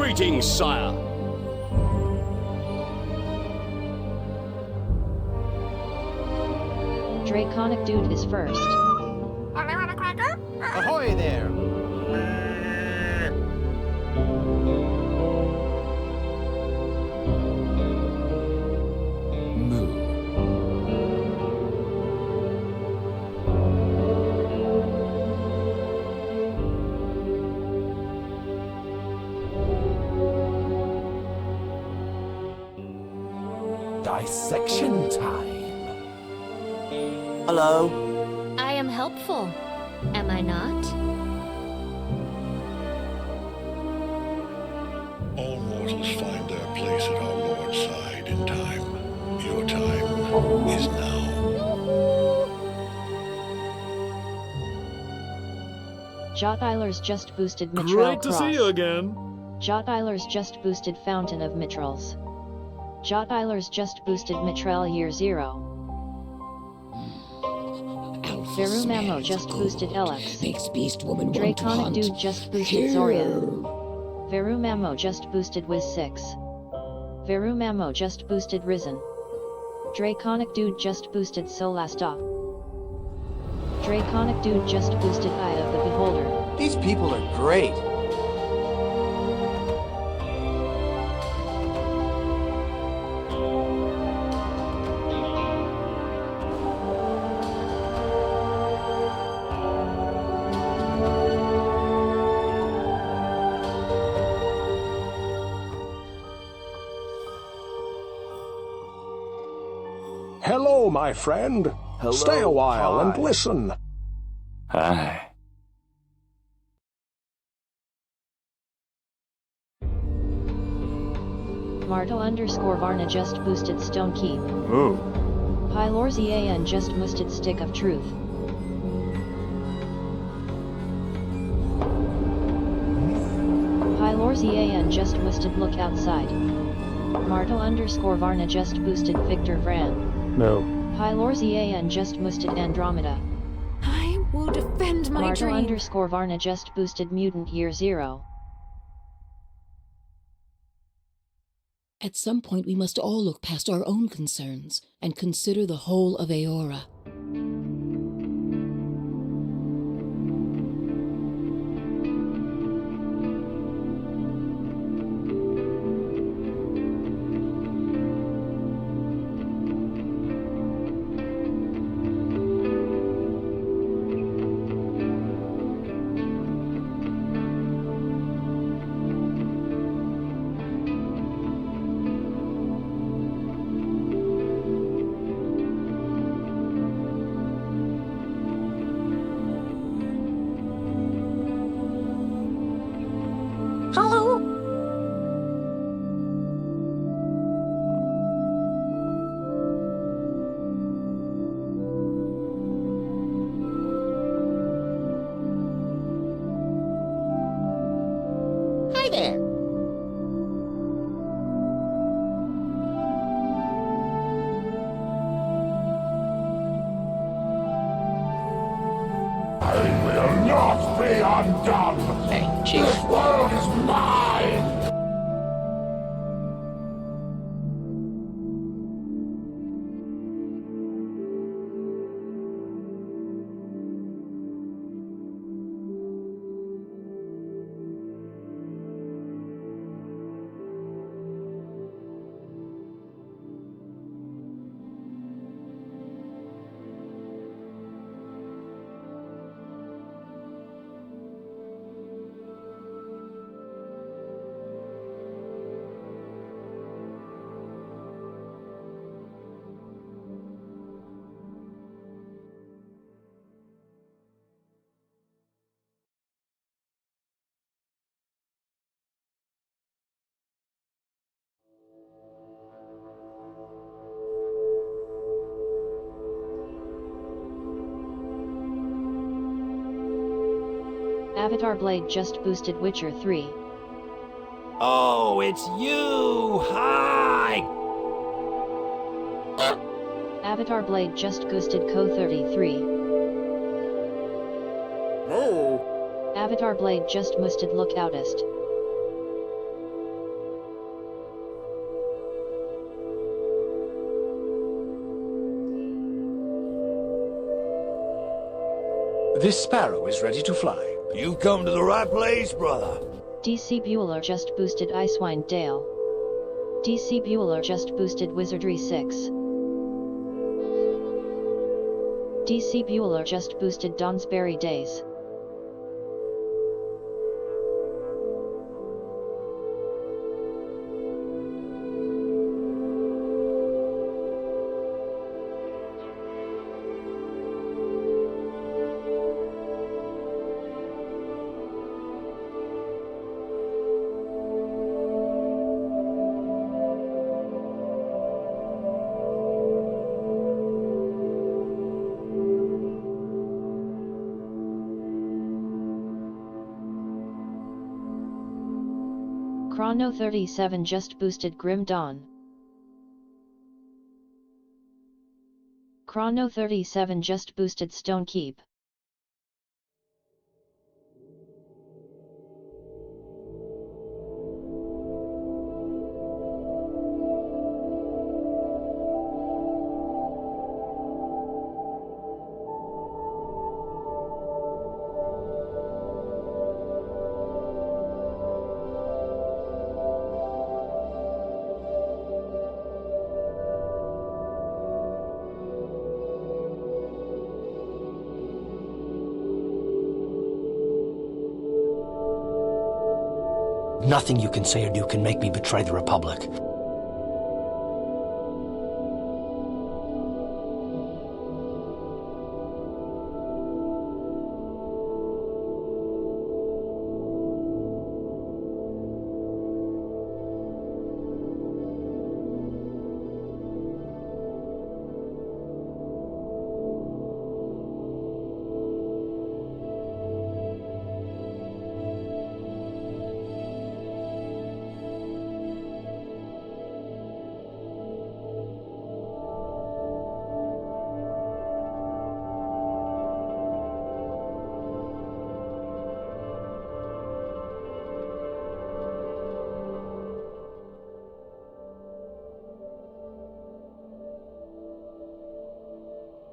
Greetings, sire. Draconic Dude is first. Ahoy there! Dissection time. Hello. I am helpful, am I not? All mortals find their place at our Lord's side in time. Your time is now. Jot-Eilers just boosted Mithril Great to Cross. see you again. Jot-Eilers just boosted Fountain of Mitrals. Jot-Eilers just boosted Mithril Year 0. Veru Mamo just boosted Elex. Makes Beast Woman Draconic Dude just boosted Zoria. Veru Mamo just boosted Wiz 6. Veru Mamo just boosted Risen. Draconic Dude just boosted Solasta. Draconic Dude just boosted Eye of the Beholder. These people are great. Hello, my friend. Hello. Stay a while Hi. and listen. Hi. Martel_Varna just boosted Stone Keep. Ooh. Pylorzian just boosted Stick of Truth. Pylorzian just boosted Look Outside. Martel_Varna just boosted Victor Vran. No. Pylorzian just boosted Andromeda. I will defend my dream. Martel_Varna just boosted Mutant Year 0. At some point, we must all look past our own concerns and consider the whole of Aora. Hi there. I will not be undone. Thank you. This world is mine. Avatar Blade just boosted Witcher 3. Oh, it's you! Hi! Avatar Blade just boosted Co 33. Oh! Avatar Blade just boosted Lookoutist. This sparrow is ready to fly. You've come to the right place, brother. DC Bueller just boosted Icewind Dale. DC Bueller just boosted Wizardry 6. DC Bueller just boosted Donsbury Days. Chrono 37 just boosted Grim Dawn. Chrono 37 just boosted Stone Keep. Nothing you can say or do can make me betray the Republic.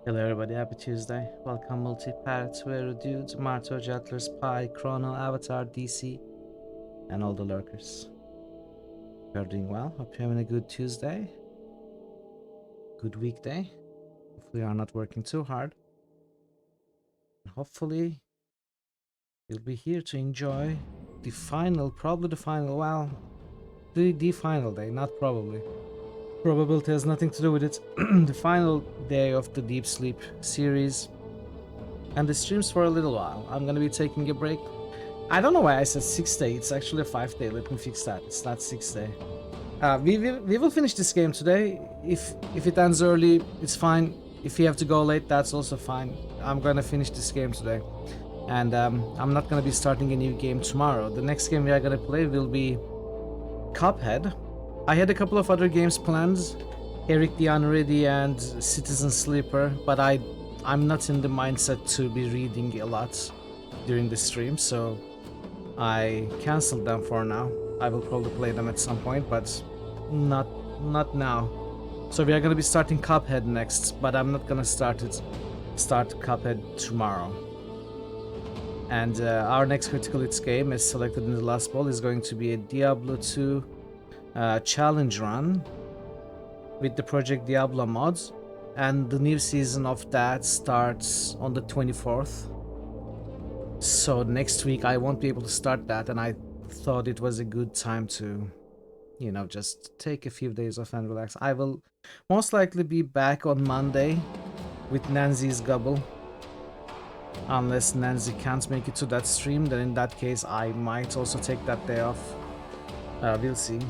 Hello everybody, happy Tuesday. Welcome multi-parrot, Weru Dudes, Marto, Jettlers, Pi, Chrono, Avatar, DC, and all the lurkers. You're doing well. Hope you're having a good Tuesday. Good weekday. Hopefully you are not working too hard. And hopefully you'll be here to enjoy the final, probably the final, well, the final day, not probably. Probability has nothing to do with it. The final day of the Deep Sleep series. And the streams for a little while. I'm gonna be taking a break. I don't know why I said 6 day. It's actually a 5 day. Let me fix that. It's not 6 day. We will finish this game today. If it ends early, it's fine. If you have to go late, that's also fine. I'm gonna finish this game today. And I'm not gonna be starting a new game tomorrow. The next game we are gonna play will be Cuphead. I had a couple of other games planned, Eric the Unready and Citizen Sleeper, but I'm not in the mindset to be reading a lot during the stream, so I cancelled them for now. I will probably play them at some point, but not now. So we are gonna be starting Cuphead next, but I'm not gonna start Cuphead tomorrow. And our next Critical Hits game, as selected in the last poll, is going to be a Diablo 2 challenge run with the Project Diablo mods, and the new season of that starts on the 24th. So next week I won't be able to start that, and I thought it was a good time to, you know, just take a few days off and relax. I will most likely be back on Monday with Nancy's Gobble. Unless Nancy can't make it to that stream, then in that case I might also take that day off. We'll see.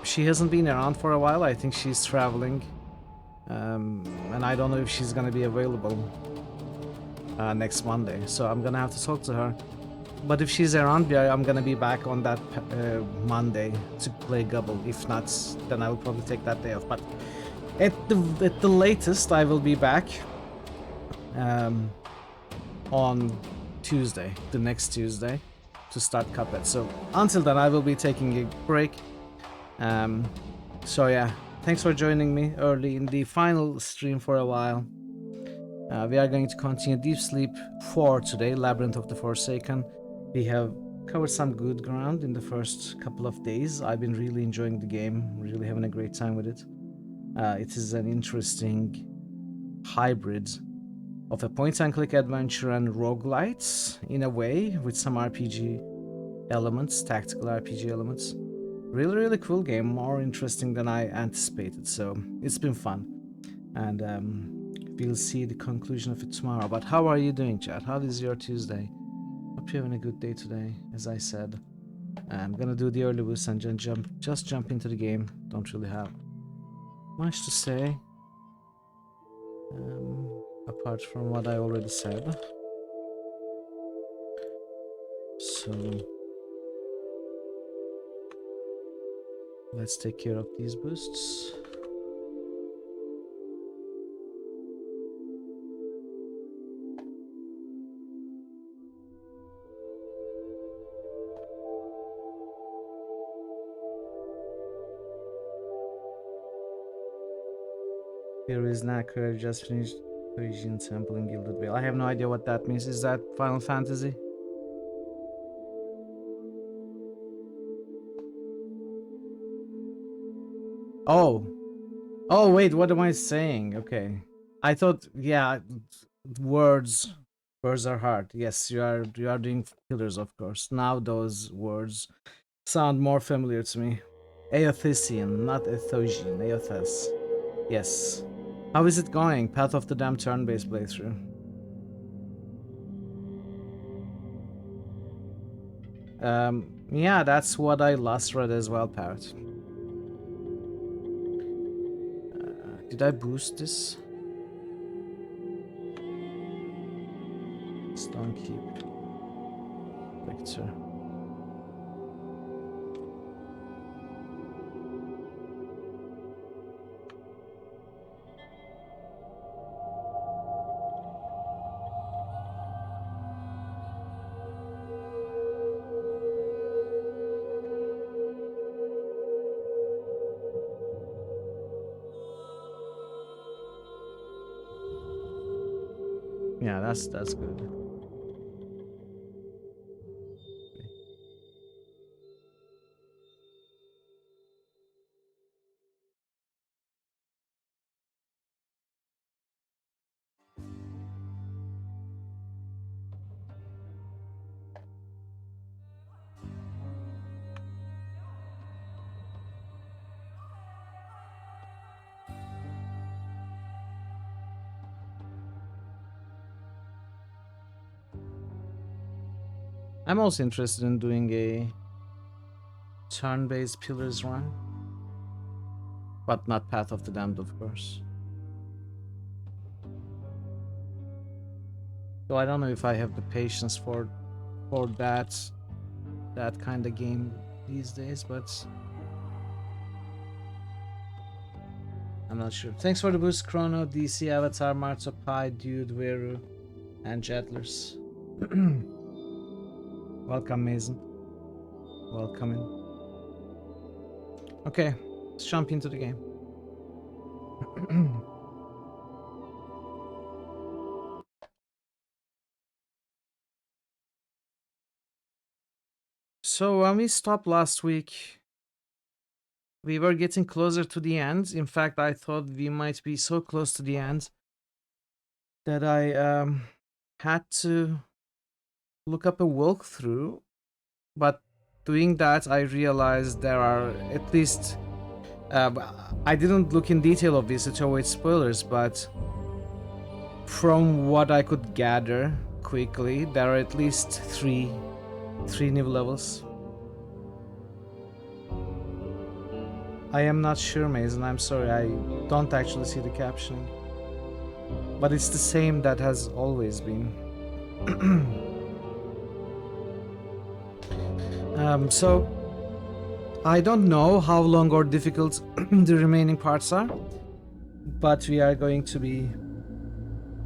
She hasn't been around for a while. I think she's traveling, and I don't know if she's gonna be available next Monday, so I'm gonna have to talk to her. But if she's around, I'm gonna be back on that Monday to play Gobble. If not, then I will probably take that day off. But at the latest, I will be back on Tuesday, the next Tuesday, to start Cuphead. So until then, I will be taking a break. So yeah, thanks for joining me early in the final stream for a while. We are going to continue Deep Sleep 4 today, Labyrinth of the Forsaken. We have covered some good ground in the first couple of days. I've been really enjoying the game, really having a great time with it. It is an interesting hybrid of a point-and-click adventure and roguelites, in a way, with some RPG elements, tactical RPG elements. Really, really cool game, more interesting than I anticipated, so it's been fun. And we'll see the conclusion of it tomorrow. But how are you doing, chat? How is your Tuesday? Hope you're having a good day today. As I said, I'm gonna do the early boost and just jump into the game. Don't really have much to say, apart from what I already said. So let's take care of these boosts. Here is Knacker, just finished Parisian Temple in Gilded Vale. I have no idea what that means. Is that Final Fantasy? Oh. Oh, wait, what am I saying? Okay. I thought, yeah, words. Words are hard. Yes, you are doing pillars, of course. Now those words sound more familiar to me. Aethesian, not Ethosian. Aethes. Yes. How is it going? Path of the Damned turn-based playthrough. Yeah, that's what I last read as well, Parrot. Did I boost this? Stone Keep. Victor. Yeah, that's good. I'm also interested in doing a turn-based pillars run, but not Path of the Damned, of course. So I don't know if I have the patience for that kind of game these days, but I'm not sure. Thanks for the boost, Chrono, DC, Avatar, Marto, Pi, Dude, Veru, and Jetlers. Welcome, Mason. Welcome in. Okay, let's jump into the game. So when we stopped last week, we were getting closer to the end. In fact, I thought we might be so close to the end that I had to look up a walkthrough. But doing that, I realized there are at least... I didn't look in detail of this to avoid spoilers, but from what I could gather quickly, there are at least three new levels. I am not sure, Mason. I'm sorry, I don't actually see the captioning. But it's the same that has always been. So I don't know how long or difficult the remaining parts are, but we are going to be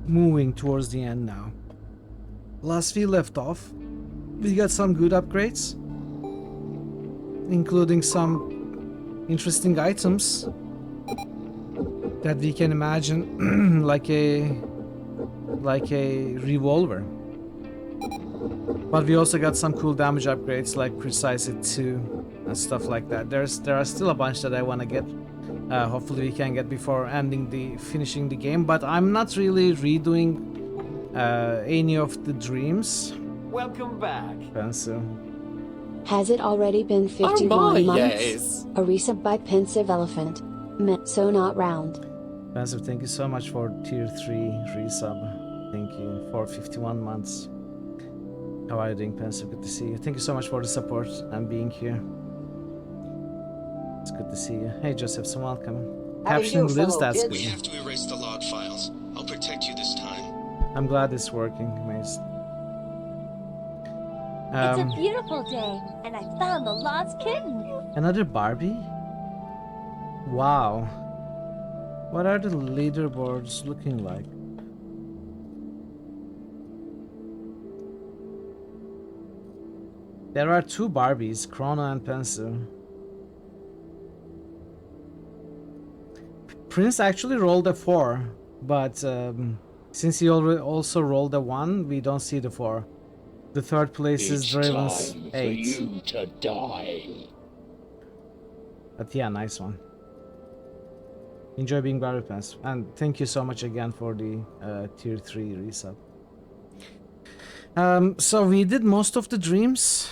moving towards the end now. Last we left off, we got some good upgrades, including some interesting items that we can imagine, like a like a revolver. But we also got some cool damage upgrades like Precise It 2 and stuff like that. There are still a bunch that I want to get. Hopefully we can get before finishing the game. But I'm not really redoing any of the dreams. Welcome back. Pencil. Has it already been 51 months? Yes. A resub by Pensive Elephant. So not round. Pensive, thank you so much for tier 3 resub. Thank you for 51 months. How are you doing, Pensive? Good to see you. Thank you so much for the support and being here. It's good to see you. Hey, Josephson, welcome. Captioning lives, that's good. We have to erase the log files. I'll protect you this time. I'm glad it's working, Mace. It's a beautiful day, and I found the lost kitten. Another Barbie? Wow. What are the leaderboards looking like? There are 2 Barbies, Chrono and Pencil. Prince actually rolled a 4, but since he also rolled a 1, we don't see the 4. The third place is Draven's 8. For you to die. But yeah, nice one. Enjoy being Barbie Pants. And thank you so much again for the tier 3 resub. So we did most of the dreams.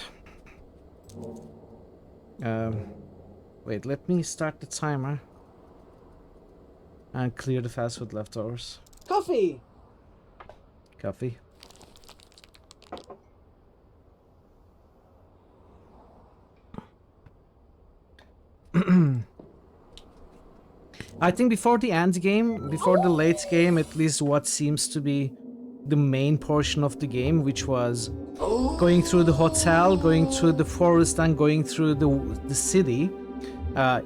Wait, let me start the timer. And clear the fast food leftovers. Coffee! Coffee. I think before the end game, before the late game, at least what seems to be the main portion of the game, which was going through the hotel, going through the forest, and going through the city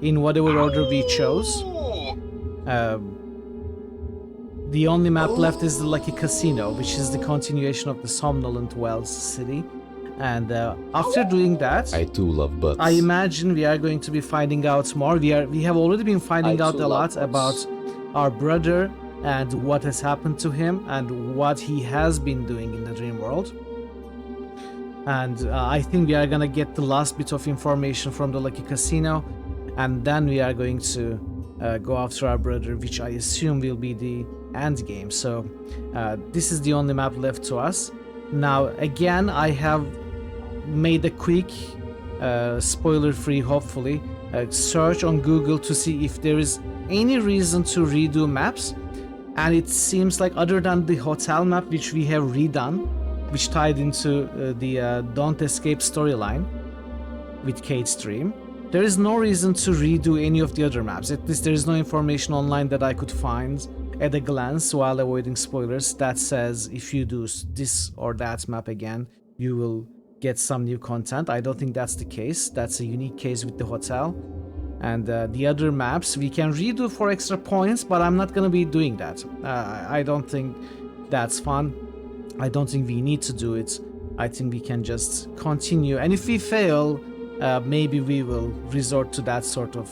in whatever order we chose. The only map left is the Lucky Casino, which is the continuation of the Somnolent Wells city. And after doing that, I too love butts. I imagine we are going to be finding out more. We have already been finding out a lot about our brother and what has happened to him and what he has been doing in the dream world. And I think we are gonna get the last bit of information from the Lucky Casino, and then we are going to go after our brother, which I assume will be the end game. So this is the only map left to us. Now again, I have made a quick spoiler-free, hopefully, search on Google to see if there is any reason to redo maps, and it seems like other than the hotel map, which we have redone, which tied into the Don't Escape storyline with Kate's dream, there is no reason to redo any of the other maps. At least there is no information online that I could find at a glance while avoiding spoilers that says if you do this or that map again, you will get some new content. I don't think that's the case. That's a unique case with the hotel. And the other maps we can redo for extra points, but I'm not gonna be doing that. I don't think that's fun. I don't think we need to do it. I think we can just continue, and if we fail, maybe we will resort to that sort of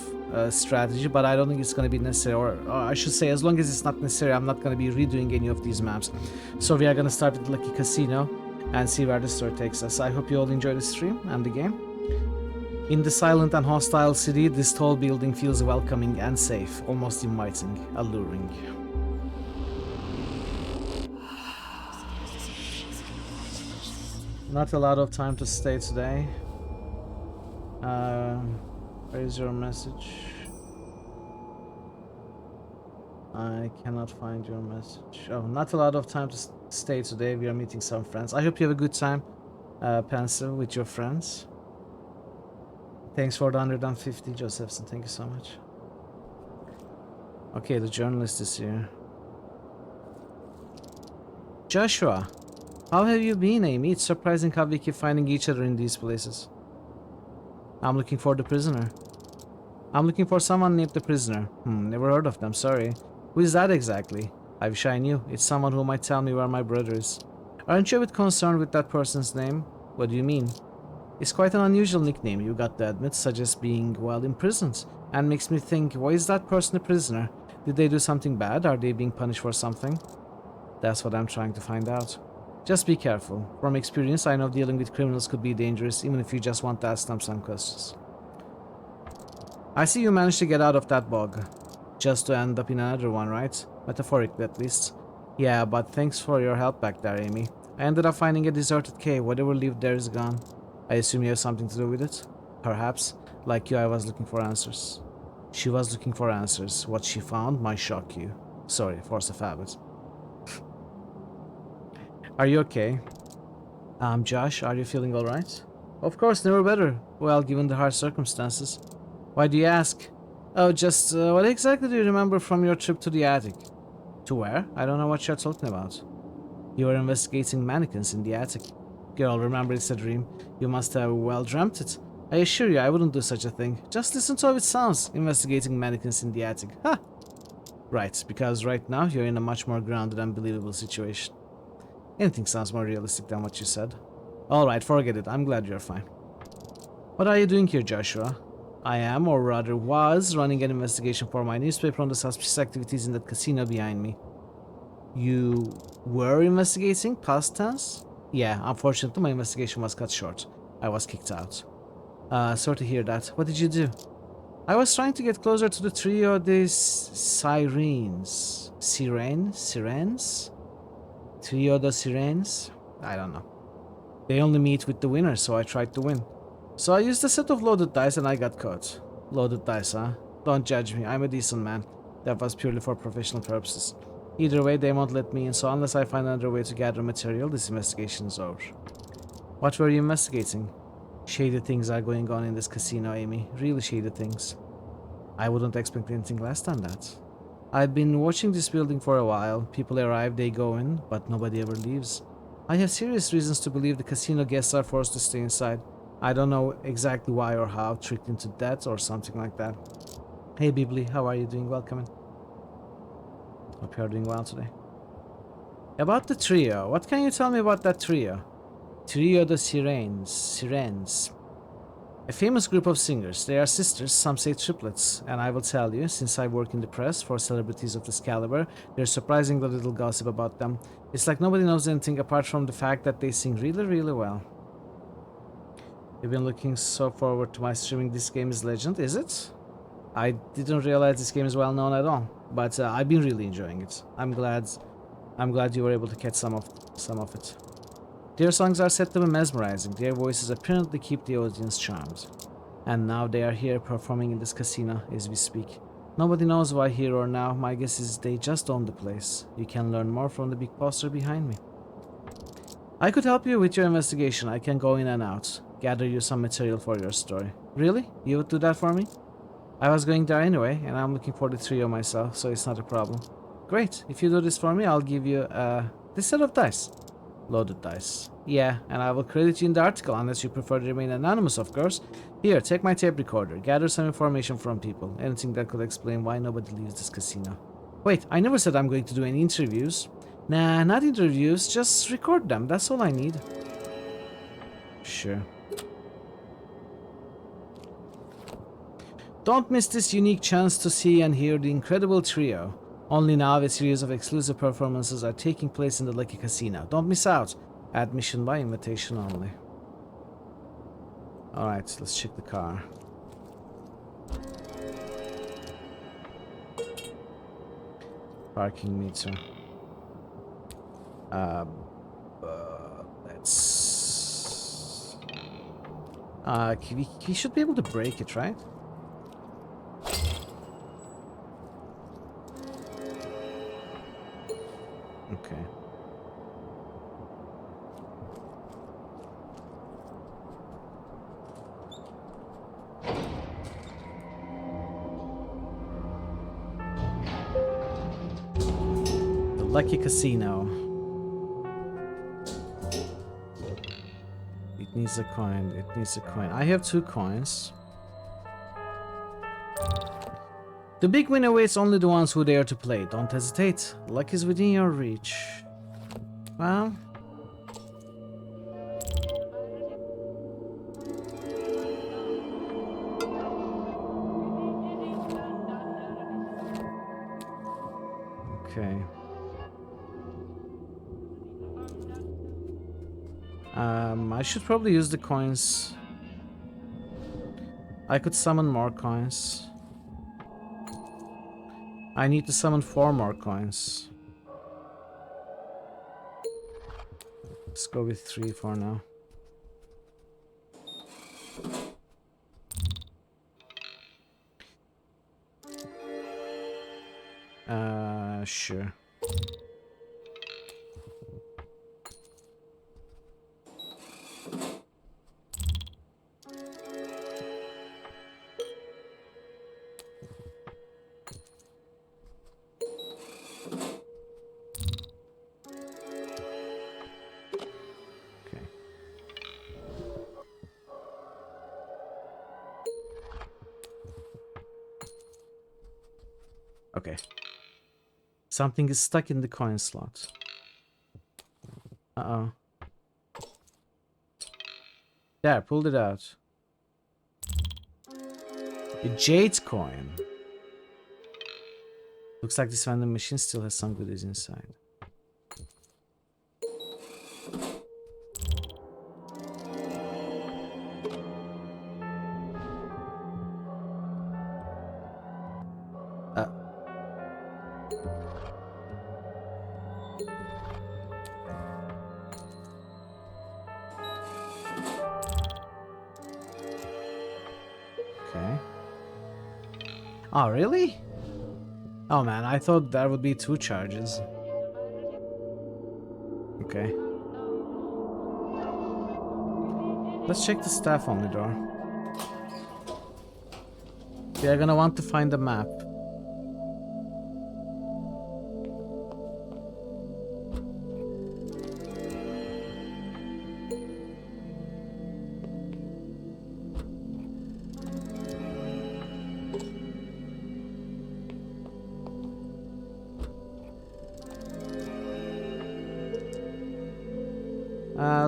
strategy, but I don't think it's going to be necessary, or I should say, as long as it's not necessary, I'm not going to be redoing any of these maps. So we are going to start with Lucky Casino and see where the story takes us. I hope you all enjoy the stream and the game. In the silent and hostile city, this tall building feels welcoming and safe, almost inviting, alluring. Not a lot of time to stay today. Where is your message? I cannot find your message. Oh, not a lot of time to stay today. We are meeting some friends. I hope you have a good time, Pencil, with your friends. Thanks for the 150, Josephson. Thank you so much. Okay, the journalist is here. Joshua, how have you been, Amy? It's surprising how we keep finding each other in these places. I'm looking for the prisoner. I'm looking for someone named the prisoner. Never heard of them, sorry. Who is that exactly? I wish I knew. It's someone who might tell me where my brother is. Aren't you a bit concerned with that person's name? What do you mean? It's quite an unusual nickname, you got to admit, suggests being, well, imprisoned. And makes me think, why is that person a prisoner? Did they do something bad? Are they being punished for something? That's what I'm trying to find out. Just be careful. From experience, I know dealing with criminals could be dangerous, even if you just want to ask them some questions. I see you managed to get out of that bog. Just to end up in another one, right? Metaphorically, at least. Yeah, but thanks for your help back there, Amy. I ended up finding a deserted cave. Whatever lived there is gone. I assume you have something to do with it? Perhaps. Like you, I was looking for answers. She was looking for answers. What she found might shock you. Sorry, force of habit. Are you okay? Josh, are you feeling alright? Of course, never better. Well, given the hard circumstances. Why do you ask? Oh, just, what exactly do you remember from your trip to the attic? To where? I don't know what you're talking about. You were investigating mannequins in the attic. Girl, remember it's a dream. You must have well dreamt it. I assure you, I wouldn't do such a thing. Just listen to how it sounds, investigating mannequins in the attic. Ha! Right, because right now you're in a much more grounded and believable situation. Anything sounds more realistic than what you said. Alright, forget it. I'm glad you're fine. What are you doing here, Joshua? I am, or rather was, running an investigation for my newspaper on the suspicious activities in that casino behind me. You were investigating? Past tense? Yeah, unfortunately my investigation was cut short. I was kicked out. Sorry to hear that. What did you do? I was trying to get closer to the trio of these sirens. Sirens? Trio de sirens? I don't know. They only meet with the winner, so I tried to win. So I used a set of loaded dice and I got caught. Loaded dice, huh? Don't judge me, I'm a decent man. That was purely for professional purposes. Either way, they won't let me in, so unless I find another way to gather material, this investigation is over. What were you investigating? Shady things are going on in this casino, Amy. Really shady things. I wouldn't expect anything less than that. I've been watching this building for a while. People arrive, they go in, but nobody ever leaves. I have serious reasons to believe the casino guests are forced to stay inside. I don't know exactly why or how, tricked into debt or something like that. Hey Bibli, how are you doing? Welcome in. Hope you're doing well today. About the trio, what can you tell me about that trio? Trio de Sirens. A famous group of singers. They are sisters, some say triplets. And I will tell you, since I work in the press for celebrities of this caliber, there's surprisingly little gossip about them. It's like nobody knows anything apart from the fact that they sing really, really well. You've been looking so forward to my streaming This Game is Legend, is it? I didn't realize this game is well known at all, but I've been really enjoying it. I'm glad you were able to catch some of it. Their songs are said to be mesmerizing. Their voices apparently keep the audience charmed. And now they are here performing in this casino as we speak. Nobody knows why here or now. My guess is they just own the place. You can learn more from the big poster behind me. I could help you with your investigation. I can go in and out. Gather you some material for your story. Really? You would do that for me? I was going there anyway, and I'm looking for the trio myself, so it's not a problem. Great. If you do this for me, I'll give you this set of dice. Loaded dice. Yeah, and I will credit you in the article, unless you prefer to remain anonymous, of course. Here, take my tape recorder. Gather some information from people. Anything that could explain why nobody leaves this casino. Wait, I never said I'm going to do any interviews. Nah, not interviews. Just record them. That's all I need. Sure. Don't miss this unique chance to see and hear the incredible trio. Only now a series of exclusive performances are taking place in the Lucky Casino. Don't miss out. Admission by invitation only. Alright, let's check the car. Parking meter. Let's... he should be able to break it, right? Okay. The Lucky Casino. It needs a coin. It needs a coin. I have 2 coins. The big winner waits only the ones who dare to play. Don't hesitate. Luck is within your reach. Well... Okay. I should probably use the coins. I could summon more coins. I need to summon 4 more coins. Let's go with 3 for now. Sure. Okay. Something is stuck in the coin slot. Uh-oh. There, pulled it out. A jade coin. Looks like this vending machine still has some goodies inside. Okay. Oh, really? Oh man, I thought there would be 2 charges. Okay. Let's check the staff only door. We are gonna want to find the map.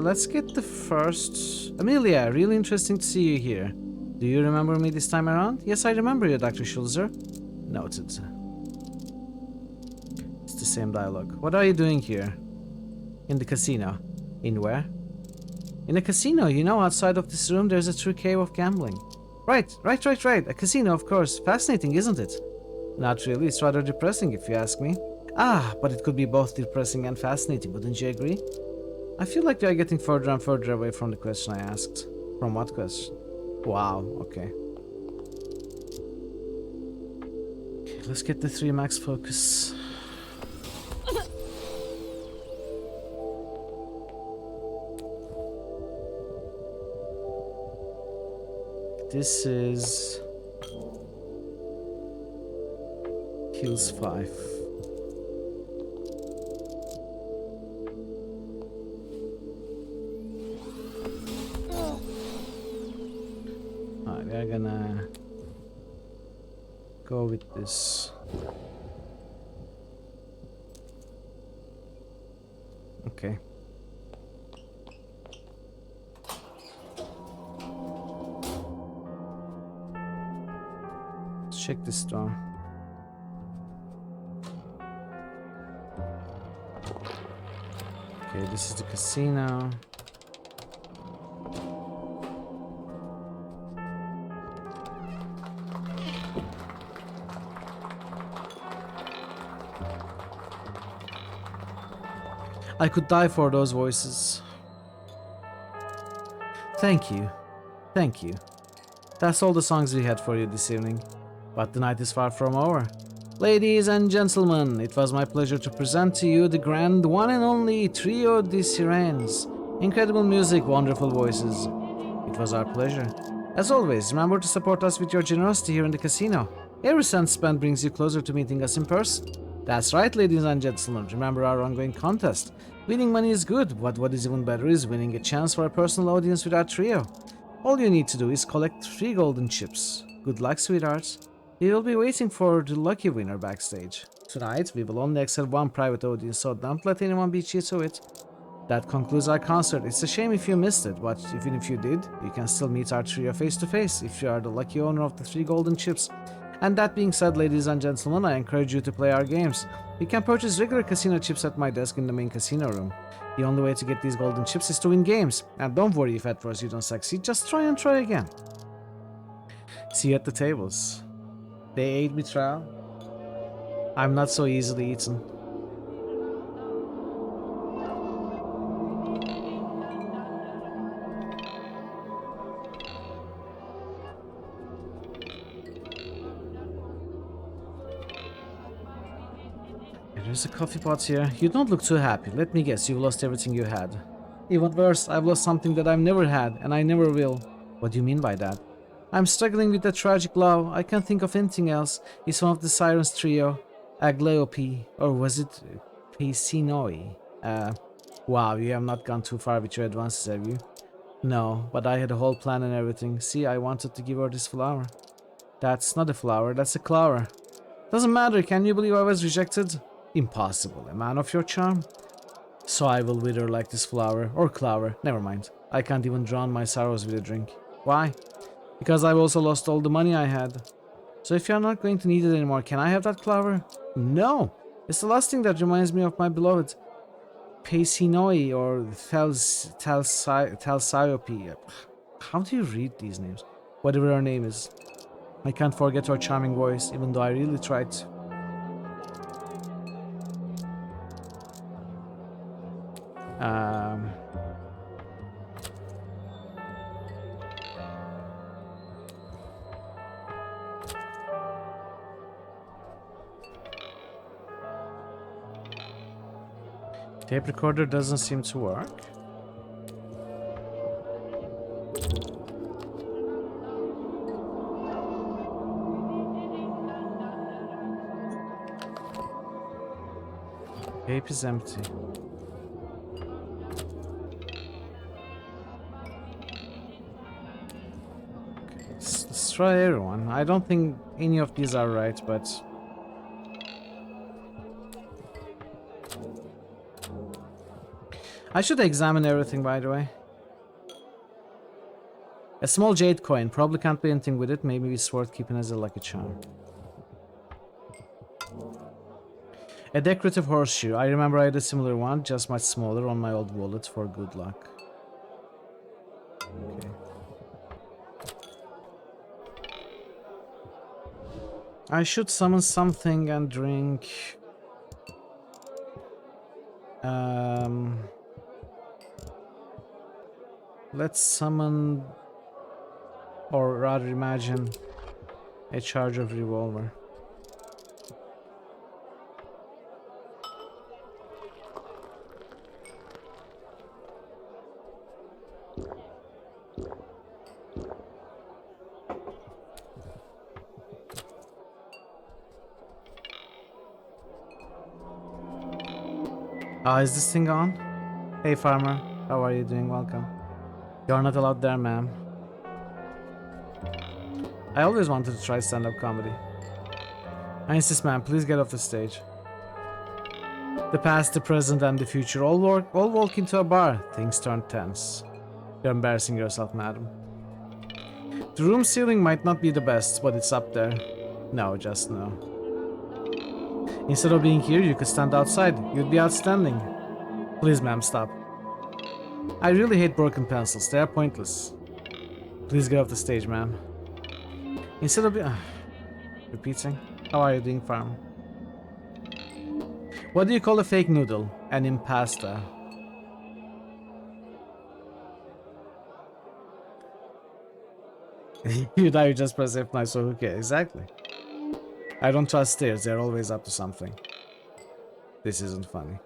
Let's get the first... Amelia, really interesting to see you here. Do you remember me this time around? Yes, I remember you, Dr. Schulzer. Noted. It's the same dialogue. What are you doing here? In the casino. In where? In a casino, you know, outside of this room there's a true cave of gambling. Right. A casino, of course. Fascinating, isn't it? Not really, it's rather depressing if you ask me. Ah, but it could be both depressing and fascinating, wouldn't you agree? I feel like we are getting further and further away from the question I asked. From what question? Wow, okay. Okay, let's get the 3 max focus. This is... Heals 5. We're gonna go with this. Okay. Let's check this door. Okay, this is the casino. I could die for those voices. Thank you. Thank you. That's all the songs we had for you this evening. But the night is far from over. Ladies and gentlemen, it was my pleasure to present to you the grand one and only Trio de Sirens. Incredible music, wonderful voices. It was our pleasure. As always, remember to support us with your generosity here in the casino. Every cent spent brings you closer to meeting us in person. That's right, ladies and gentlemen, remember our ongoing contest. Winning money is good, but what is even better is winning a chance for a personal audience with our trio. All you need to do is collect 3 golden chips. Good luck, sweethearts. We will be waiting for the lucky winner backstage. Tonight, we will only accept 1 private audience, so don't let anyone beat you to it. That concludes our concert. It's a shame if you missed it, but even if you did, you can still meet our trio face to face if you are the lucky owner of the 3 golden chips. And that being said, ladies and gentlemen, I encourage you to play our games. You can purchase regular casino chips at my desk in the main casino room. The only way to get these golden chips is to win games. And don't worry if at first you don't succeed, just try and try again. See you at the tables. Day 8 betrayal. I'm not so easily eaten. There's a coffee pot here. You don't look too happy. Let me guess, you've lost everything you had. Even worse, I've lost something that I've never had, and I never will. What do you mean by that? I'm struggling with that tragic love. I can't think of anything else. It's one of the Sirens trio. Aglaope, or was it Paisinoi? Wow, you have not gone too far with your advances, have you? No, but I had a whole plan and everything. See, I wanted to give her this flower. That's not a flower, that's a clover. Doesn't matter, can you believe I was rejected? Impossible, a man of your charm. So I will wither like this flower, or clover, never mind. I can't even drown my sorrows with a drink. Why? Because I've also lost all the money I had. So if you're not going to need it anymore, can I have that clover? No! It's the last thing that reminds me of my beloved. Paisinoi or Thalsiope. How do you read these names? Whatever her name is. I can't forget her charming voice, even though I really tried to. Tape recorder doesn't seem to work. Tape is empty. Okay, let's try everyone. I don't think any of these are right, but I should examine everything, by the way. A small jade coin. Probably can't do anything with it. Maybe it's worth keeping as a lucky charm. A decorative horseshoe. I remember I had a similar one, just much smaller, on my old wallet for good luck. Okay. I should summon something and drink. Let's summon, or rather imagine, a charge of revolver. Is this thing on? Hey farmer, how are you doing? Welcome. You're not allowed there, ma'am. I always wanted to try stand-up comedy. I insist, ma'am, please get off the stage. The past, the present, and the future all walk into a bar. Things turn tense. You're embarrassing yourself, madam. The room ceiling might not be the best, but it's up there. No, just no. Instead of being here, you could stand outside. You'd be outstanding. Please, ma'am, stop. I really hate broken pencils. They are pointless. Please get off the stage, ma'am. Instead of repeating. How are you doing, farm? What do you call a fake noodle? An impasta. You just press F9, so okay, exactly. I don't trust stairs, they're always up to something. This isn't funny.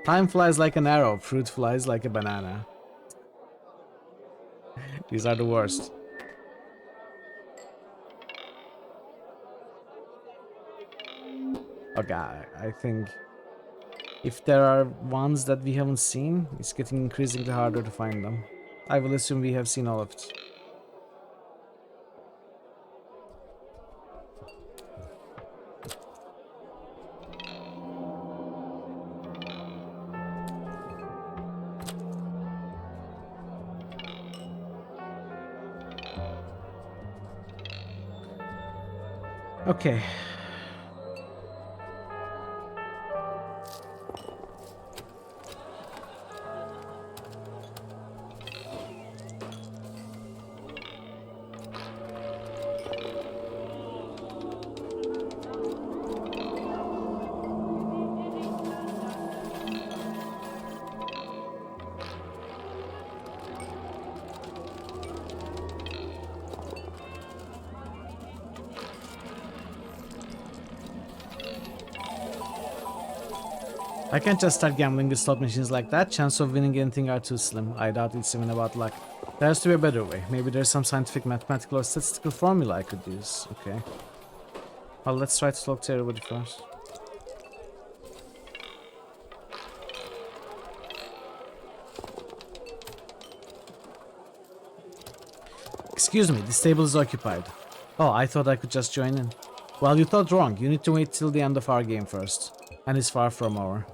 Time flies like an arrow, fruit flies like a banana. These are the worst. Okay, I think if there are ones that we haven't seen, it's getting increasingly harder to find them. I will assume we have seen all of it. Okay. I can't just start gambling with slot machines like that. Chance of winning anything are too slim. I doubt it's even about luck. There has to be a better way. Maybe there's some scientific, mathematical, or statistical formula I could use. Okay. Well, let's try to talk to everybody first. Excuse me, this table is occupied. Oh, I thought I could just join in. Well, you thought wrong. You need to wait till the end of our game first. And it's far from over.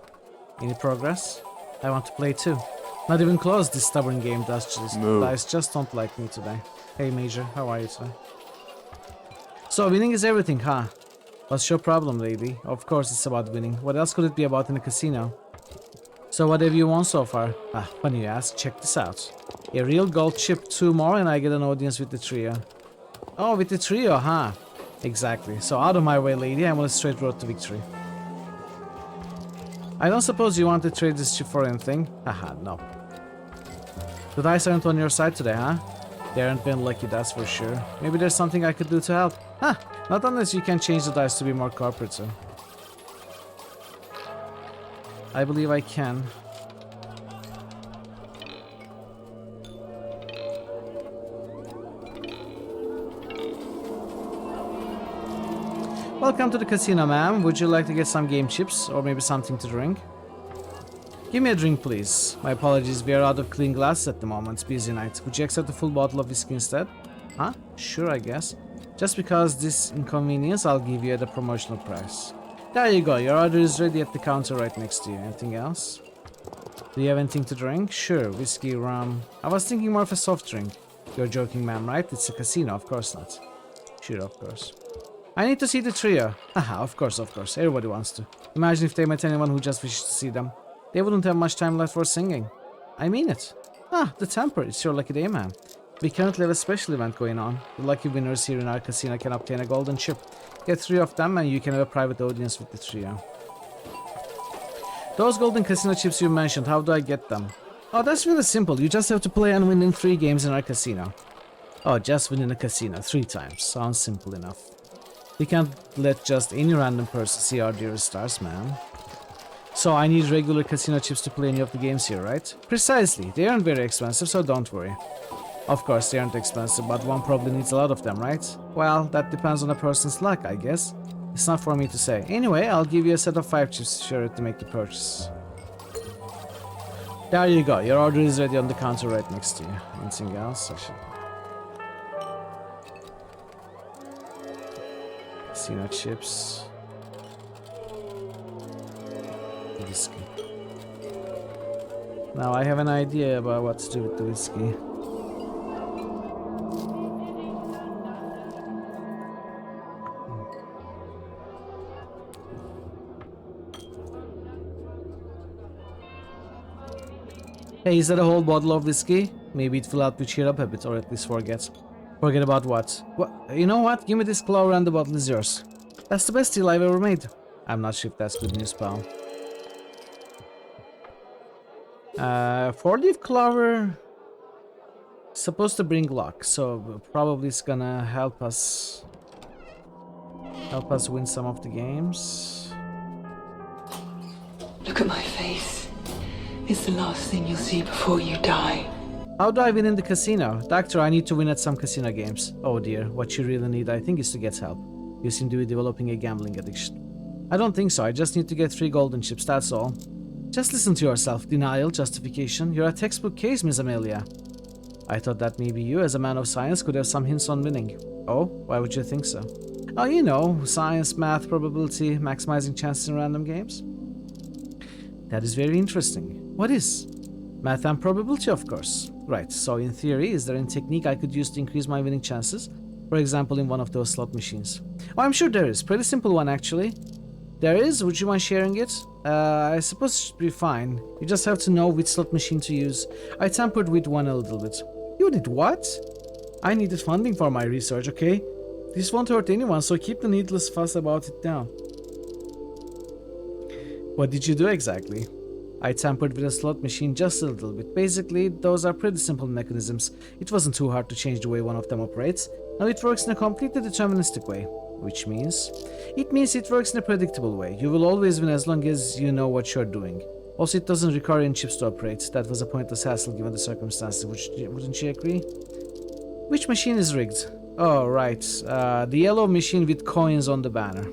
Any progress? I want to play too. Not even close, this stubborn game does just. Dice just don't like me today. Hey Major, how are you today? So winning is everything, huh? What's your problem, lady? Of course it's about winning. What else could it be about in a casino? So what have you won so far? Ah, funny you ask. Check this out. A real gold chip, 2 more, and I get an audience with the trio. Oh, with the trio, huh? Exactly. So out of my way, lady. I'm on a straight road to victory. I don't suppose you want to trade this chip for anything? Haha, no. The dice aren't on your side today, huh? They aren't been lucky, that's for sure. Maybe there's something I could do to help. Huh, not unless you can change the dice to be more cooperative. I believe I can. Welcome to the casino, ma'am. Would you like to get some game chips or maybe something to drink? Give me a drink, please. My apologies, we are out of clean glass at the moment. It's busy night. Would you accept a full bottle of whiskey instead? Huh? Sure, I guess. Just because this inconvenience, I'll give you at a promotional price. There you go. Your order is ready at the counter right next to you. Anything else? Do you have anything to drink? Sure, whiskey, rum. I was thinking more of a soft drink. You're joking, ma'am, right? It's a casino, of course not. Sure, of course. I need to see the trio. Haha, of course, of course. Everybody wants to. Imagine if they met anyone who just wishes to see them. They wouldn't have much time left for singing. I mean it. Ah, the temper. It's your lucky day, man. We currently have a special event going on. The lucky winners here in our casino can obtain a golden chip. Get 3 of them and you can have a private audience with the trio. Those golden casino chips you mentioned, how do I get them? Oh, that's really simple. You just have to play and win in 3 games in our casino. Oh, just win in a casino 3 times. Sounds simple enough. We can't let just any random person see our dearest stars, man. So I need regular casino chips to play any of the games here, right? Precisely. They aren't very expensive, so don't worry. Of course, they aren't expensive, but one probably needs a lot of them, right? Well, that depends on a person's luck, I guess. It's not for me to say. Anyway, I'll give you a set of 5 chips sure to make the purchase. There you go. Your order is ready on the counter right next to you. Anything else? I should... Casino chips. Whiskey. Now I have an idea about what to do with the whiskey. Hey, is that a whole bottle of whiskey? Maybe it will help you cheer up a bit, or at least forget. Forget about what? What? You know what? Give me this clover and the bottle is yours. That's the best deal I've ever made. I'm not sure if that's good news, pal. 4-leaf clover... supposed to bring luck, so probably it's gonna help us... win some of the games. Look at my face. It's the last thing you'll see before you die. How do I win in the casino? Doctor, I need to win at some casino games. Oh dear, what you really need, I think, is to get help. You seem to be developing a gambling addiction. I don't think so, I just need to get 3 golden chips, that's all. Just listen to yourself. Denial, justification. You're a textbook case, Miss Amelia. I thought that maybe you, as a man of science, could have some hints on winning. Oh, why would you think so? Oh, you know, science, math, probability, maximizing chances in random games. That is very interesting. What is? Math and probability, of course. Right, so in theory, is there any technique I could use to increase my winning chances? For example, in one of those slot machines. Oh, I'm sure there is. Pretty simple one, actually. There is? Would you mind sharing it? I suppose it should be fine. You just have to know which slot machine to use. I tampered with one a little bit. You did what? I needed funding for my research, okay? This won't hurt anyone, so keep the needless fuss about it down. What did you do exactly? I tampered with a slot machine just a little bit. Basically, those are pretty simple mechanisms. It wasn't too hard to change the way one of them operates. Now it works in a completely deterministic way. Which means? It means it works in a predictable way. You will always win as long as you know what you're doing. Also, it doesn't require any chips to operate. That was a pointless hassle given the circumstances. Wouldn't you agree? Which machine is rigged? Oh, right. The yellow machine with coins on the banner.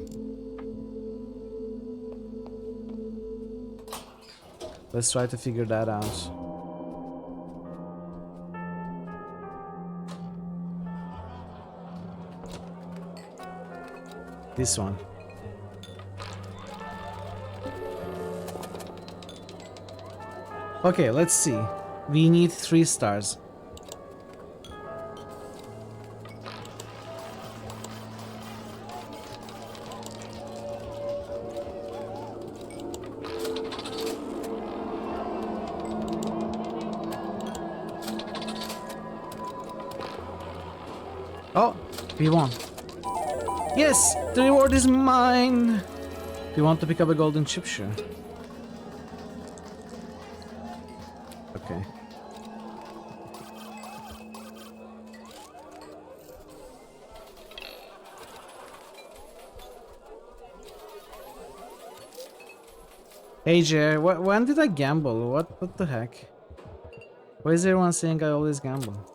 Let's try to figure that out. This one. Okay, let's see. We need 3 stars. Oh, we won. Yes, the reward is mine. Do you want to pick up a golden chip? Sure. Okay. Hey Jer, when did I gamble? What the heck? Why is everyone saying I always gamble?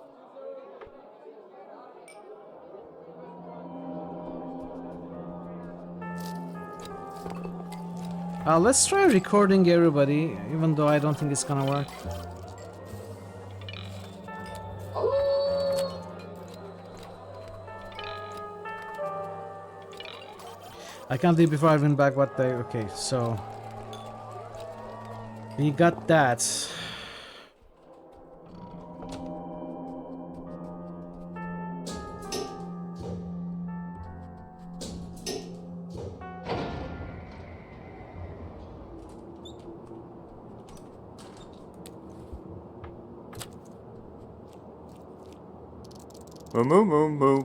Let's try recording everybody, even though I don't think it's gonna work. I can't leave before I win back what they... Okay, so... We got that.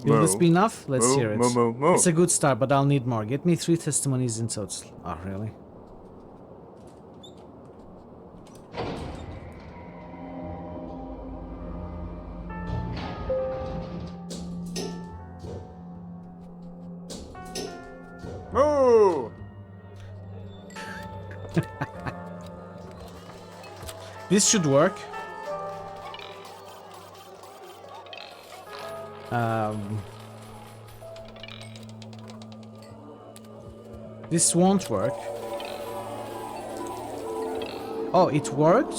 Will this be enough? Let's hear it. It's a good start, but I'll need more. Get me 3 testimonies in total. Oh, really? Moo! This should work. This won't work. Oh, it worked?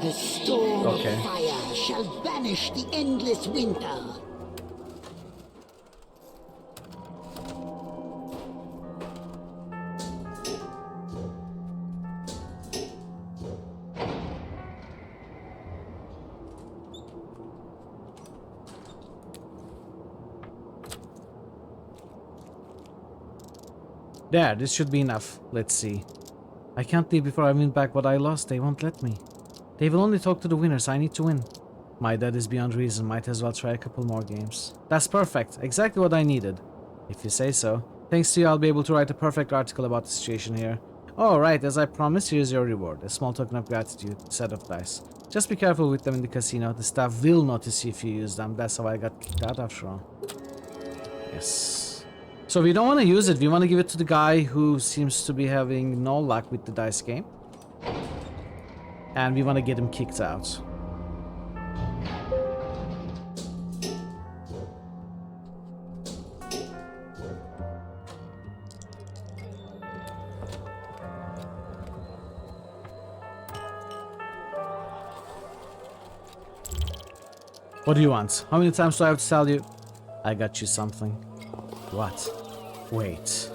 A storm of fire shall banish the endless winter. There, this should be enough. Let's see. I can't leave before I win back what I lost. They won't let me. They will only talk to the winners. I need to win. My dad is beyond reason. Might as well try a couple more games. That's perfect. Exactly what I needed. If you say so. Thanks to you, I'll be able to write a perfect article about the situation here. Oh, right. As I promised, here's your reward. A small token of gratitude. A set of dice. Just be careful with them in the casino. The staff will notice if you use them. That's how I got kicked out after all. Yes. So we don't want to use it. We want to give it to the guy who seems to be having no luck with the dice game. And we want to get him kicked out. What do you want? How many times do I have to tell you? I got you something. What? Wait.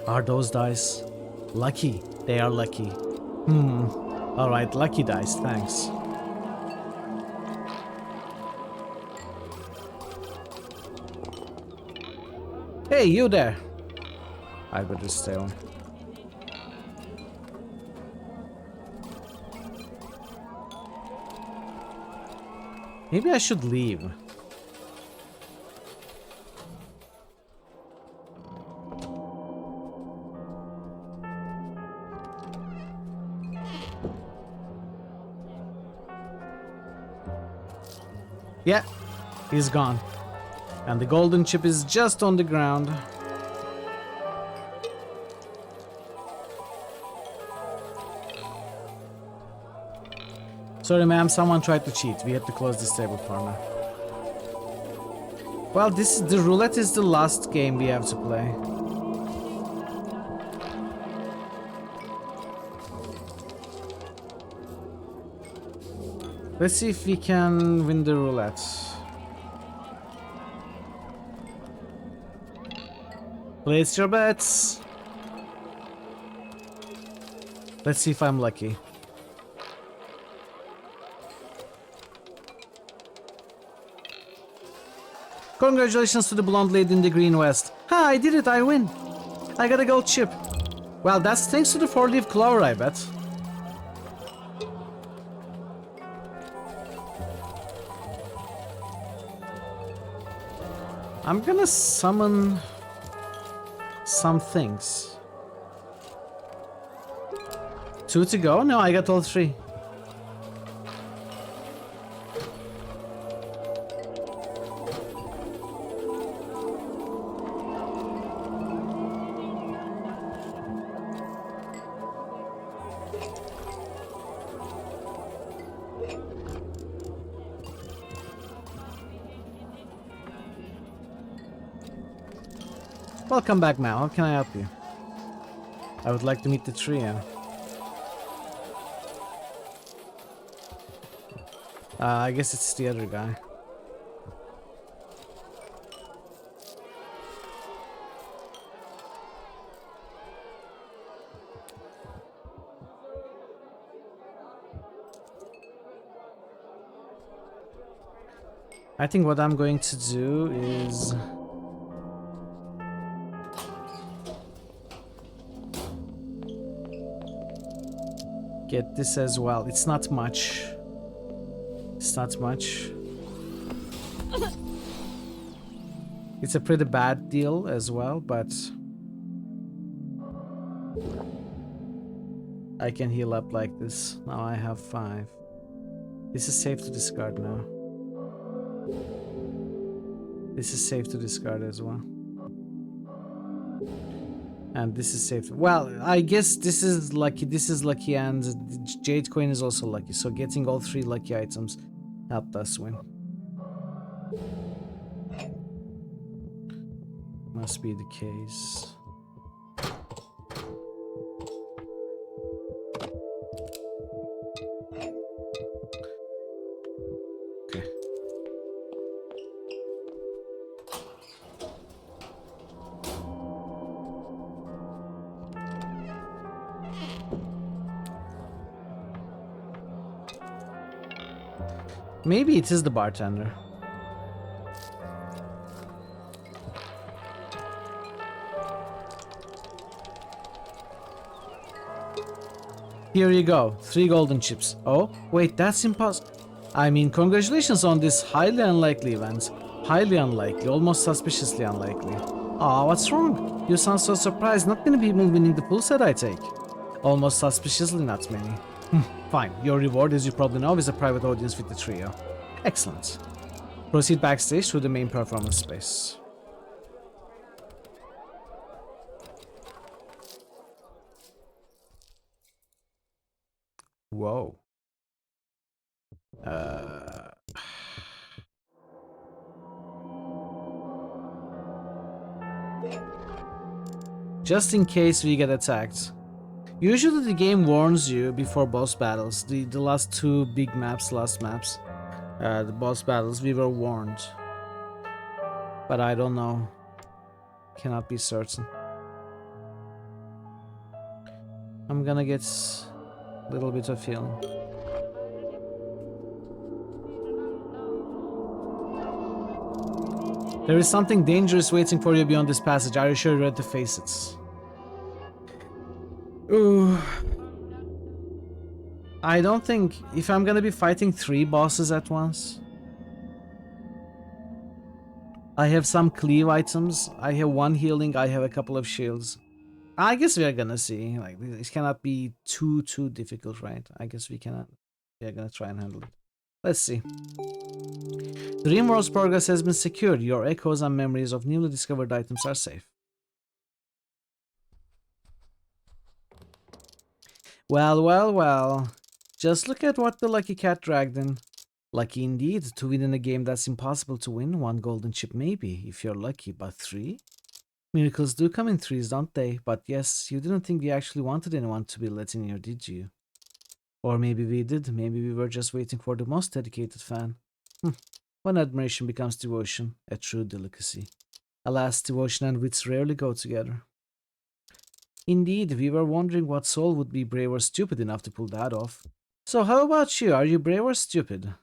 Are those dice lucky? They are lucky. Alright, lucky dice, thanks. Hey, you there! I better stay on. Maybe I should leave. Yeah, he's gone. And the golden chip is just on the ground. Sorry, ma'am, someone tried to cheat. We had to close this table for now. Well, the roulette is the last game we have to play. Let's see if we can win the roulette. Place your bets. Let's see if I'm lucky. Congratulations to the blonde lady in the green vest. Ha, I did it, I win. I got a gold chip. Well, that's thanks to the 4-leaf clover, I bet. I'm gonna summon some things. 2 to go? No, I got all 3. Welcome back, Mal. How can I help you? I would like to meet the trio. I guess it's the other guy. I think what I'm going to do is... get this as well. It's not much. It's not much. It's a pretty bad deal as well, but I can heal up like this. Now I have 5. This is safe to discard now. This is safe to discard as well. And this is safe. Well, I guess this is lucky, and Jade Coin is also lucky. So getting all 3 lucky items helped us win. Must be the case. Okay. Maybe it is the bartender. Here you go, 3 golden chips. Oh, wait, that's impossible. I mean, congratulations on this highly unlikely event. Highly unlikely, almost suspiciously unlikely. Aw, what's wrong? You sound so surprised. Not many people winning the pool set, I take. Almost suspiciously not many. Fine, your reward, as you probably know, is a private audience with the trio. Excellent. Proceed backstage to the main performance space. Whoa. Just in case we get attacked. Usually the game warns you before boss battles. The last 2 big maps, the boss battles, we were warned. But I don't know. Cannot be certain. I'm gonna get a little bit of healing. There is something dangerous waiting for you beyond this passage. Are you sure you're ready to face it? Ooh. I don't think... If I'm gonna be fighting 3 bosses at once... I have some cleave items. I have 1 healing. I have a couple of shields. I guess we are gonna see. Like, this cannot be too difficult, right? I guess we cannot. We are gonna try and handle it. Let's see. Dreamworld's progress has been secured. Your echoes and memories of newly discovered items are safe. Well, well, well. Just look at what the lucky cat dragged in. Lucky indeed to win in a game that's impossible to win. 1 golden chip maybe, if you're lucky, but 3? Miracles do come in 3s, don't they? But yes, you didn't think we actually wanted anyone to be let in here, did you? Or maybe we did. Maybe we were just waiting for the most dedicated fan. When admiration becomes devotion, a true delicacy. Alas, devotion and wits rarely go together. Indeed, we were wondering what soul would be brave or stupid enough to pull that off. So how about you? Are you brave or stupid?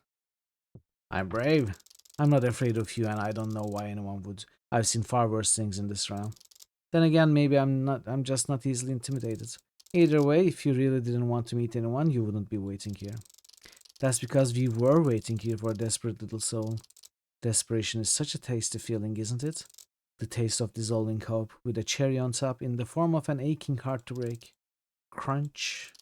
I'm brave. I'm not afraid of you, and I don't know why anyone would. I've seen far worse things in this realm. Then again, maybe I'm just not easily intimidated. Either way, if you really didn't want to meet anyone, you wouldn't be waiting here. That's because we were waiting here for a desperate little soul. Desperation is such a tasty feeling, isn't it? The taste of dissolving hope, with a cherry on top in the form of an aching heart to break. Crunch.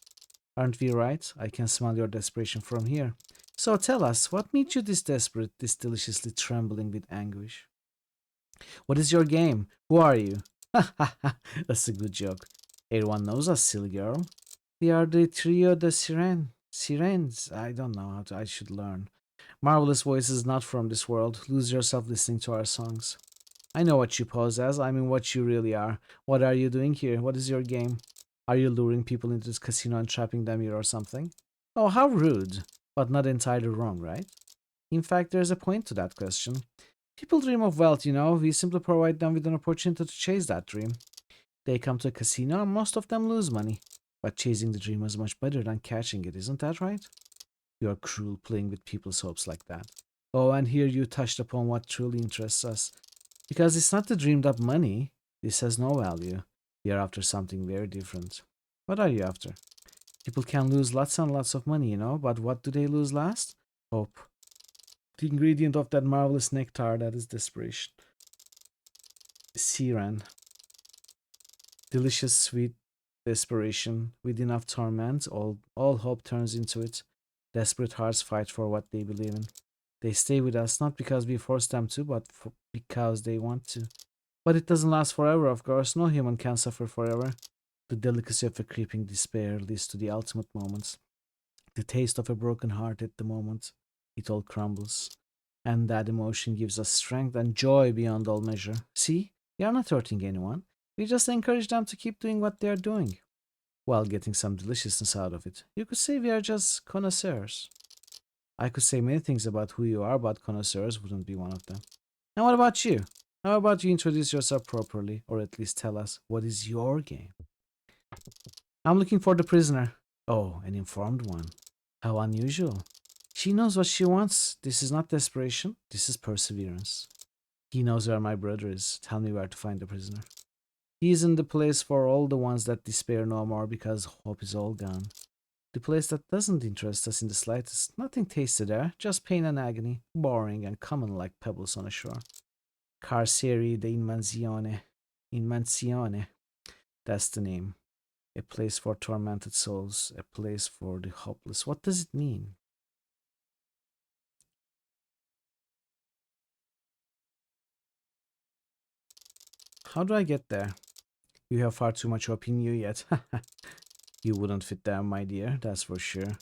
Aren't we right? I can smell your desperation from here. So tell us, what made you this desperate, this deliciously trembling with anguish? What is your game? Who are you? Ha ha ha, that's a good joke. Everyone knows us, silly girl. We are the trio de Sirens. I don't know how to, I should learn. Marvelous voices not from this world. Lose yourself listening to our songs. I know what you pose as. I mean what you really are. What are you doing here? What is your game? Are you luring people into this casino and trapping them here or something? Oh, how rude. But not entirely wrong, right? In fact, there's a point to that question. People dream of wealth, you know. We simply provide them with an opportunity to chase that dream. They come to a casino and most of them lose money. But chasing the dream is much better than catching it, isn't that right? You're cruel playing with people's hopes like that. Oh, and here you touched upon what truly interests us. Because it's not the dreamed up money. This has no value. We are after something very different. What are you after? People can lose lots and lots of money, you know, but what do they lose last? Hope. The ingredient of that marvelous nectar that is desperation. Siren. Delicious, sweet desperation. With enough torment, all hope turns into it. Desperate hearts fight for what they believe in. They stay with us not because we force them to, but because they want to. But it doesn't last forever, of course. No human can suffer forever. The delicacy of a creeping despair leads to the ultimate moments. The taste of a broken heart at the moment it all crumbles. And that emotion gives us strength and joy beyond all measure. See, we are not hurting anyone. We just encourage them to keep doing what they are doing, while getting some deliciousness out of it. You could say we are just connoisseurs. I could say many things about who you are, but connoisseurs wouldn't be one of them. And what about you? How about you introduce yourself properly, or at least tell us what is your game? I'm looking for the prisoner. Oh, an informed one. How unusual. She knows what she wants. This is not desperation. This is perseverance. He knows where my brother is. Tell me where to find the prisoner. He is in the place for all the ones that despair no more because hope is all gone. The place that doesn't interest us in the slightest. Nothing tasted there. Just pain and agony. Boring and common like pebbles on a shore. Carceri de Inmansione. That's the name. A place for tormented souls, a place for the hopeless. What does it mean? How do I get there? You have far too much hope in you yet. You wouldn't fit there, my dear, that's for sure.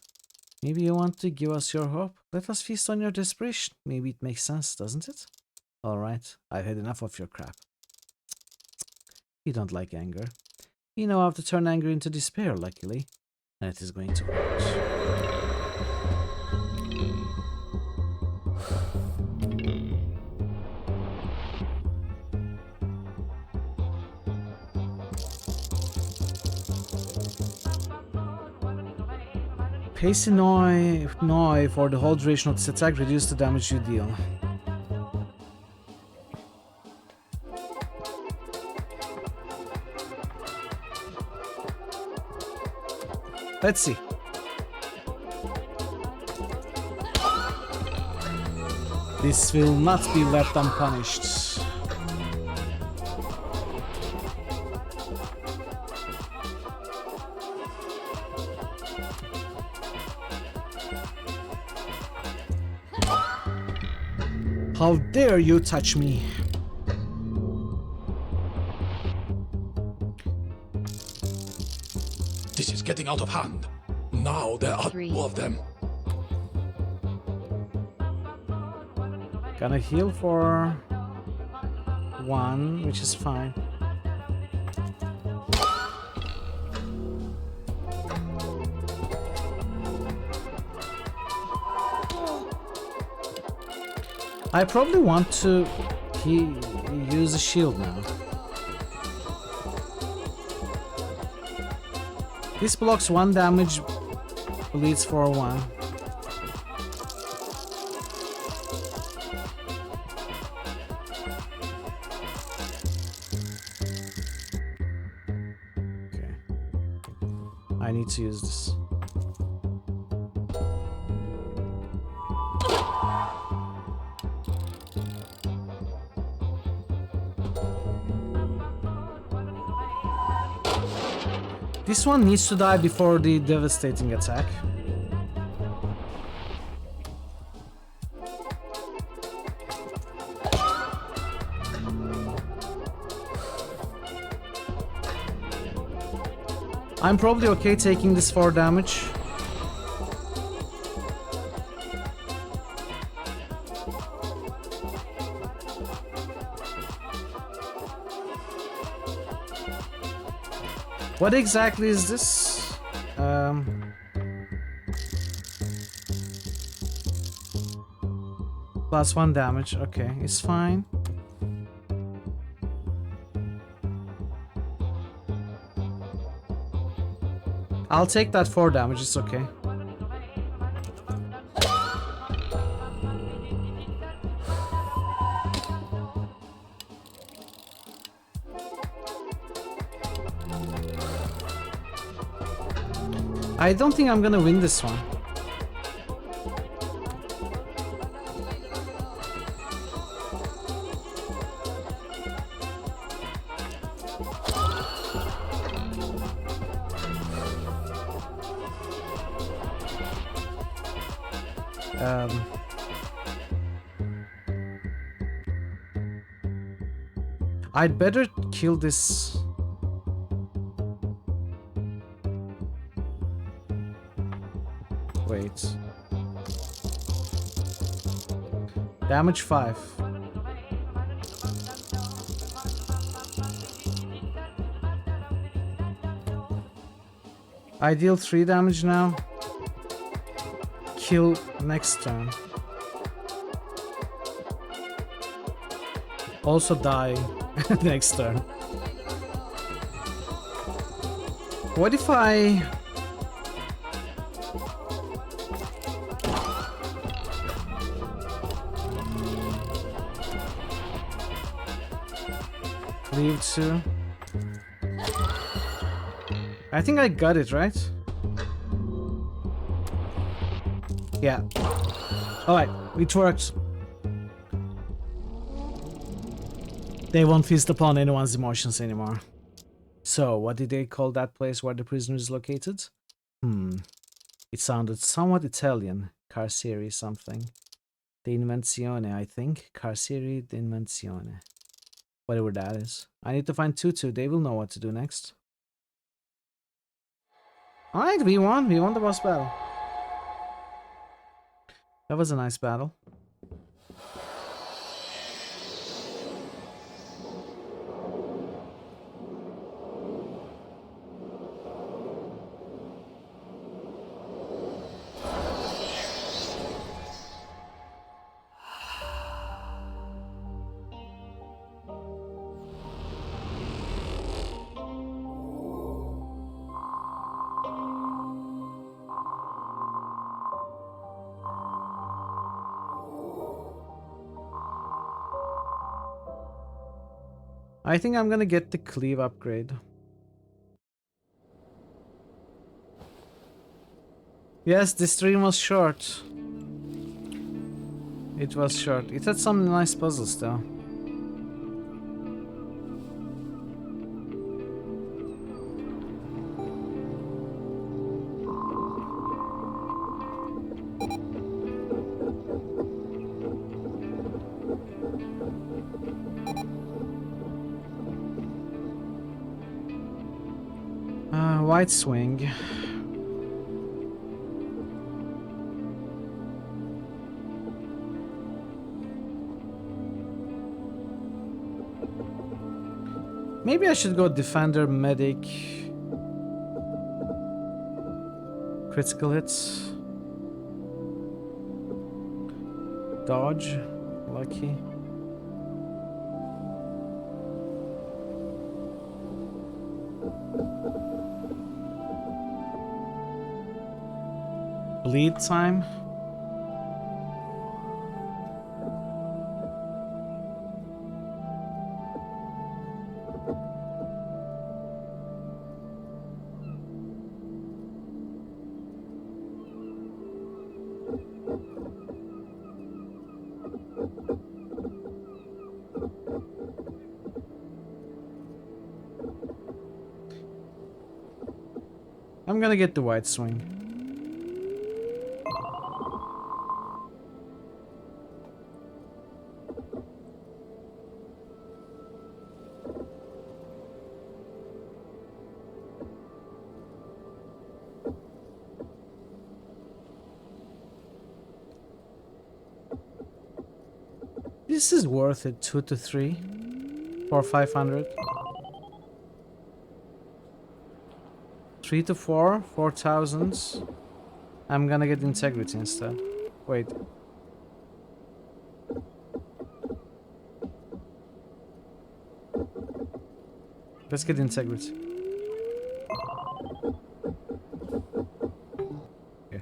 Maybe you want to give us your hope? Let us feast on your desperation. Maybe it makes sense, doesn't it? Alright, I've had enough of your crap. You don't like anger. You know how to turn anger into despair, luckily. And it is going to hurt. Pacey Noi for the whole duration of this attack, reduce the damage you deal. Let's see. This will not be left unpunished. How dare you touch me? This is getting out of hand. Now there are 2 of them. Gonna heal for 1, which is fine. I probably want to use a shield now. This blocks 1 damage, bleeds for 1. Okay. I need to use this. This one needs to die before the devastating attack. I'm probably okay taking this 4 damage. What exactly is this? Plus 1 damage. Okay, it's fine. I'll take that 4 damage, it's okay. I don't think I'm gonna win this one. I'd better kill this. Wait. Damage 5. I deal 3 damage now. Kill next turn. Also die next turn. What if I... Leave 2. I think I got it, right? Yeah. Alright, it worked. They won't feast upon anyone's emotions anymore. So, what did they call that place where the prisoner is located? It sounded somewhat Italian. Carceri something. D'Invenzione, I think. Carceri d'Invenzione. Whatever that is. I need to find Tutu. They will know what to do next. Alright, we won. We won the boss battle. That was a nice battle. I think I'm gonna get the cleave upgrade. Yes, this stream was short. It was short. It had some nice puzzles though. White swing. Maybe I should go defender, medic, critical hits, dodge, lucky. Bleed time. I'm gonna get the white swing. This is worth it. 2 to 3 for 500. 3 to 4, 4,000. I'm gonna get integrity instead. Wait. Let's get integrity. Okay.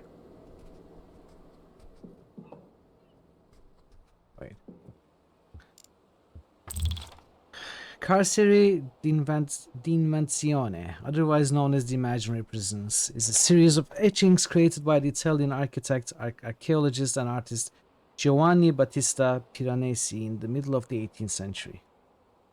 Wait. Carcere d'Invenzione, otherwise known as the Imaginary Prisons, is a series of etchings created by the Italian architect, archaeologist, and artist Giovanni Battista Piranesi in the middle of the 18th century.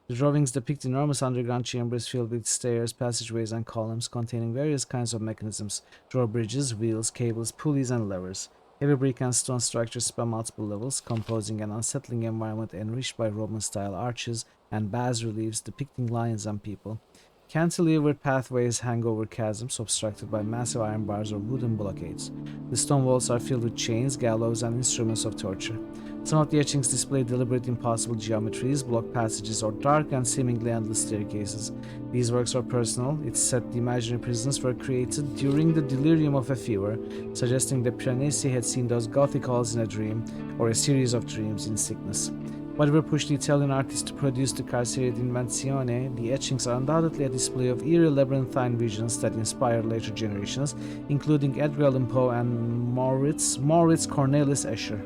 The drawings depict enormous underground chambers filled with stairs, passageways, and columns containing various kinds of mechanisms: drawbridges, wheels, cables, pulleys, and levers. Heavy brick and stone structures span multiple levels, composing an unsettling environment enriched by Roman-style arches and bas-reliefs depicting lions and people. Cantilevered pathways hang over chasms obstructed by massive iron bars or wooden blockades. The stone walls are filled with chains, gallows, and instruments of torture. Some of the etchings display deliberate impossible geometries, blocked passages, or dark and seemingly endless staircases. These works are personal. It's said the imaginary prisons were created during the delirium of a fever, suggesting that Piranesi had seen those Gothic halls in a dream, or a series of dreams in sickness. Whatever pushed the Italian artist to produce the Carcere d'Invenzione, the etchings are undoubtedly a display of eerie labyrinthine visions that inspired later generations, including Edgar Allan Poe and Moritz Cornelis Escher.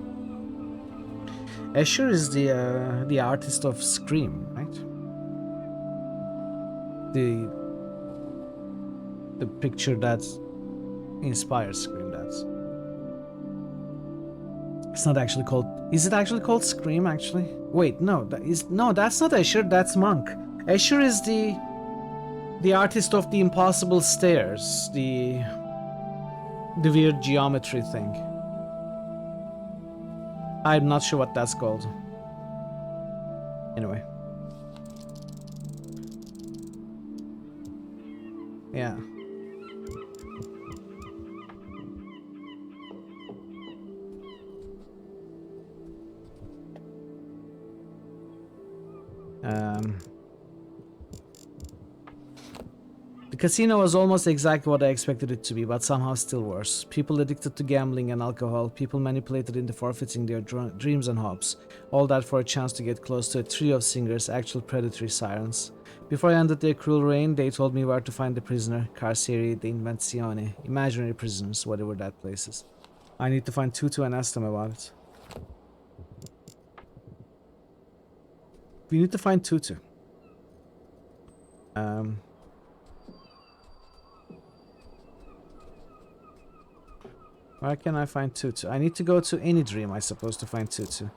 Escher is the artist of Scream, right? The picture that inspires Scream. That's. It's not actually called. Is it actually called Scream? Actually, wait, no, that's not Escher. That's Monk. Escher is the artist of the impossible stairs, the weird geometry thing. I'm not sure what that's called. Anyway. Yeah. The casino was almost exactly what I expected it to be, but somehow still worse. People addicted to gambling and alcohol, people manipulated into forfeiting their dreams and hopes. All that for a chance to get close to a trio of singers, actual predatory sirens. Before I ended their cruel reign, they told me where to find the prisoner, Carcere d'Invenzione, imaginary prisons, whatever that place is. I need to find Tutu and ask them about it. We need to find Tutu. Where can I find Tutu? I need to go to any dream, I suppose, to find Tutu.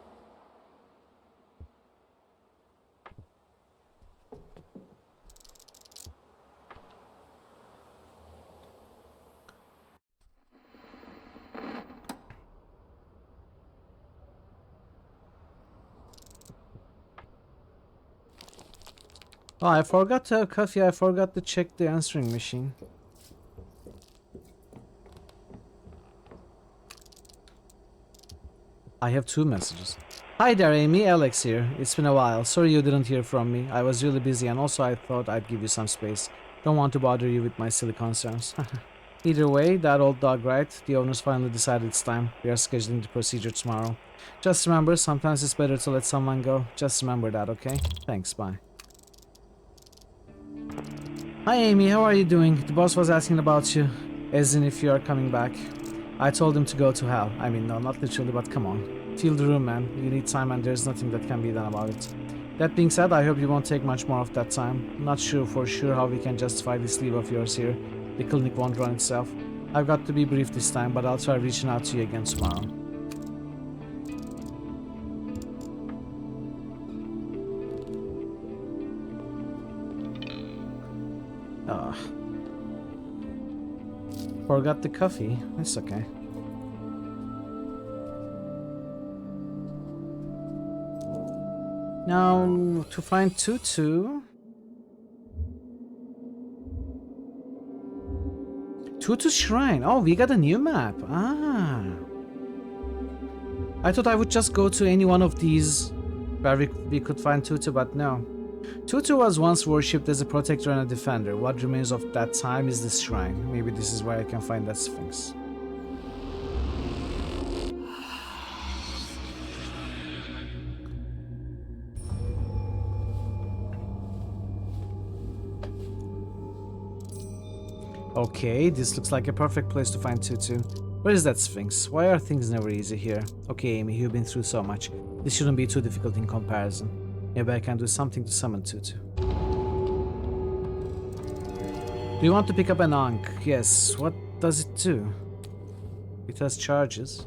Oh, I forgot to have coffee. I forgot to check the answering machine. I have 2 messages. Hi there, Amy. Alex here. It's been a while. Sorry you didn't hear from me. I was really busy and also I thought I'd give you some space. Don't want to bother you with my silly concerns. Either way, that old dog, right? The owners finally decided it's time. We are scheduling the procedure tomorrow. Just remember, sometimes it's better to let someone go. Just remember that, okay? Thanks, bye. Hi Amy, how are you doing? The boss was asking about you, as in if you are coming back. I told him to go to hell. I mean, no, not literally, but come on. Feel the room, man. You need time and there's nothing that can be done about it. That being said, I hope you won't take much more of that time. Not sure for sure how we can justify this leave of yours here. The clinic won't run itself. I've got to be brief this time, but I'll try reaching out to you again tomorrow. Forgot the coffee. It's okay. Now, to find Tutu... Tutu's Shrine. Oh, we got a new map. Ah. I thought I would just go to any one of these where we could find Tutu, but no. Tutu was once worshipped as a protector and a defender. What remains of that time is this shrine. Maybe this is where I can find that Sphinx. Okay, this looks like a perfect place to find Tutu. Where is that Sphinx? Why are things never easy here? Okay, Amy, you've been through so much. This shouldn't be too difficult in comparison. Maybe I can do something to summon Tutu. Do you want to pick up an Ankh? Yes. What does it do? It has charges.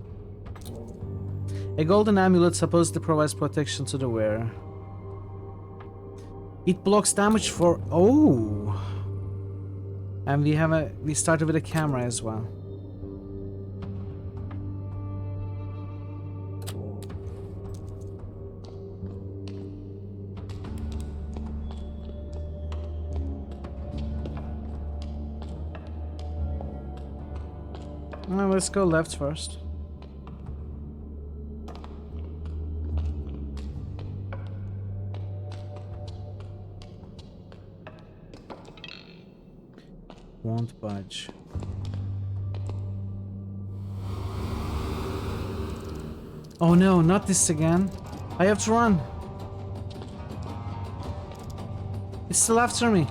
A golden amulet supposedly provides protection to the wearer. It blocks damage for... Oh! And we started with a camera as well. Well, let's go left first. Won't budge. Oh no, not this again. I have to run. It's still after me.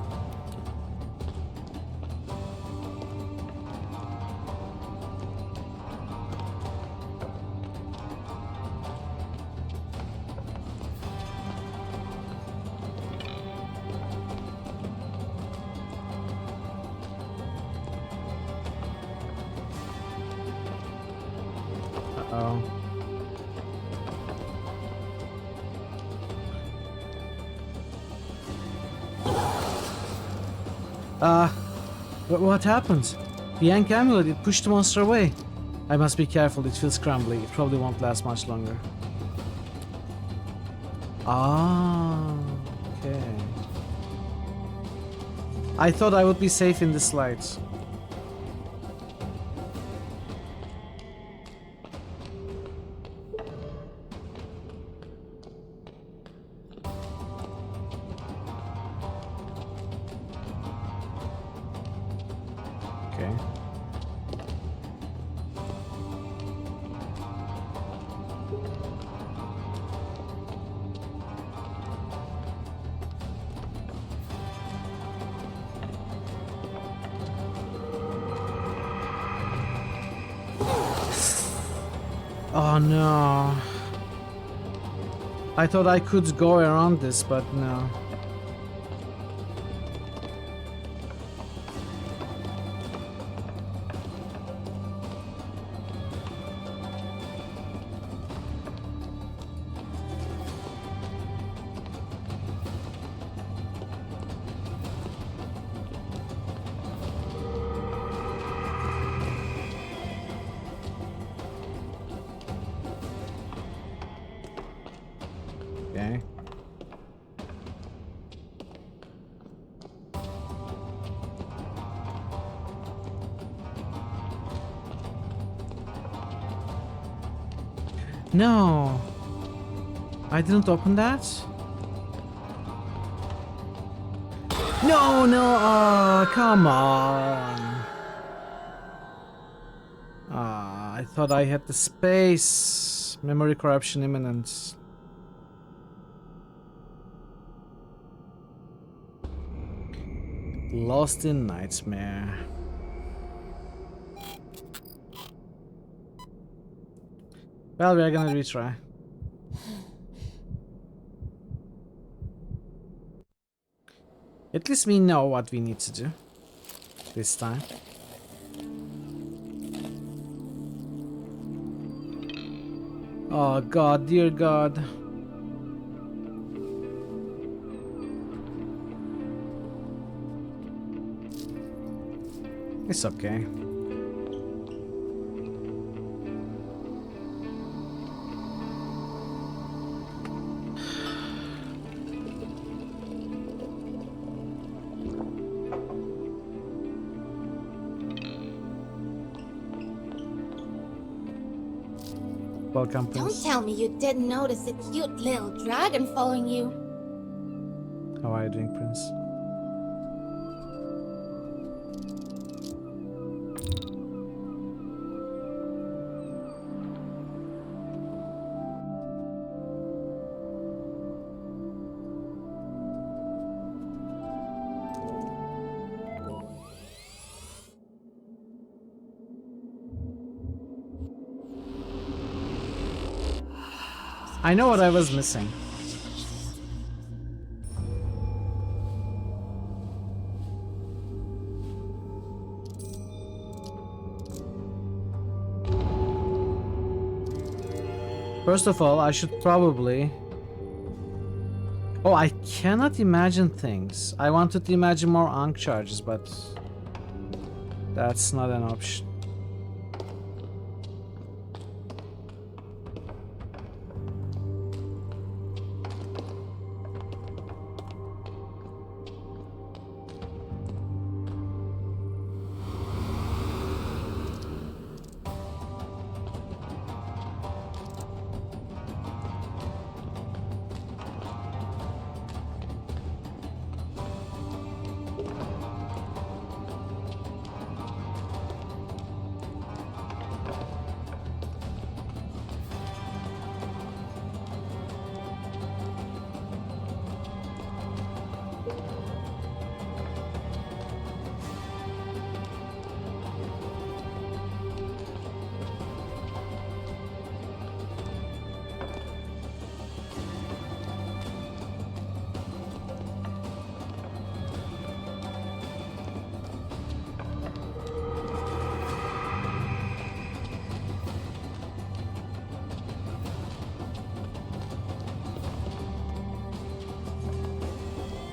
What happened? The Ankh amulet, it pushed the monster away. I must be careful, it feels crumbly. It probably won't last much longer. Ah, okay. I thought I would be safe in this light. Oh no. I thought I could go around this, but no. No. I didn't open that. No, no. Oh, come on. Ah, I thought I had the space. Memory corruption imminent. Lost in nightmare. Well, we're gonna retry. At least we know what we need to do this time. Oh God, dear God. It's okay. Welcome, Prince. Don't tell me you didn't notice the cute little dragon following you. How are you doing, Prince? I know what I was missing. First of all, I should probably... Oh, I cannot imagine things. I wanted to imagine more Ankh charges, but... that's not an option.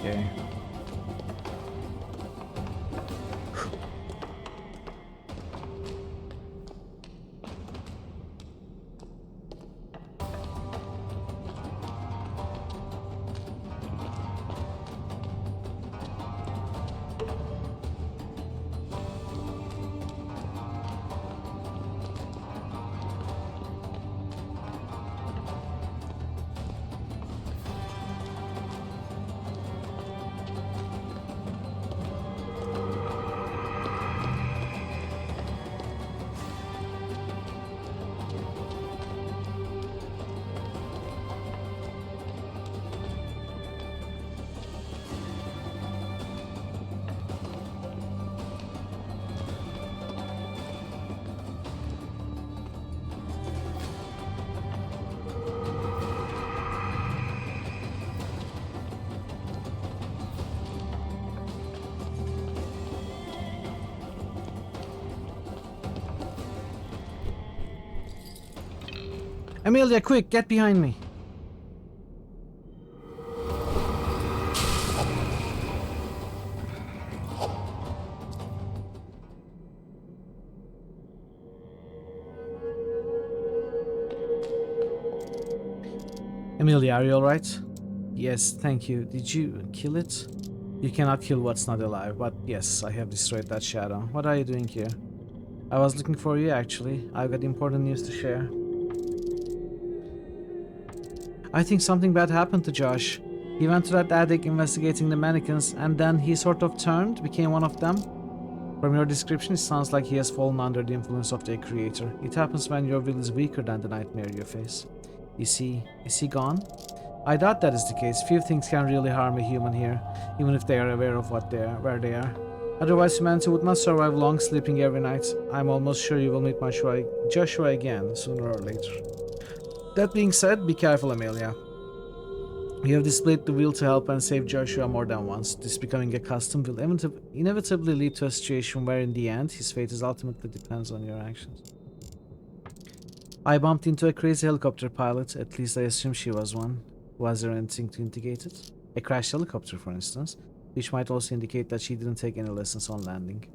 Okay. Amelia, quick, get behind me. Amelia, are you alright? Yes, thank you. Did you kill it? You cannot kill what's not alive, but yes, I have destroyed that shadow. What are you doing here? I was looking for you, actually. I've got important news to share. I think something bad happened to Josh. He went to that attic investigating the mannequins, and then he sort of turned, became one of them. From your description, it sounds like he has fallen under the influence of their creator. It happens when your will is weaker than the nightmare you face. Is he gone? I doubt that is the case. Few things can really harm a human here, even if they are aware of where they are. Otherwise, humanity would not survive long sleeping every night. I'm almost sure you will meet Joshua again, sooner or later. That being said, be careful, Amelia. You have displayed the will to help and save Joshua more than once. This becoming a custom will inevitably lead to a situation where in the end, his fate is ultimately depends on your actions. I bumped into a crazy helicopter pilot, at least I assume she was one. Was there anything to indicate it? A crashed helicopter, for instance, which might also indicate that she didn't take any lessons on landing.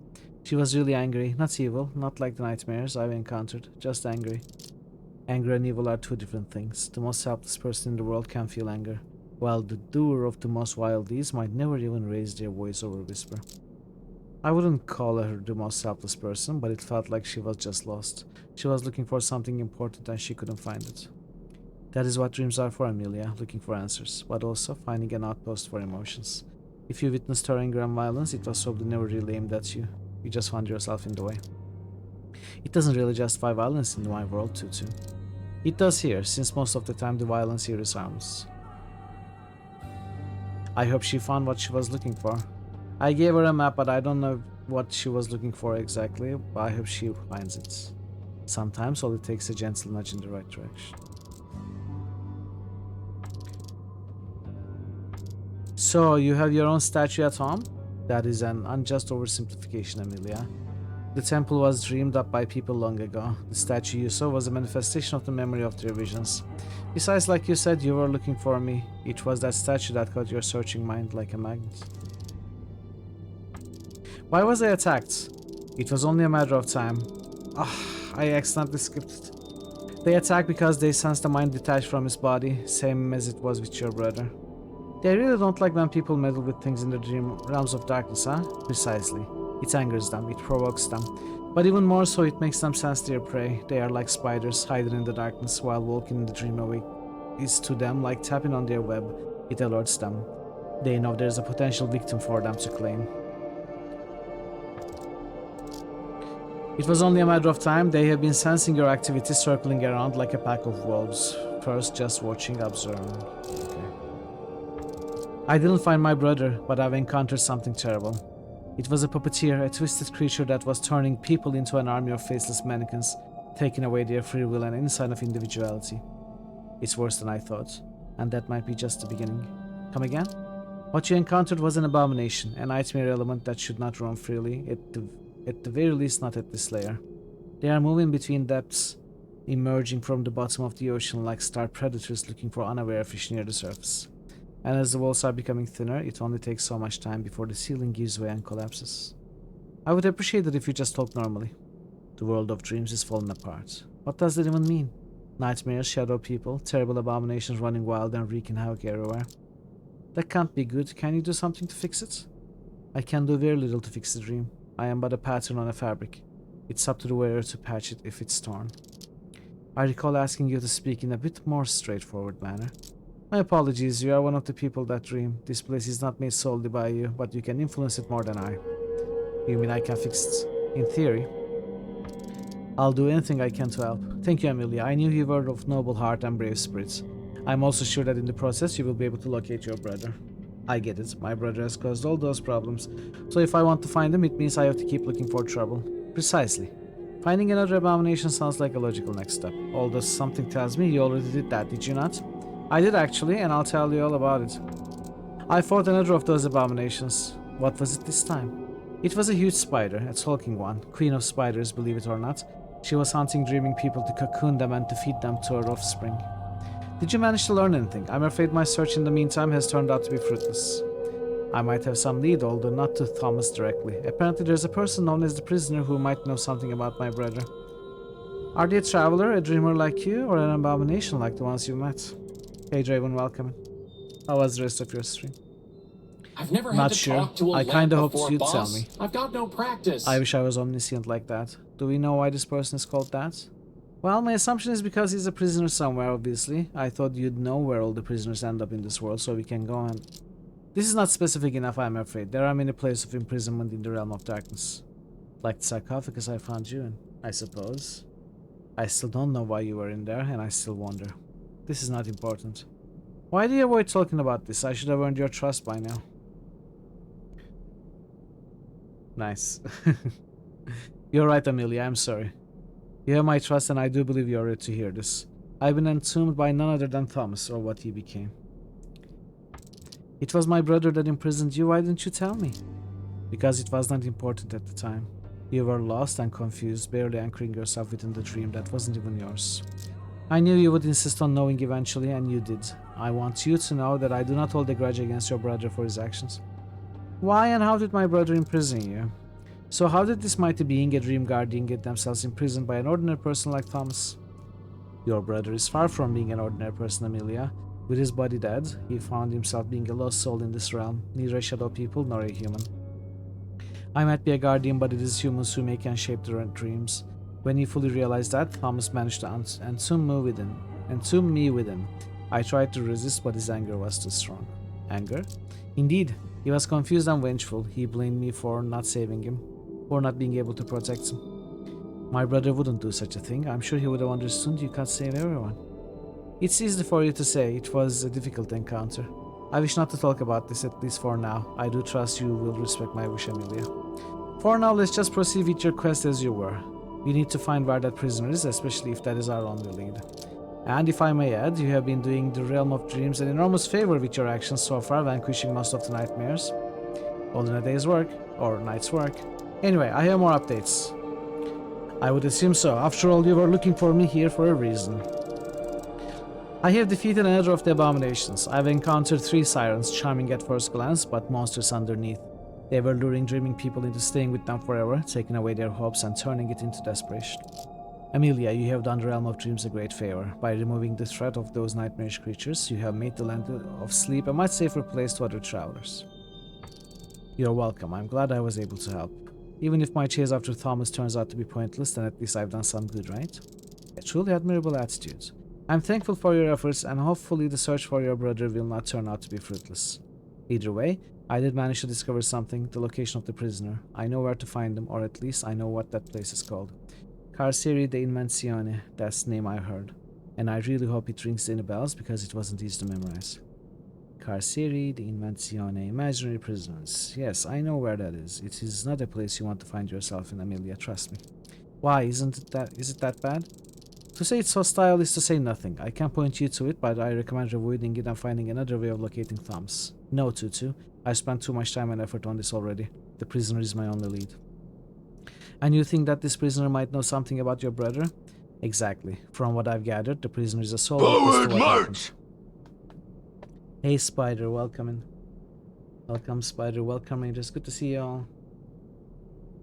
She was really angry, not evil, not like the nightmares I've encountered, just angry. Anger and evil are two different things. The most helpless person in the world can feel anger, while the doer of the most wild deeds might never even raise their voice or whisper. I wouldn't call her the most helpless person, but it felt like she was just lost. She was looking for something important and she couldn't find it. That is what dreams are for, Amelia, looking for answers, but also finding an outpost for emotions. If you witnessed her anger and violence, it was probably never really aimed at you. You just found yourself in the way. It doesn't really justify violence in my world, Tutu. It does here, since most of the time the violence here is harmless. I hope she found what she was looking for. I gave her a map, but I don't know what she was looking for exactly, but I hope she finds it. Sometimes all it takes is a gentle nudge in the right direction. So, you have your own statue at home? That is an unjust oversimplification, Amelia. The temple was dreamed up by people long ago. The statue you saw was a manifestation of the memory of their visions. Besides, like you said, you were looking for me. It was that statue that caught your searching mind like a magnet. Why was I attacked? It was only a matter of time. I accidentally skipped it. They attacked because they sensed the mind detached from his body, same as it was with your brother. They really don't like when people meddle with things in the dream realms of darkness, huh? Precisely. It angers them, it provokes them. But even more so, it makes them sense their prey. They are like spiders, hiding in the darkness while walking in the dream awake. It's to them like tapping on their web. It alerts them. They know there's a potential victim for them to claim. It was only a matter of time. They have been sensing your activity circling around like a pack of wolves. First, just watching, observing. Okay. I didn't find my brother, but I've encountered something terrible. It was a puppeteer, a twisted creature that was turning people into an army of faceless mannequins, taking away their free will and any sign of individuality. It's worse than I thought, and that might be just the beginning. Come again? What you encountered was an abomination, a nightmare element that should not roam freely, at the very least not at this layer. They are moving between depths, emerging from the bottom of the ocean like starved predators looking for unaware fish near the surface. And as the walls are becoming thinner, it only takes so much time before the ceiling gives way and collapses. I would appreciate it if you just talk normally. The world of dreams is falling apart. What does that even mean? Nightmares, shadow people, terrible abominations running wild and wreaking havoc everywhere. That can't be good. Can you do something to fix it? I can do very little to fix the dream. I am but a pattern on a fabric. It's up to the wearer to patch it if it's torn. I recall asking you to speak in a bit more straightforward manner. My apologies, you are one of the people that dream. This place is not made solely by you, but you can influence it more than I. You mean I can fix it? In theory. I'll do anything I can to help. Thank you, Amelia. I knew you were of noble heart and brave spirits. I'm also sure that in the process you will be able to locate your brother. I get it. My brother has caused all those problems. So if I want to find him, it means I have to keep looking for trouble. Precisely. Finding another abomination sounds like a logical next step. Although something tells me you already did that, did you not? I did actually, and I'll tell you all about it. I fought another of those abominations. What was it this time? It was a huge spider, a talking one, queen of spiders, believe it or not. She was hunting dreaming people to cocoon them and to feed them to her offspring. Did you manage to learn anything? I'm afraid my search in the meantime has turned out to be fruitless. I might have some lead, although not to Thomas directly. Apparently there's a person known as the prisoner who might know something about my brother. Are they a traveler, a dreamer like you, or an abomination like the ones you met? Hey Draven, welcome. How was the rest of your stream? I've never had Not to sure. talk to a I lamp kinda before, hoped you'd boss. tell me. I've got no practice. I wish I was omniscient like that. Do we know why this person is called that? Well, my assumption is because he's a prisoner somewhere, obviously. I thought you'd know where all the prisoners end up in this world, so we can go on. This is not specific enough, I'm afraid. There are many places of imprisonment in the realm of darkness. Like the sarcophagus I found you in, I suppose. I still don't know why you were in there, and I still wonder. This is not important. Why do you avoid talking about this? I should have earned your trust by now. Nice. You're right, Amelia, I'm sorry. You have my trust, and I do believe you are ready to hear this. I've been entombed by none other than Thomas, or what he became. It was my brother that imprisoned you. Why didn't you tell me? Because it was not important at the time. You were lost and confused, barely anchoring yourself within the dream that wasn't even yours. I knew you would insist on knowing eventually, and you did. I want you to know that I do not hold a grudge against your brother for his actions. Why and how did my brother imprison you? So how did this mighty being, a dream guardian, get themselves imprisoned by an ordinary person like Thomas? Your brother is far from being an ordinary person, Amelia. With his body dead, he found himself being a lost soul in this realm, neither a shadow people nor a human. I might be a guardian, but it is humans who make and shape their own dreams. When he fully realized that, Thomas managed to entomb me with him. I tried to resist, but his anger was too strong. Anger? Indeed, he was confused and vengeful. He blamed me for not saving him, for not being able to protect him. My brother wouldn't do such a thing. I'm sure he would have understood you can't save everyone. It's easy for you to say. It was a difficult encounter. I wish not to talk about this, at least for now. I do trust you will respect my wish, Amelia. For now, let's just proceed with your quest as you were. We need to find where that prisoner is, especially if that is our only lead. And if I may add, you have been doing the realm of dreams an enormous favor with your actions so far, vanquishing most of the nightmares. All in a day's work, or night's work. Anyway, I have more updates. I would assume so. After all, you were looking for me here for a reason. I have defeated another of the abominations. I've encountered 3 sirens, charming at first glance, but monsters underneath. They were luring dreaming people into staying with them forever, taking away their hopes and turning it into desperation. Amelia, you have done the realm of dreams a great favor. By removing the threat of those nightmarish creatures, you have made the land of sleep a much safer place to other travelers. You're welcome. I'm glad I was able to help. Even if my chase after Thomas turns out to be pointless, then at least I've done some good, right? A truly admirable attitude. I'm thankful for your efforts, and hopefully the search for your brother will not turn out to be fruitless. Either way, I did manage to discover something, the location of the prisoner. I know where to find him, or at least I know what that place is called. Carceri de Invenzione, that's the name I heard. And I really hope it rings any bells, because it wasn't easy to memorize. Carceri de Invenzione, imaginary prisoners. Yes, I know where that is. It is not a place you want to find yourself in, Amelia, trust me. Why, is it that bad? To say it's hostile is to say nothing. I can point you to it, but I recommend avoiding it and finding another way of locating Thomas. No, Tutu. I spent too much time and effort on this already. The prisoner is my only lead. And you think that this prisoner might know something about your brother? Exactly. From what I've gathered, the prisoner is a soul witness to what happened. Hey, Spider, welcome in. Welcome, Spider, welcome, Rangers. Good to see you all.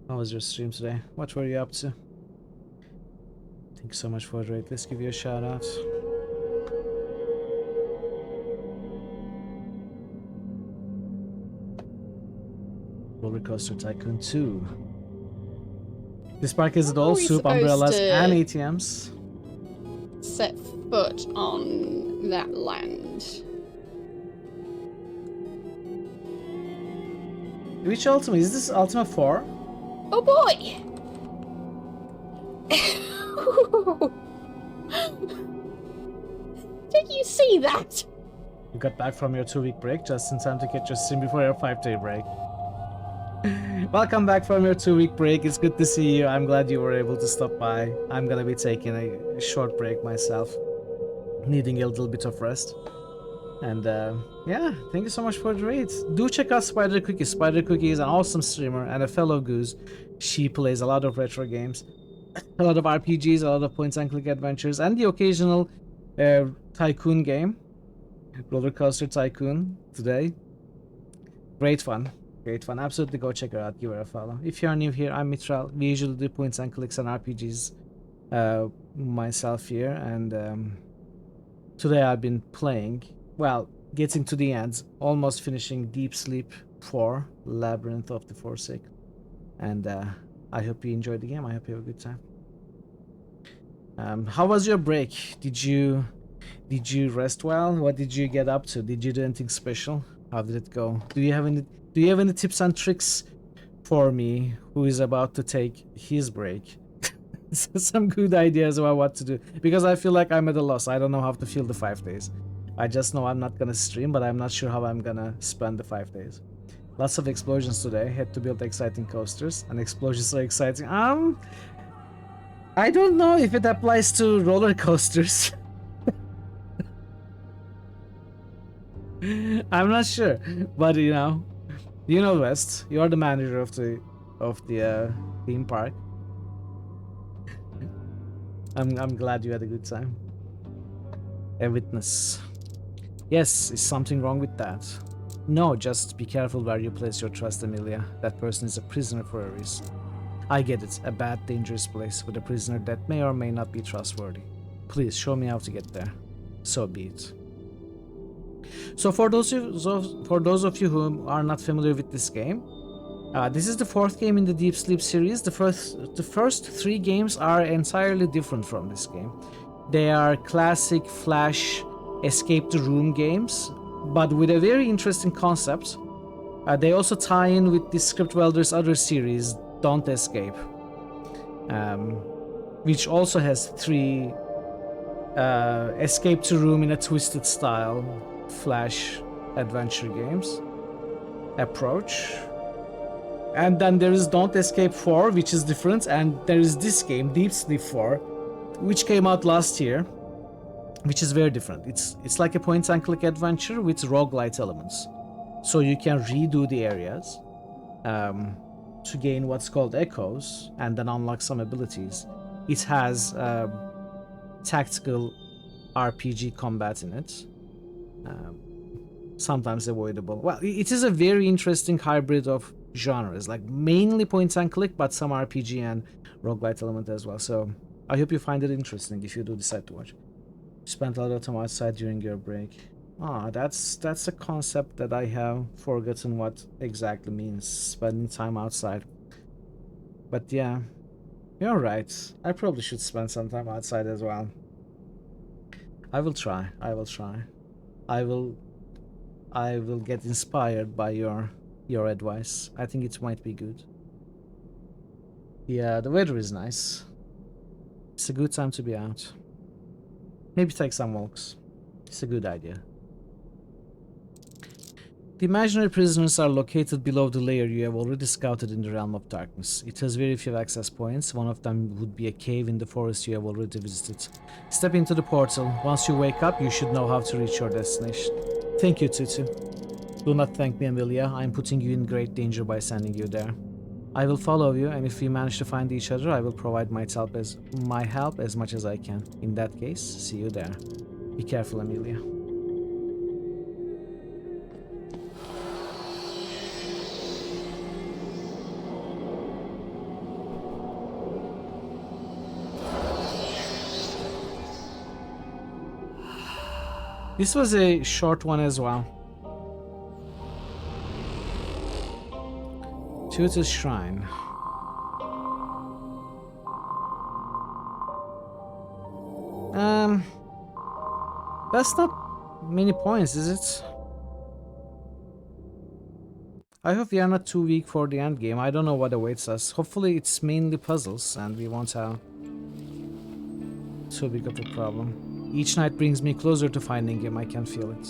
How was your stream today? What were you up to? Thanks so much for the raid. Let's give you a shout out. Roller Coaster Tycoon 2. This park is all soup, umbrellas, and ATMs. Set foot on that land. Which Ultima? Is this Ultima 4? Oh boy! Did you see that? You got back from your 2-week break just in time to catch your stream before your 5-day break. Welcome back from your 2-week break. It's good to see you. I'm glad you were able to stop by. I'm gonna be taking a short break myself, needing a little bit of rest. And yeah, thank you so much for the raid. Do check out Spider Cookie. Spider Cookie is an awesome streamer and a fellow goose. She plays a lot of retro games, a lot of RPGs, a lot of point and click adventures, and the occasional tycoon game, Roller Coaster Tycoon today. Great fun. Great fun. Absolutely go check her out. Give her a follow. If you are new here, I'm Mitral. We usually do points and clicks and RPGs myself here. And today I've been playing, well, getting to the end, almost finishing Deep Sleep 4, Labyrinth of the Forsaken. And I hope you enjoyed the game. I hope you have a good time. How was your break? Did you rest well? What did you get up to? Did you do anything special? How did it go? Do you have any tips and tricks for me who is about to take his break? Some good ideas about what to do, because I feel like I'm at a loss. I don't know how to fill the 5 days. I just know I'm not gonna stream, but I'm not sure how I'm gonna spend the 5 days. Lots of explosions today. Had to build exciting coasters, and explosions are exciting. I don't know if it applies to roller coasters. I'm not sure, but you know best. You're the manager of the theme park. I'm glad you had a good time. A witness. Yes, is something wrong with that? No, just be careful where you place your trust, Emilia. That person is a prisoner for a reason. I get it, a bad, dangerous place with a prisoner that may or may not be trustworthy. Please show me how to get there. So be it. So for those of you who are not familiar with this game, this is the 4th game in the Deep Sleep series. The first 3 games are entirely different from this game. They are classic Flash escape the room games, but with a very interesting concept. They also tie in with the Script Welder's other series, Don't Escape, which also has 3 escape to room in a twisted style Flash adventure games approach. And then there is Don't Escape 4, which is different, and there is this game, Deep Sleep 4, which came out last year, which is very different. It's like a point-and-click adventure with roguelite elements. So you can redo the areas to gain what's called echoes, and then unlock some abilities. It has tactical RPG combat in it, sometimes avoidable. Well, it is a very interesting hybrid of genres, like mainly point and click, but some RPG and roguelite element as well. So I hope you find it interesting if you do decide to watch. You spent a lot of time outside during your break. That's a concept that I have forgotten what exactly means, spending time outside. But yeah, you're right. I probably should spend some time outside as well. I will try. I will get inspired by your advice. I think it might be good. Yeah, the weather is nice. It's a good time to be out. Maybe take some walks. It's a good idea. The imaginary prisoners are located below the layer you have already scouted in the Realm of Darkness. It has very few access points. One of them would be a cave in the forest you have already visited. Step into the portal. Once you wake up, you should know how to reach your destination. Thank you, Tutu. Do not thank me, Emilia. I am putting you in great danger by sending you there. I will follow you, and if we manage to find each other, I will provide my help as much as I can. In that case, see you there. Be careful, Emilia. This was a short one as well. Tutu's Shrine. That's not many points, is it? I hope we are not too weak for the end game. I don't know what awaits us. Hopefully it's mainly puzzles and we won't have too big of a problem. Each night brings me closer to finding him. I can feel it.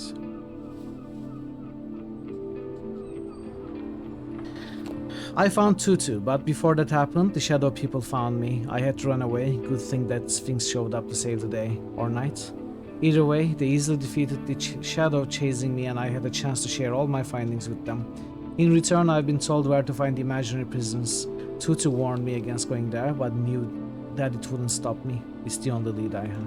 I found Tutu, but before that happened, the Shadow people found me. I had to run away. Good thing that Sphinx showed up to save the day. Or night. Either way, they easily defeated the Shadow chasing me, and I had a chance to share all my findings with them. In return, I've been told where to find the imaginary prisons. Tutu warned me against going there, but knew that it wouldn't stop me. It's the only lead I have.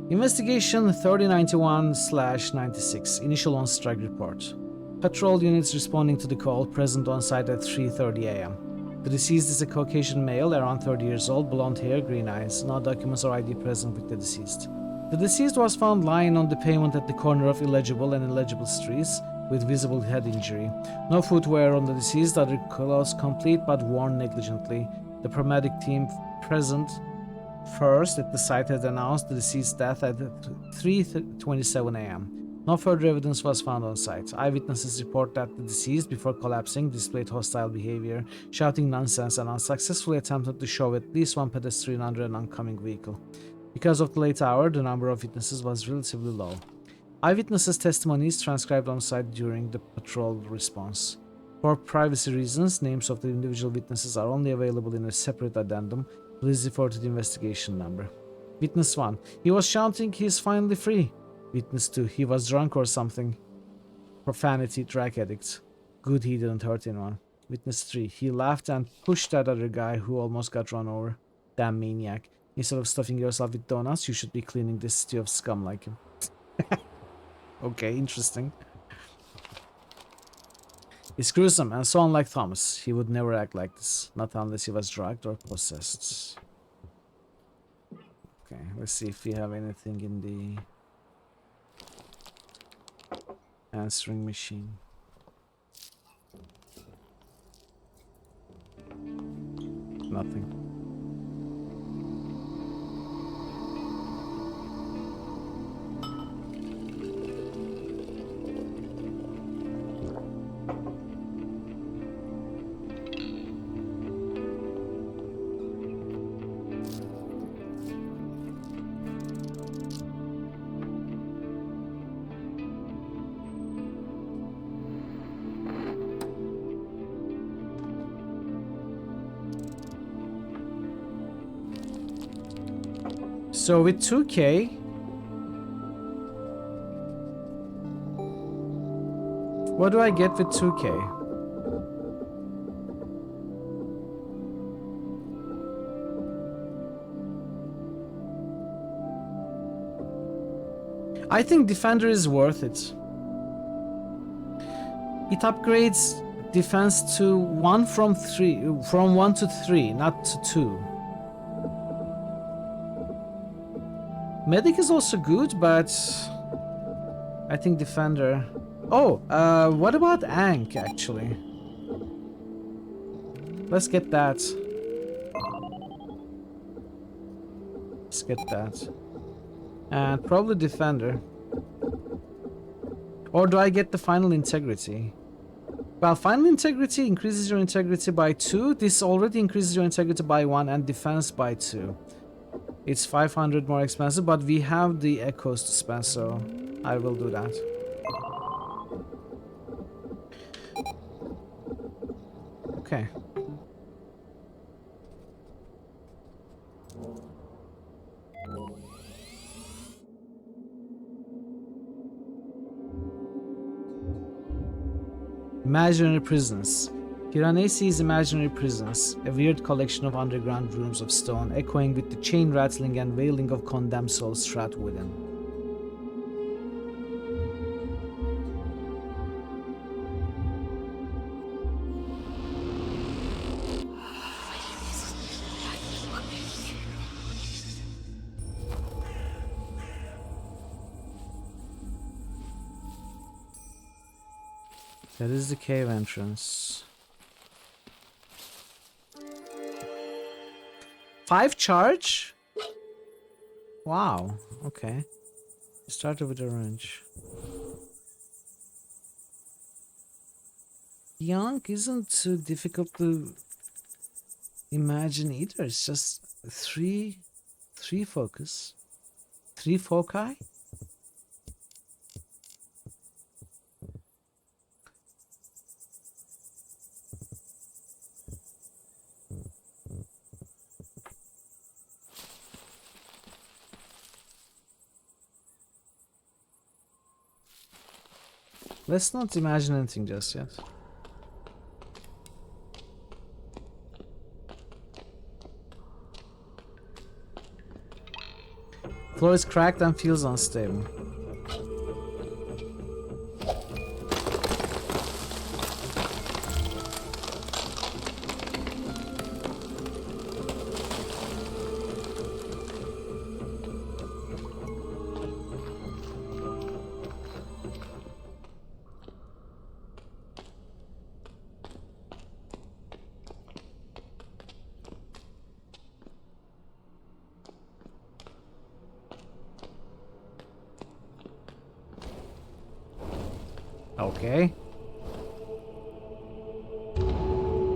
Investigation 3091/96. Initial on-strike report. Patrol units responding to the call, present on site at 3:30 a.m. The deceased is a Caucasian male, around 30 years old, blonde hair, green eyes. No documents or ID present with the deceased. The deceased was found lying on the pavement at the corner of illegible and illegible streets. with visible head injury. No footwear on the deceased, other clothes complete but worn negligently. The paramedic team present first at the site had announced the deceased's death at 3:27 a.m. No further evidence was found on site. Eyewitnesses report that the deceased, before collapsing, displayed hostile behavior, shouting nonsense, and unsuccessfully attempted to shove at least one pedestrian under an oncoming vehicle. Because of the late hour, the number of witnesses was relatively low. Eyewitnesses' testimonies transcribed on site during the patrol response. For privacy reasons, names of the individual witnesses are only available in a separate addendum. Please refer to the investigation number. Witness 1. He was shouting, "He's finally free." Witness 2. He was drunk or something. Profanity, drug addict. Good he didn't hurt anyone. Witness 3. He laughed and pushed that other guy who almost got run over. Damn maniac. Instead of stuffing yourself with donuts, you should be cleaning this city of scum like him. Okay, interesting. It's gruesome and so unlike Thomas. He would never act like this, not unless he was drugged or possessed. Okay, let's see if we have anything in the answering machine. Nothing. So with 2K, what do I get with 2K? I think Defender is worth it. It upgrades defense to 1 from 1 to 3, not to 2. Medic is also good, but I think Defender. Oh, what about Ankh actually? Let's get that. Let's get that. And probably Defender. Or do I get the Final Integrity? Well, Final Integrity increases your integrity by 2. This already increases your integrity by 1 and defense by 2. It's 500 more expensive, but we have the echoes to spend, so I will do that. Okay. Imaginary prisons. Piranesi is imaginary prisons, a weird collection of underground rooms of stone, echoing with the chain rattling and wailing of condemned souls trapped within. That is the cave entrance. 5 charge? Wow, okay. Started with a wrench. Young isn't too difficult to imagine either. It's just 3 focus. 3 foci? Let's not imagine anything just yet. Floor is cracked and feels unstable. Okay.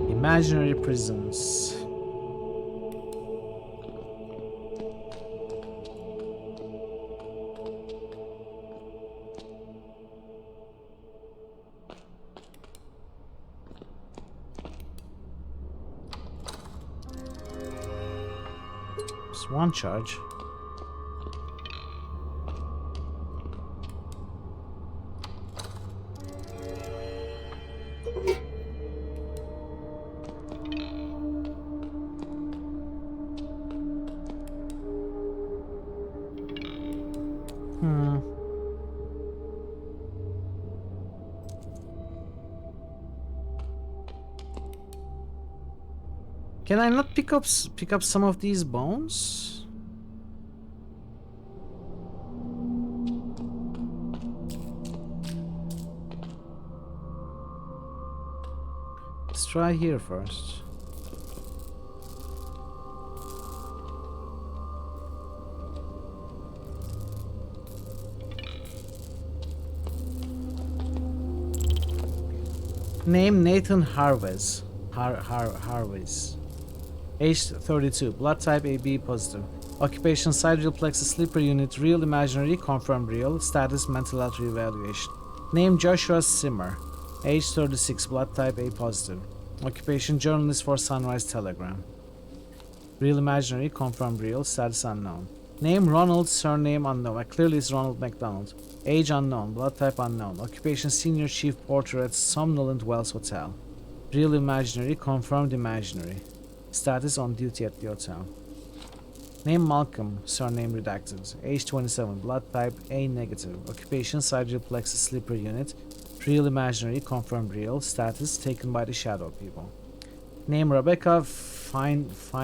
Imaginary prisons. Just one charge. Can I not pick up some of these bones? Let's try here first. Name Nathan Harvez. Harvez. Age 32. Blood type AB positive. Occupation sidereal plexus sleeper unit. Real imaginary. Confirmed real. Status mental health reevaluation. Name Joshua Simmer. Age 36. Blood type A positive. Occupation journalist for Sunrise Telegram. Real imaginary. Confirmed real. Status unknown. Name Ronald. Surname unknown. Clearly it's Ronald McDonald. Age unknown. Blood type unknown. Occupation senior chief porter at Somnolent Wells Hotel. Real imaginary. Confirmed imaginary. Status on duty at the hotel. Name Malcolm. Surname redacted. Age 27. Blood type A negative. Occupation sidereal plexus sleeper unit. Real imaginary. Confirmed real. Status taken by the shadow people. Name Rebecca Findigis.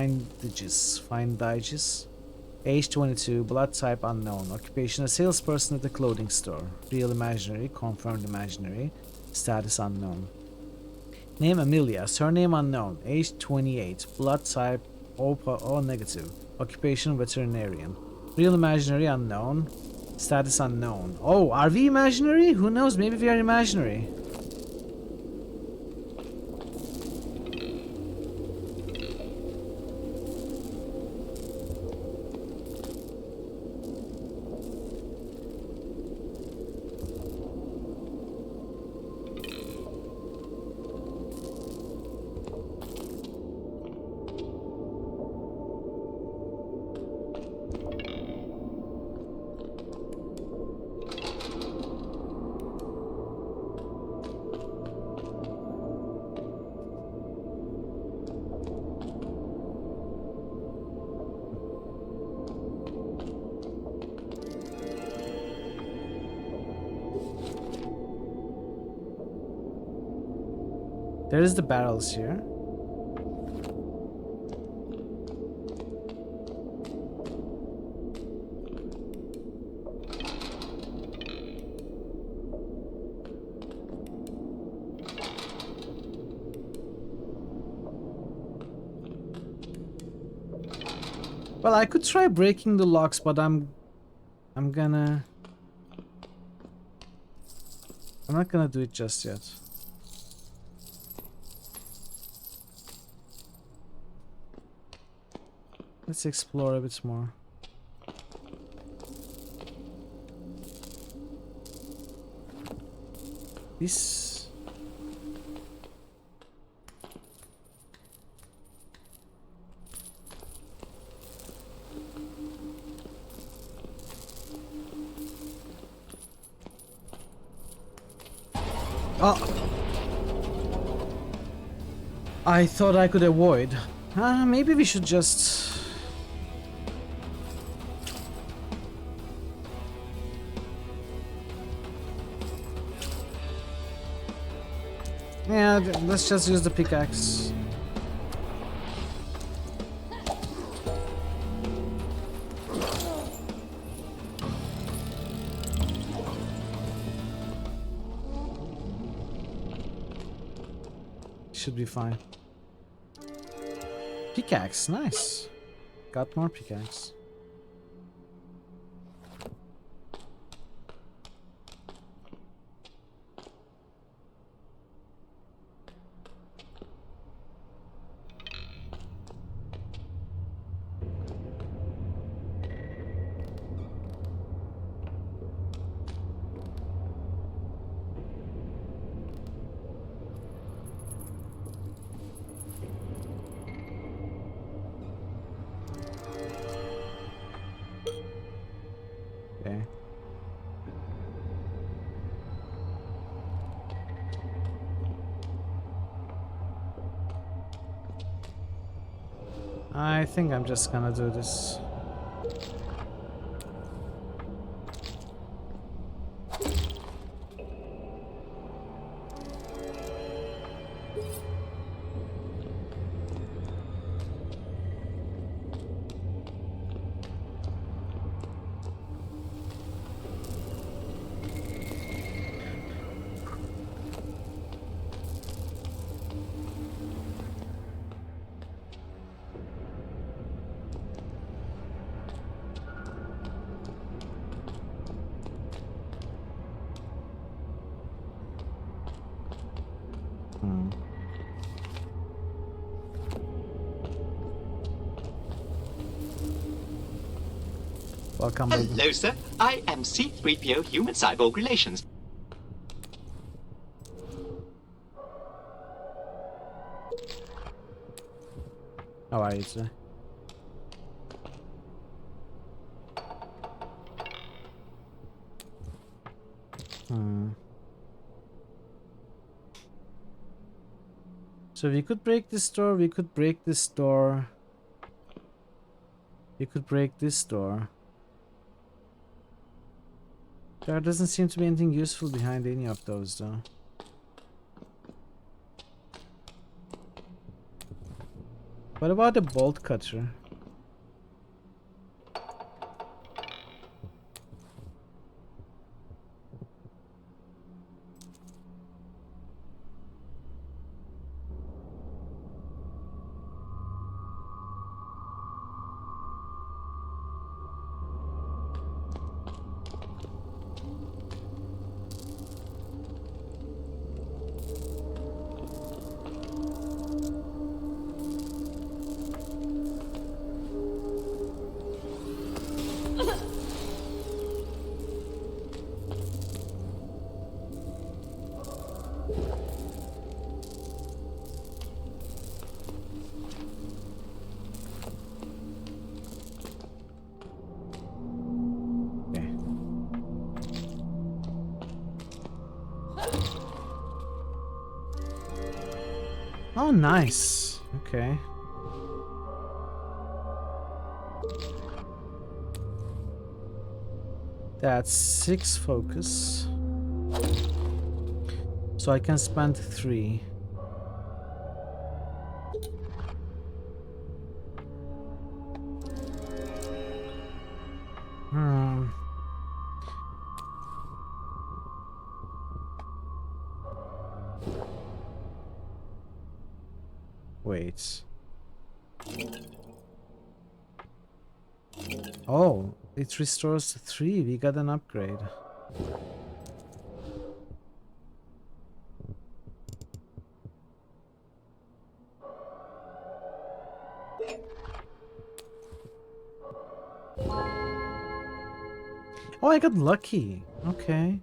Age 22. Blood type unknown. Occupation a salesperson at a clothing store. Real imaginary. Confirmed imaginary. Status unknown. Name Amelia. Surname unknown. Age 28. Blood type O negative. Occupation veterinarian. Real imaginary unknown. Status unknown. Oh, are we imaginary? Who knows? Maybe we are imaginary. There's the barrels here. Well, I could try breaking the locks, but I'm not gonna do it just yet. Let's explore a bit more. This... Oh! I thought I could avoid. Maybe we should just... Yeah, let's just use the pickaxe. Should be fine. Pickaxe, nice. Got more pickaxe. Okay. I think I'm just gonna do this. Welcome. Hello, sir. I am C-3PO Human Cyborg Relations. How are you today? So we could break this door, we could break this door. We could break this door. There doesn't seem to be anything useful behind any of those though. What about the bolt cutter? Oh, nice. Okay. That's 6 focus. So I can spend 3. Wait. Oh, it restores 3. We got an upgrade. Oh, I got lucky. Okay.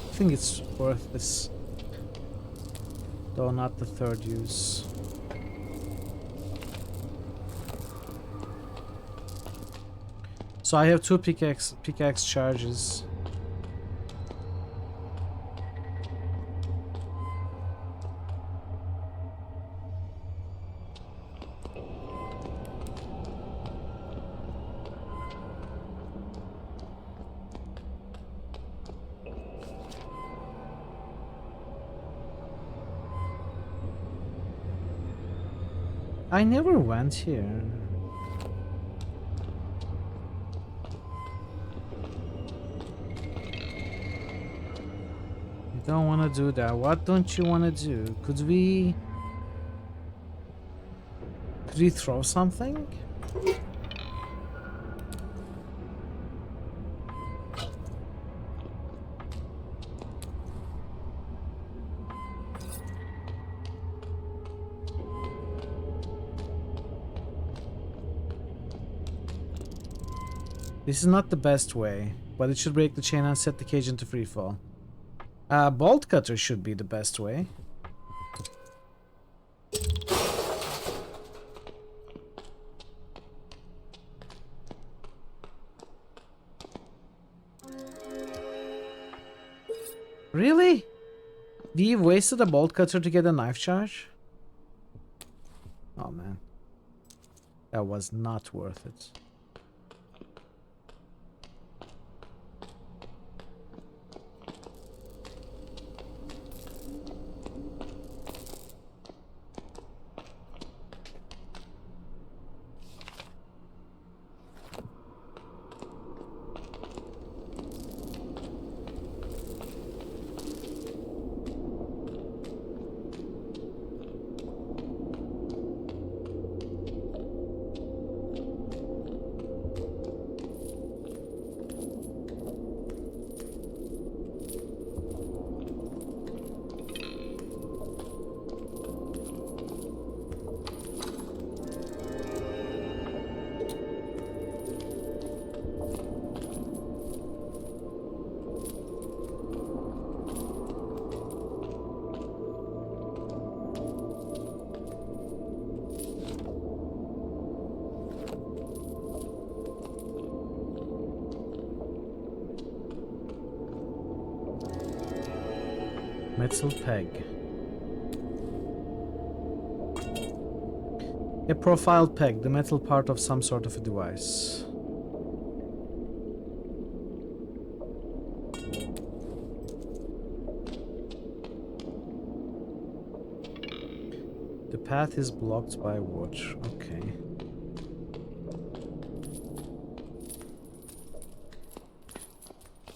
I think it's worth this, though not the third use. So I have 2 pickaxe charges. I never went here. You don't want to do that. What don't you want to do? Could we throw something? This is not the best way, but it should break the chain and set the cage into freefall. Bolt cutter should be the best way. Really? We wasted a bolt cutter to get a knife charge? Oh man. That was not worth it. Metal peg. A profiled peg, the metal part of some sort of a device. The path is blocked by wood. Okay.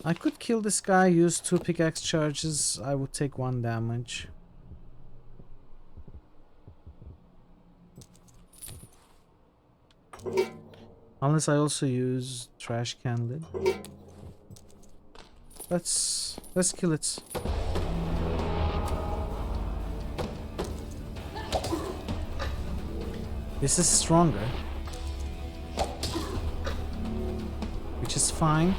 I could kill this guy, use 2 pickaxe charges, I would take 1 damage. Unless I also use trash can lid. Let's kill it. This is stronger, which is fine.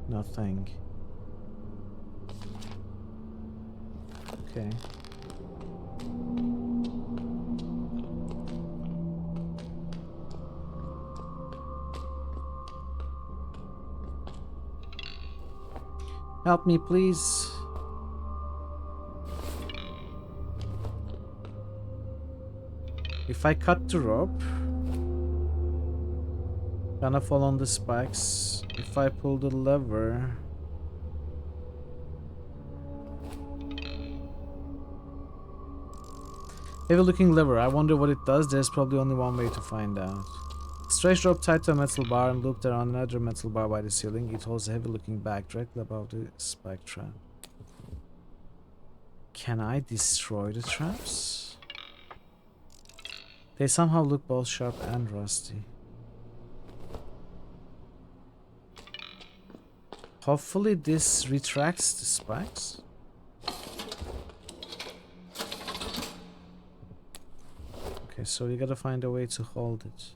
Nothing. Okay. Help me, please. If I cut the rope, gonna fall on the spikes. If I pull the lever, heavy looking lever. I wonder what it does. There's probably only one way to find out. Stretch rope tied to a metal bar and looped around another metal bar by the ceiling. It holds a heavy looking bag directly above the spike trap. Can I destroy the traps? They somehow look both sharp and rusty. Hopefully this retracts the spikes. Okay, so you gotta find a way to hold it.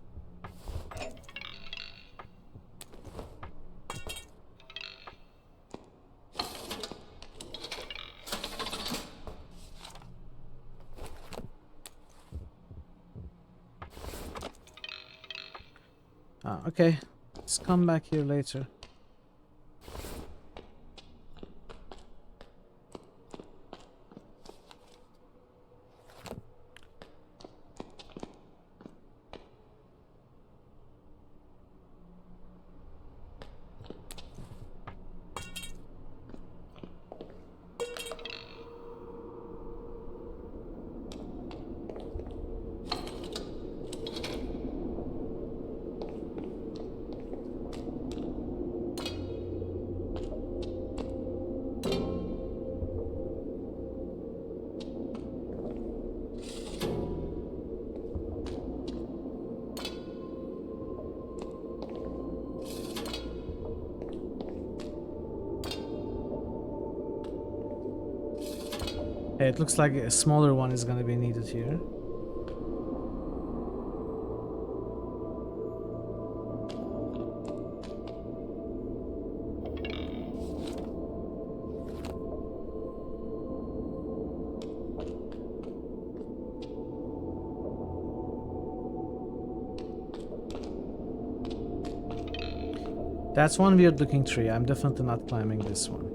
Okay. Let's come back here later. Okay, it looks like a smaller one is gonna be needed here. That's one weird looking tree. I'm definitely not climbing this one.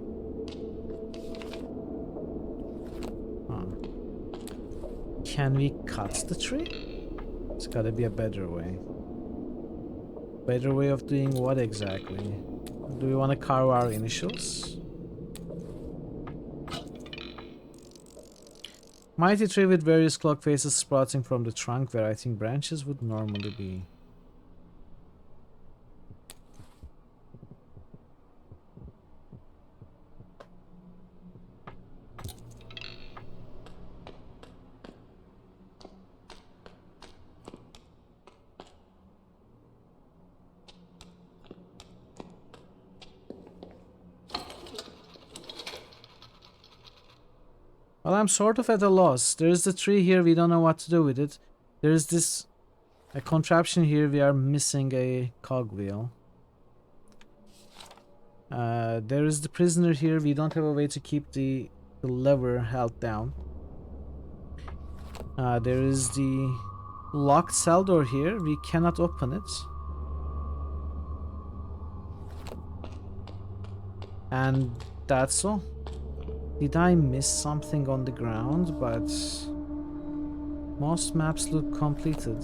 Can we cut the tree? It's gotta be a better way. Better way of doing what exactly? Do we want to carve our initials? Mighty tree with various clock faces sprouting from the trunk where I think branches would normally be. Well, I'm sort of at a loss. There's the tree here, we don't know what to do with it. There's this a contraption here, we are missing a cogwheel. There is the prisoner here, we don't have a way to keep the lever held down. There is the locked cell door here, we cannot open it. And that's all. Did I miss something on the ground? But most maps look completed.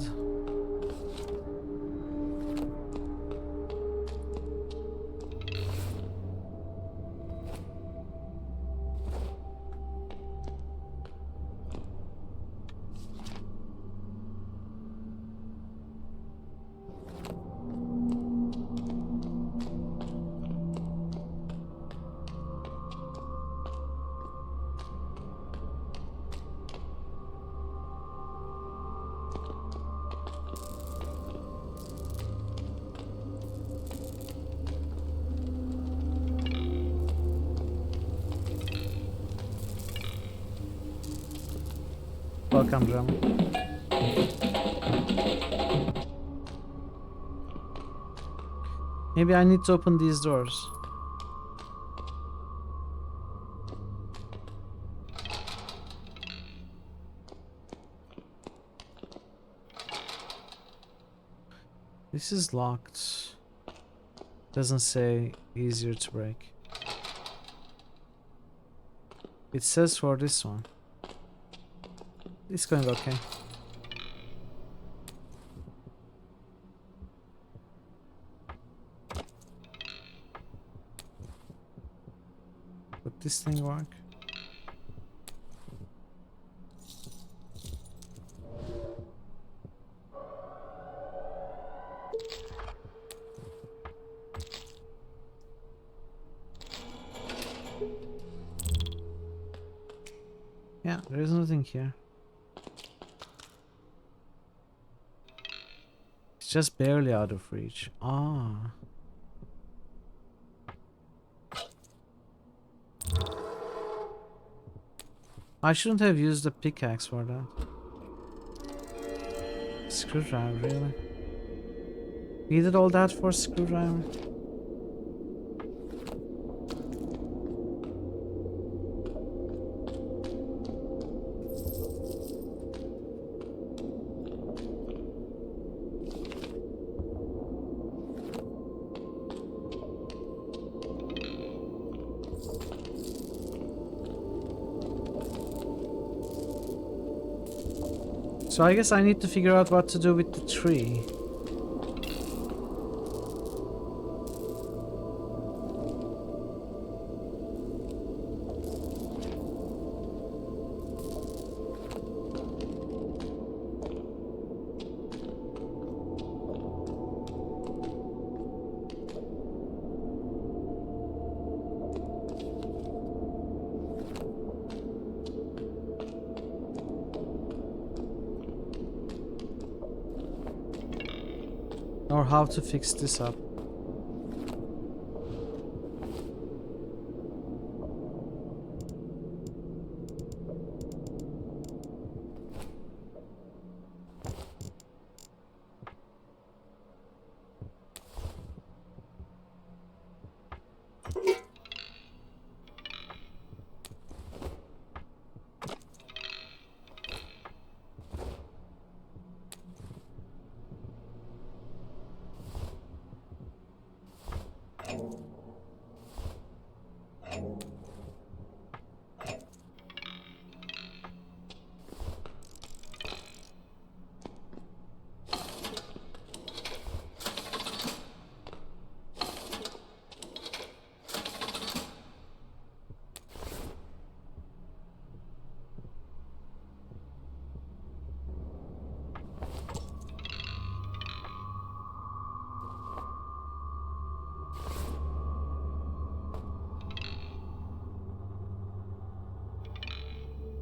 Welcome, Drama. Maybe I need to open these doors. This is locked. Doesn't say easier to break. It says for this one. It's going okay. Would this thing work? Yeah, there is nothing here. It's just barely out of reach. Ah. I shouldn't have used the pickaxe for that. Screwdriver, really? We did all that for screwdriver? So I guess I need to figure out what to do with the tree. Or how to fix this up.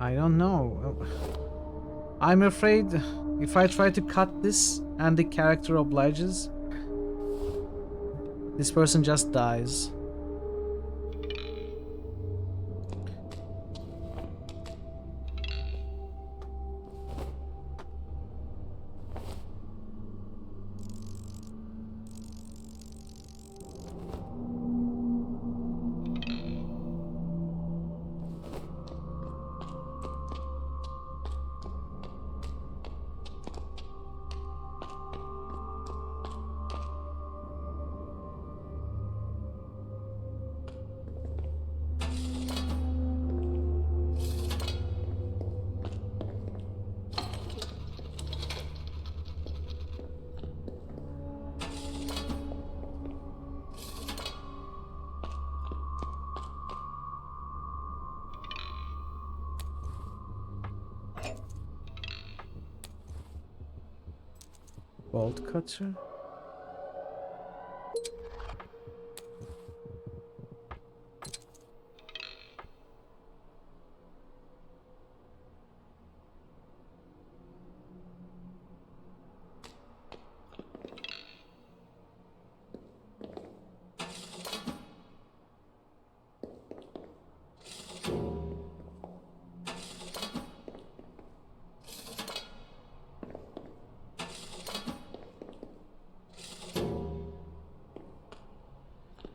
I don't know. I'm afraid if I try to cut this and the character obliges, this person just dies. Bolt cutter.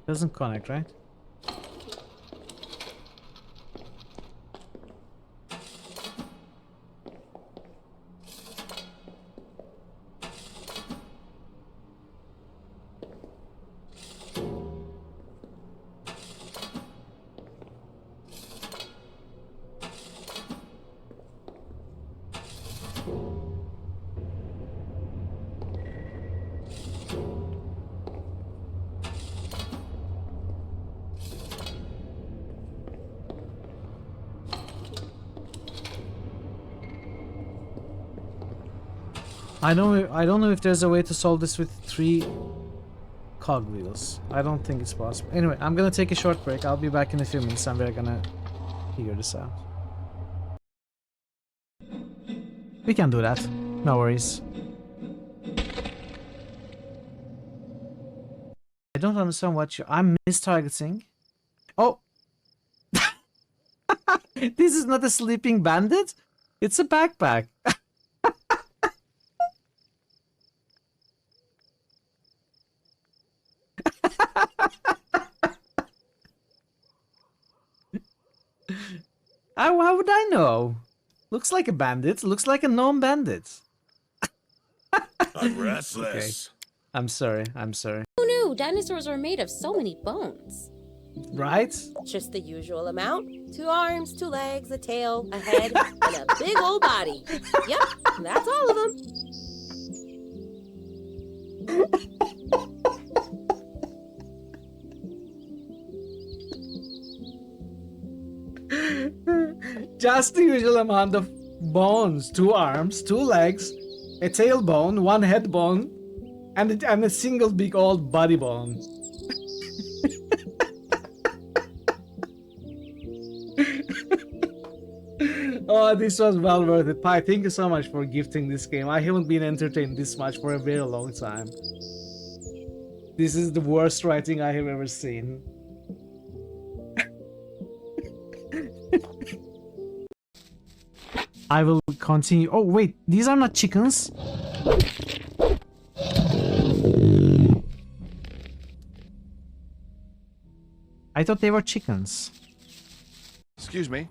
Doesn't connect, right? I don't know if there's a way to solve this with 3 cogwheels. I don't think it's possible. Anyway, I'm gonna take a short break. I'll be back in a few minutes and we're gonna figure this out. We can do that. No worries. I don't understand what I'm mistargeting. Oh! This is not a sleeping bandit? It's a backpack. How would I know? Looks like a bandit. Looks like a known bandit. I'm restless. Okay. I'm sorry. I'm sorry. Who knew dinosaurs are made of so many bones? Right? Just the usual amount. 2 arms, 2 legs, a tail, a head, and a big old body. Yep, that's all of them. Just the usual amount of bones. 2 arms, 2 legs, a tailbone, 1 head bone, and a single big old body bone. Oh, this was well worth it. Pi, thank you so much for gifting this game. I haven't been entertained this much for a very long time. This is the worst writing I have ever seen. I will continue. Oh, wait, these are not chickens. I thought they were chickens. Excuse me.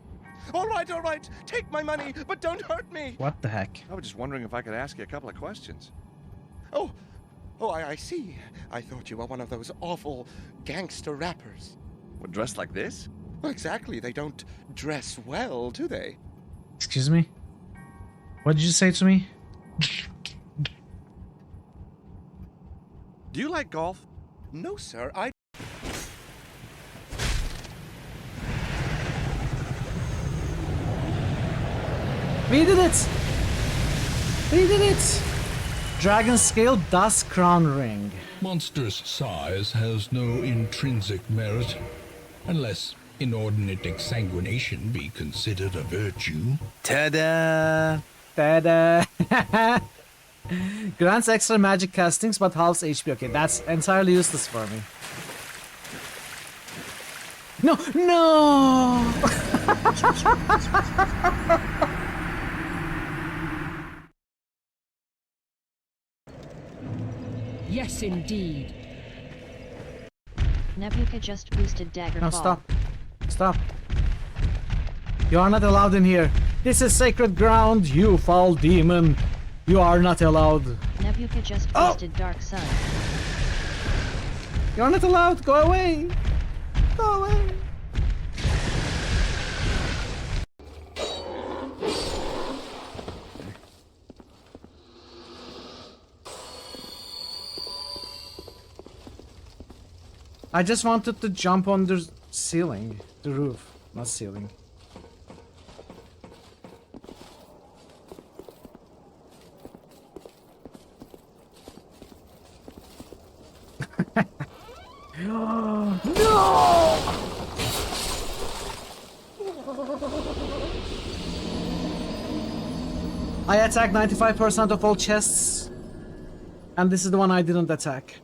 All right, take my money, but don't hurt me. What the heck? I was just wondering if I could ask you a couple of questions. Oh, I see. I thought you were one of those awful gangster rappers. What, dressed like this? Well, exactly. They don't dress well, do they? Excuse me? What did you say to me? Do you like golf? No, sir. We did it! We did it! Dragon Scale Dust Crown Ring. Monstrous size has no intrinsic merit, unless inordinate exsanguination be considered a virtue. Ta-da! Ta-da! Grants extra magic castings but halves HP. Okay, that's entirely useless for me. No! No! Yes, indeed. Nebuka just boosted Dagger No, Ball. stop. Stop. You are not allowed in here. This is sacred ground, you foul demon. You are not allowed. Nebuka just boosted Dark Sun. You're not allowed. Go away. Go away. I just wanted to jump on the ceiling. The roof. Not ceiling. No! I attacked 95% of all chests, and this is the one I didn't attack.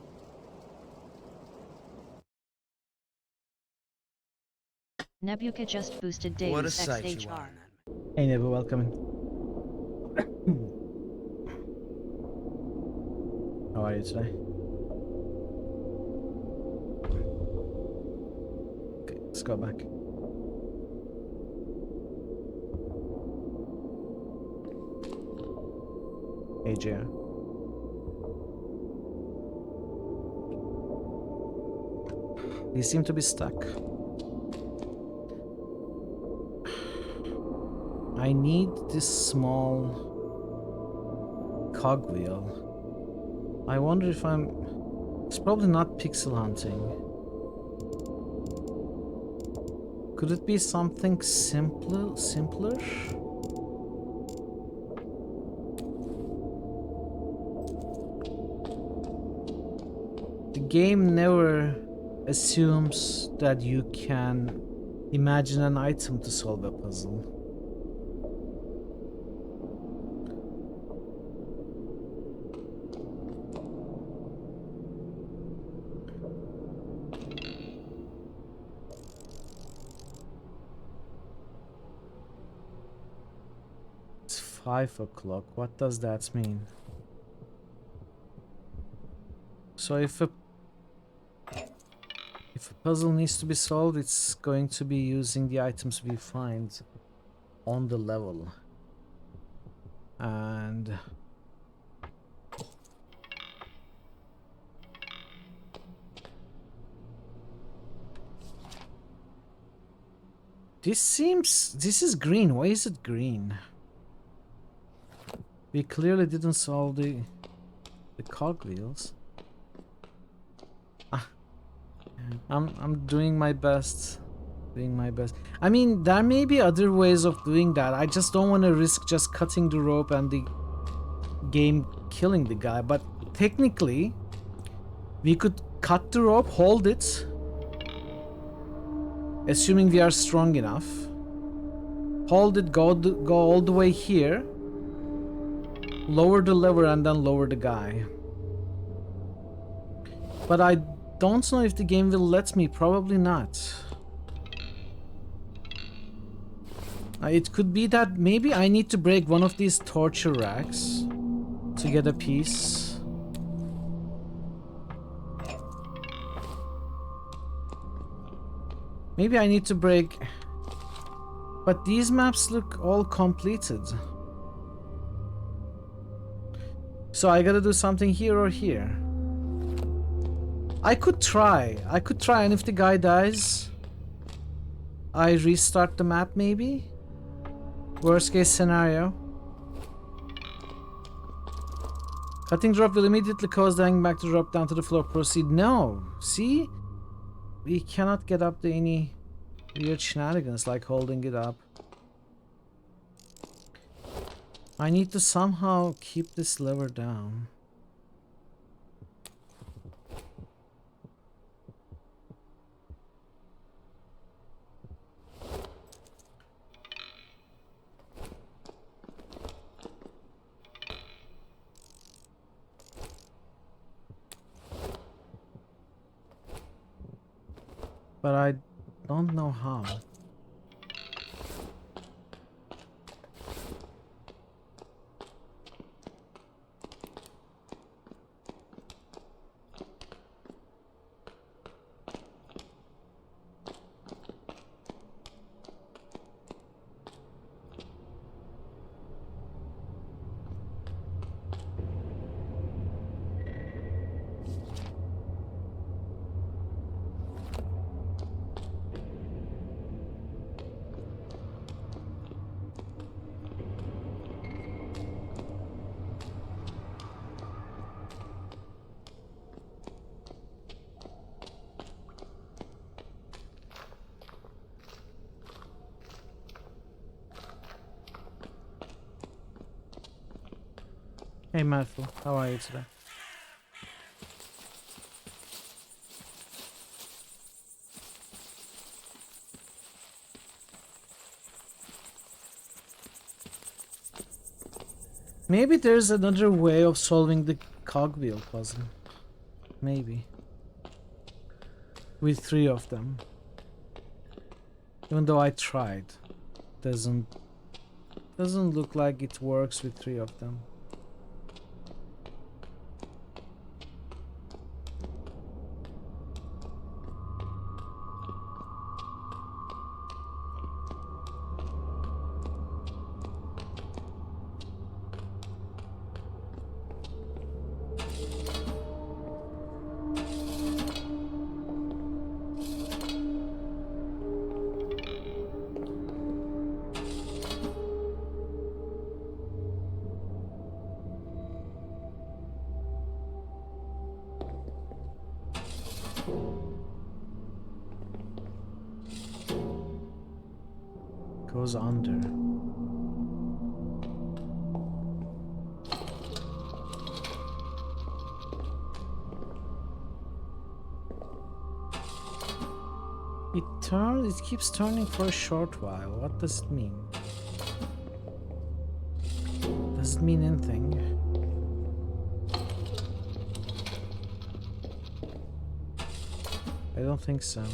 Nebuka just boosted Dave's What a sight you XHR. are. Hey Nebu, welcome in. How are you today? Okay, let's go back. Hey JR. They seem to be stuck. I need this small cogwheel. I wonder if I'm... It's probably not pixel hunting. Could it be something simpler? The game never assumes that you can imagine an item to solve a puzzle. It's 5 o'clock. What does that mean? So if a puzzle needs to be solved, it's going to be using the items we find on the level. And This is green. Why is it green? We clearly didn't solve the cogwheels. I'm doing my best. Doing my best. I mean, there may be other ways of doing that. I just don't want to risk just cutting the rope and the game killing the guy. But technically, we could cut the rope, hold it, assuming we are strong enough. Hold it, go all the way here. Lower the lever and then lower the guy. But I don't know if the game will let me. Probably not. It could be that maybe I need to break one of these torture racks to get a piece. Maybe I need to break... But these maps look all completed. So I gotta do something here or here. I could try, and if the guy dies, I restart the map maybe? Worst case scenario. Cutting drop will immediately cause the hanging back to drop down to the floor. Proceed. No. See? We cannot get up to any weird shenanigans like holding it up. I need to somehow keep this lever down. But I don't know how. Hey Matthew, how are you today? Maybe there's another way of solving the cogwheel puzzle. Maybe. With 3 of them. Even though I tried. Doesn't look like it works with 3 of them. Goes under. It keeps turning for a short while. What does it mean? Does it mean anything? I don't think so.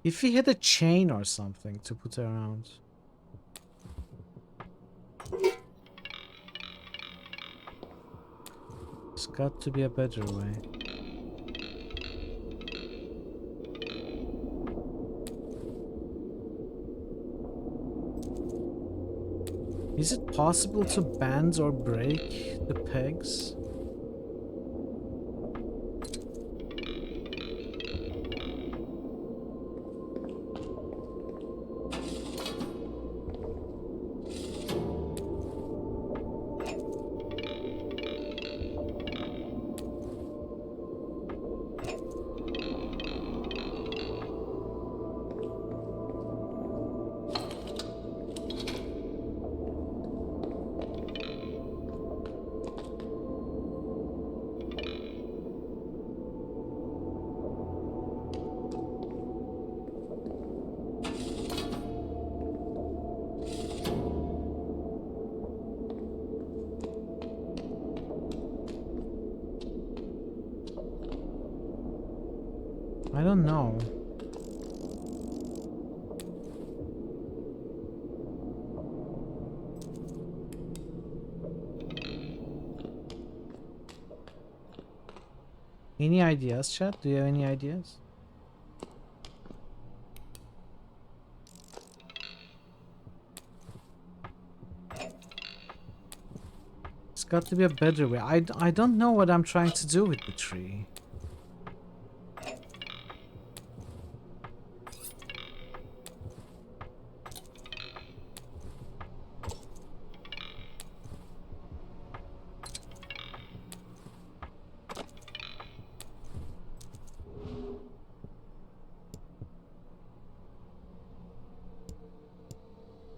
If he had a chain or something to put around. There's got to be a better way. Is it possible to bend or break the pegs? I don't know. Any ideas, chat? Do you have any ideas? It's got to be a better way. I don't know what I'm trying to do with the tree.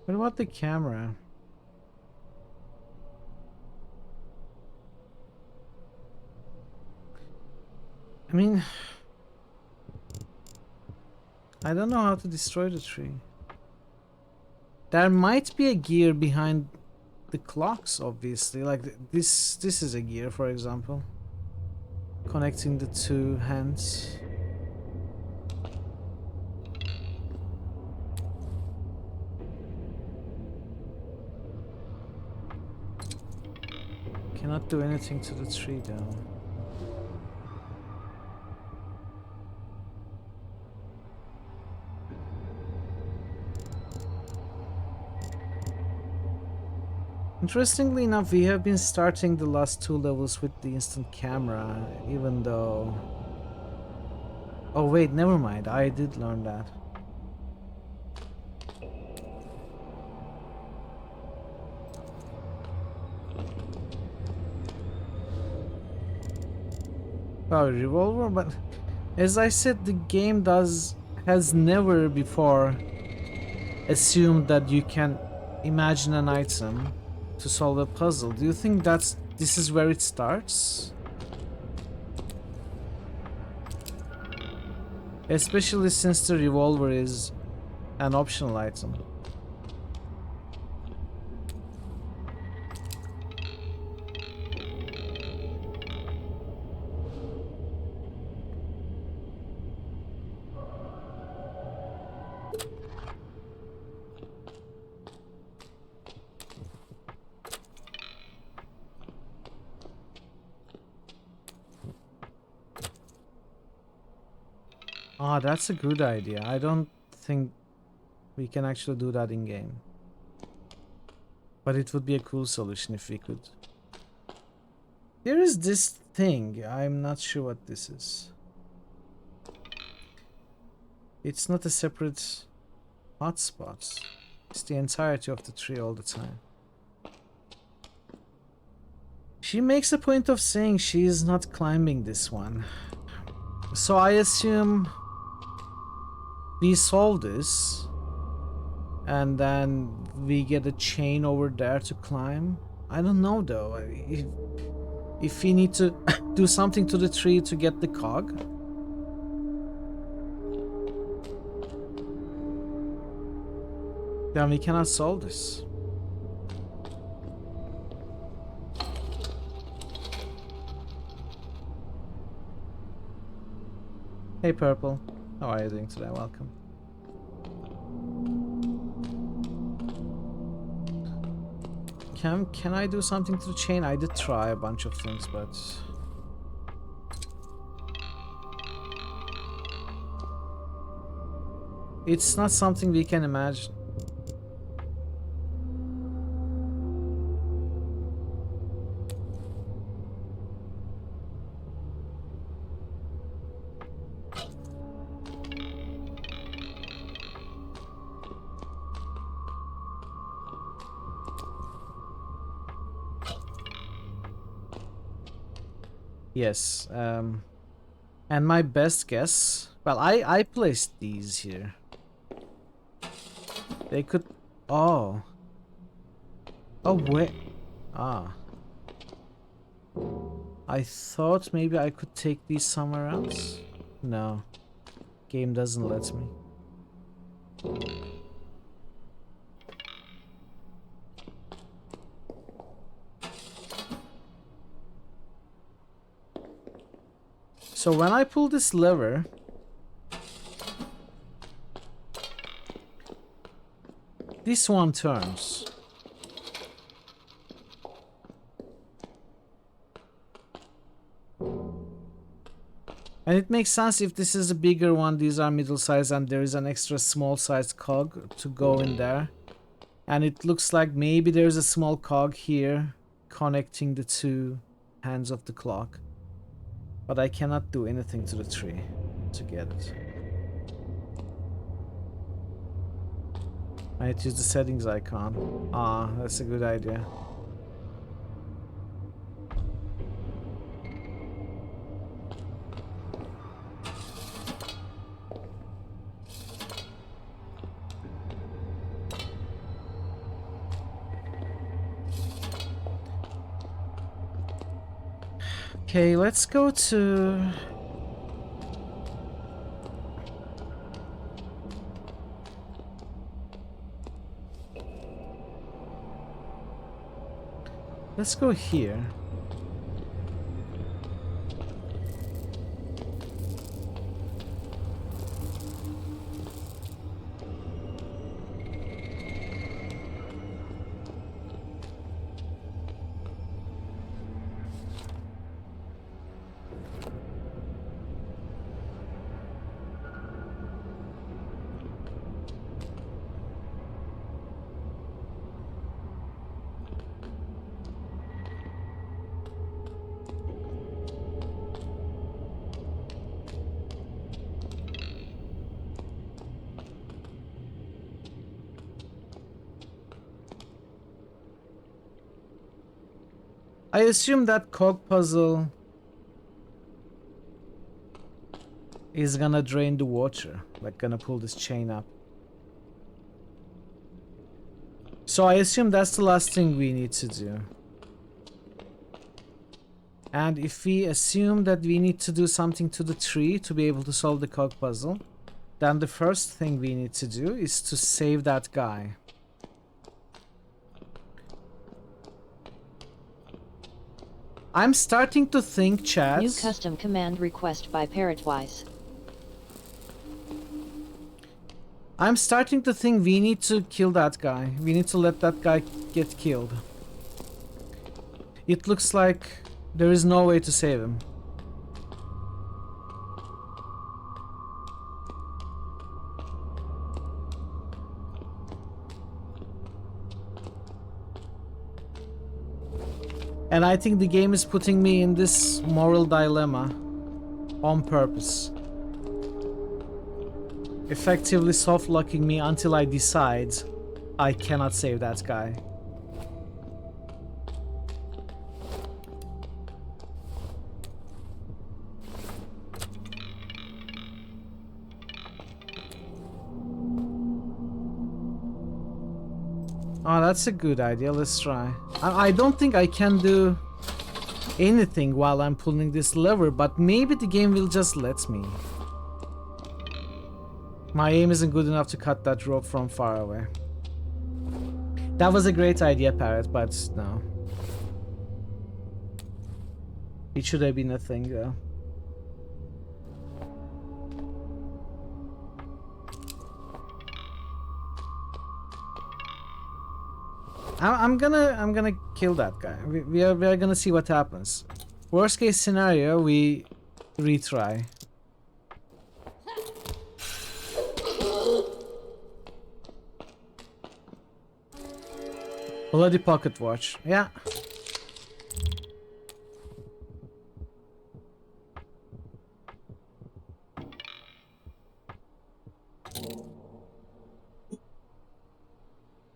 What about the camera? I mean, I don't know how to destroy the tree. There might be a gear behind the clocks, obviously. Like this is a gear, for example. Connecting the two hands. Cannot do anything to the tree though. Interestingly enough, we have been starting the last two levels with the instant camera, even though... Oh wait, never mind, I did learn that. Oh, revolver, but as I said, the game has never before assumed that you can imagine an item to solve a puzzle. Do you think this is where it starts? Especially since the revolver is an optional item. Ah, that's a good idea. I don't think we can actually do that in game. But it would be a cool solution if we could. There is this thing. I'm not sure what this is. It's not a separate hotspot. It's the entirety of the tree all the time. She makes a point of saying she is not climbing this one. So I assume we solve this and then we get a chain over there to climb. I don't know though. If we need to do something to the tree to get the cog. Then we cannot solve this. Hey Purple, how are you doing today? Welcome. Can I do something to the chain? I did try a bunch of things, but it's not something we can imagine. Yes, and my best guess, well, I placed these here. They could, oh, wait, ah, I thought maybe I could take these somewhere else. No, game doesn't let me. So when I pull this lever, this one turns. And it makes sense if this is a bigger one, these are middle size, and there is an extra small sized cog to go in there. And it looks like maybe there's a small cog here connecting the two hands of the clock. But I cannot do anything to the tree to get it. I need to use the settings icon. Ah, that's a good idea. Okay, let's go to... Let's go here. I assume that cog puzzle is gonna drain the water, like gonna pull this chain up. So I assume that's the last thing we need to do. And if we assume that we need to do something to the tree to be able to solve the cog puzzle, then the first thing we need to do is to save that guy. I'm starting to think, chat. New custom command request by Parrotwise. I'm starting to think we need to kill that guy. We need to let that guy get killed. It looks like there is no way to save him. And I think the game is putting me in this moral dilemma on purpose. Effectively soft-locking me until I decide I cannot save that guy. Oh, that's a good idea. Let's try. I don't think I can do anything while I'm pulling this lever, but maybe the game will just let me. My aim isn't good enough to cut that rope from far away. That was a great idea, Parrot, but no. It should have been a thing, though. I'm gonna kill that guy. We are gonna see what happens. Worst case scenario, we retry. Bloody pocket watch. Yeah.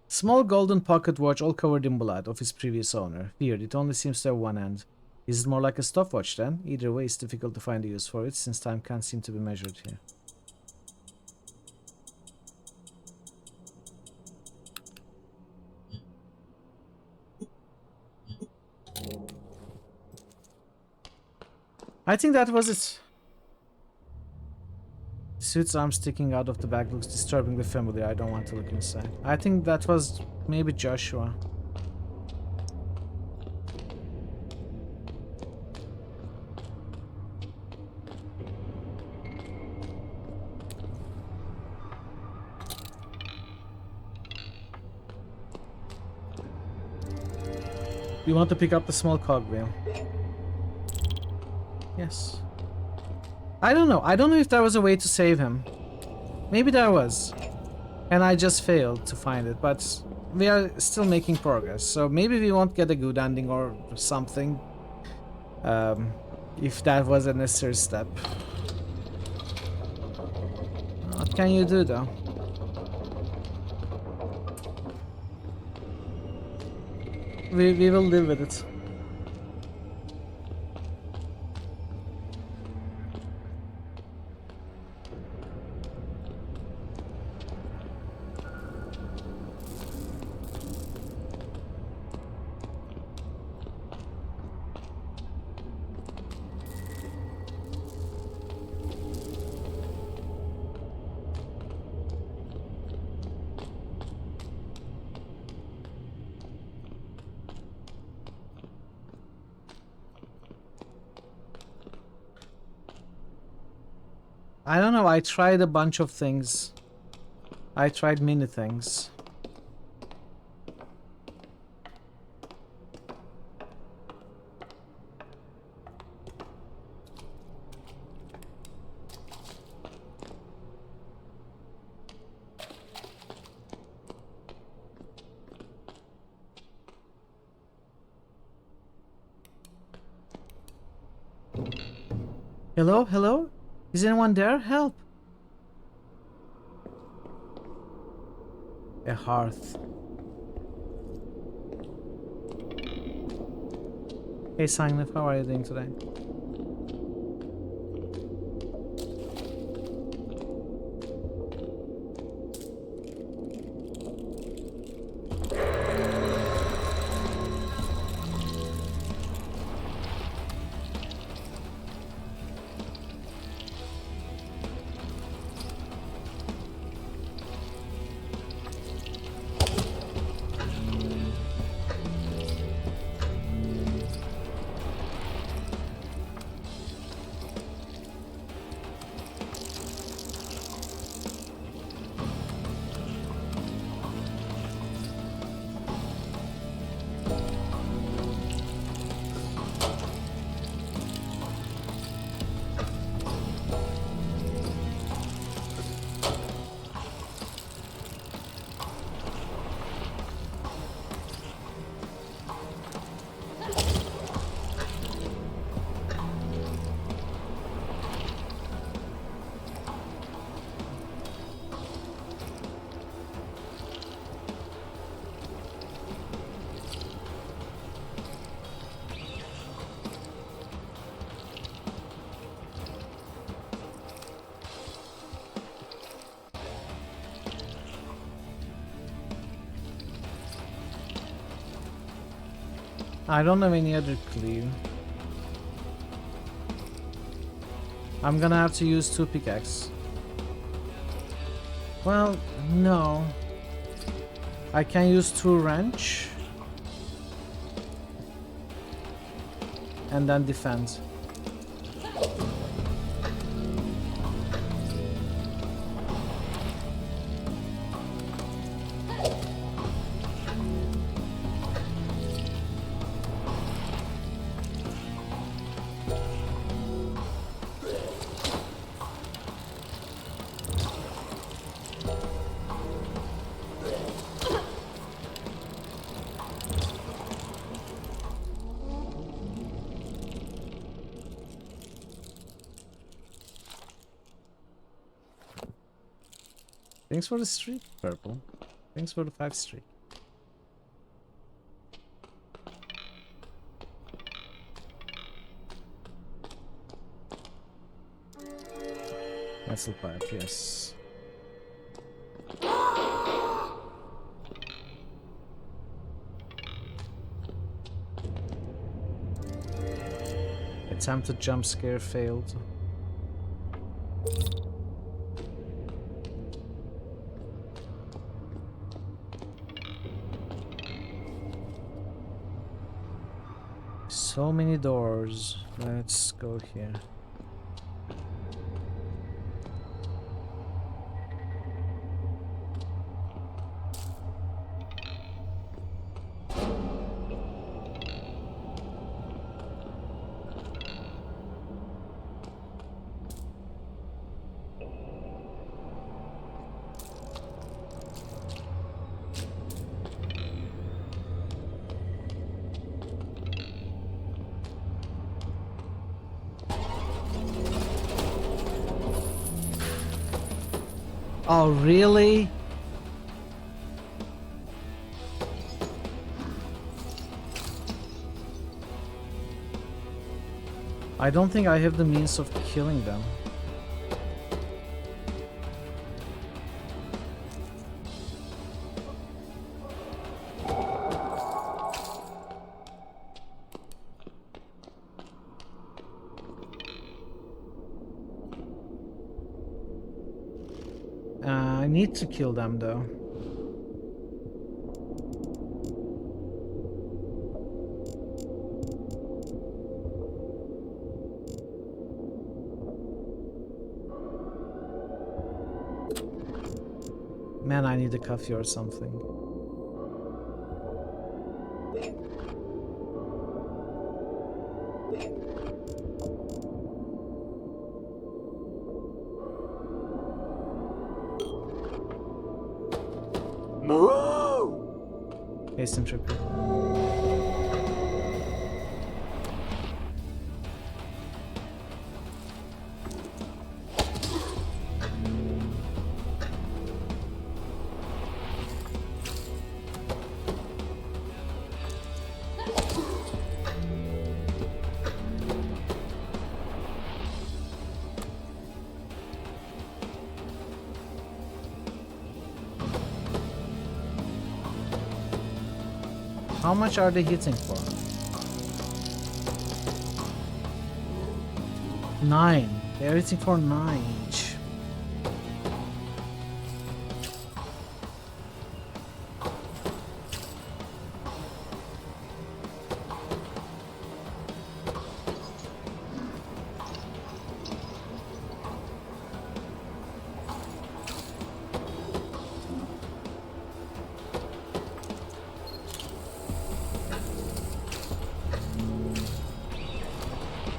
Small golden pocket watch all covered in blood of his previous owner. Weird, it only seems to have one end. Is it more like a stopwatch then? Either way, it's difficult to find a use for it since time can't seem to be measured here. I think that was it. The suit's arm sticking out of the bag looks disturbingly familiar. I don't want to look inside. I think that was maybe Joshua. You want to pick up the small cogwheel? Yes. I don't know. I don't know if there was a way to save him. Maybe there was. And I just failed to find it, but we are still making progress. So maybe we won't get a good ending or something. If that was a necessary step. What can you do though? We will live with it. I don't know, I tried a bunch of things. I tried many things. Hello? Hello? Is anyone there? Help! A hearth. Hey Sangnif, how are you doing today? I don't have any other clue. I'm gonna have to use 2 pickaxes. Well, no. I can use 2 wrench. And then defend. Thanks for the streak, Purple. Thanks for the 5 streak. Metal pipe, yes. Attempted jump scare failed. So many doors. Let's go here. Oh, really? I don't think I have the means of killing them. I need to kill them though. Man, I need a coffee or something. Hasten tripper. How much are they hitting for? 9. They're hitting for 9 each.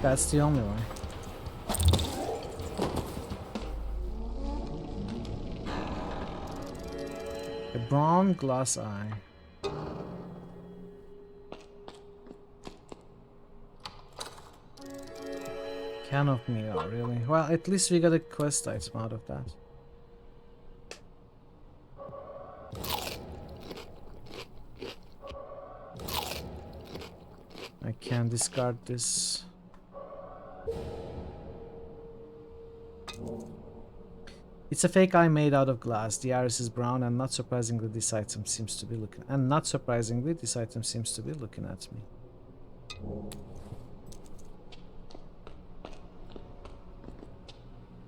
That's the only way. A brown glass eye. Can of meal, really? Well, at least we got a quest item out of that. I can discard this. It's a fake eye made out of glass. The iris is brown, and not surprisingly, this item seems to be looking. And not surprisingly, this item seems to be looking at me.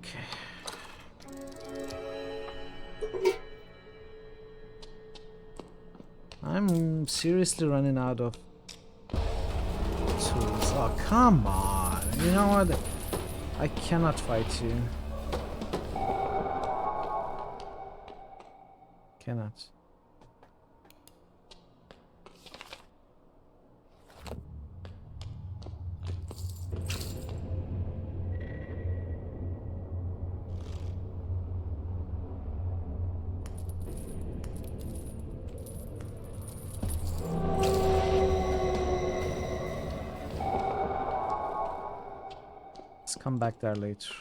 Okay. I'm seriously running out of tools. Oh, come on! You know what? I cannot fight you. Cannot. Let's come back there later.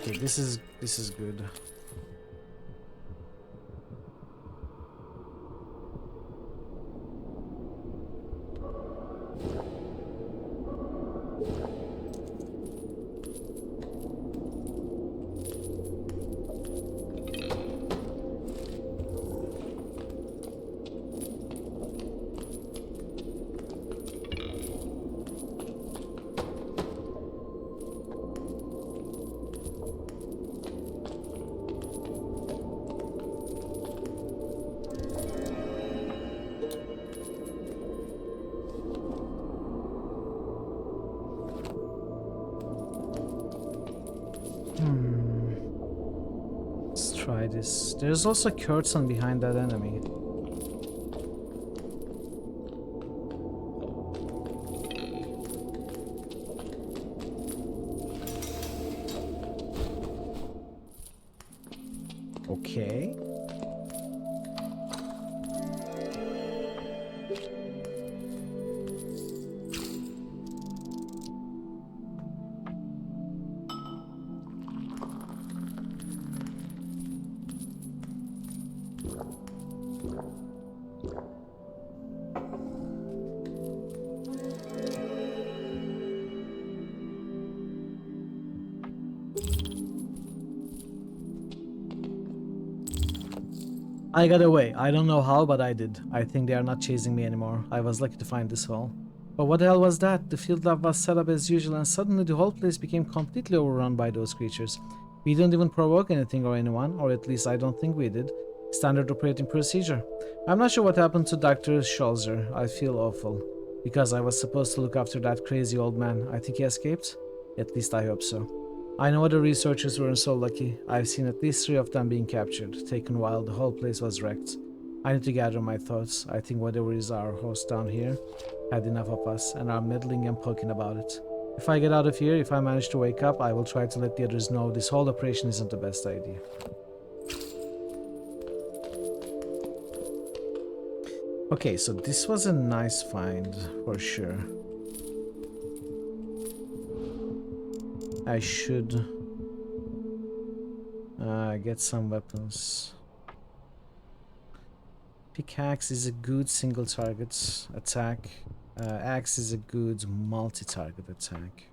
Okay, this is good. Let's try this. There's also a curtain behind that enemy. Okay. I got away. I don't know how, but I did. I think they are not chasing me anymore. I was lucky to find this hole. But what the hell was that? The field lab was set up as usual and suddenly the whole place became completely overrun by those creatures. We didn't even provoke anything or anyone, or at least I don't think we did. Standard operating procedure. I'm not sure what happened to Dr. Scholzer. I feel awful. Because I was supposed to look after that crazy old man. I think he escaped? At least I hope so. I know other researchers weren't so lucky. I've seen at least 3 of them being captured, taken while the whole place was wrecked. I need to gather my thoughts. I think whatever is our host down here had enough of us and are meddling and poking about it. If I get out of here, if I manage to wake up, I will try to let the others know this whole operation isn't the best idea. Okay, so this was a nice find for sure. I should get some weapons. Pickaxe is a good single target attack. Axe is a good multi-target attack.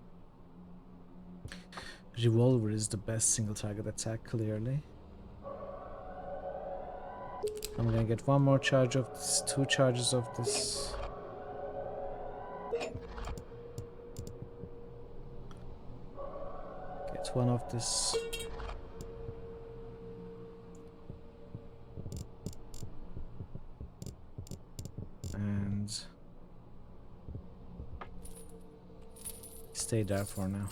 Revolver is the best single target attack, clearly. I'm gonna get 1 more charge of this, 2 charges of this. Get 1 of this. And stay there for now.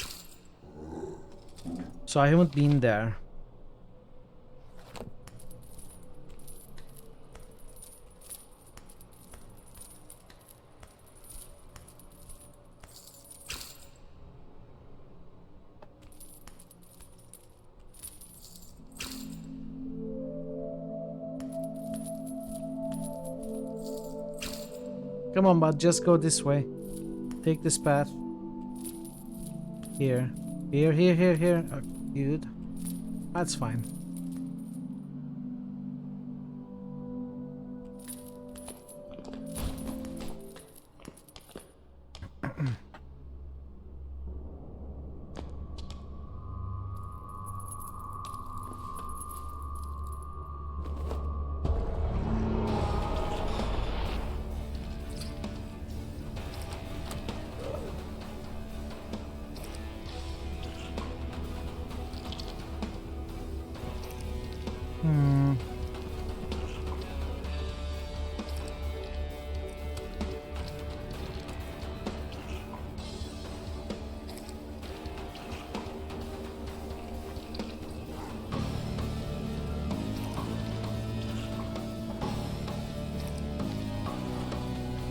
So I haven't been there. Come on, bud, just go this way. Take this path. Here. Here. Oh, good. That's fine.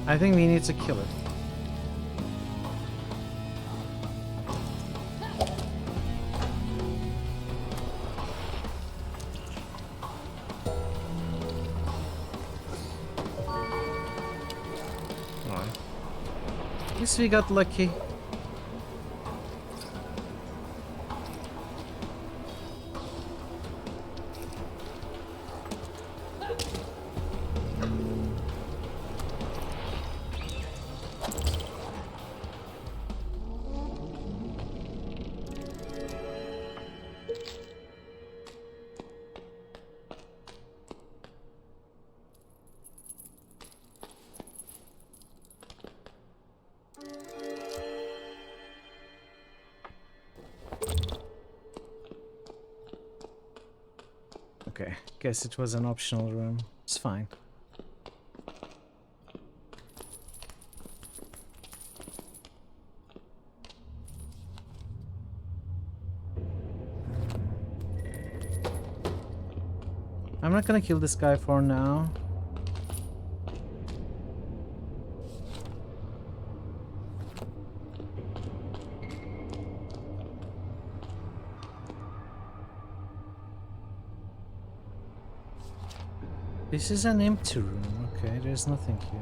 I think we need to kill it. Alright. At least we got lucky. Okay, guess it was an optional room. It's fine. I'm not gonna kill this guy for now. This is an empty room. Okay, there's nothing here.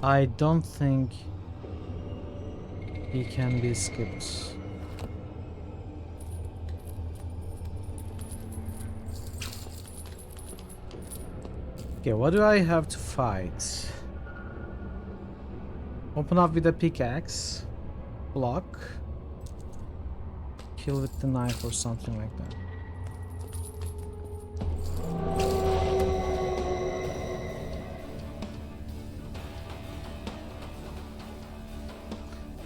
I don't think he can be skipped. Okay, what do I have to fight? Open up with a pickaxe, block, kill with the knife or something like that.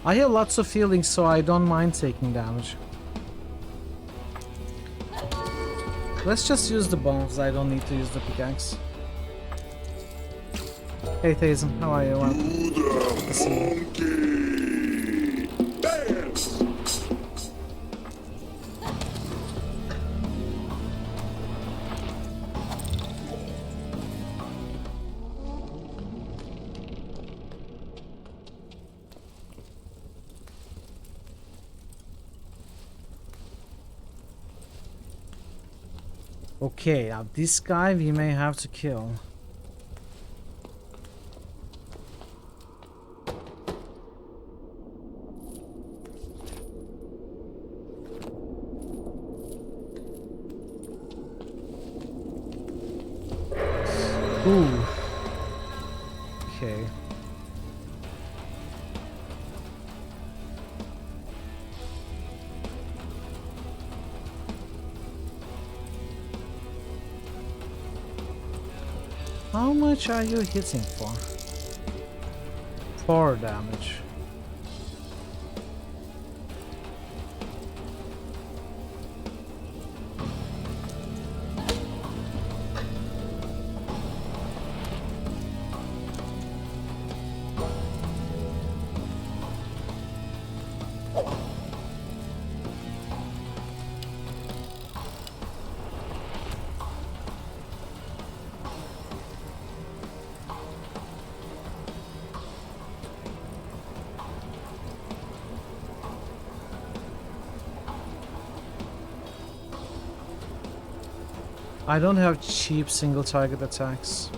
I have lots of feelings, so I don't mind taking damage. Let's just use the bombs. I don't need to use the pickaxe. Hey Thazen, how are you? Welcome. Good to see you. Okay, now this guy we may have to kill. Ooh. Okay. How much are you hitting for? 4 damage. I don't have cheap single target attacks.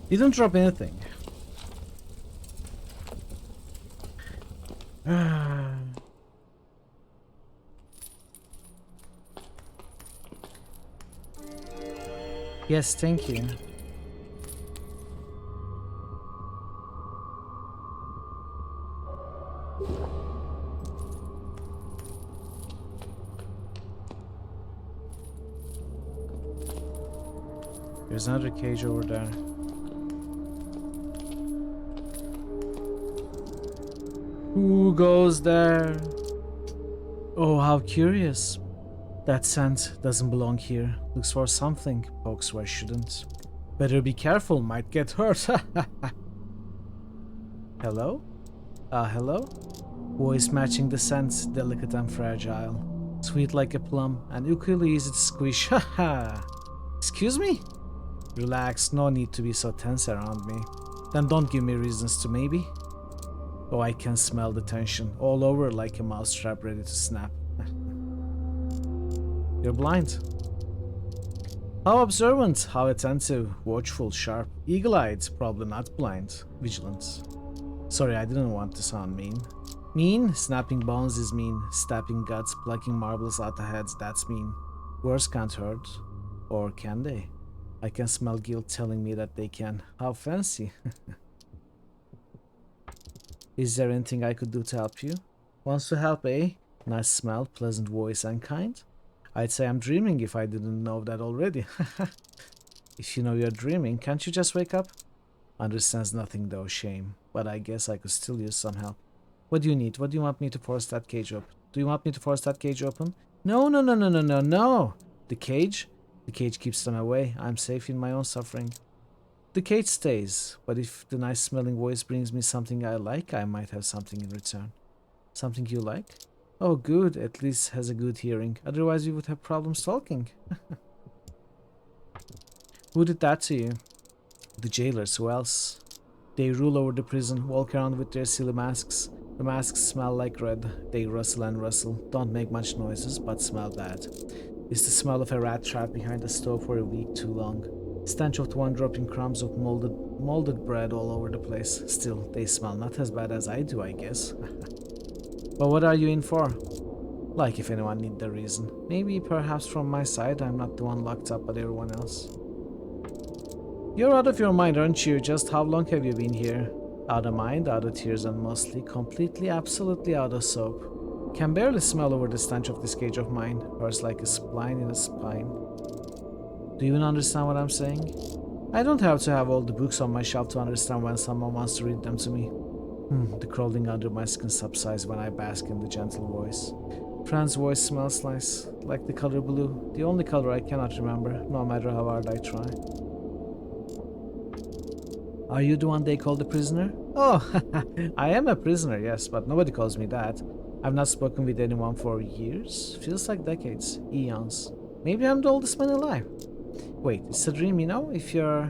You don't drop anything. Yes, thank you. There's another cage over there. Who goes there? Oh, how curious. That scent doesn't belong here. Looks for something, pokes where shouldn't. Better be careful, might get hurt. Hello? Hello? Voice matching the scent, delicate and fragile. Sweet like a plum and equally easy to squish. Haha. Excuse me? Relax, no need to be so tense around me. Then don't give me reasons to maybe. Oh, I can smell the tension all over like a mousetrap ready to snap. You're blind. How observant, how attentive, watchful, sharp, eagle-eyed, probably not blind, vigilant. Sorry, I didn't want to sound mean. Mean? Snapping bones is mean. Stabbing guts, plucking marbles out the heads, that's mean. Words can't hurt. Or can they? I can smell guilt telling me that they can. How fancy. Is there anything I could do to help you? Wants to help, eh? Nice smell, pleasant voice, and kind? I'd say I'm dreaming if I didn't know that already. If you know you're dreaming, can't you just wake up? Understands nothing though, shame. But I guess I could still use some help. What do you need? What do you want me to force that cage open? Do you want me to force that cage open? No, no, no, no, no, no, no! The cage? The cage keeps them away. I'm safe in my own suffering. The cage stays, but if the nice smelling voice brings me something I like, I might have something in return. Something you like? Oh, good. At least has a good hearing. Otherwise, we would have problems talking. Who did that to you? The jailers. Who else? They rule over the prison, walk around with their silly masks. The masks smell like red. They rustle and rustle. Don't make much noises, but smell bad. It's the smell of a rat trapped behind the stove for a week too long. Stench of the one dropping crumbs of molded bread all over the place. Still, they smell not as bad as I do, I guess. But what are you in for? Like if anyone need the reason. Maybe perhaps from my side, I'm not the one locked up but everyone else. You're out of your mind, aren't you? Just how long have you been here? Out of mind, out of tears, and mostly, completely, absolutely out of soap. Can barely smell over the stench of this cage of mine. Hurts like a spline in a spine. Do you even understand what I'm saying? I don't have to have all the books on my shelf to understand when someone wants to read them to me. The crawling under my skin subsides when I bask in the gentle voice. Fran's voice smells nice, like the color blue, the only color I cannot remember, no matter how hard I try. Are you the one they call the prisoner? Oh, I am a prisoner, yes, but nobody calls me that. I've not spoken with anyone for years. Feels like decades, eons. Maybe I'm the oldest man alive. Wait, it's a dream, you know? If you're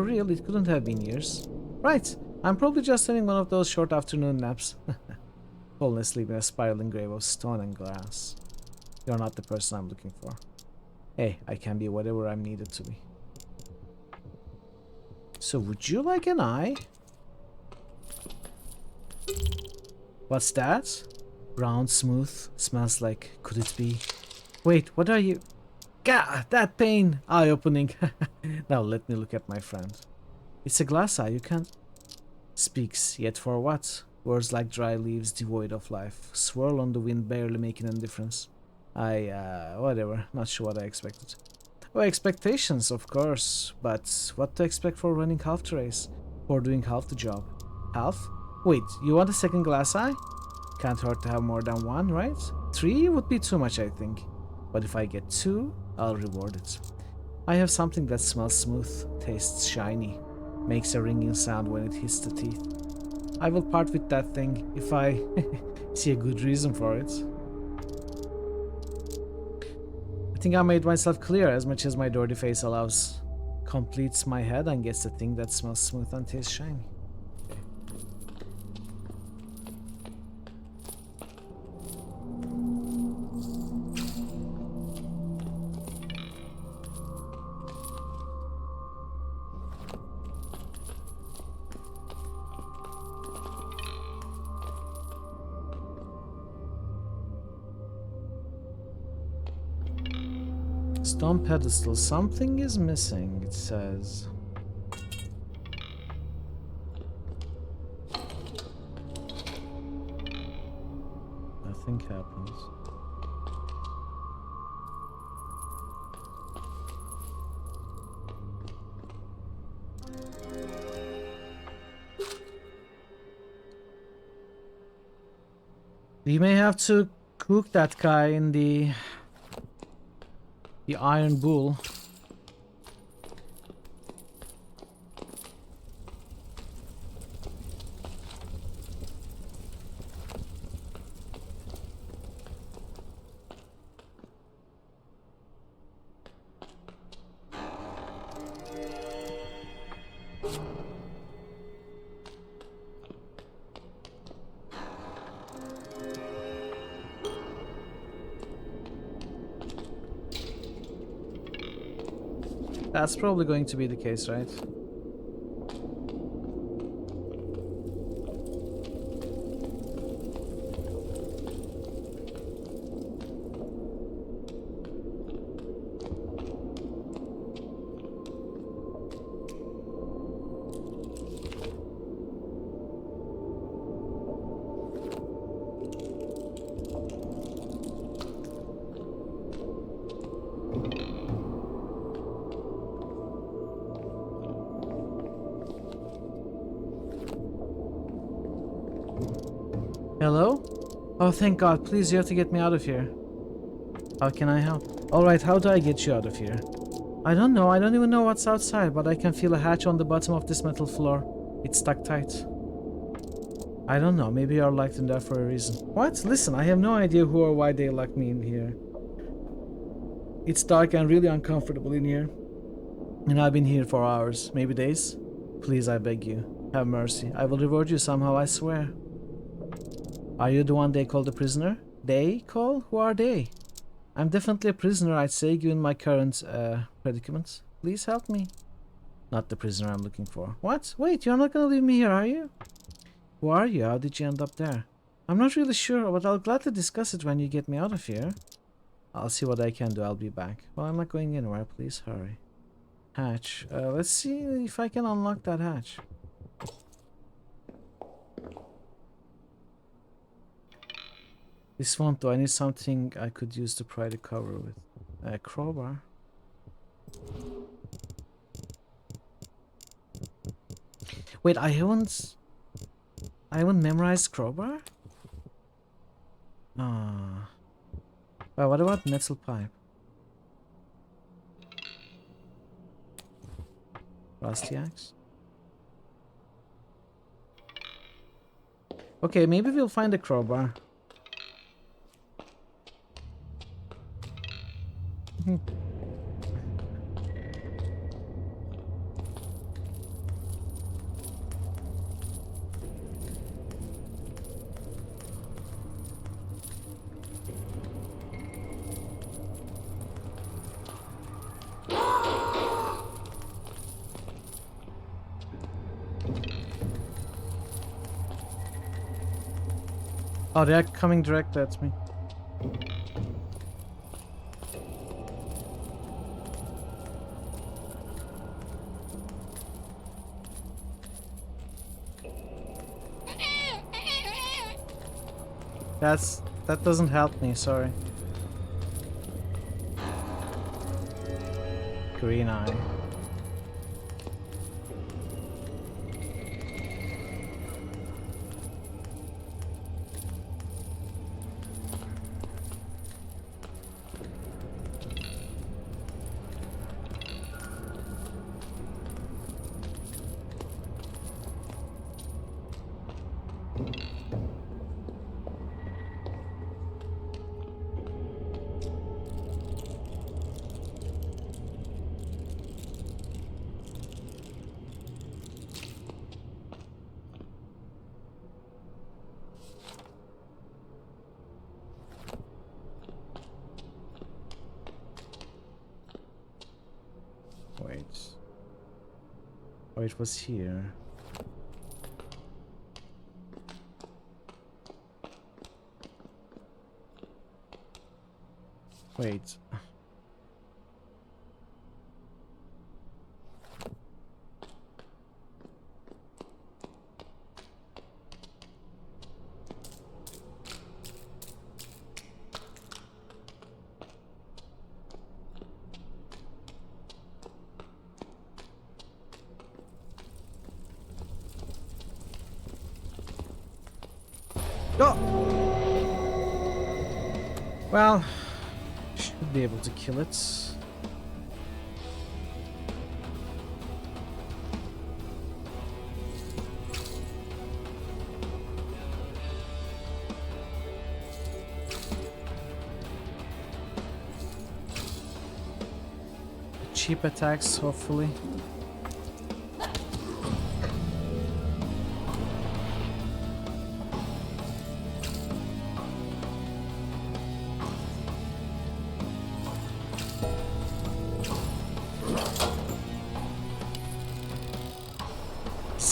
real, it couldn't have been years. Right, I'm probably just having one of those short afternoon naps. Falling asleep in a spiraling grave of stone and glass. You're not the person I'm looking for. Hey, I can be whatever I'm needed to be. So would you like an eye? What's that? Round, smooth, smells like, could it be? Wait, what are you? Gah, that pain! Eye-opening. Now let me look at my friend. It's a glass eye, you can't... Speaks, yet for what? Words like dry leaves devoid of life. Swirl on the wind, barely making any difference. Whatever, not sure what I expected. Oh, expectations, of course, but what to expect for running half the race? For doing half the job? Half? Wait, you want a second glass eye? Can't hurt to have more than one, right? 3 would be too much, I think. But if I get 2, I'll reward it. I have something that smells smooth, tastes shiny, makes a ringing sound when it hits the teeth. I will part with that thing if I see a good reason for it. I think I made myself clear as much as my dirty face allows. Completes my head and gets the thing that smells smooth and tastes shiny. Stone pedestal. Something is missing, it says. Nothing happens. We may have to cook that guy in the Iron Bull. That's probably going to be the case, right? Hello? Oh, thank God. Please, you have to get me out of here. How can I help? Alright, how do I get you out of here? I don't know. I don't even know what's outside, but I can feel a hatch on the bottom of this metal floor. It's stuck tight. I don't know. Maybe you're locked in there for a reason. What? Listen, I have no idea who or why they locked me in here. It's dark and really uncomfortable in here. And I've been here for hours, maybe days. Please, I beg you. Have mercy. I will reward you somehow, I swear. Are you the one they call the prisoner? They call? Who are they? I'm definitely a prisoner, I'd say, given my current predicament. Please help me. Not the prisoner I'm looking for. What? Wait, you're not gonna leave me here, are you? Who are you? How did you end up there? I'm not really sure, but I'll gladly discuss it when you get me out of here. I'll see what I can do. I'll be back. Well, I'm not going anywhere. Please hurry. Hatch. Let's see if I can unlock that hatch. This won't do. I need something I could use to pry the cover with. A crowbar. Wait, I haven't memorized crowbar? Ah. Well, what about metal pipe? Rusty axe? Okay, maybe we'll find a crowbar. Oh, they're coming direct at me. That doesn't help me, sorry. Green eye. Oh, it was here. Wait. Go! Well, should be able to kill it. Cheap attacks, hopefully.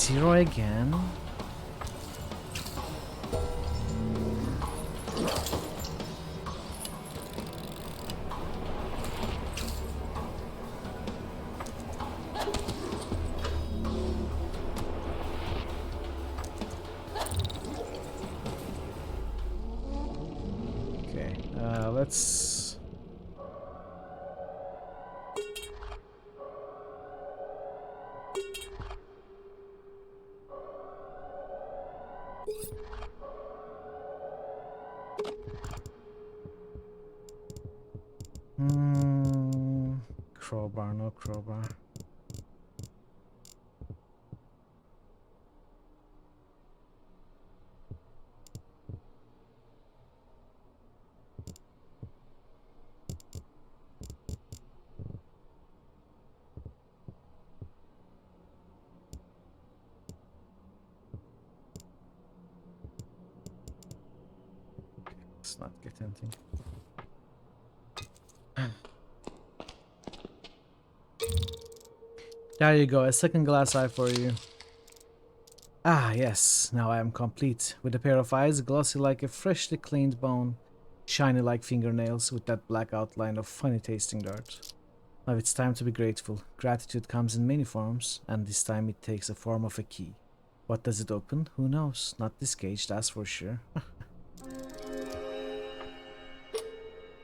0 again. Okay, let's... Crowbar, no crowbar. Let's not get anything. There you go, a second glass eye for you. Ah, yes, now I am complete. With a pair of eyes, glossy like a freshly cleaned bone, shiny like fingernails, with that black outline of funny tasting dirt. Now it's time to be grateful. Gratitude comes in many forms, and this time it takes a form of a key. What does it open? Who knows? Not this cage, that's for sure.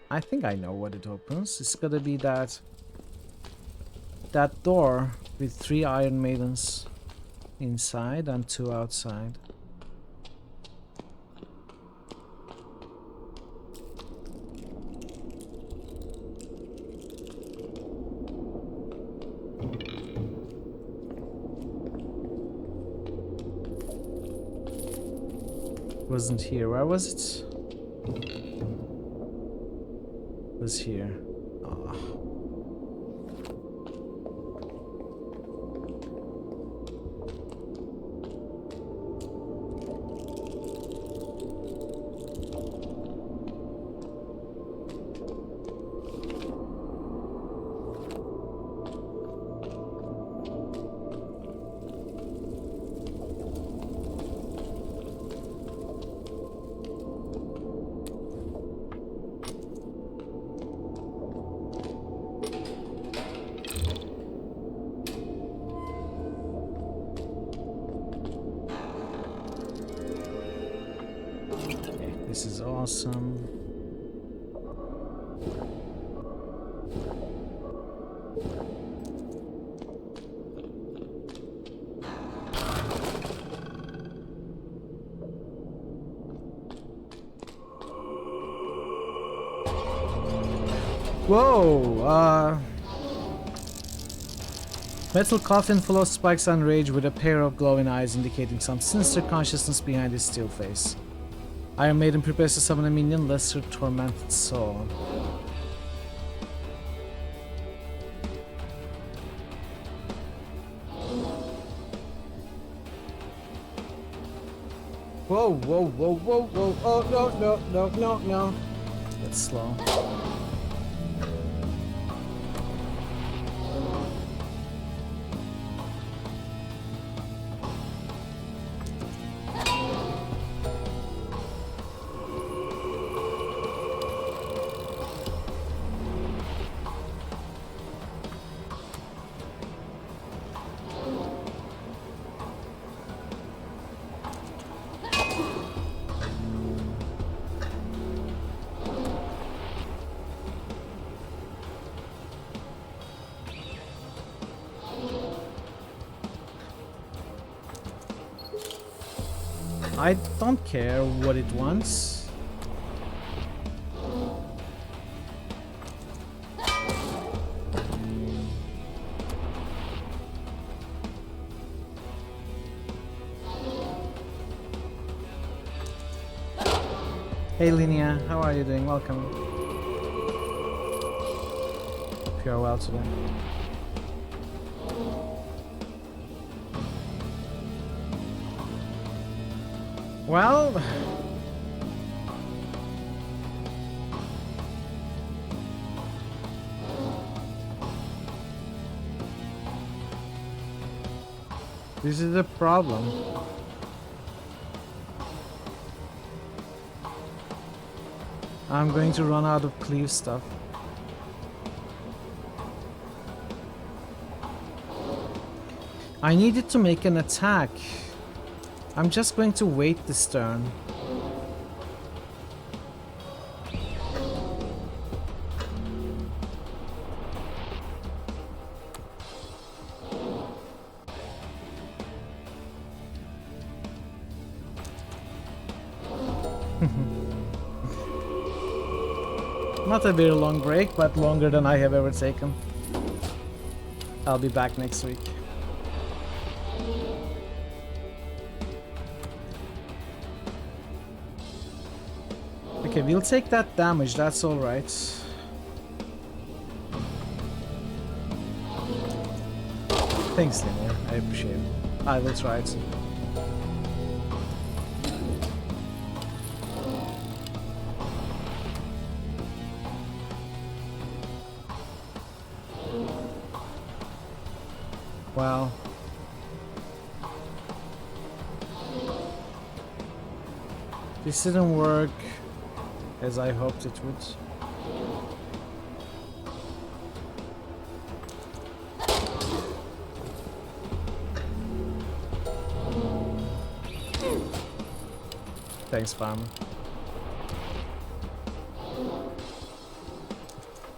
I think I know what it opens. It's gotta be that door with 3 Iron Maidens inside and 2 outside. Wasn't here. Where was it? Was here. Ah. This is awesome. Whoa! Metal coffin full of spikes and rage with a pair of glowing eyes indicating some sinister consciousness behind his steel face. Iron Maiden prepares to summon a minion, lesser tormented soul. Whoa, whoa, whoa, whoa, whoa, oh, no, no, no, no, no. That's slow. I don't care what it wants. Hey Linnea, how are you doing? Welcome. Hope you are well today. Well, This is the problem. I'm going to run out of cleave stuff. I needed to make an attack. I'm just going to wait this turn. Not a very long break, but longer than I have ever taken. I'll be back next week. Okay, we'll take that damage, that's alright. Thanks, Linear, I appreciate it. I will try it. Wow. This didn't work as I hoped it would. Thanks, farmer.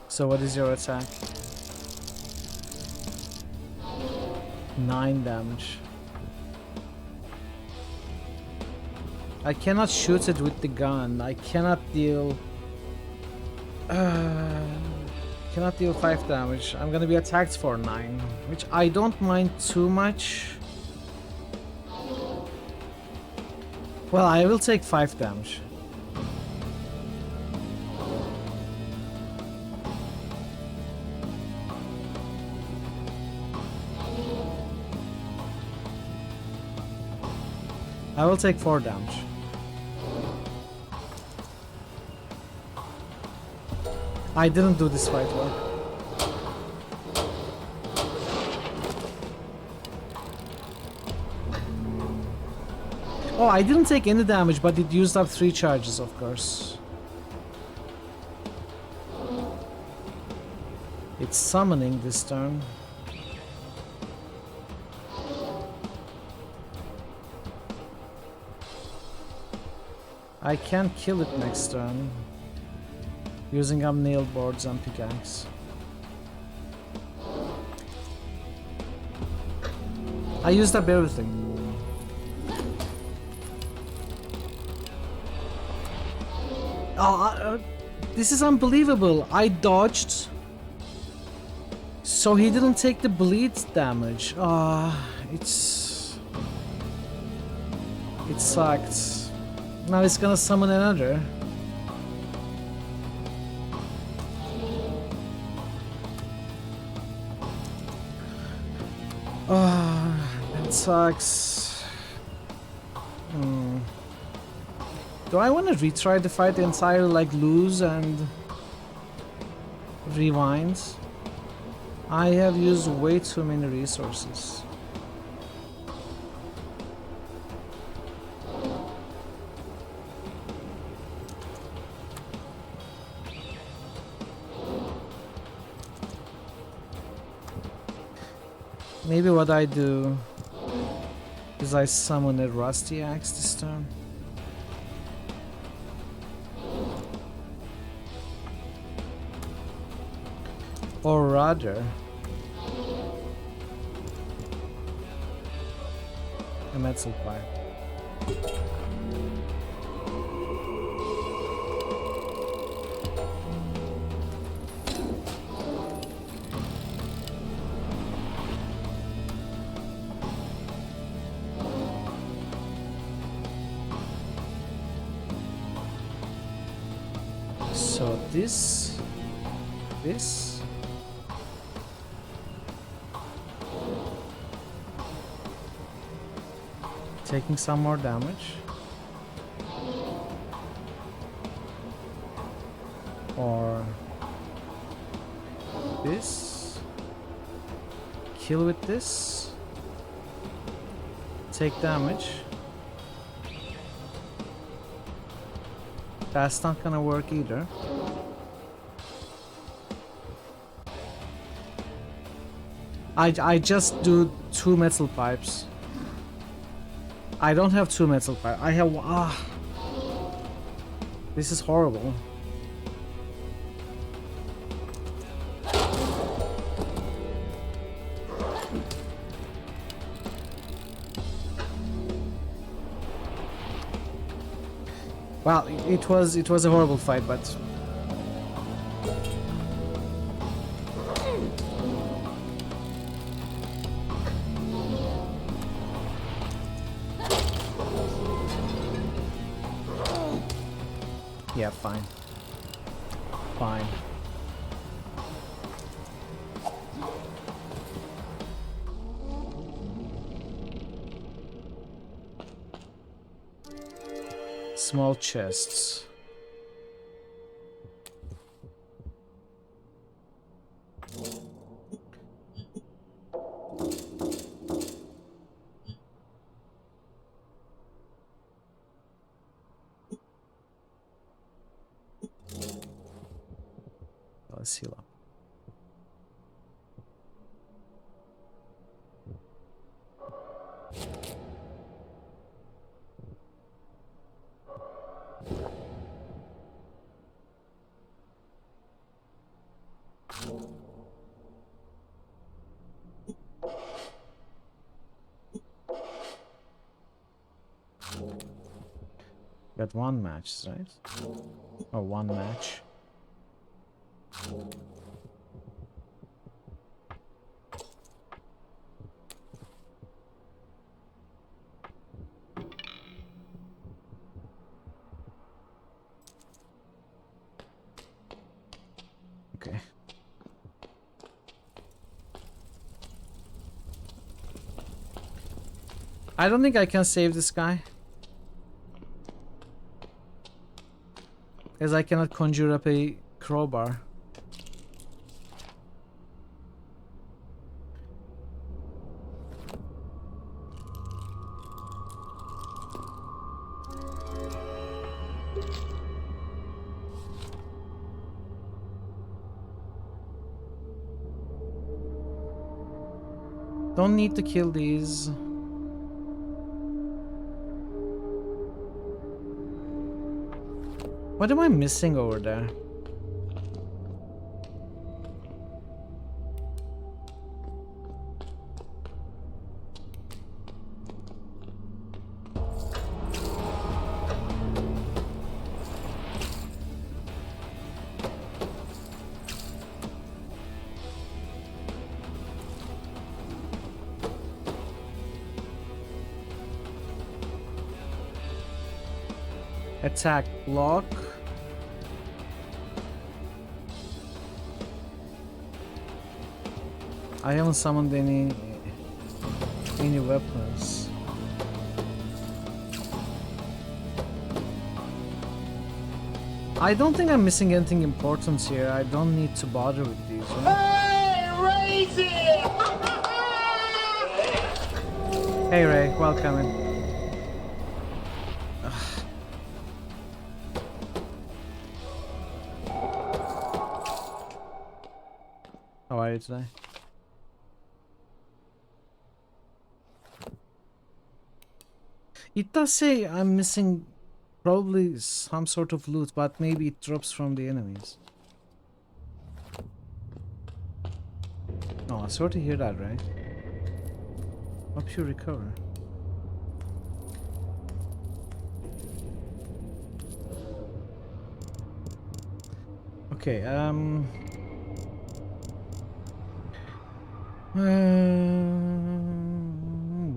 So what is your attack? 9 damage. I cannot shoot it with the gun. I cannot deal... cannot deal 5 damage. I'm gonna be attacked for 9, which I don't mind too much. Well, I will take 5 damage. I will take 4 damage. I didn't do this fight well. Oh, I didn't take any damage, but it used up 3 charges, of course. It's summoning this turn. I can kill it next turn using up nail boards and pickaxe. I used up everything. Oh, this is unbelievable. I dodged, so he didn't take the bleed damage. It sucked. Now it's gonna summon another. That sucks. Do I want to retry the fight entirely, like lose and rewind? I have used way too many resources. Maybe what I do is I summon a rusty axe this turn. Or rather, a metal pipe. So this. Taking some more damage. Or this. Kill with this. take damage. That's not gonna work either. I just do 2 metal pipes. I don't have 2 metal pipes. I have this is horrible. Well, it was a horrible fight, but yeah, fine. Fine. Small chests. Let's heal up. Got 1 match, right? Or 1 match. Okay. I don't think I can save this guy, as I cannot conjure up a crowbar. Don't need to kill these. What am I missing over there? Attack, block. I haven't summoned any weapons. I don't think I'm missing anything important here. I don't need to bother with these. Hey, raise it! Hey Ray, welcome in. How are you today? It does say I'm missing probably some sort of loot, but maybe it drops from the enemies. Oh, I sort of hear that, right? Hope you recover. Okay,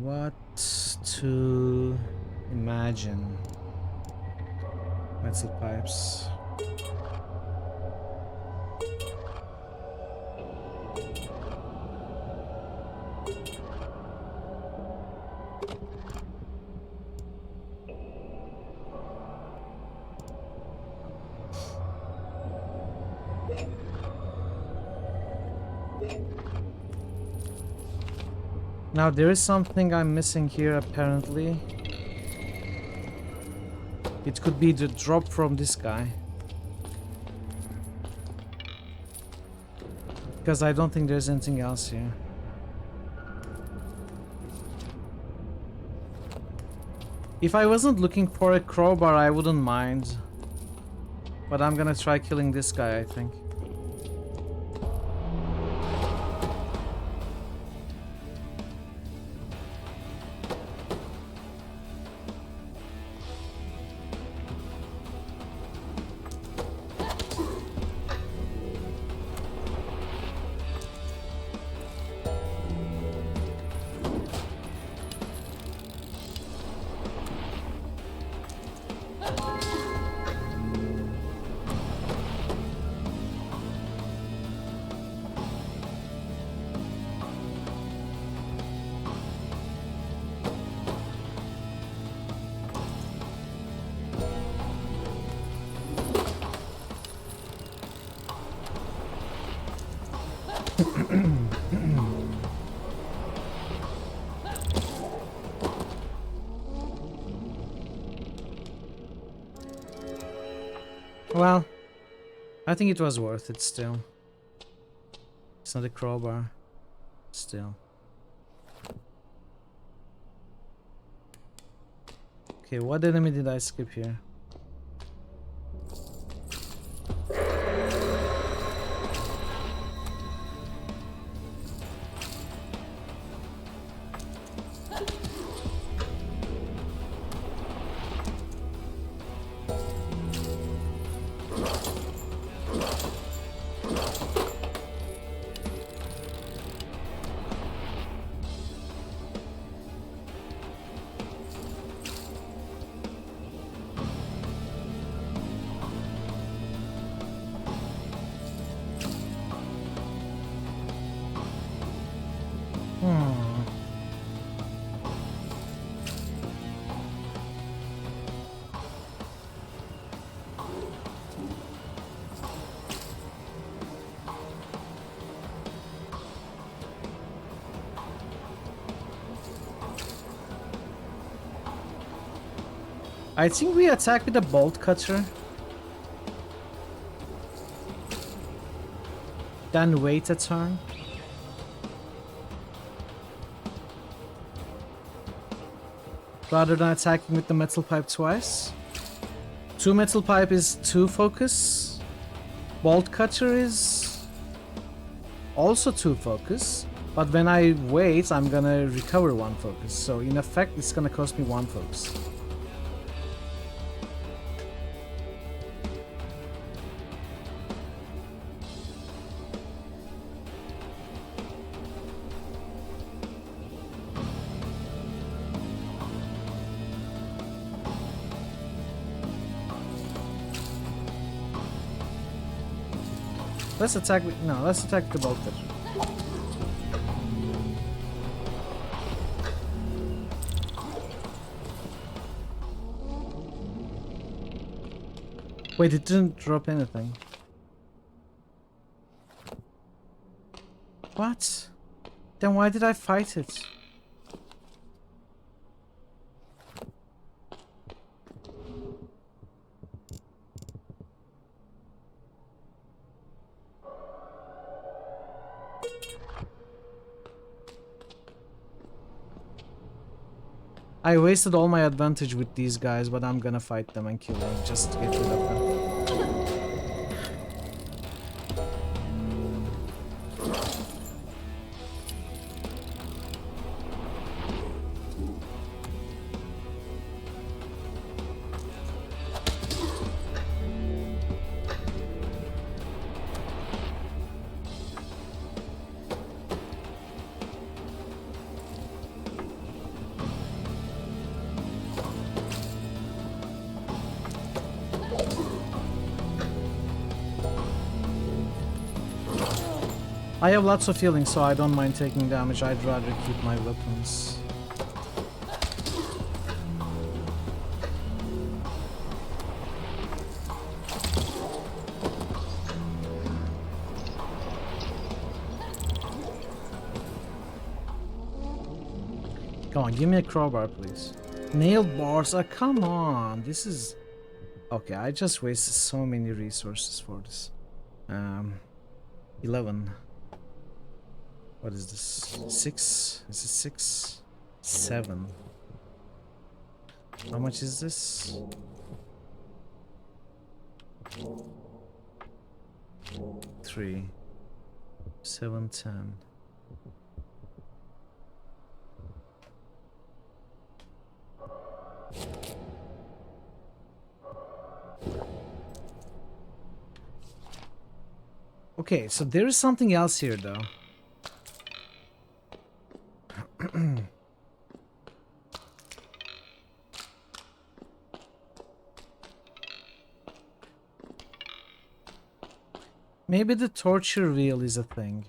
what to imagine? Metal pipes. Now there is something I'm missing here apparently. It could be the drop from this guy. Because I don't think there's anything else here. If I wasn't looking for a crowbar, I wouldn't mind. But I'm gonna try killing this guy, I think. Well, I think it was worth it still. It's not a crowbar. Still. Okay, what enemy did I skip here? I think we attack with a bolt cutter. Then wait a turn. Rather than attacking with the metal pipe twice. 2 metal pipe is 2 focus. Bolt cutter is also 2 focus. But when I wait, I'm gonna recover 1 focus. So in effect, it's gonna cost me 1 focus. Let's attack with, no, let's attack the bolt cutter. Wait, it didn't drop anything. What? Then why did I fight it? I wasted all my advantage with these guys, but I'm gonna fight them and kill them just to get rid of them. I have lots of healing, so I don't mind taking damage. I'd rather keep my weapons. Come on, give me a crowbar, please. Nailed bars. Oh, come on. This is... Okay, I just wasted so many resources for this. 11. What is this? 6? Is it 6? 7. How much is this? 3. 7, 10. Okay, so there is something else here, though. Maybe the torture wheel is a thing.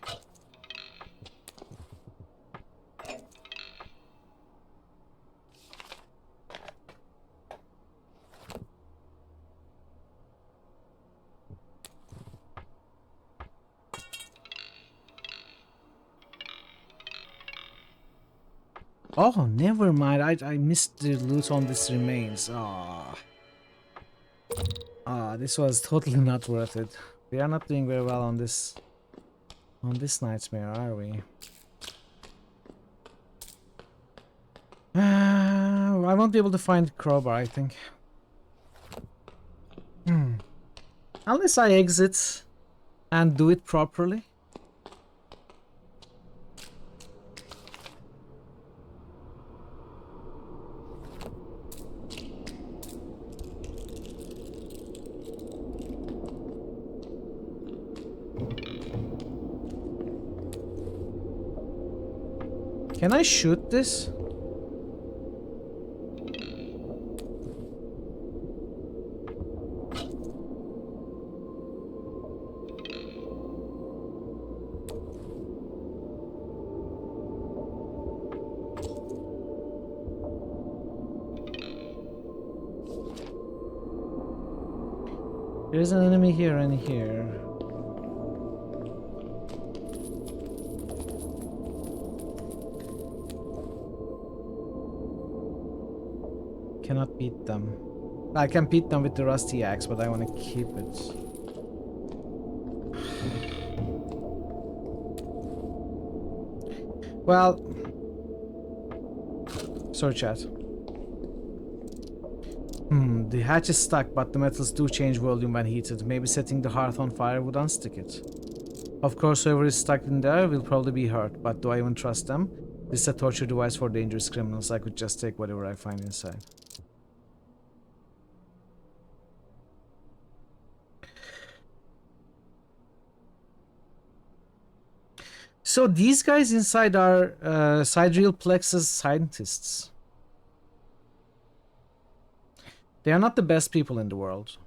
Oh, never mind. I missed the loot on this remains. This was totally not worth it. We are not doing very well on this nightmare, are we? I won't be able to find crowbar, I think. Unless I exit and do it properly. Can I shoot this? There's an enemy here and here. Cannot beat them. I can beat them with the rusty axe, but I want to keep it. Well, sorry, chat. The hatch is stuck, but the metals do change volume when heated. Maybe setting the hearth on fire would unstick it. Of course, whoever is stuck in there will probably be hurt, but do I even trust them? This is a torture device for dangerous criminals. I could just take whatever I find inside. So these guys inside are Sidereal Plexus scientists. They are not the best people in the world.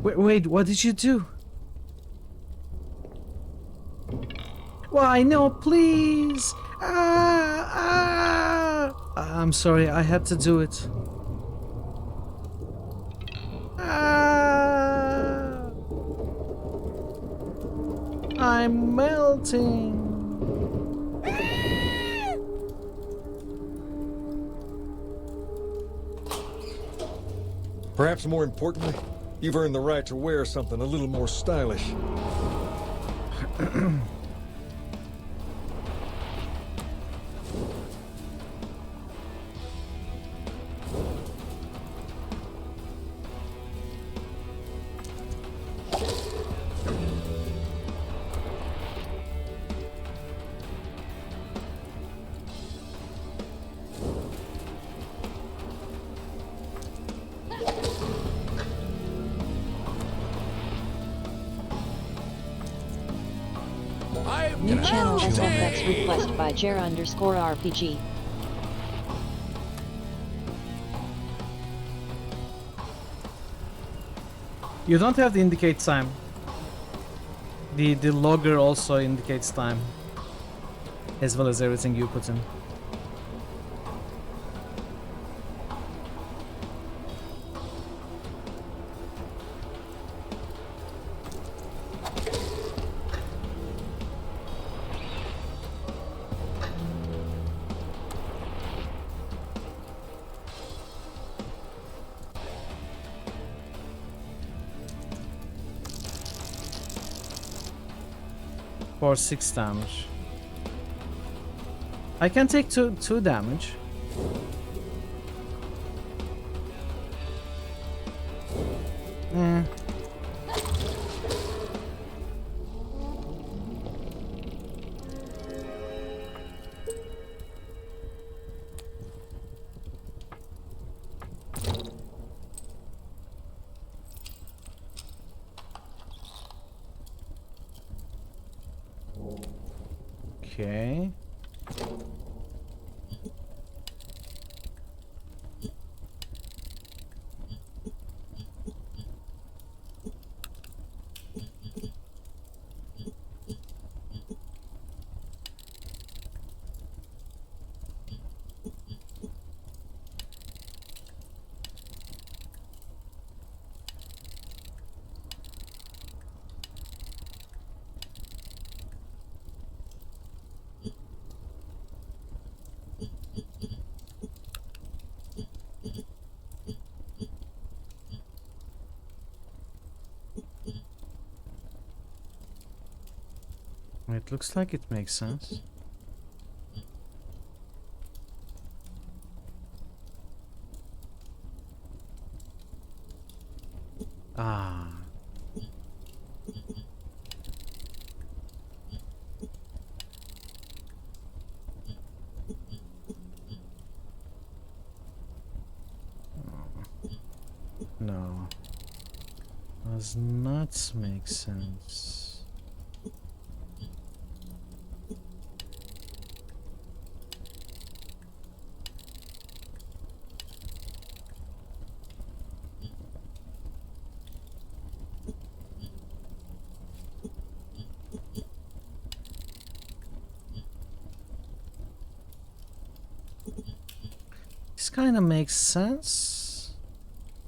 Wait, what did you do? Why, no, please! I'm sorry, I had to do it. I'm melting. Perhaps more importantly, you've earned the right to wear something a little more stylish. New channel SFX request by Jer_RPG. You don't have to indicate time. The logger also indicates time, as well as everything you put in. For 6 damage. I can take two damage. Okay. It looks like it makes sense. Ah. No. Does not make sense. This kind of makes sense.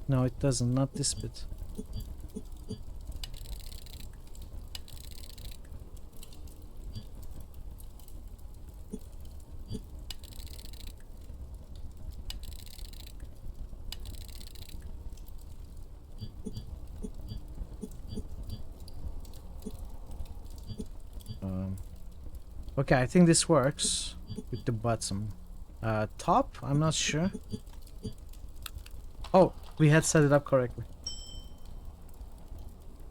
No, it doesn't. Not this bit. Okay, I think this works with the bottom. Top? I'm not sure. Oh, we had set it up correctly.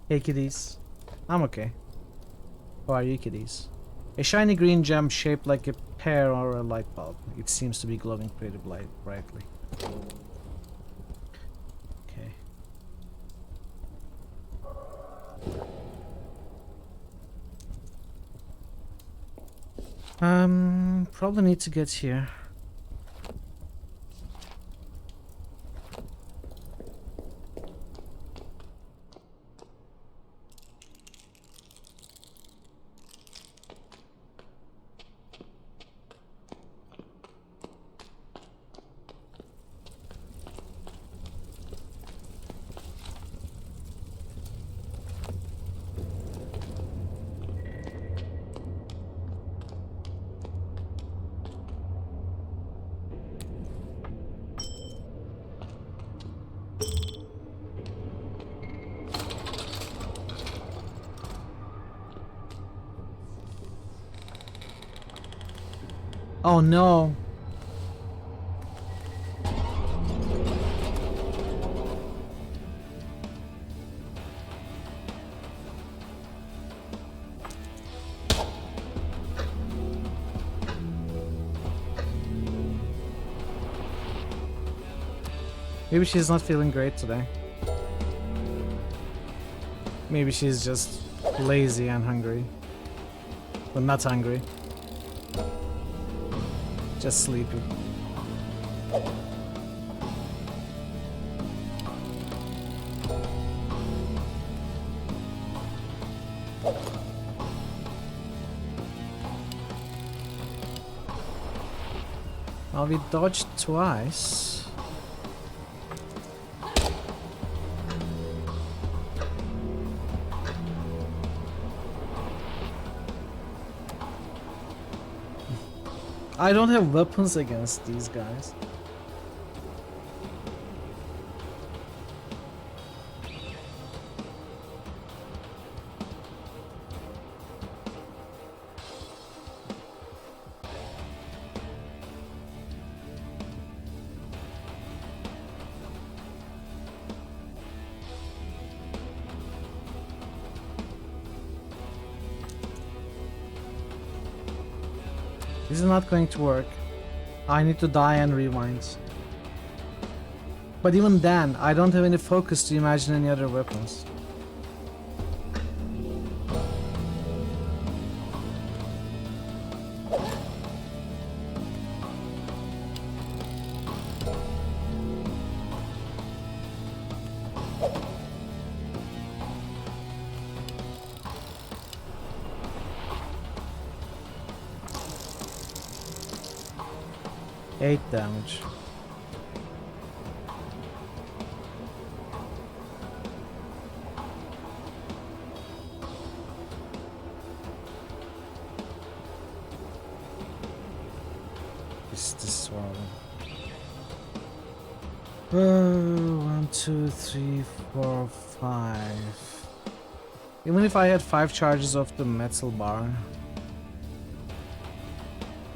Hey kiddies. I'm okay. How are you kiddies? A shiny green gem shaped like a pear or a light bulb. It seems to be glowing pretty brightly. Okay. Probably need to get here. Oh no. Maybe she's not feeling great today. Maybe she's just lazy and hungry. But not hungry. Just sleepy. Well, we dodged twice. I don't have weapons against these guys. This is not going to work. I need to die and rewind. But even then, I don't have any focus to imagine any other weapons. Eight damage. This one. 1, 2, 3, 4, 5. Even if I had 5 charges of the metal bar,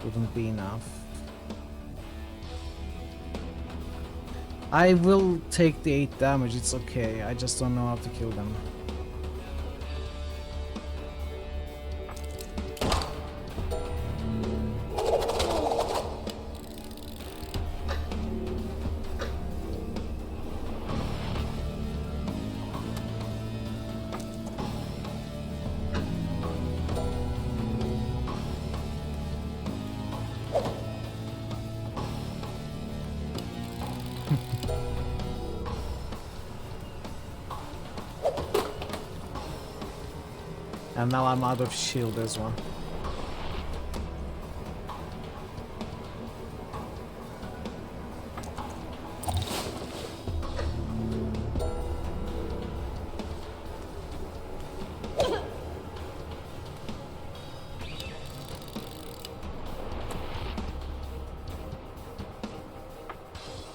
wouldn't be enough. I will take the 8 damage, it's okay. I just don't know how to kill them. And now I'm out of shield as well.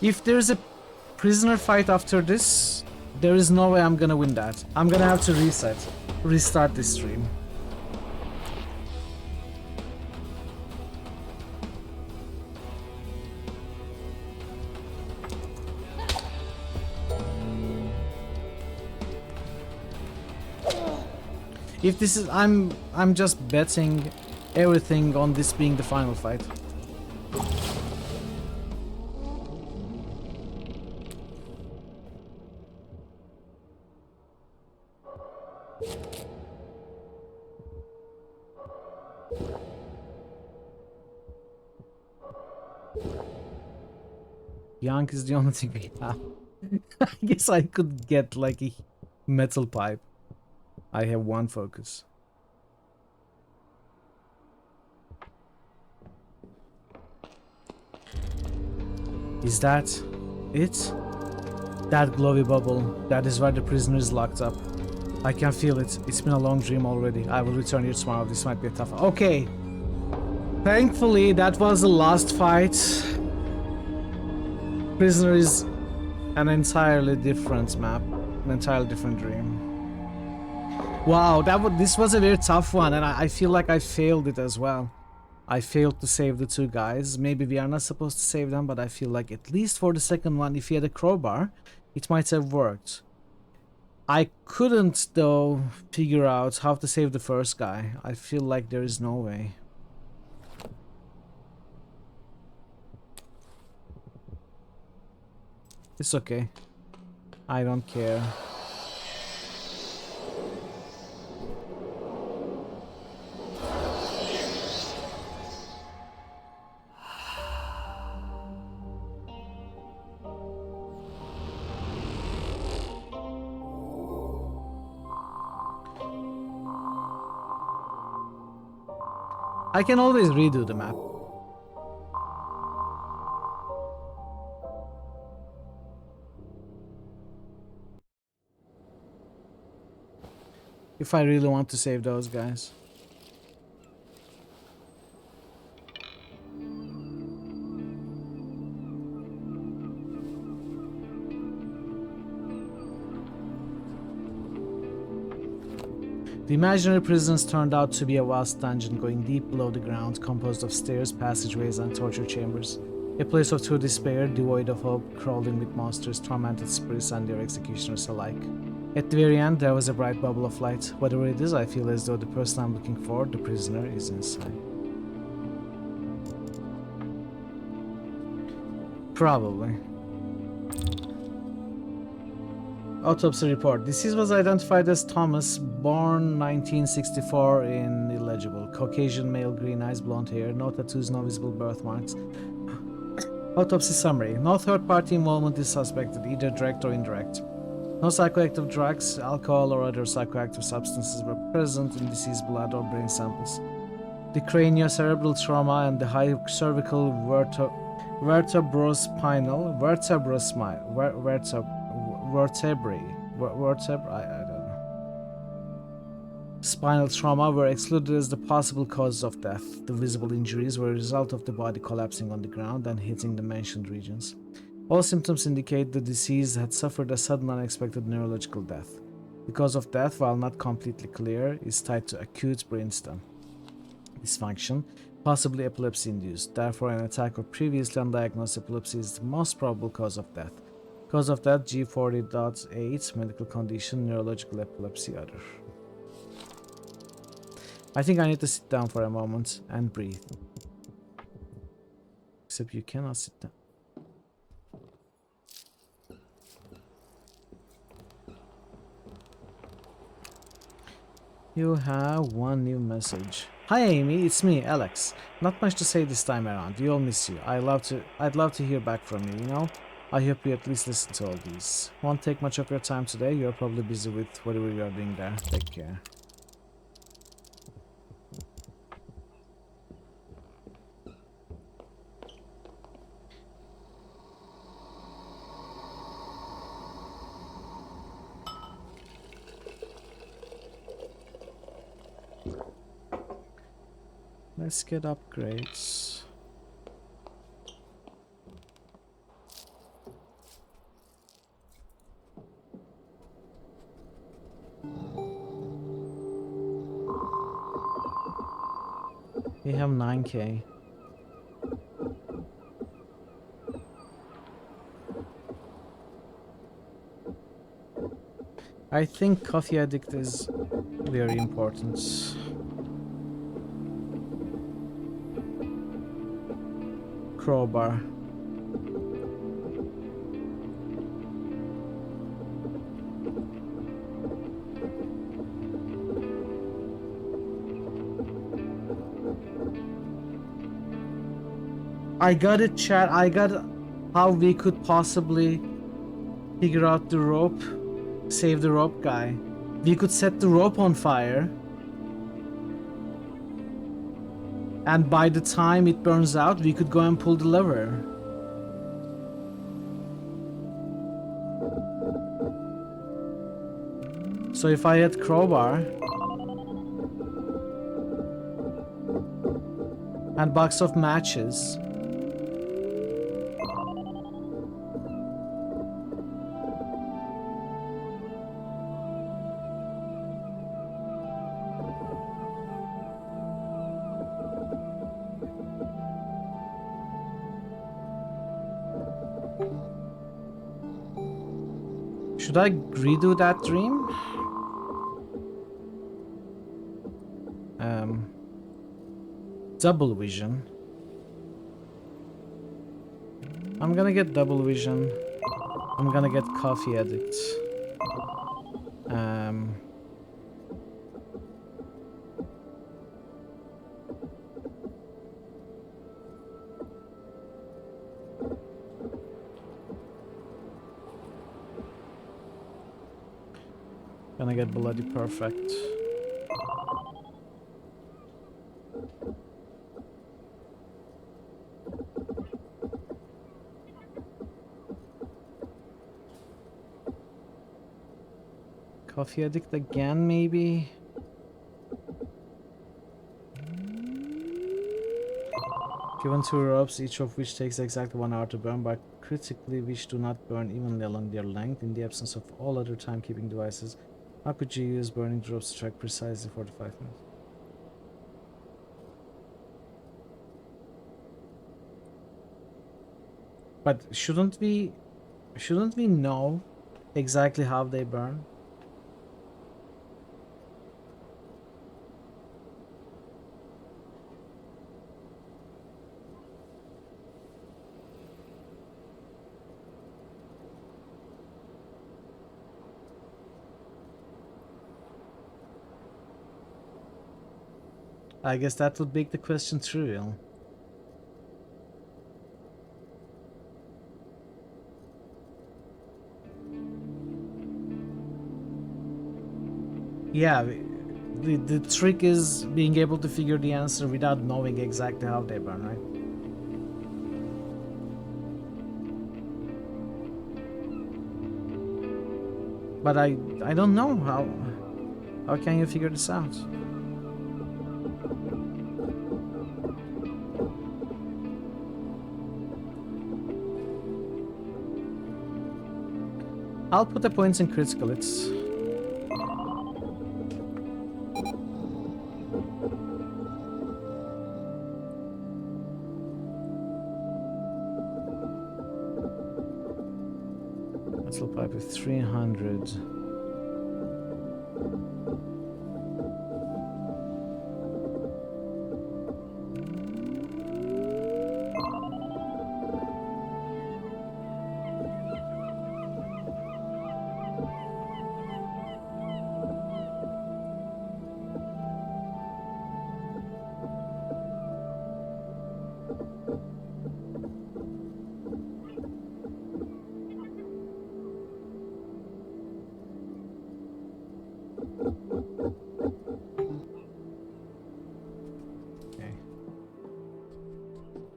If there's a prisoner fight after this, there is no way I'm gonna win that. I'm gonna have to restart this stream. If this is, I'm just betting everything on this being the final fight. Yank is the only thing we have. I guess I could get like a metal pipe. I have 1 focus. Is that it? That glowy bubble, that is where the prisoner is locked up. I can feel it. It's been a long dream already. I will return here tomorrow. This might be a tough one. Okay. Thankfully, that was the last fight. Prisoner is an entirely different map, an entirely different dream. Wow, this was a very tough one, and I feel like I failed it as well. I failed to save the 2 guys. Maybe we are not supposed to save them, but I feel like at least for the second one, if he had a crowbar, it might have worked. I couldn't, though, figure out how to save the first guy. I feel like there is no way. It's okay. I don't care. I can always redo the map. If I really want to save those guys. The imaginary prisons turned out to be a vast dungeon going deep below the ground, composed of stairs, passageways, and torture chambers. A place of true despair, devoid of hope, crawling with monsters, tormented spirits, and their executioners alike. At the very end, there was a bright bubble of light. Whatever it is, I feel as though the person I'm looking for, the prisoner, is inside. Probably. Autopsy report. Deceased was identified as Thomas, born 1964, illegible. Caucasian male, green eyes, blonde hair, no tattoos, no visible birthmarks. Autopsy summary. No third-party involvement is suspected, either direct or indirect. No psychoactive drugs, alcohol, or other psychoactive substances were present in deceased blood or brain samples. The craniocerebral trauma and the high cervical vertebrae, I don't know. Spinal trauma were excluded as the possible causes of death. The visible injuries were a result of the body collapsing on the ground and hitting the mentioned regions. All symptoms indicate the deceased had suffered a sudden unexpected neurological death. The cause of death, while not completely clear, is tied to acute brainstem dysfunction, possibly epilepsy-induced. Therefore, an attack of previously undiagnosed epilepsy is the most probable cause of death. Cause of death G40.8, medical condition, neurological epilepsy, other. I think I need to sit down for a moment and breathe. Except you cannot sit down. You have one new message. Hi Amy, it's me, Alex. Not much to say this time around. We all miss you. I'd love to hear back from you, you know? I hope you at least listen to all these. Won't take much of your time today. You're probably busy with whatever you are doing there. Take care. Let's get upgrades. We have 9k. I think coffee addict is very important. Crowbar. I got it, chat. I got how we could possibly figure out the rope, save the rope guy. We could set the rope on fire, and by the time it burns out, we could go and pull the lever. So if I had crowbar and box of matches, should I redo that dream? Double vision. I'm gonna get double vision. I'm gonna get coffee addict. Gonna get bloody perfect. Coffee addict again, maybe? Given 2 ropes, each of which takes exactly 1 hour to burn, but critically which do not burn evenly along their length in the absence of all other timekeeping devices. How could you use burning ropes to track precisely 45 minutes? But shouldn't we know exactly how they burn? I guess that would make the question trivial. Yeah, the trick is being able to figure the answer without knowing exactly how they burn, right? But I don't know how can you figure this out? I'll put the points in critical. It's metal pipe with 300.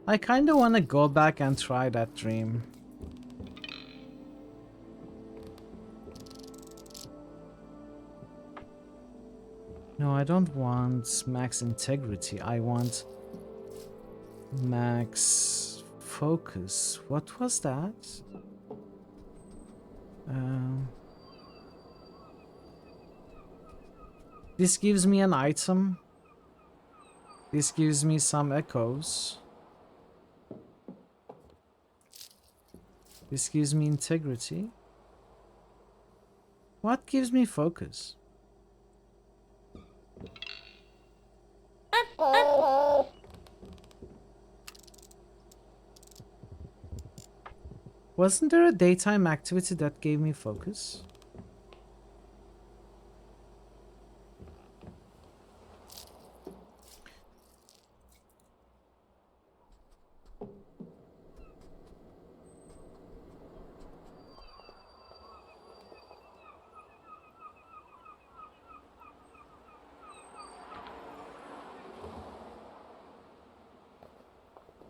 I kind of want to go back and try that dream. No, I don't want max integrity. I want max focus. What was that? This gives me an item. This gives me some echoes. This gives me integrity. What gives me focus? Wasn't there a daytime activity that gave me focus?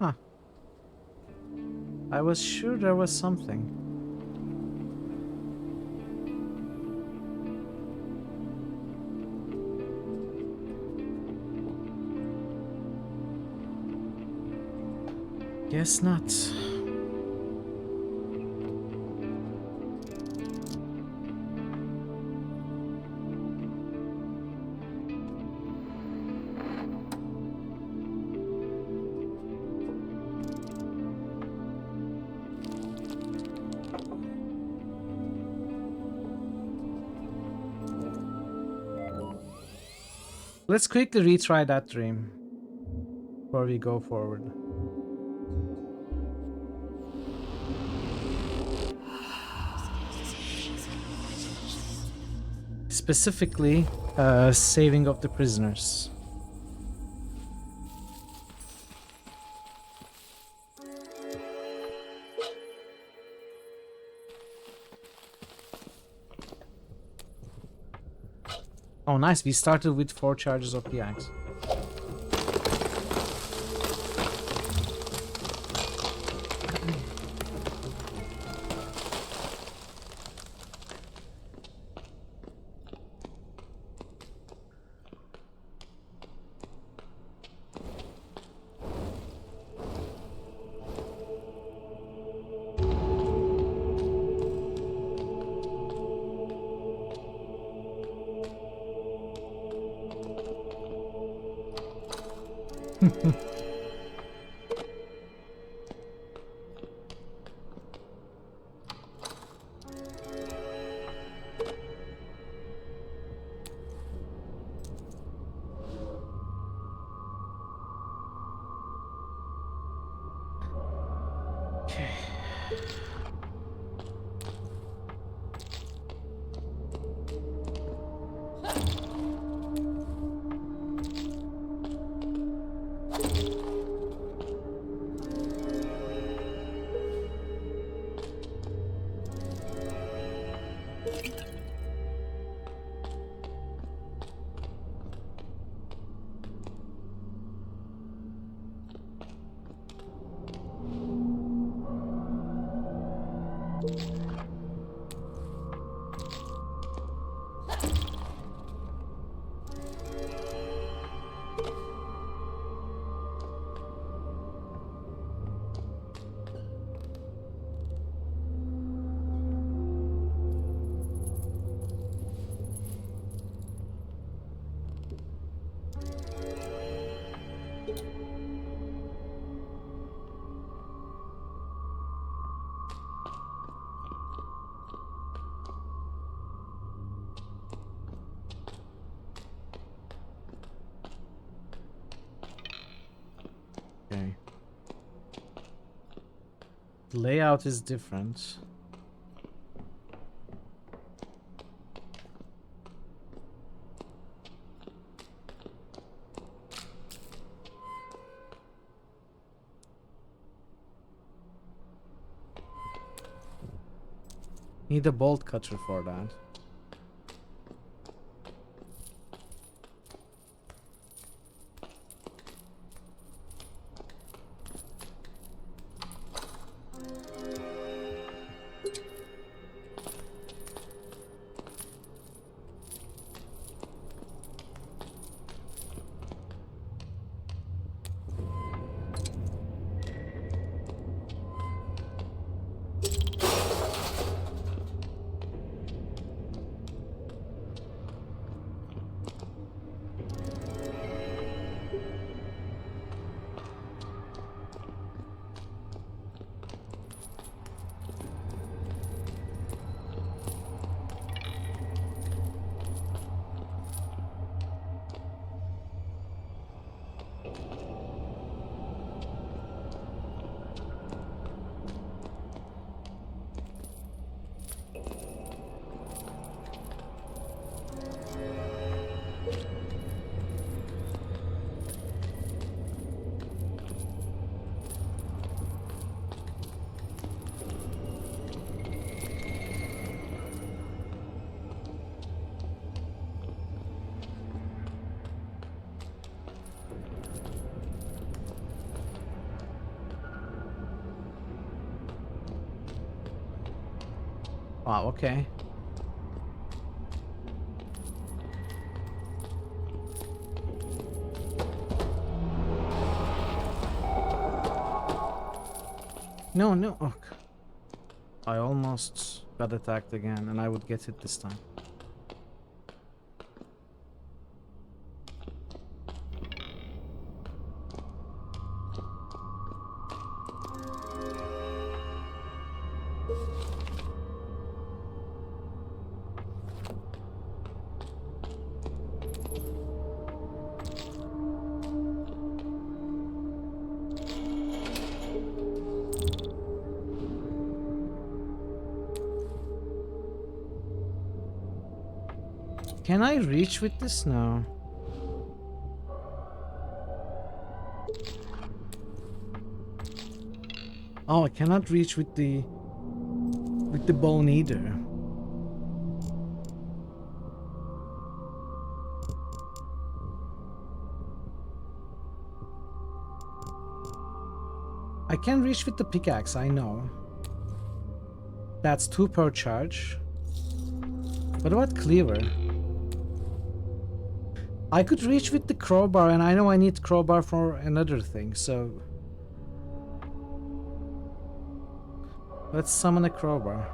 Huh. I was sure there was something. Guess not. Let's quickly retry that dream before we go forward. Specifically, saving of the prisoners. Oh, nice. We started with 4 charges of the axe. Okay. The layout is different. Need a bolt cutter for that. Wow, okay. No, no. Oh, I almost got attacked again, and I would get it this time. Can I reach with this now? Oh, I cannot reach with the bone either. I can reach with the pickaxe, I know. That's 2 per charge. What about cleaver? I could reach with the crowbar, and I know I need crowbar for another thing, so... let's summon a crowbar.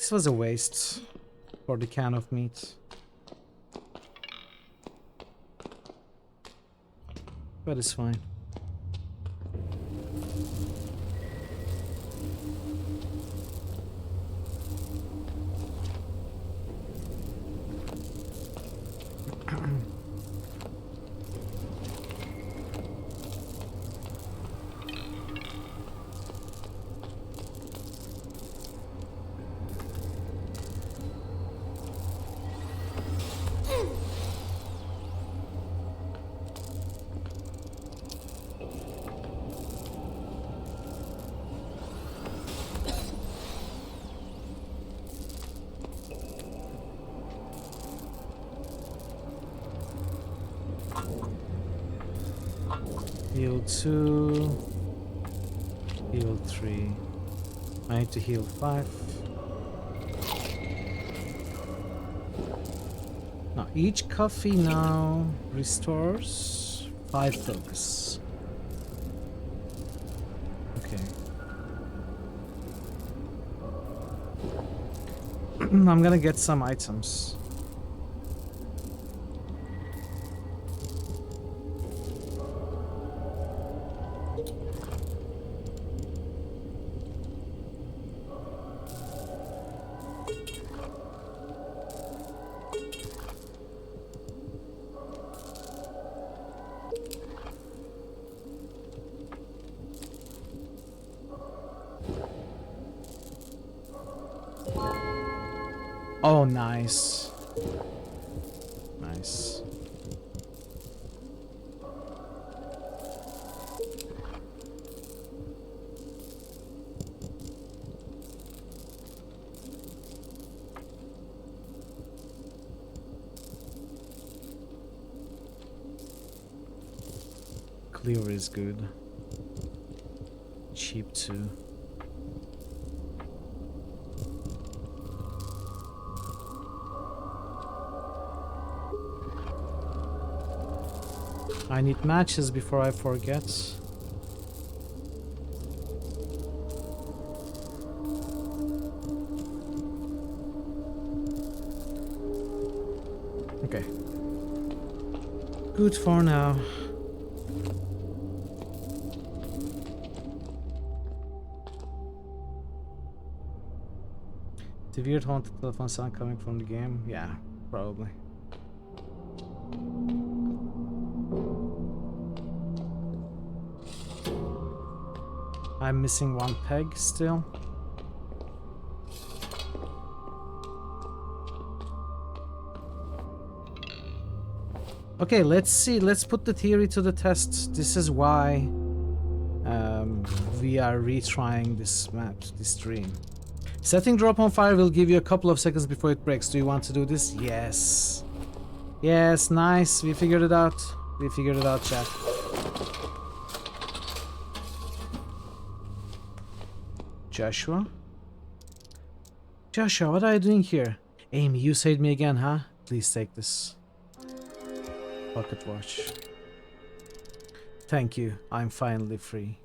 This was a waste for the can of meat. But it's fine. Heal 2. Heal 3. I need to heal 5. Now, each coffee now restores 5 focus. Okay. I'm gonna get some items. Oh, nice. Nice. Clear is good. Cheap too. I need matches before I forget. Okay. Good for now. The weird haunted telephone sound coming from the game? Yeah, probably. I'm missing 1 peg still. Okay, let's see. Let's put the theory to the test. This is why we are retrying this map, this stream. Setting drop on fire will give you a couple of seconds before it breaks. Do you want to do this? Yes. Yes, nice. We figured it out. We figured it out, chat. Joshua? Joshua, what are you doing here? Amy, you saved me again, huh? Please take this. Pocket watch. Thank you. I'm finally free.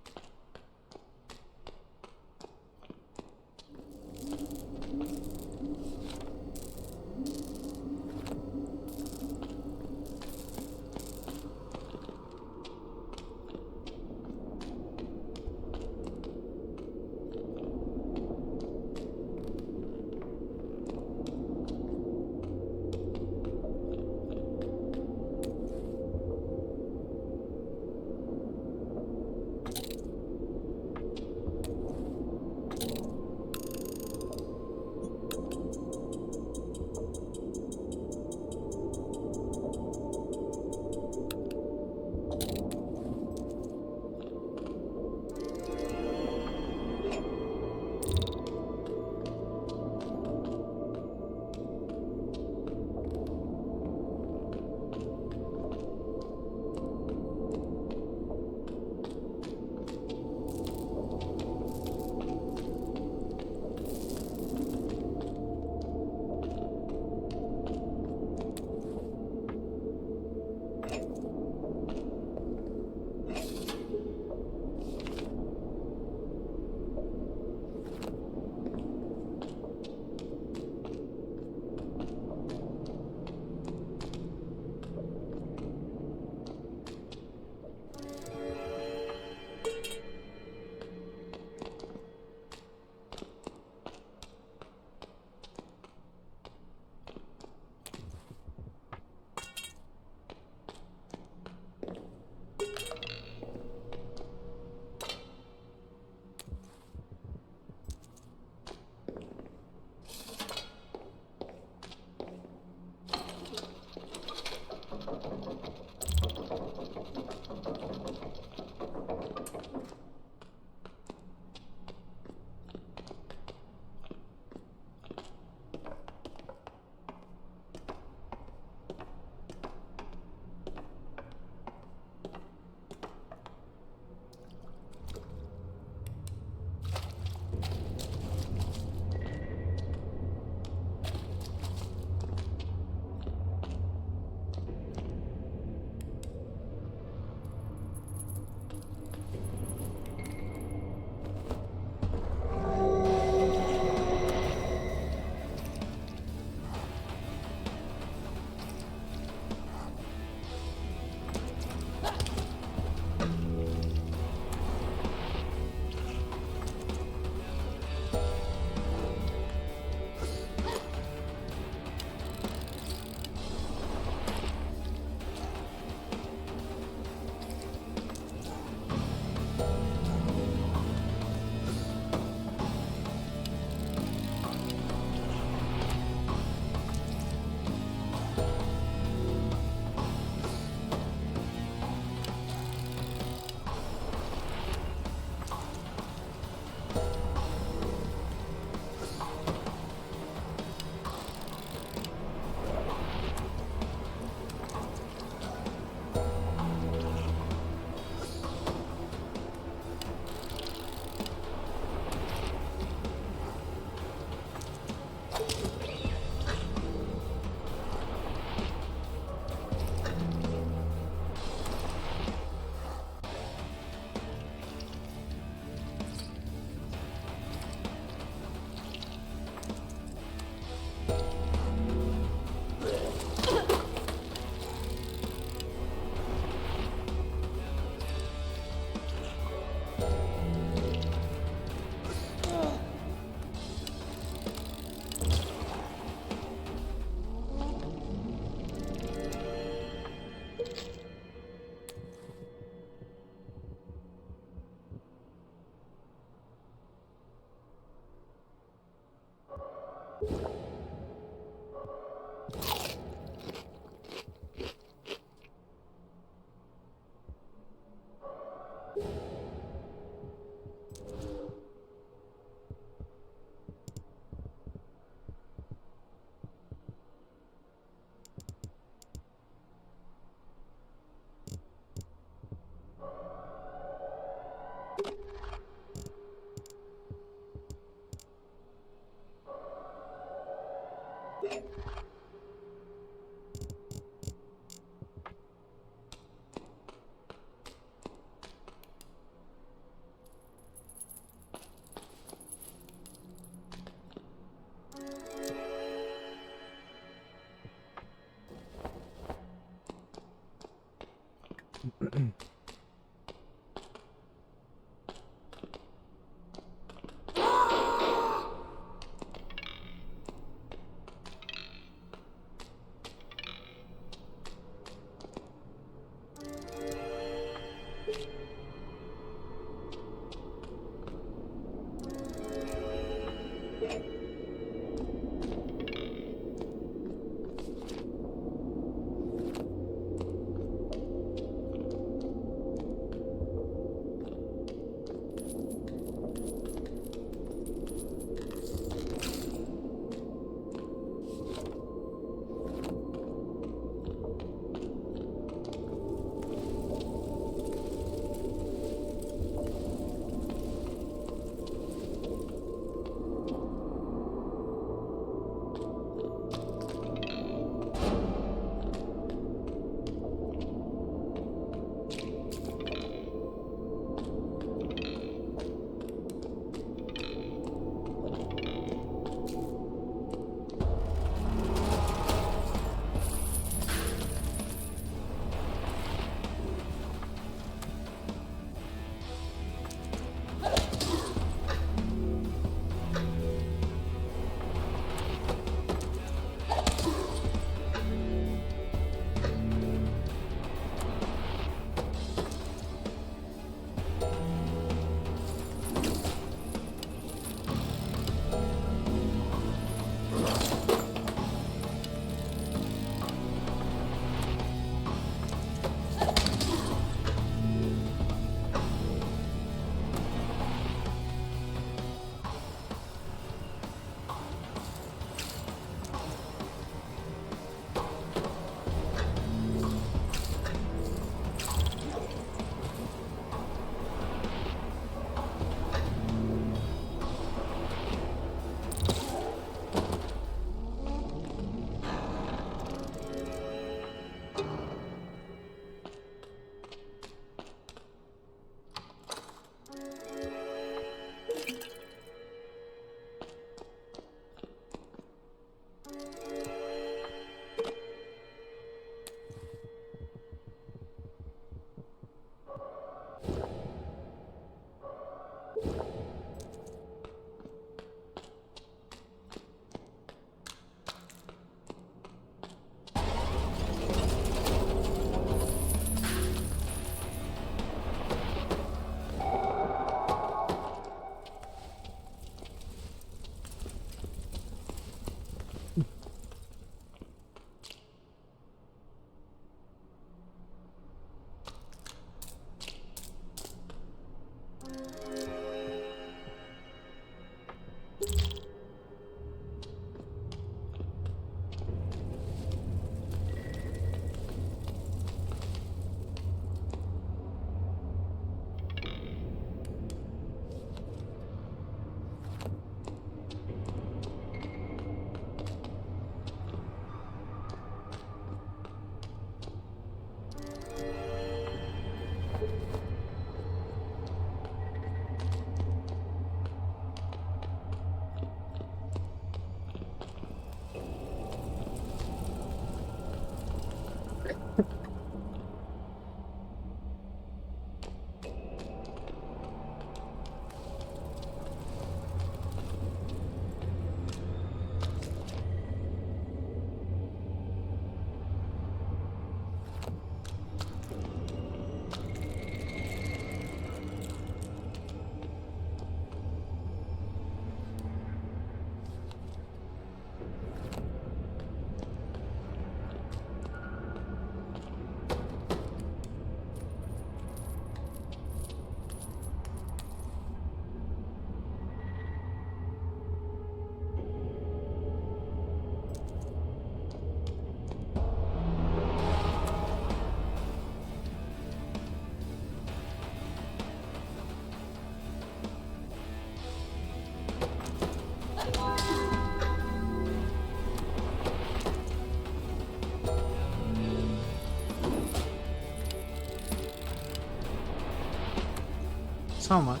Somewhat.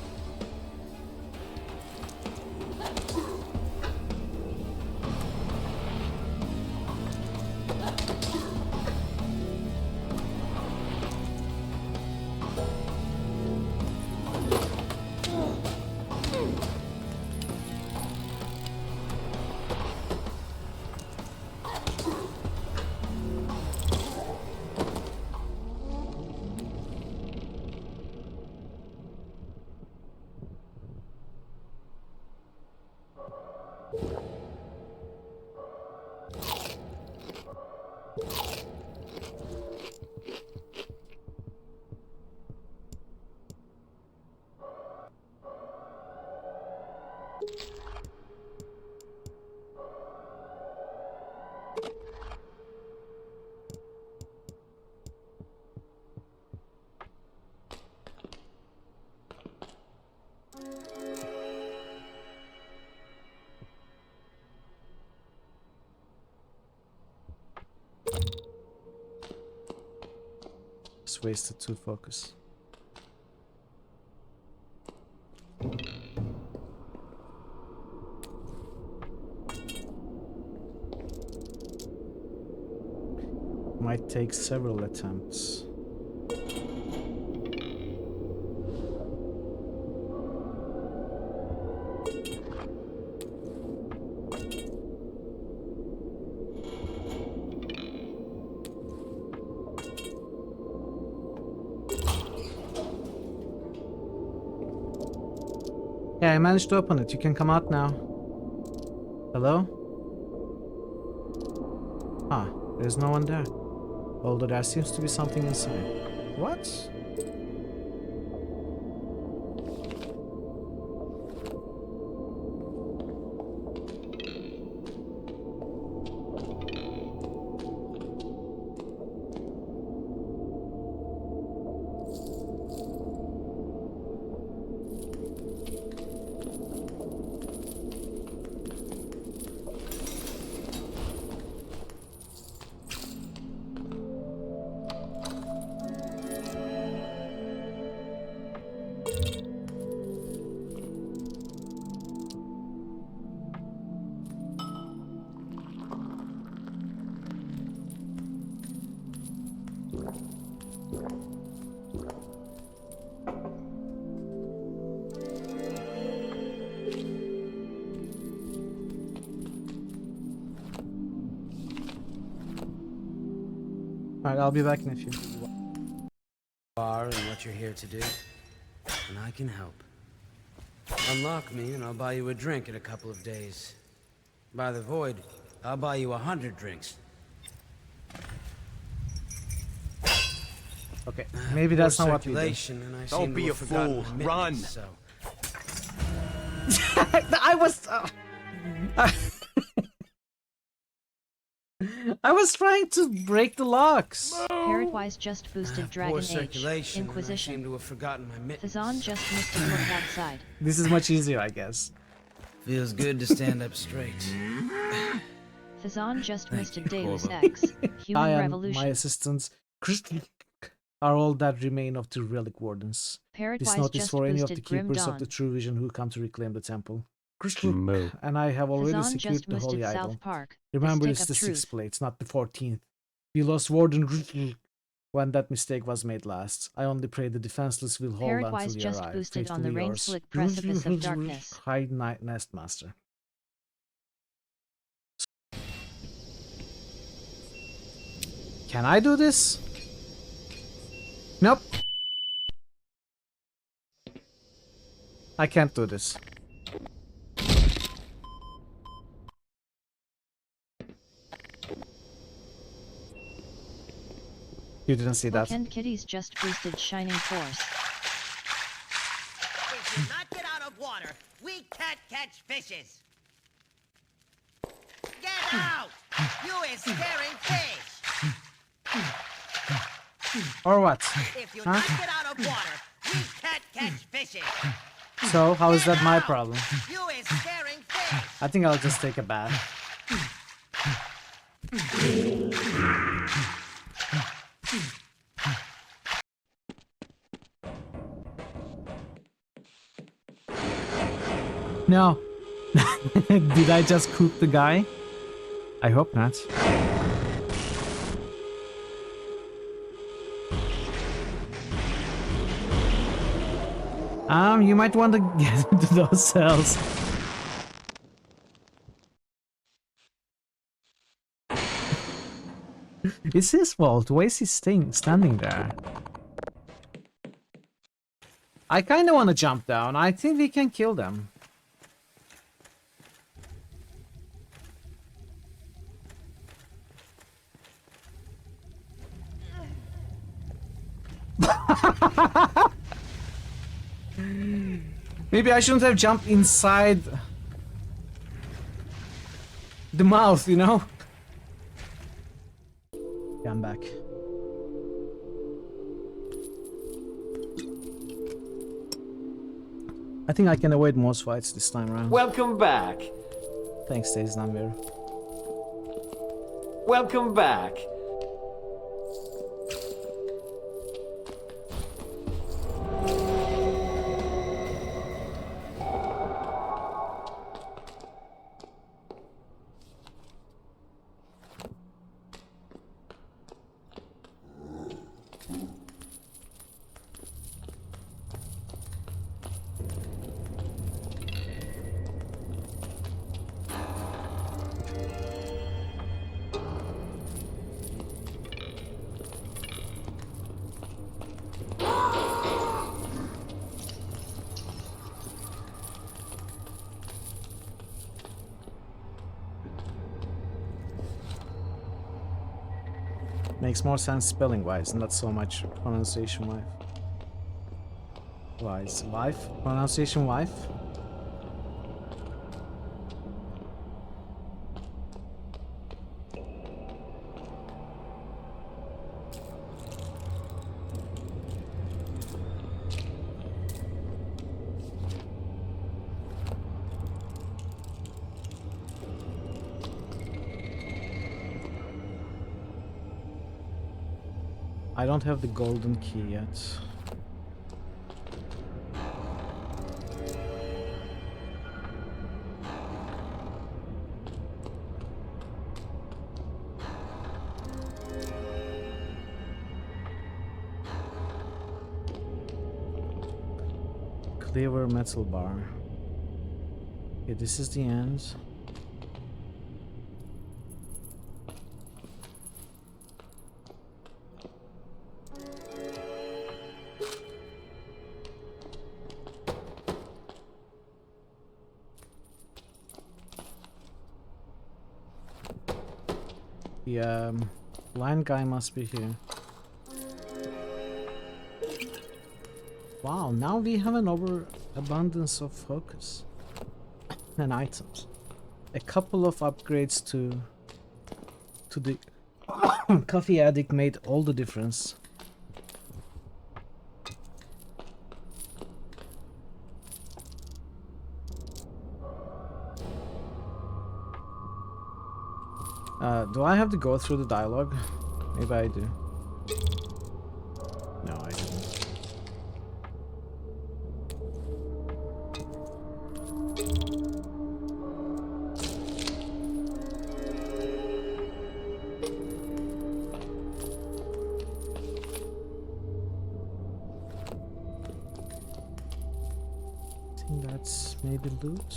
Just wasted 2 focus. Might take several attempts. Yeah, I managed to open it. You can come out now. Hello? Ah, there's no one there. Although there seems to be something inside. What? Alright, I'll be back in a few. Are and what you're here to do, and I can help. Unlock me and I'll buy you a drink in a couple of days. By the void, I'll buy you 100 drinks. Okay, maybe that's not what we do. Don't be a fool. Run. So. I was... I was trying to break the locks. Parrotwise just boosted Dragon Age. Circulation, Inquisition. I seem to have forgotten my mittens. Fazan just missed a look outside. This is much easier, I guess. Feels good to stand up straight. Fazan just missed a Deus Ex. Human I and Revolution. my assistants are all that remain of the relic wardens. Parrotwise This note is just for any of the boosted Grim keepers of Dawn. the true vision who come to reclaim the temple. Moo. And I have already Fazan secured just the holy boosted idol. South Park. Remember, The it's Stick the of 6th Truth. plate, not the 14th. We lost Warden when that mistake was made last. I only pray the defenseless will hold Parrotwise until you just arrive. boosted on the Faithfully rain yours. slick precipice of darkness. High Night Nestmaster. Can I do this? Nope. I can't do this. You didn't see that. Ken Kitties just boosted Shining Force. If you not get out of water, we can't catch fishes. Get out! You is scaring fish. Or what? If you Huh? not get out of water, we can't catch fishes. So, how is that my problem? You is scaring fish. I think I'll just take a bath. No. Did I just cook the guy? I hope not. You might want to get into those cells. It's his fault. Why is he standing there? I kind of want to jump down. I think we can kill them. Maybe I shouldn't have jumped inside the mouth, you know? Yeah, I'm back. I think I can avoid most fights this time around. Welcome back. Thanks, Days Namir. Welcome back. Makes more sense spelling-wise, not so much pronunciation-wise. Pronunciation-wise? I don't have the golden key yet. Cleaver metal bar. Okay, this is the end. The blind guy must be here. Wow, now we have an overabundance of focus and items. A couple of upgrades to the coffee addict made all the difference. Do I have to go through the dialogue? Maybe I do. No, I didn't. I think that's maybe loot.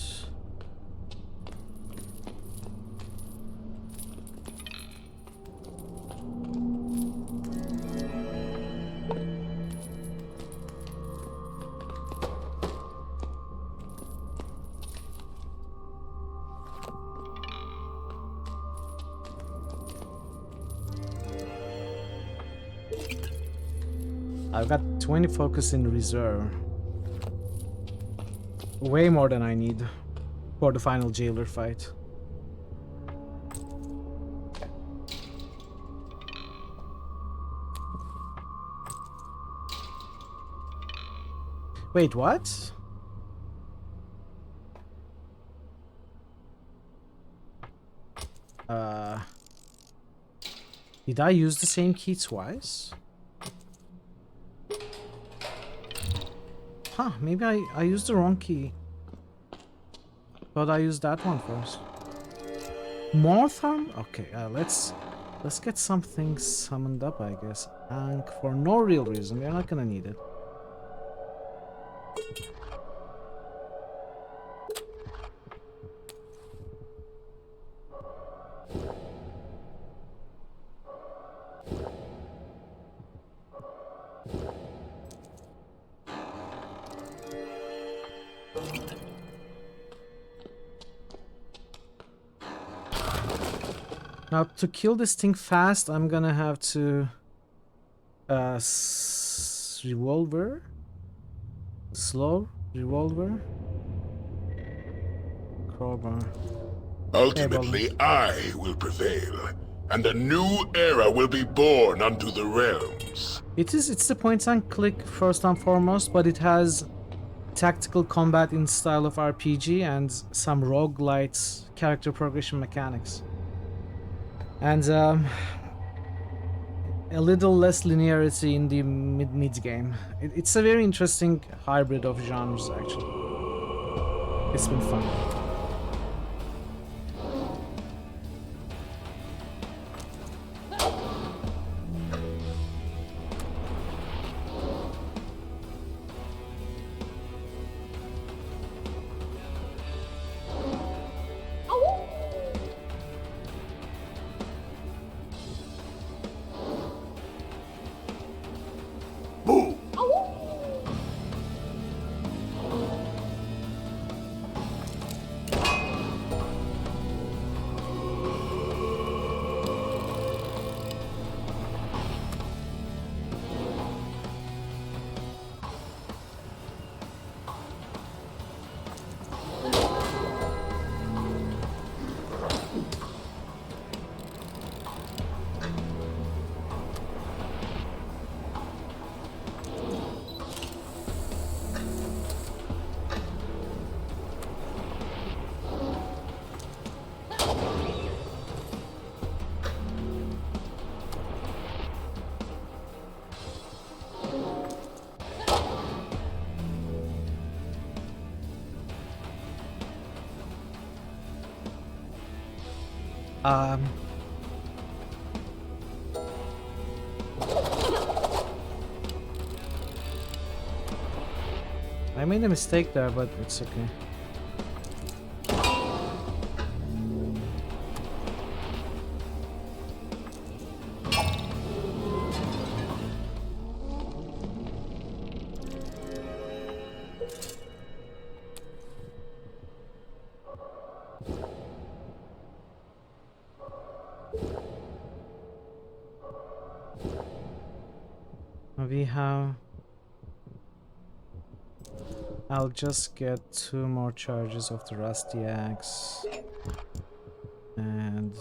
I've got 20 focus in reserve. Way more than I need for the final jailer fight. Wait, what? Did I use the same key twice? Huh, maybe I used the wrong key. Thought I used that one first. More harm? Okay, let's get something summoned up, I guess. And for no real reason, we're not gonna need it. Now, to kill this thing fast, I'm gonna have to revolver, slow revolver, crowbar. Ultimately, I will prevail, and a new era will be born unto the realms. It's the point and click first and foremost, but it has tactical combat in style of RPG and some roguelite character progression mechanics. And a little less linearity in the mid game. It's a very interesting hybrid of genres, actually. It's been fun. I made a mistake there, but it's okay. We have... I'll just get 2 more charges of the rusty axe and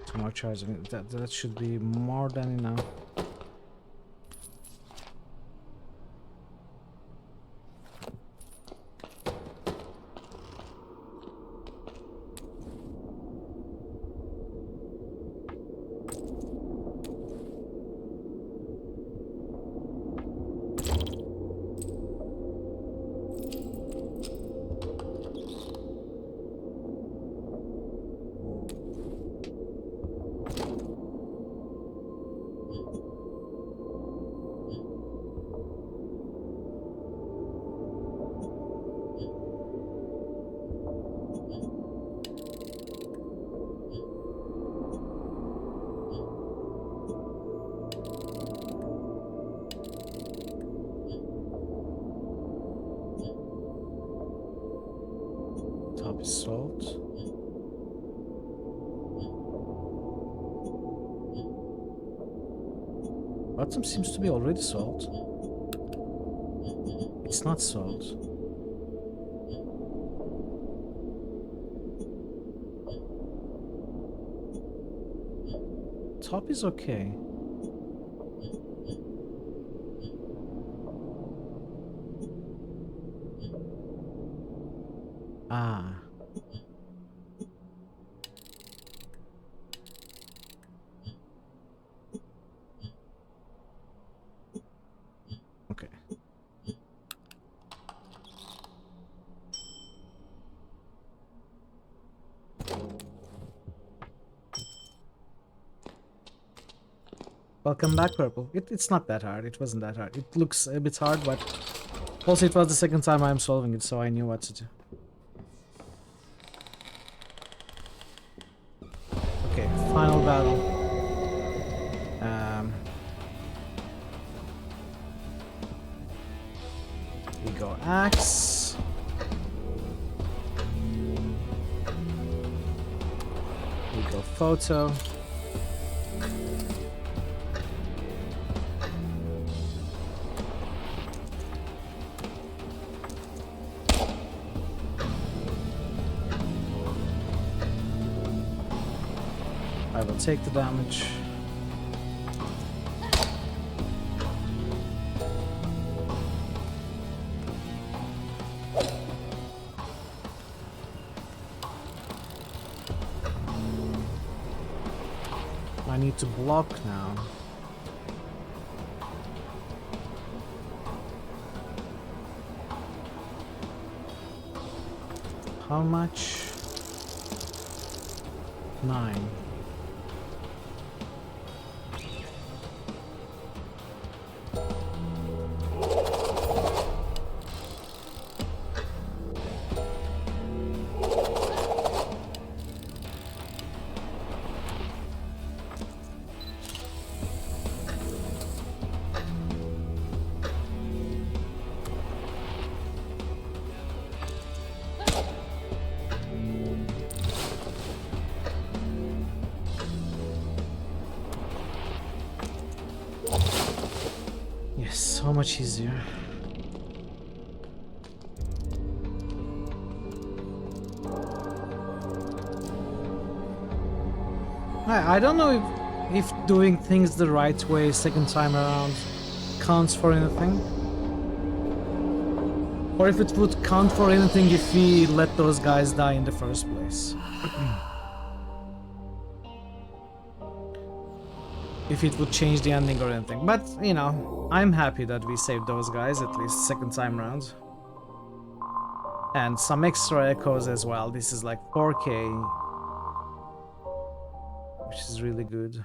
2 more charges. I mean, that should be more than enough. Top is salt. Bottom seems to be already salt. It's not salt. Top is okay. Ah. Okay. Welcome back, Purple. It's not that hard. It wasn't that hard. It looks a bit hard, but also it was the second time I'm solving it, so I knew what to do. Okay, final battle. We go axe. We go photo. I will take the damage. I need to block now. How much? 9. So much easier. I don't know if doing things the right way second time around counts for anything. Or if it would count for anything if we let those guys die in the first place. If it would change the ending or anything. But, you know, I'm happy that we saved those guys at least second time round. And some extra echoes as well. This is like 4K. Which is really good.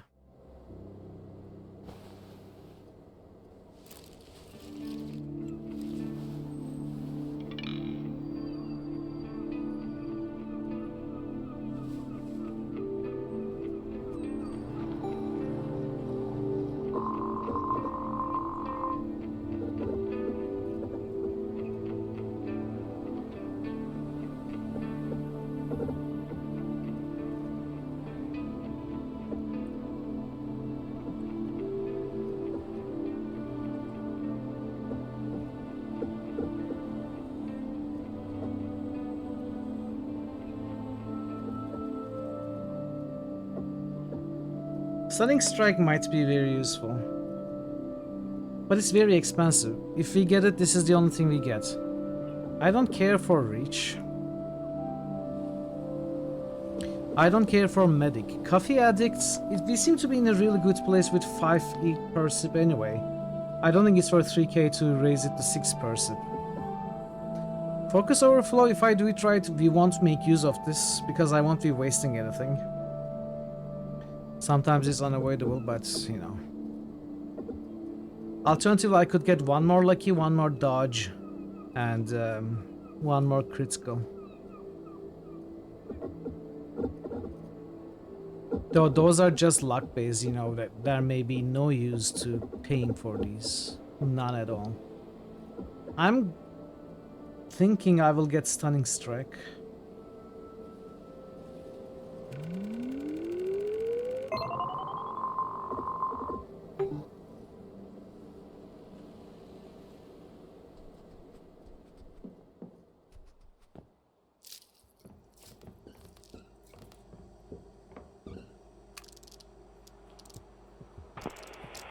Stunning Strike might be very useful. But it's very expensive. If we get it, this is the only thing we get. I don't care for Reach. I don't care for Medic. Coffee Addicts, we seem to be in a really good place with 5 per sip anyway. I don't think it's worth 3k to raise it to 6 per sip. Focus Overflow, if I do it right, we won't make use of this because I won't be wasting anything. Sometimes it's unavoidable, but you know. Alternatively, I could get one more lucky, one more dodge, and one more critical. Though those are just luck based, you know, that there may be no use to paying for these. None at all. I'm thinking I will get Stunning Strike.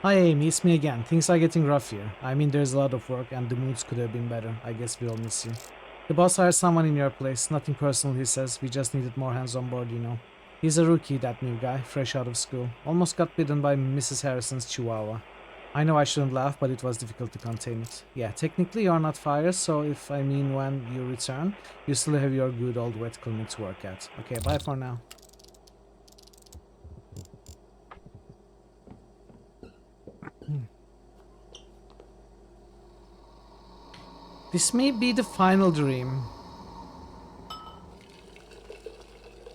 Hi Amy, it's me again. Things are getting rough here. I mean, there's a lot of work and the moods could have been better. I guess we all miss you. The boss hired someone in your place. Nothing personal, he says. We just needed more hands on board, you know. He's a rookie, that new guy, fresh out of school. Almost got bitten by Mrs. Harrison's chihuahua. I know I shouldn't laugh, but it was difficult to contain it. Yeah, technically you're not fired, so when you return, you still have your good old wet clinic to work at. Okay, bye for now. This may be the final dream.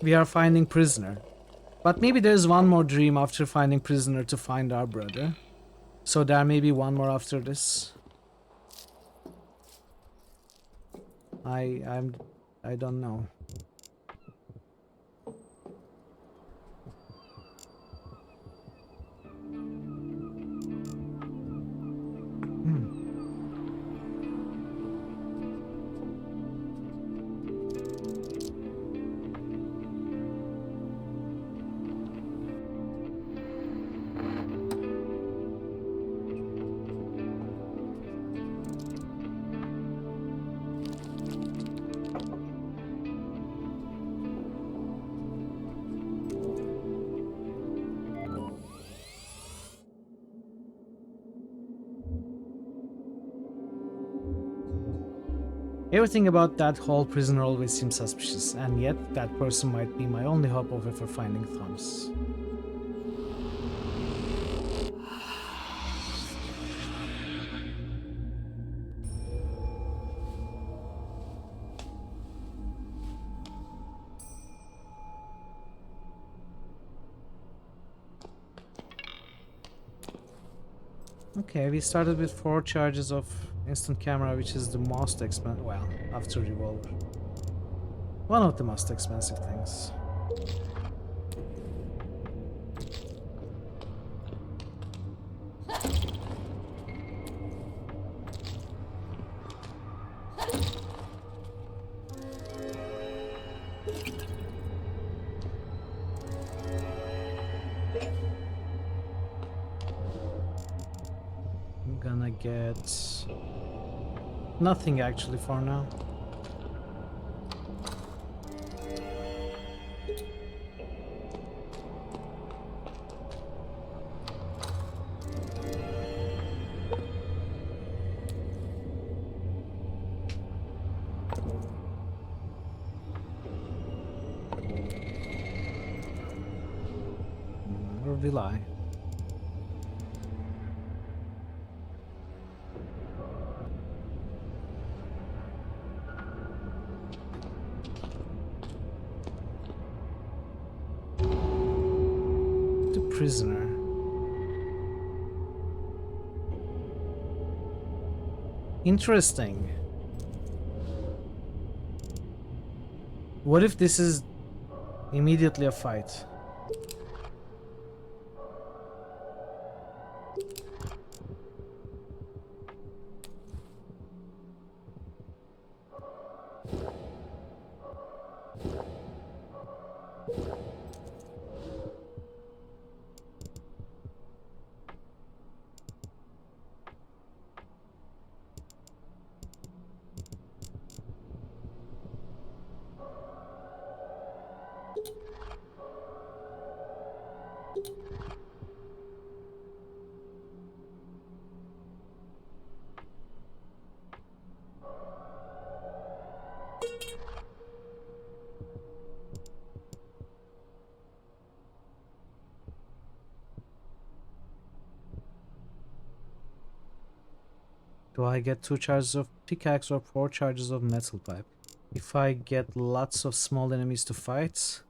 We are finding prisoner. But maybe there's one more dream after finding prisoner to find our brother. So there may be one more after this. I don't know. Everything about that whole prisoner always seems suspicious, and yet that person might be my only hope of ever finding Thomas. Okay, we started with 4 charges of instant camera, which is the most expensive, well, after revolver. One of the most expensive things. I'm gonna get nothing actually for now. Or will I? Prisoner. Interesting. What if this is immediately a fight? Do I get 2 charges of pickaxe or 4 charges of metal pipe? If I get lots of small enemies to fight,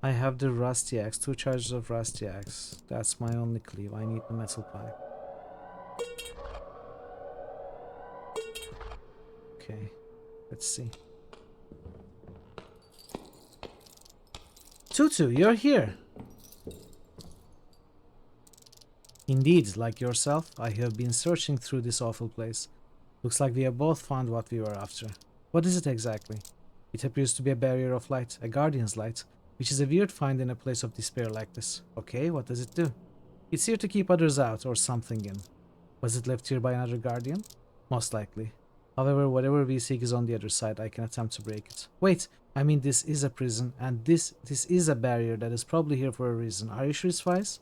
I have the rusty axe, 2 charges of rusty axe. That's my only cleave. I need the metal pipe. Okay, let's see. Tutu, you're here! Indeed, like yourself, I have been searching through this awful place. Looks like we have both found what we were after. What is it exactly? It appears to be a barrier of light, a guardian's light, which is a weird find in a place of despair like this. Okay, what does it do? It's here to keep others out, or something in. Was it left here by another guardian? Most likely. However, whatever we seek is on the other side. I can attempt to break it. Wait, I mean this is a prison, and this is a barrier that is probably here for a reason. Are you sure it's wise?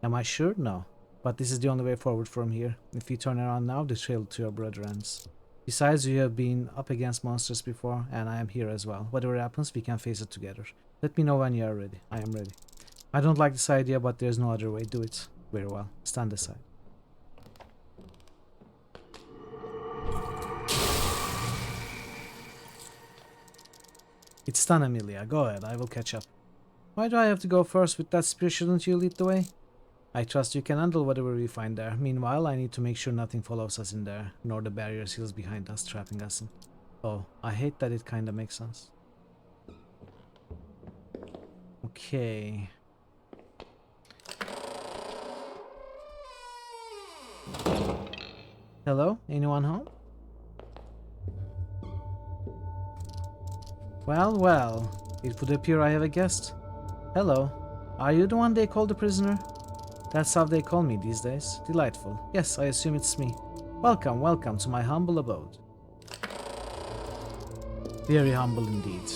Am I sure? No. But this is the only way forward from here. If you turn around now, the trail to your brother ends. Besides, you have been up against monsters before, and I am here as well. Whatever happens, we can face it together. Let me know when you are ready. I am ready. I don't like this idea, but there's no other way. Do it. Very well. Stand aside. It's done, Amelia. Go ahead, I will catch up. Why do I have to go first with that spear? Shouldn't you lead the way? I trust you can handle whatever we find there. Meanwhile, I need to make sure nothing follows us in there, nor the barrier seals behind us, trapping us in. Oh, I hate that it kinda makes sense. Okay. Hello? Anyone home? Well, well. It would appear I have a guest. Hello. Are you the one they call the prisoner? That's how they call me these days. Delightful. Yes, I assume it's me. Welcome, welcome to my humble abode. Very humble indeed.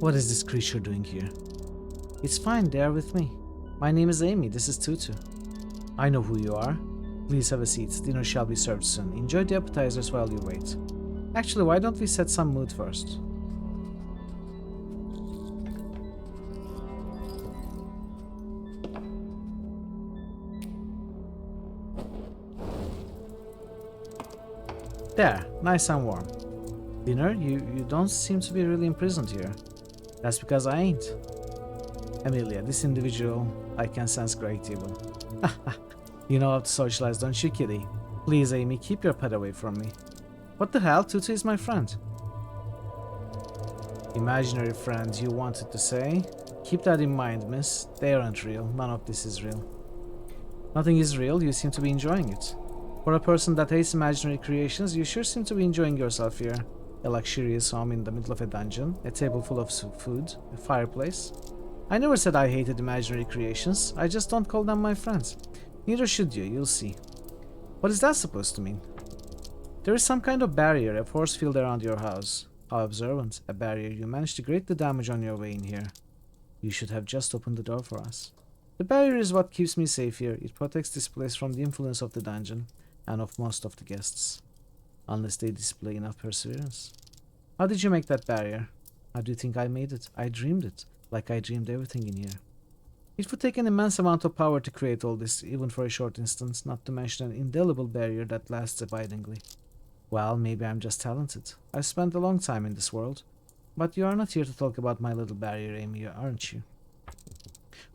What is this creature doing here? It's fine, they are with me. My name is Amy, this is Tutu. I know who you are. Please have a seat, dinner shall be served soon. Enjoy the appetizers while you wait. Actually, why don't we set some mood first? There, nice and warm. Dinner? You don't seem to be really imprisoned here. That's because I ain't. Amelia, this individual, I can sense great evil. You know how to socialize, don't you, kitty? Please, Amy, keep your pet away from me. What the hell? Tutu is my friend. Imaginary friend, you wanted to say? Keep that in mind, miss. They aren't real. None of this is real. Nothing is real. You seem to be enjoying it. For a person that hates imaginary creations, you sure seem to be enjoying yourself here. A luxurious home in the middle of a dungeon, a table full of food, a fireplace. I never said I hated imaginary creations. I just don't call them my friends. Neither should you, you'll see. What is that supposed to mean? There is some kind of barrier, a force field around your house. How observant. A barrier. You managed to great the damage on your way in here. You should have just opened the door for us. The barrier is what keeps me safe here. It protects this place from the influence of the dungeon, and of most of the guests. Unless they display enough perseverance. How did you make that barrier? How do you think I made it? I dreamed it, like I dreamed everything in here. It would take an immense amount of power to create all this, even for a short instance, not to mention an indelible barrier that lasts abidingly. Well, maybe I'm just talented. I've spent a long time in this world. But you are not here to talk about my little barrier, Amy, aren't you?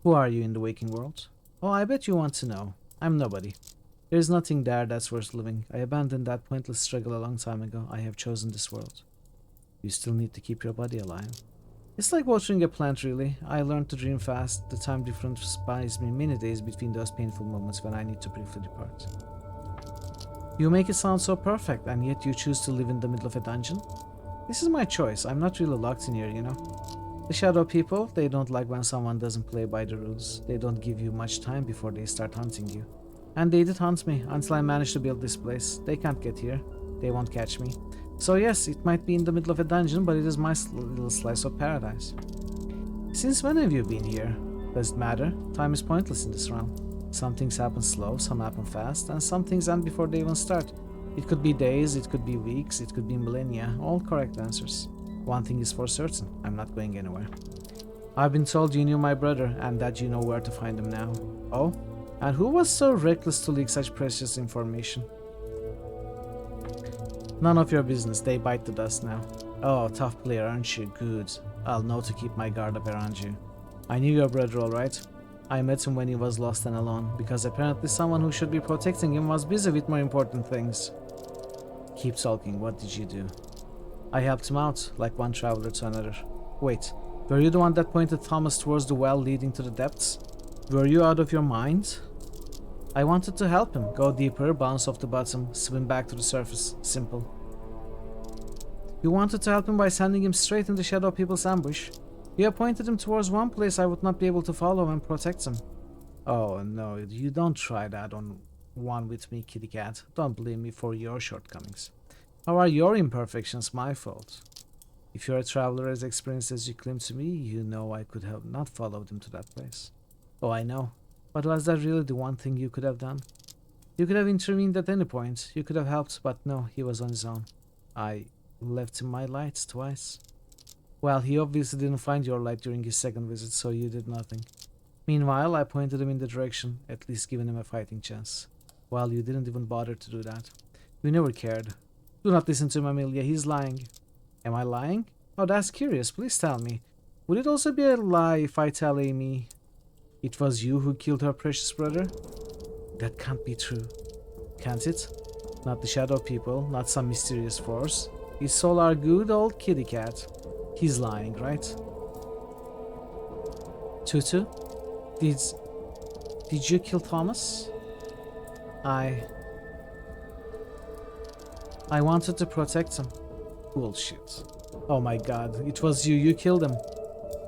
Who are you in the waking world? Oh, I bet you want to know. I'm nobody. There is nothing there that's worth living. I abandoned that pointless struggle a long time ago. I have chosen this world. You still need to keep your body alive. It's like watering a plant, really. I learned to dream fast. The time difference buys me many days between those painful moments when I need to briefly depart. You make it sound so perfect, and yet you choose to live in the middle of a dungeon? This is my choice. I'm not really locked in here, you know. The shadow people, they don't like when someone doesn't play by the rules. They don't give you much time before they start hunting you. And they did hunt me until I managed to build this place. They can't get here. They won't catch me. So yes, it might be in the middle of a dungeon, but it is my little slice of paradise. Since when have you been here? Does it matter? Time is pointless in this realm. Some things happen slow, some happen fast, and some things end before they even start. It could be days, it could be weeks, it could be millennia. All correct answers. One thing is for certain, I'm not going anywhere. I've been told you knew my brother, and that you know where to find him now. Oh? And who was so reckless to leak such precious information? None of your business, they bite the dust now. Oh, tough player, aren't you? Good. I'll know to keep my guard up around you. I knew your brother, alright. I met him when he was lost and alone, because apparently someone who should be protecting him was busy with more important things. Keep talking, what did you do? I helped him out, like one traveler to another. Wait, were you the one that pointed Thomas towards the well leading to the depths? Were you out of your mind? I wanted to help him, go deeper, bounce off the bottom, swim back to the surface. Simple. You wanted to help him by sending him straight in the shadow people's ambush. You pointed him towards one place I would not be able to follow and protect him. Oh no, you don't try that on one with me, kitty cat. Don't blame me for your shortcomings. How are your imperfections my fault? If you're a traveler as experienced as you claim to me, you know I could have not followed him to that place. Oh, I know. But was that really the one thing you could have done? You could have intervened at any point. You could have helped, but no, he was on his own. I left him my lights twice. Well, he obviously didn't find your light during his second visit, so you did nothing. Meanwhile, I pointed him in the direction, at least giving him a fighting chance. Well, you didn't even bother to do that. You never cared. Do not listen to him, Amelia, he's lying. Am I lying? Oh, that's curious. Please tell me. Would it also be a lie if I tell Amy it was you who killed her precious brother? That can't be true. Can't it? Not the shadow people, not some mysterious force. It's all our good old kitty cat. He's lying, right? Tutu? Did you kill Thomas? I wanted to protect him. Bullshit. Oh my god, it was you. You killed him.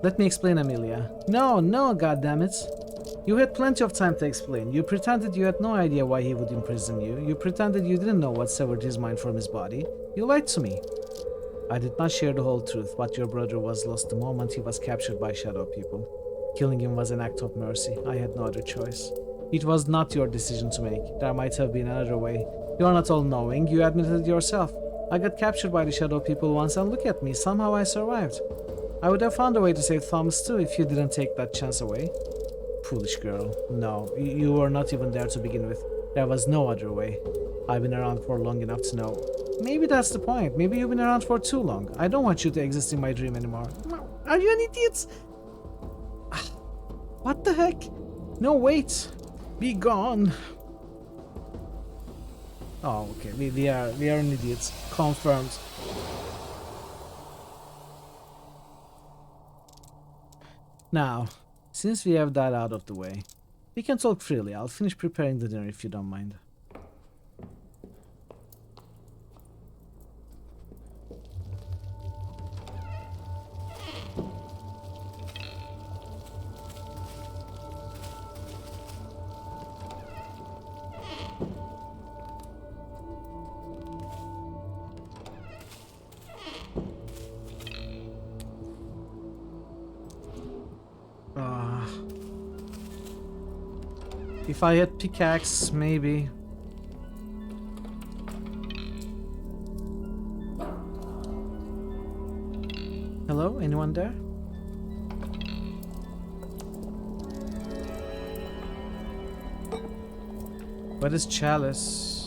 Let me explain, Amelia. No, goddammit. You had plenty of time to explain. You pretended you had no idea why he would imprison you. You pretended you didn't know what severed his mind from his body. You lied to me. I did not share the whole truth, but your brother was lost the moment he was captured by shadow people. Killing him was an act of mercy. I had no other choice. It was not your decision to make. There might have been another way. You are not all-knowing. You admitted it yourself. I got captured by the shadow people once, and look at me. Somehow I survived. I would have found a way to save Thomas too if you didn't take that chance away. Foolish girl. No, you were not even there to begin with. There was no other way. I've been around for long enough to know. Maybe that's the point. Maybe you've been around for too long. I don't want you to exist in my dream anymore. Are you an idiot? What the heck? No, wait. Be gone. Oh, okay. We are an idiot. Confirmed. Now, since we have that out of the way, we can talk freely. I'll finish preparing the dinner if you don't mind. If I had pickaxe, maybe. Hello? Anyone there? What is Chalice?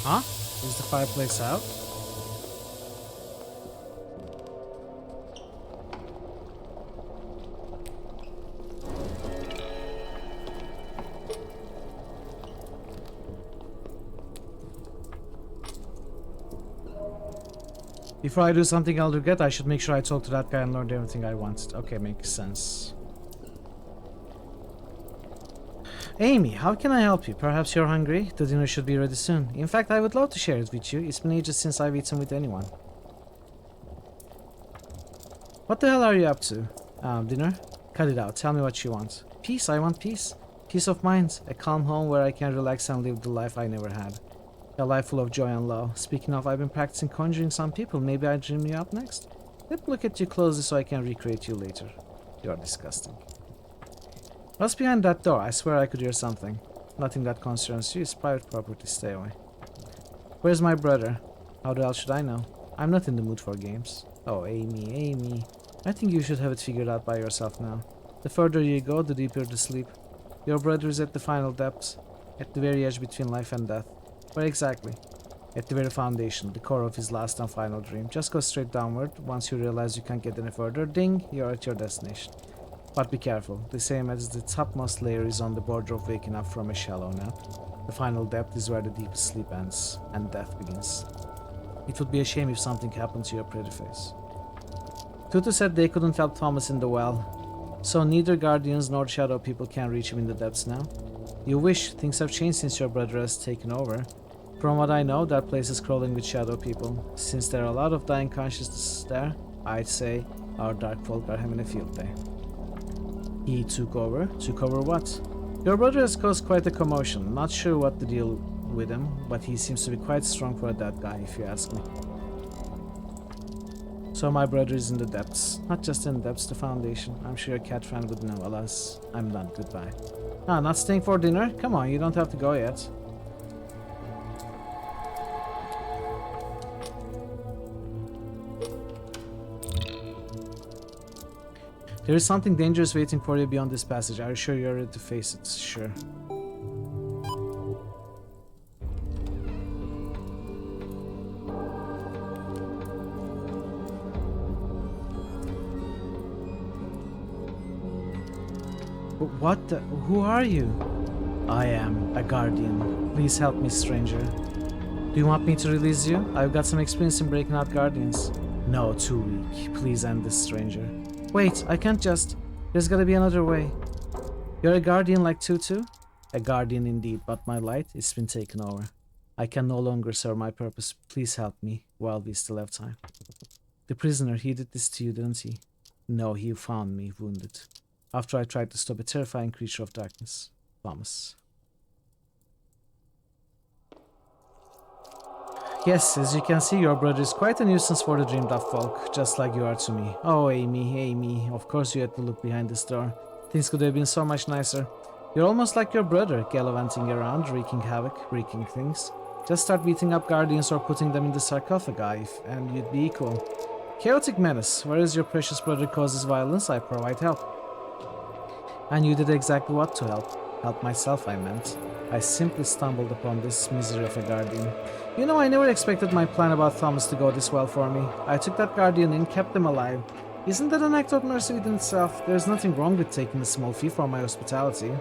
Huh? Is the fireplace out? Before I do something I'll regret, I should make sure I talk to that guy and learn everything I wanted. Okay, makes sense. Amy, how can I help you? Perhaps you're hungry? The dinner should be ready soon. In fact, I would love to share it with you. It's been ages since I've eaten with anyone. What the hell are you up to? Dinner? Cut it out. Tell me what you want. Peace. I want peace. Peace of mind. A calm home where I can relax and live the life I never had. A life full of joy and love. Speaking of, I've been practicing conjuring some people. Maybe I dream you up next? Let me look at you closely so I can recreate you later. You're disgusting. What's behind that door? I swear I could hear something. Nothing that concerns you. It's private property. Stay away. Where's my brother? How the hell should I know? I'm not in the mood for games. Oh, Amy. I think you should have it figured out by yourself now. The further you go, the deeper the sleep. Your brother is at the final depths. At the very edge between life and death. Where exactly? At the very foundation, the core of his last and final dream. Just go straight downward. Once you realize you can't get any further, ding, you're at your destination. But be careful, the same as the topmost layer is on the border of waking up from a shallow nap. The final depth is where the deepest sleep ends, and death begins. It would be a shame if something happened to your pretty face. Tutu said they couldn't help Thomas in the well, so neither guardians nor shadow people can reach him in the depths now. You wish. Things have changed since your brother has taken over. From what I know, that place is crawling with shadow people. Since there are a lot of dying consciousness there, I'd say our dark folk are having a field day. He took over? Took over what? Your brother has caused quite a commotion. Not sure what the deal with him, but he seems to be quite strong for a dead guy, if you ask me. So my brother is in the depths. Not just in the depths, the foundation. I'm sure your cat friend would know. Alas, I'm done. Goodbye. Ah, not staying for dinner? Come on, you don't have to go yet. There is something dangerous waiting for you beyond this passage. Are you sure you're ready to face it? Sure. What the? Who are you? I am a guardian. Please help me, stranger. Do you want me to release you? I've got some experience in breaking out guardians. No, too weak. Please end this, stranger. Wait, I can't just... There's gotta be another way. You're a guardian like Tutu? A guardian indeed, but my light, it's been taken over. I can no longer serve my purpose. Please help me while we still have time. The prisoner, he did this to you, didn't he? No, he found me wounded. After I tried to stop a terrifying creature of darkness. Thomas. Yes, as you can see, your brother is quite a nuisance for the dreamed of folk, just like you are to me. Oh, Amy, of course you had to look behind this door. Things could have been so much nicer. You're almost like your brother, gallivanting around, wreaking havoc, wreaking things. Just start beating up guardians or putting them in the sarcophagi, and you'd be equal. Chaotic menace, whereas your precious brother causes violence, I provide help. And you did exactly what to help. Help myself, I meant. I simply stumbled upon this misery of a guardian. You know, I never expected my plan about Thomas to go this well for me. I took that guardian in, kept him alive. Isn't that an act of mercy within itself? There's nothing wrong with taking a small fee for my hospitality.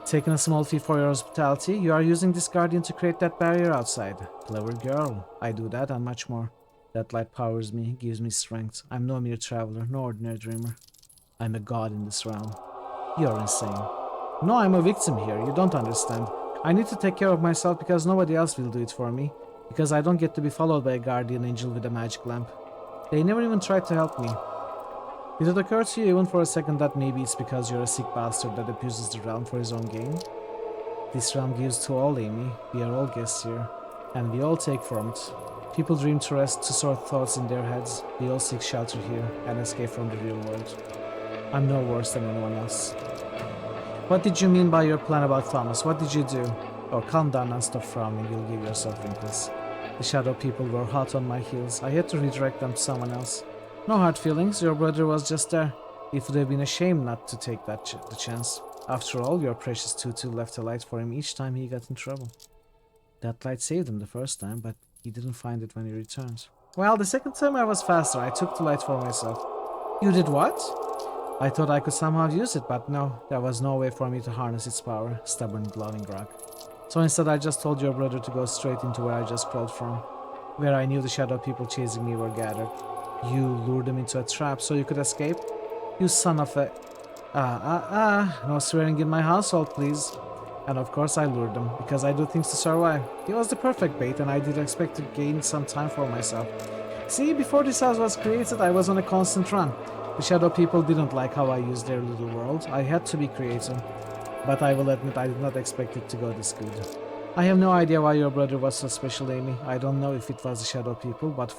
Taking a small fee for your hospitality? You are using this guardian to create that barrier outside. Clever girl. I do that and much more. That light powers me, gives me strength. I'm no mere traveler, no ordinary dreamer. I'm a god in this realm. You're insane. No, I'm a victim here. You don't understand. I need to take care of myself because nobody else will do it for me. Because I don't get to be followed by a guardian angel with a magic lamp. They never even tried to help me. Did it occur to you even for a second that maybe it's because you're a sick bastard that abuses the realm for his own gain? This realm gives to all, Amy. We are all guests here. And we all take from it. People dream to rest, to sort thoughts in their heads. We all seek shelter here and escape from the real world. I'm no worse than anyone else. What did you mean by your plan about Thomas? What did you do? Oh, calm down and stop frowning. You'll give yourself wrinkles. The shadow people were hot on my heels. I had to redirect them to someone else. No hard feelings. Your brother was just there. It would have been a shame not to take the chance. After all, your precious Tutu left a light for him each time he got in trouble. That light saved him the first time, but he didn't find it when he returned. Well, the second time I was faster. I took the light for myself. You did what? I thought I could somehow use it, but no, there was no way for me to harness its power, stubborn glowing rock. So instead I just told your brother to go straight into where I just crawled from, where I knew the shadow people chasing me were gathered. You lured them into a trap so you could escape? You son of a... no swearing in my household, please. And of course I lured them, because I do things to survive. He was the perfect bait and I did expect to gain some time for myself. See, before this house was created, I was on a constant run. The shadow people didn't like how I used their little world. I had to be creative. But I will admit I did not expect it to go this good. I have no idea why your brother was so special, Amy. I don't know if it was the shadow people, but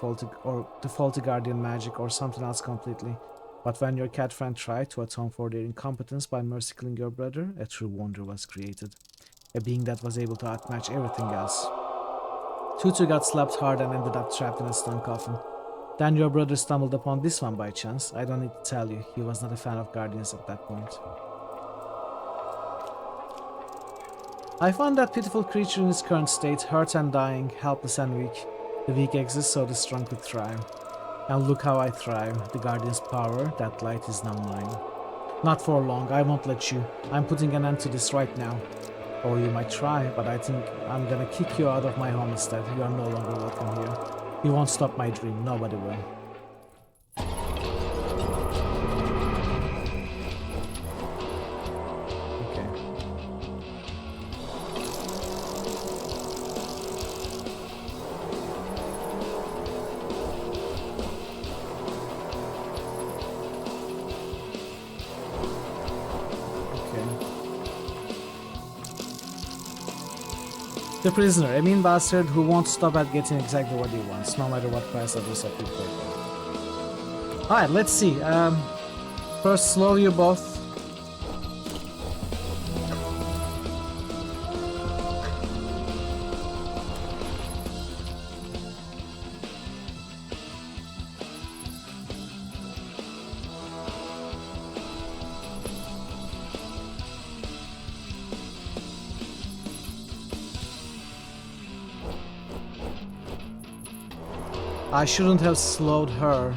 the faulty guardian magic or something else completely. But when your cat friend tried to atone for their incompetence by mercy killing your brother, a true wonder was created. A being that was able to outmatch everything else. Tutu got slapped hard and ended up trapped in a stone coffin. Then your brother stumbled upon this one by chance. I don't need to tell you, he was not a fan of guardians at that point. I found that pitiful creature in its current state, hurt and dying, helpless and weak. The weak exist so the strong could thrive. And look how I thrive. The guardian's power, that light is now mine. Not for long, I won't let you. I'm putting an end to this right now. Or you might try, but I think I'm gonna kick you out of my home instead. You are no longer welcome here. You won't stop my dream, nobody will. Okay. The prisoner, a mean bastard who won't stop at getting exactly what he wants, no matter what price others have to pay. Alright, let's see. First, slow you both. I shouldn't have slowed her.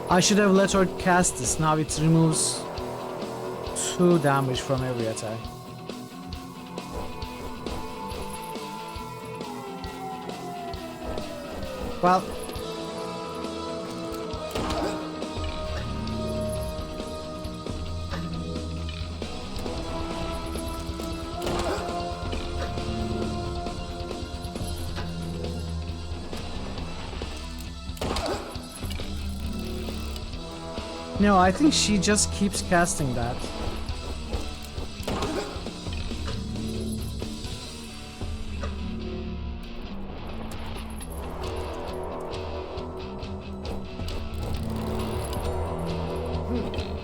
I should have let her cast this. Now it removes 2 damage from every attack. Well, no, I think she just keeps casting that.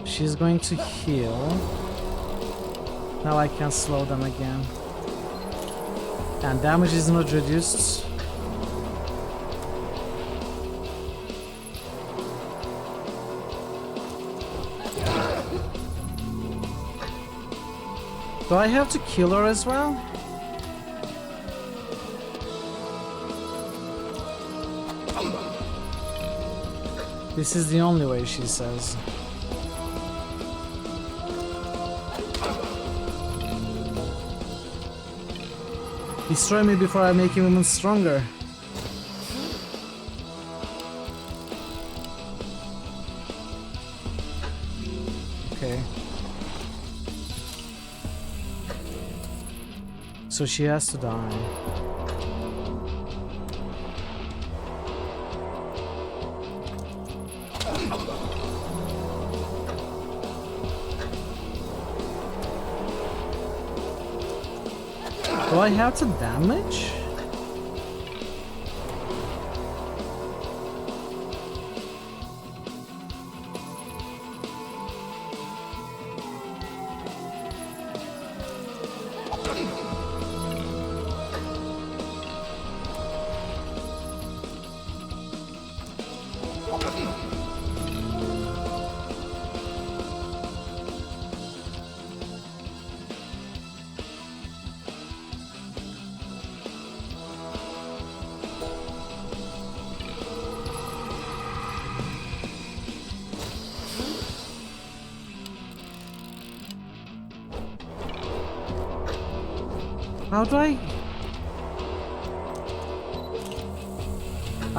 She's going to heal. Now I can slow them again. And damage is not reduced. Do I have to kill her as well? This is the only way, she says. Destroy me before I make him even stronger. Okay. So she has to die. Do I have to damage? How do I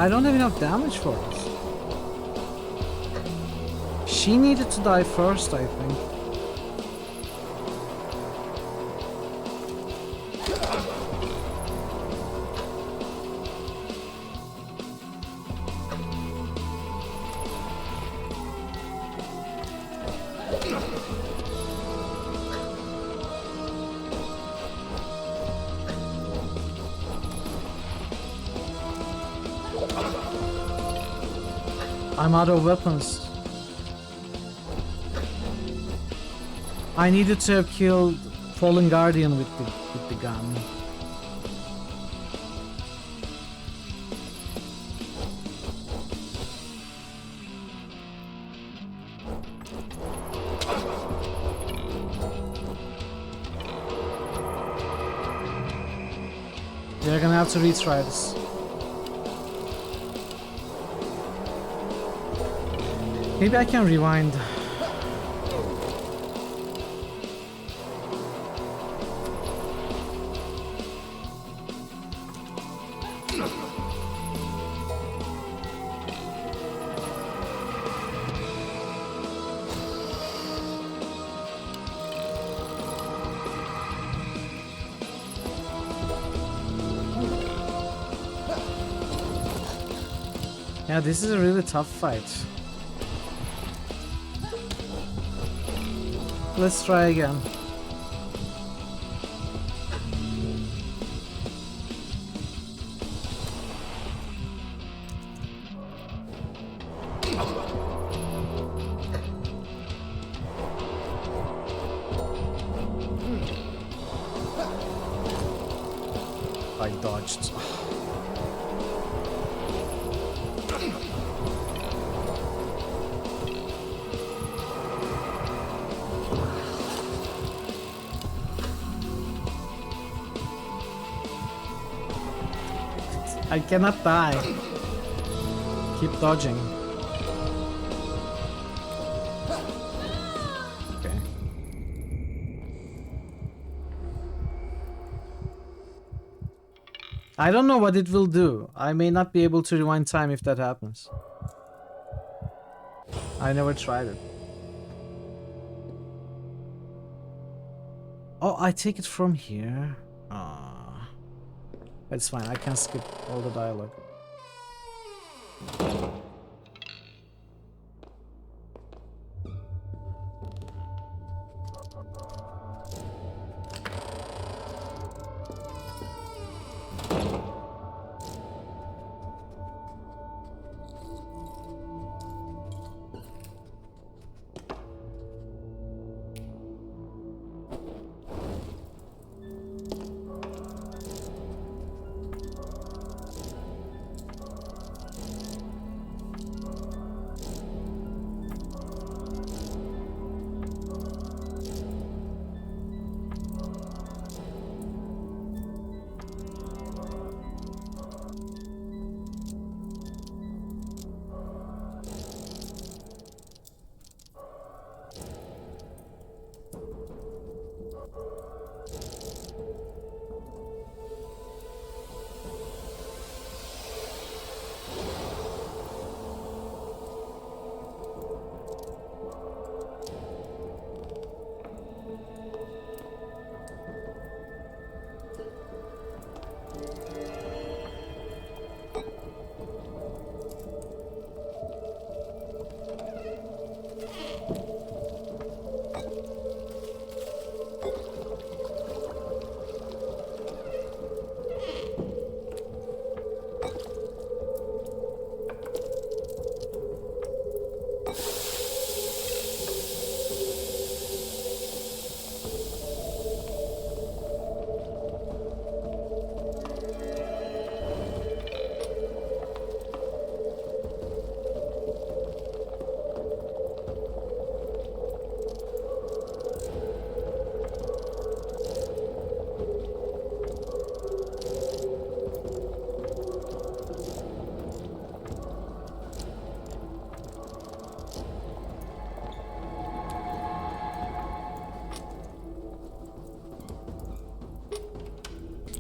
don't have enough damage for it. She needed to die first, I think. I'm out of weapons. I needed to have killed Fallen Guardian with the gun. We're gonna have to retry this. Maybe I can rewind. Yeah, this is a really tough fight. Let's try again. I dodged. I cannot die. Keep dodging. Okay. I don't know what it will do. I may not be able to rewind time if that happens. I never tried it. Oh, I take it from here. Ah, it's fine. I can skip all the dialogue.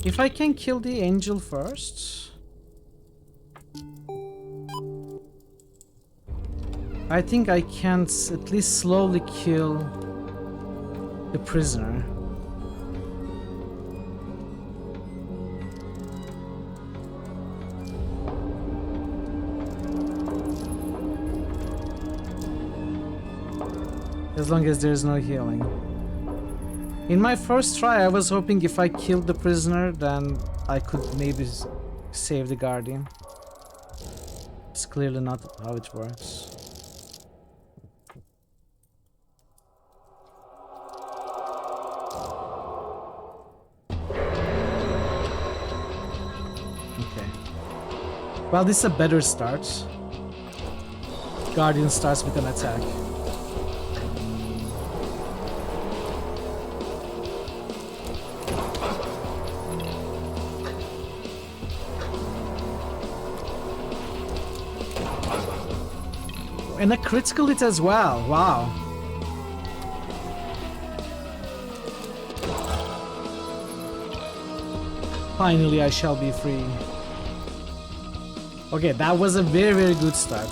If I can kill the angel first, I think I can at least slowly kill the prisoner. As long as there's no healing. In my first try, I was hoping if I killed the prisoner, then I could maybe save the guardian. It's clearly not how it works. Okay. Well, this is a better start. Guardian starts with an attack. And a critical hit as well. Wow. Finally, I shall be free. Okay, that was a very, very good start.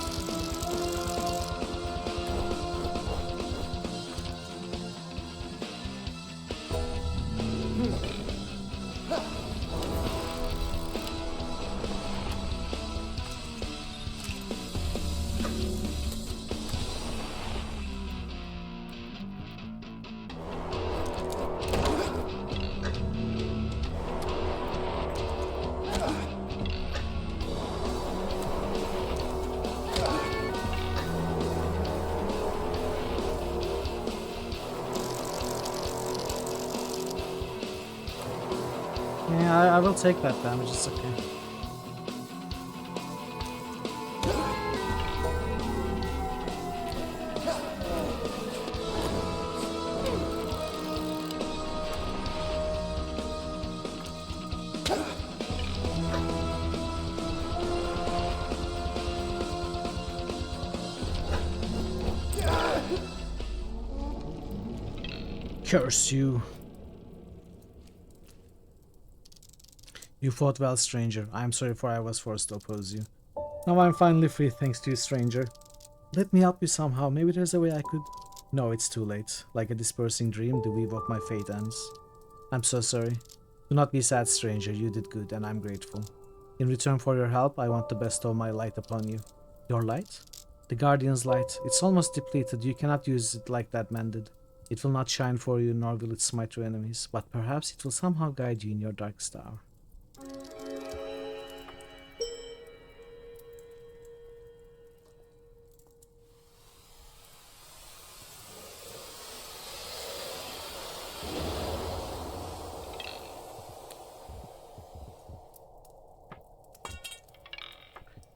Yeah, I will take that damage, it's okay. Curse you. You fought well, stranger. I am sorry for I was forced to oppose you. Now I'm finally free thanks to you, stranger. Let me help you somehow. Maybe there's a way I could... No, it's too late. Like a dispersing dream, the weave of my fate ends. I'm so sorry. Do not be sad, stranger. You did good, and I'm grateful. In return for your help, I want to bestow my light upon you. Your light? The Guardian's light. It's almost depleted. You cannot use it like that man did. It will not shine for you, nor will it smite your enemies. But perhaps it will somehow guide you in your darkest hour.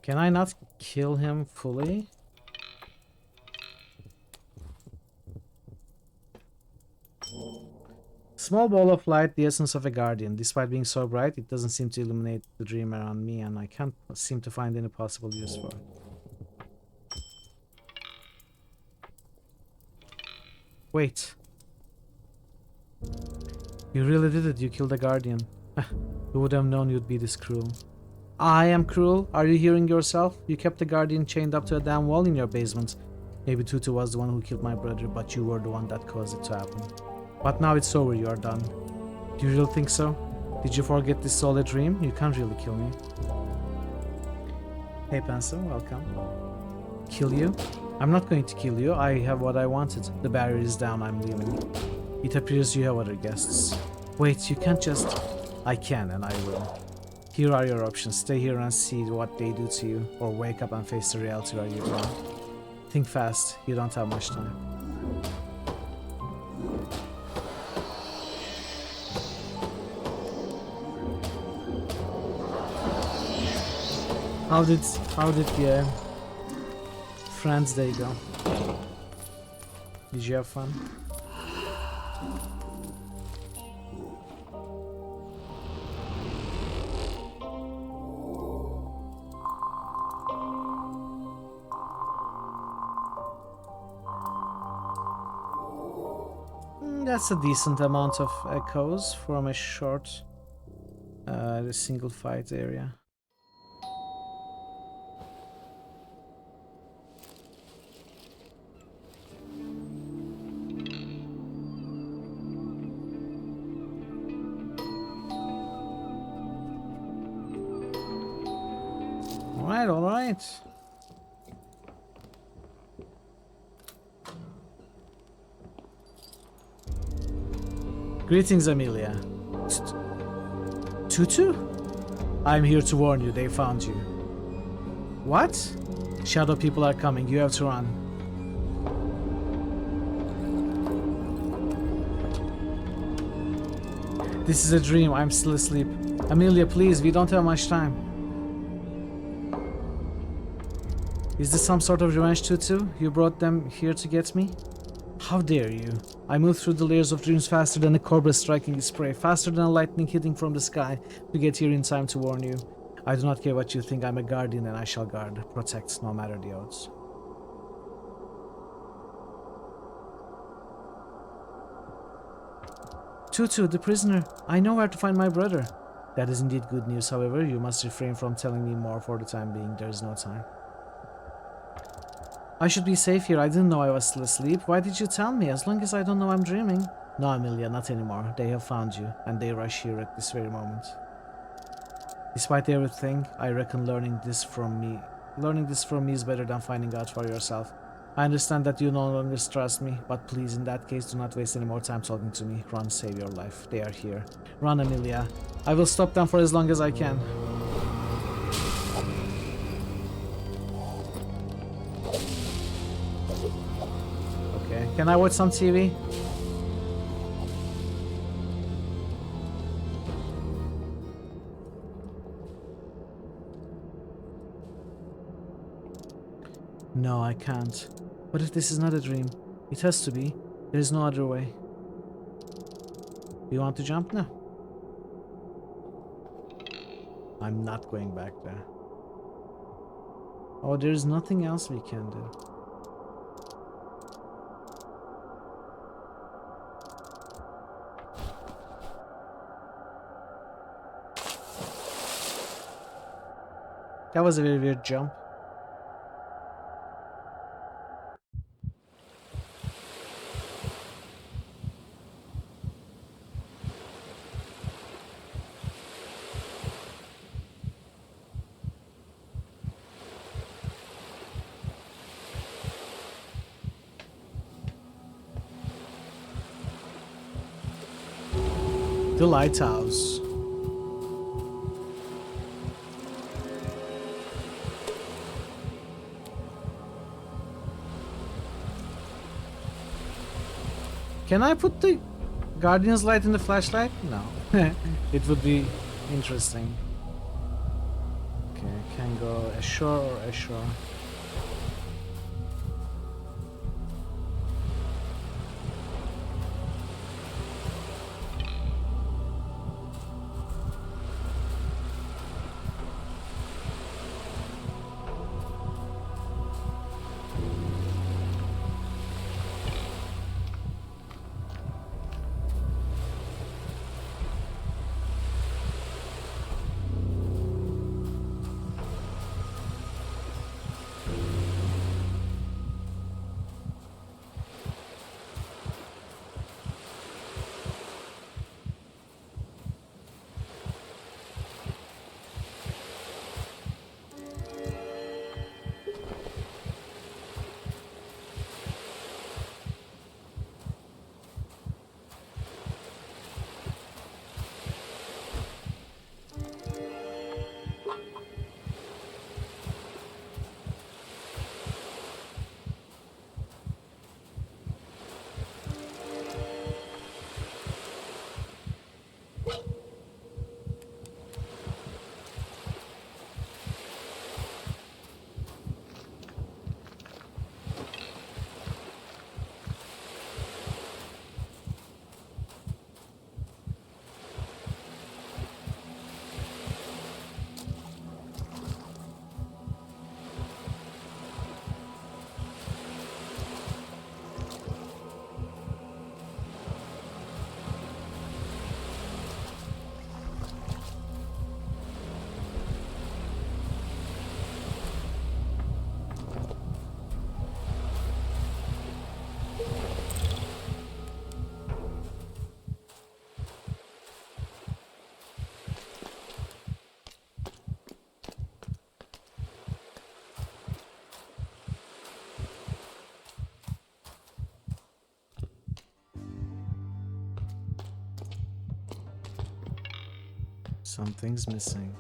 Can I not kill him fully? Small ball of light, the essence of a guardian. Despite being so bright, it doesn't seem to illuminate the dream around me, and I can't seem to find any possible use for it. Wait. You really did it. You killed a guardian. Who would have known you'd be this cruel? I am cruel? Are you hearing yourself? You kept the guardian chained up to a damn wall in your basement. Maybe Tutu was the one who killed my brother, but you were the one that caused it to happen. But now it's over, you are done. Do you really think so? Did you forget this is all a dream? You can't really kill me. Hey Pencil, welcome. Kill you? I'm not going to kill you. I have what I wanted. The barrier is down, I'm leaving. It appears you have other guests. Wait, you can't just... I can, and I will. Here are your options. Stay here and see what they do to you, or wake up and face the reality where you belong. Think fast, you don't have much time. How did the Friends Day go? Did you have fun? That's a decent amount of echoes from a short, single fight area. All right. Greetings, Amelia. Tutu? I'm here to warn you, they found you. What? Shadow people are coming, you have to run. This is a dream, I'm still asleep. Amelia, please, we don't have much time. Is this some sort of revenge, Tutu? You brought them here to get me? How dare you? I move through the layers of dreams faster than a cobra striking its prey, faster than a lightning hitting from the sky to get here in time to warn you. I do not care what you think, I'm a guardian and I shall guard, protect, no matter the odds. Tutu, the prisoner, I know where to find my brother. That is indeed good news, however, you must refrain from telling me more for the time being, there is no time. I should be safe here. I didn't know I was still asleep. Why did you tell me? As long as I don't know I'm dreaming. No, Amelia, not anymore. They have found you, and they rush here at this very moment. Despite everything, I reckon learning this from me is better than finding out for yourself. I understand that you no longer trust me, but please, in that case, do not waste any more time talking to me. Run, save your life. They are here. Run, Amelia. I will stop them for as long as I can. Can I watch some TV? No, I can't. What if this is not a dream? It has to be. There is no other way. Do you want to jump now? I'm not going back there. Oh, there's nothing else we can do. That was a very weird jump. The lighthouse. Can I put the Guardian's light in the flashlight? No. It would be interesting. Okay, I can go ashore or ashore. Something's missing.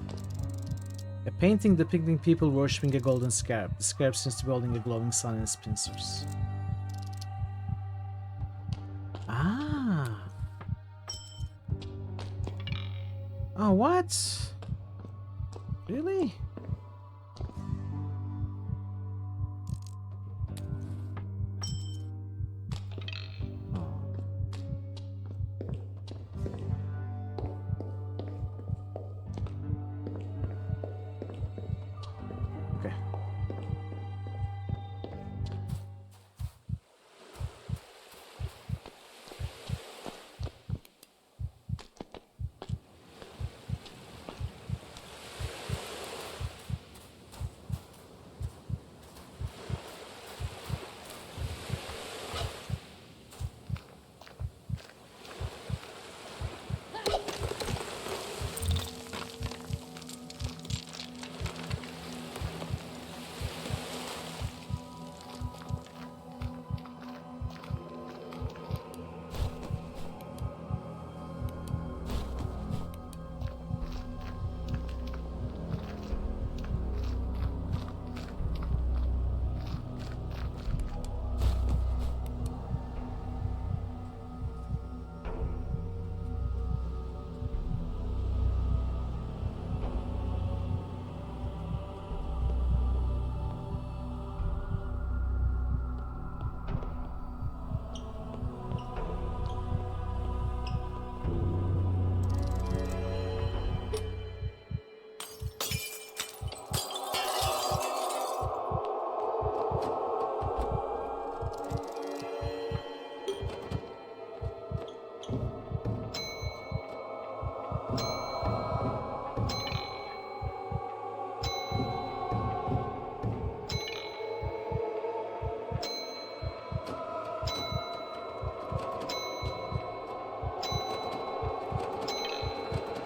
A painting depicting people worshipping a golden scarab. The scarab seems to be holding a glowing sun in its pincers. Ah. Oh, what? Really?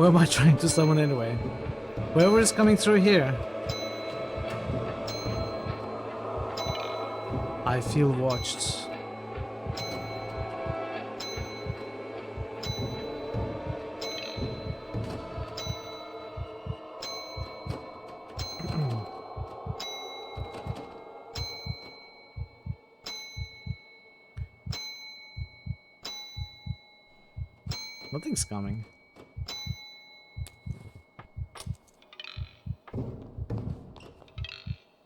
Who am I trying to summon anyway? Whoever is coming through here. I feel watched. Nothing's coming.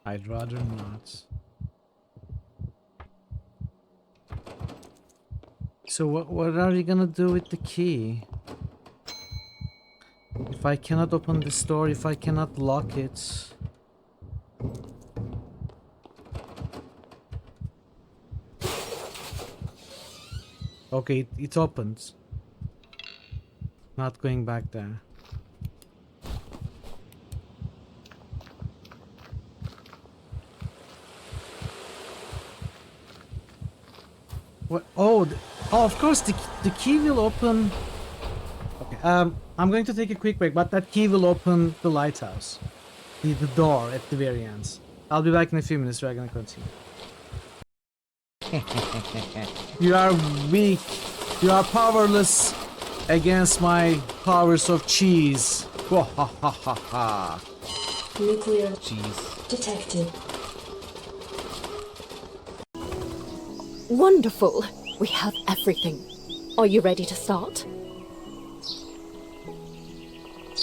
I'd rather not. So what are you gonna do with the key? If I cannot open this door, if I cannot lock it... Okay, it opened. Not going back there. What? Oh, oh, of course, the key will open... Okay, I'm going to take a quick break, but that key will open the lighthouse. The door at the very end. I'll be back in a few minutes, we're gonna continue. You are weak. You are powerless against my powers of cheese. Nuclear cheese detected. Wonderful. We have everything. Are you ready to start?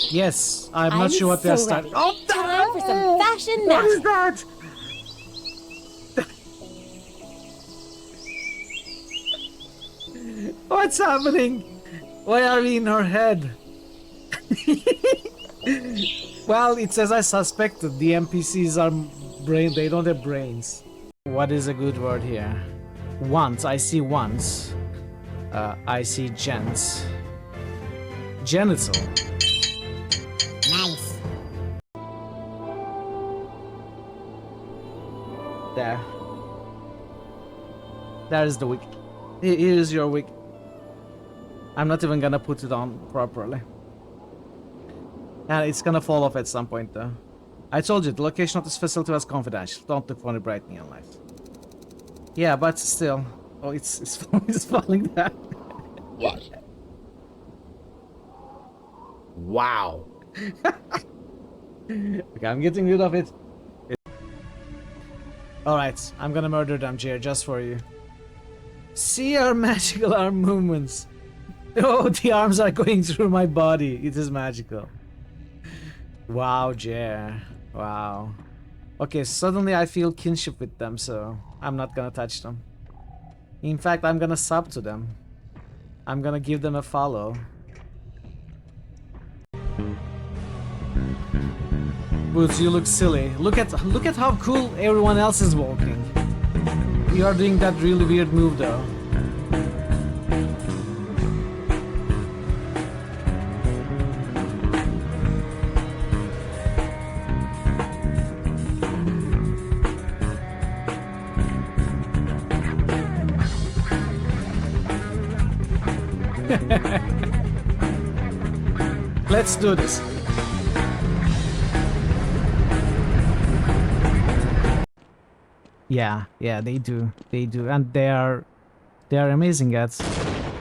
Yes, I'm not sure what they're starting. Oh, time for some fashion magic. What is that? What's happening? Why are we in her head? Well, it's as I suspected. The NPCs are they don't have brains. What is a good word here? Once, I see once. I see gents. Genital. Nice. There. There is the wig. Here is your wig. I'm not even gonna put it on properly. And it's gonna fall off at some point though. I told you, the location of this facility was confidential. Don't look for any bright neon light. Yeah, but still. Oh, it's falling down. What? Wow. Okay, I'm getting rid of it. Alright, I'm gonna murder them, Jer, just for you. See our magical arm movements. Oh, the arms are going through my body. It is magical. Wow, Jer. Wow. Okay, suddenly I feel kinship with them, so I'm not gonna touch them. In fact, I'm gonna sub to them. I'm gonna give them a follow. Boots, you look silly. Look at how cool everyone else is walking. You are doing that really weird move though. Let's do this. Yeah, they do, and they are amazing at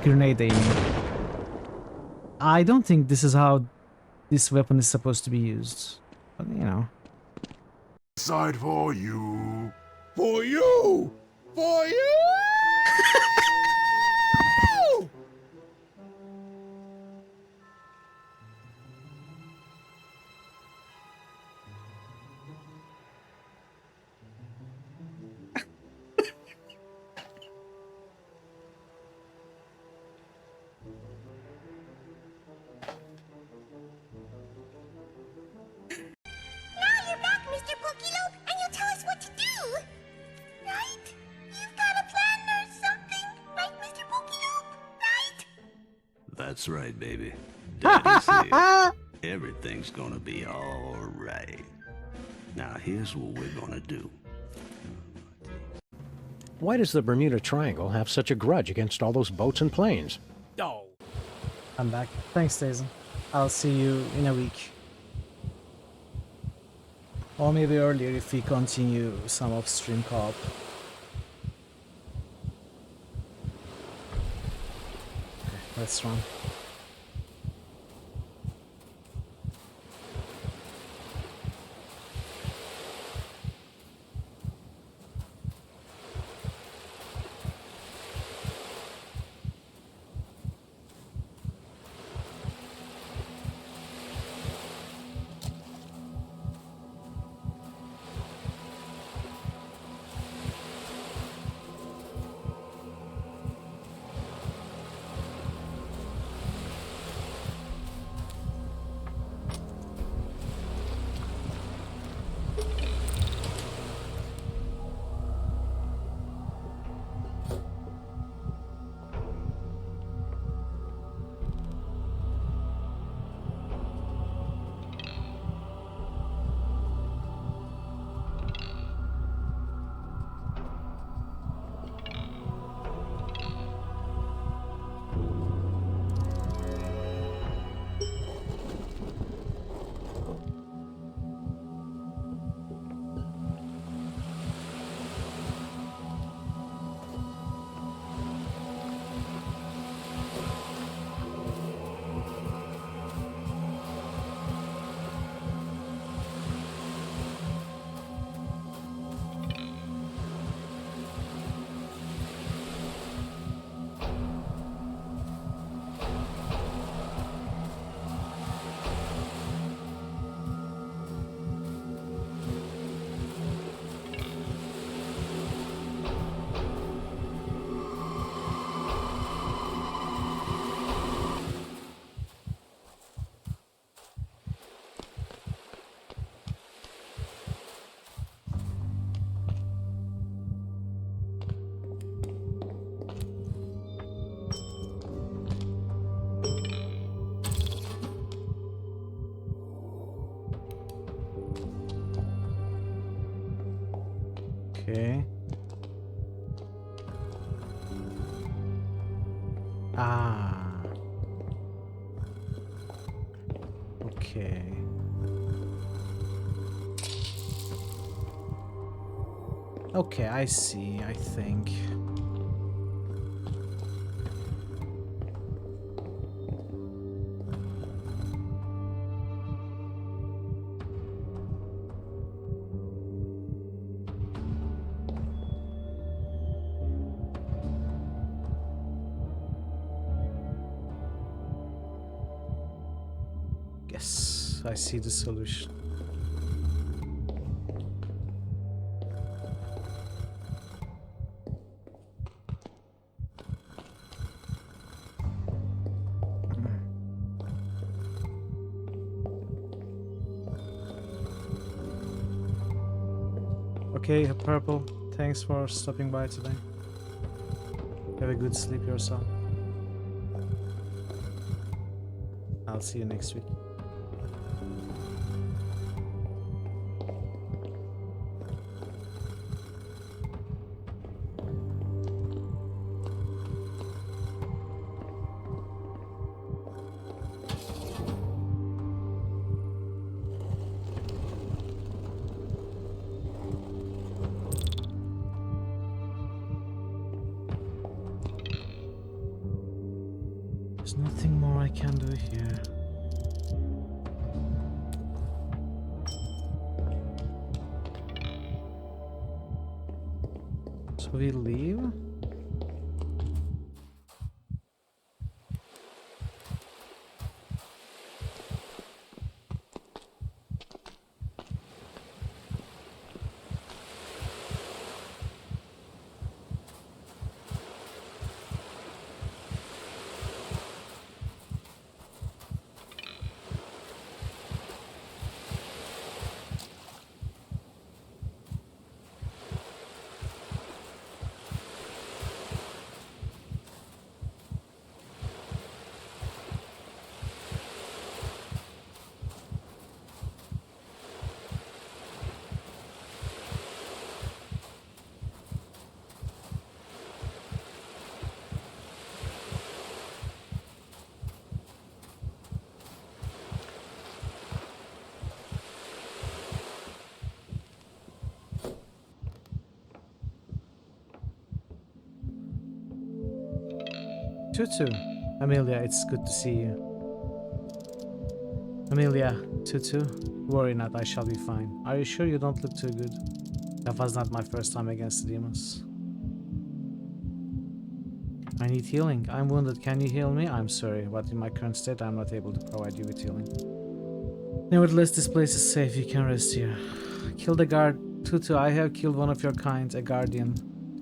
grenade aiming. I don't think this is how this weapon is supposed to be used, but you know. Side for you. For you! For you! That's right, baby. Daddy's here. Everything's gonna be all right. Now, here's what we're gonna do. Why does the Bermuda Triangle have such a grudge against all those boats and planes? I'm back. Thanks, Stazen. I'll see you in a week. Or maybe earlier if we continue some off-stream co-op. Okay, let's run. Okay. Ah. Okay. Okay, I see, I think. Yes, I see the solution. Okay, Purple, thanks for stopping by today. Have a good sleep yourself. I'll see you next week. There's nothing more I can do here. So we leave? Tutu. Amelia, it's good to see you. Amelia, Tutu, worry not, I shall be fine. Are you sure you don't look too good? That was not my first time against the demons. I need healing. I'm wounded. Can you heal me? I'm sorry, but in my current state, I'm not able to provide you with healing. Nevertheless, this place is safe. You can rest here. Kill the guard. Tutu, I have killed one of your kind, a guardian.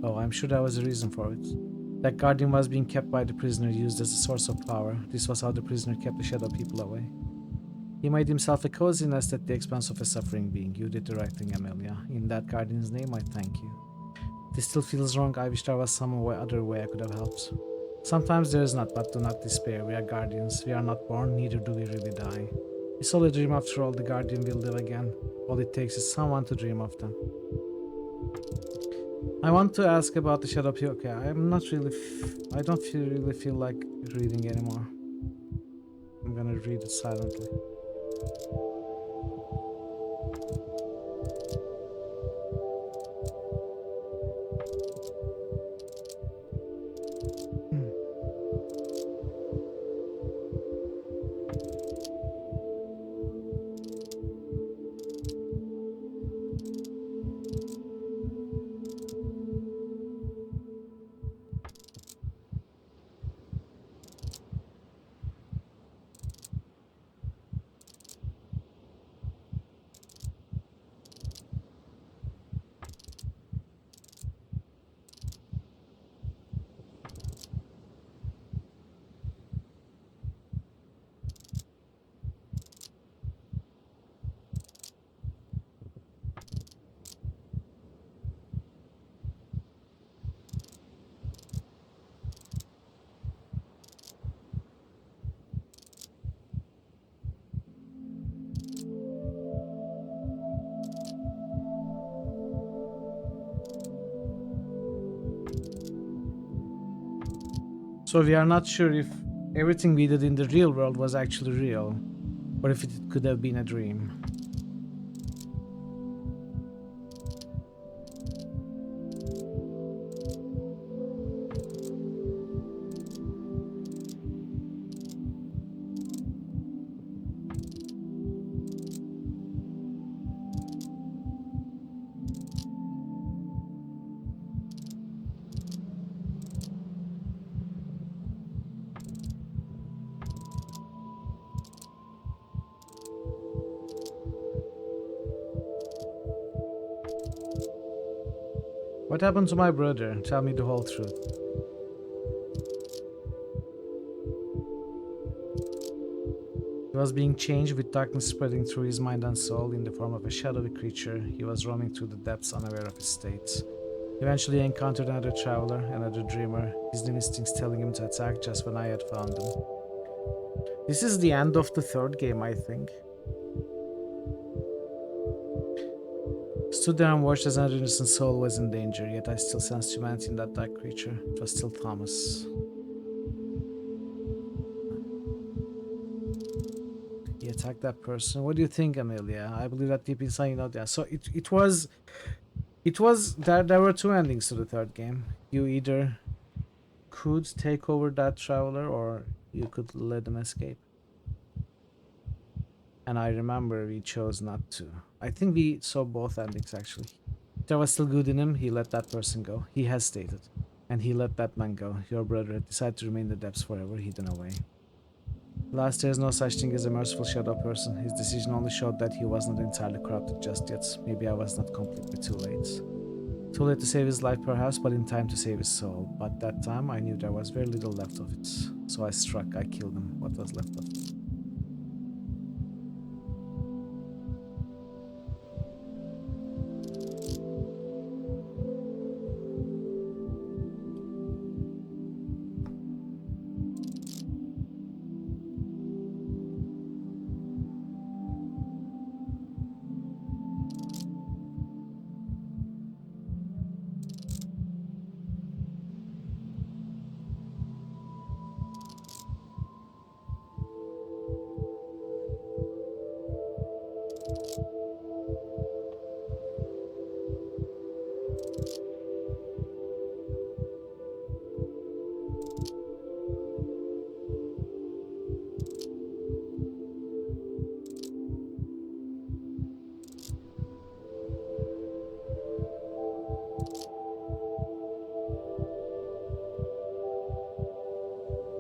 Oh, I'm sure there was a reason for it. That guardian was being kept by the prisoner, used as a source of power. This was how the prisoner kept the shadow people away. He made himself a cozy nest at the expense of a suffering being. You did the right thing, Amelia. In that guardian's name, I thank you. This still feels wrong. I wish there was some other way I could have helped. Sometimes there is not, but do not despair. We are guardians. We are not born, neither do we really die. It's all a dream after all. The guardian will live again. All it takes is someone to dream of them. I want to ask about the shadow people. Okay, I'm not really... I don't really feel like reading anymore. I'm gonna read it silently. So we are not sure if everything we did in the real world was actually real, or if it could have been a dream. What happened to my brother? Tell me the whole truth. He was being changed, with darkness spreading through his mind and soul in the form of a shadowy creature. He was roaming through the depths, unaware of his state. Eventually he encountered another traveler, another dreamer, his new instincts telling him to attack just when I had found him. This is the end of the third game, I think. Stood there and watched as another innocent soul was in danger, yet I still sensed humanity in that dark creature. It was still Thomas. He attacked that person. What do you think, Amelia? I believe that deep inside you know that. So it was there were two endings to the third game. You either could take over that traveler or you could let them escape. And I remember we chose not to. I think we saw both endings actually. If there was still good in him, he let that person go. He hesitated. And he let that man go. Your brother had decided to remain in the depths forever, hidden away. Alas, there is no such thing as a merciful shadow person. His decision only showed that he was not entirely corrupted just yet. Maybe I was not completely too late. Too late to save his life perhaps, but in time to save his soul. But that time I knew there was very little left of it. So I struck, I killed him, what was left of it.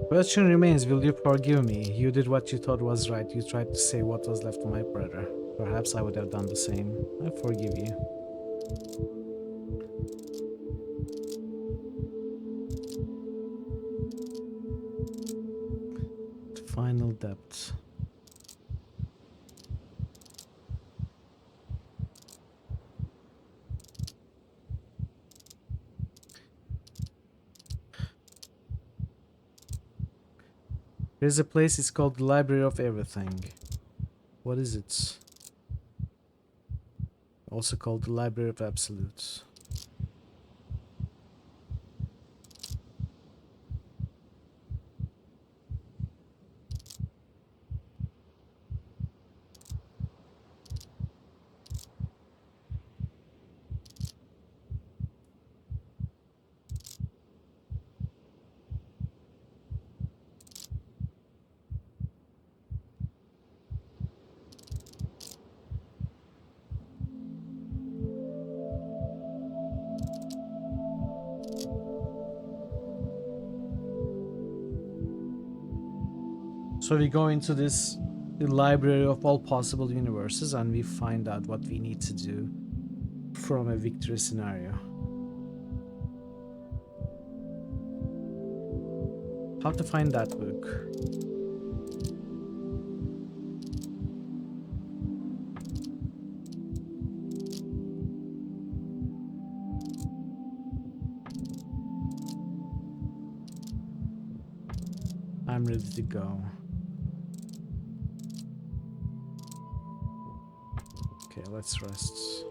Question remains, will you forgive me? You did what you thought was right. You tried to save what was left of my brother. Perhaps I would have done the same. I forgive you. Final depth. There's a place, it's called the Library of Everything. What is it? Also called the Library of Absolutes. So we go into this the library of all possible universes and we find out what we need to do from a victory scenario. How to find that book? I'm ready to go. Okay, let's rest.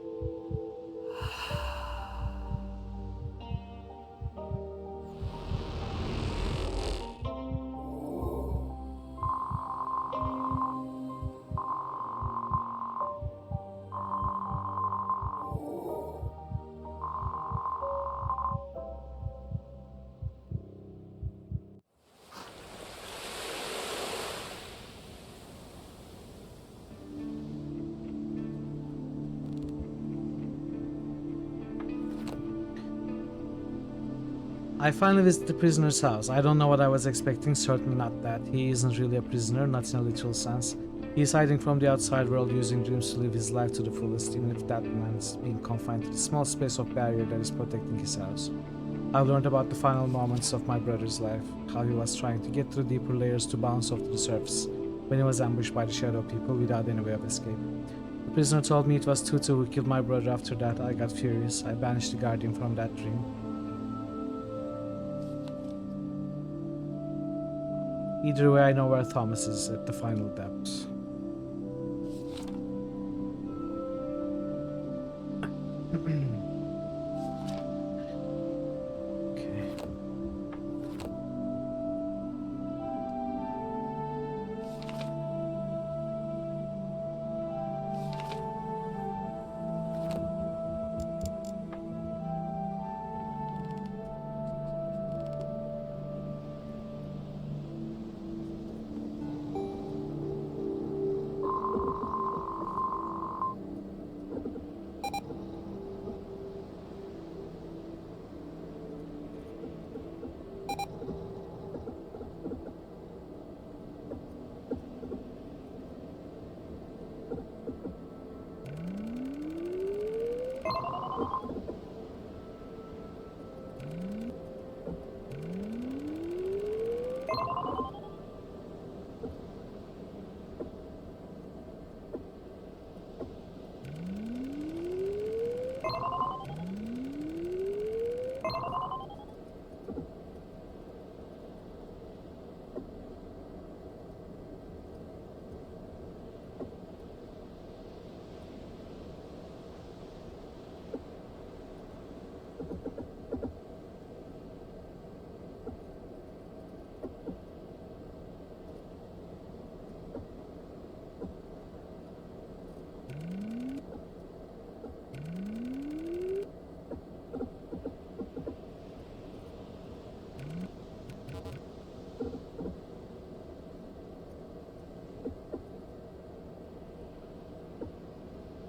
I finally visit the prisoner's house. I don't know what I was expecting, certainly not that. He isn't really a prisoner, not in a literal sense. He is hiding from the outside world using dreams to live his life to the fullest, even if that means being confined to the small space of barrier that is protecting his house. I learned about the final moments of my brother's life, how he was trying to get through deeper layers to bounce off to the surface, when he was ambushed by the shadow people without any way of escape. The prisoner told me it was Tutu who killed my brother. After that, I got furious. I banished the guardian from that dream. Either way, I know where Thomas is at the final depths.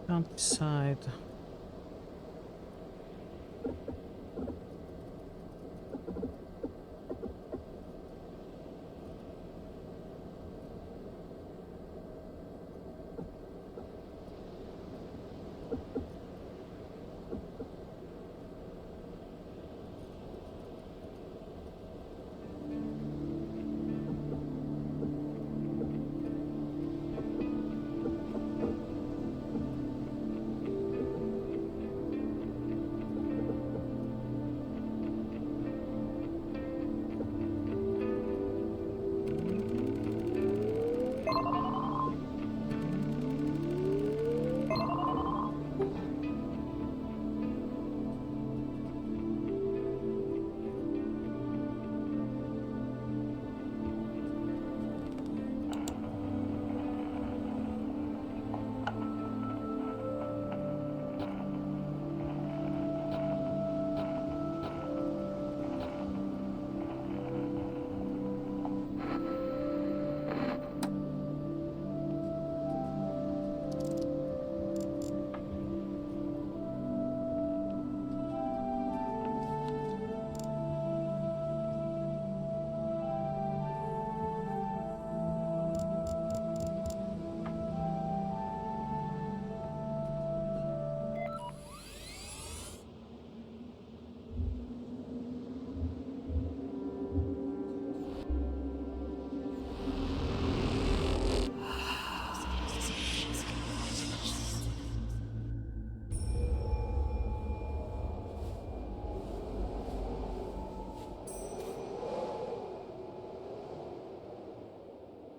Countryside.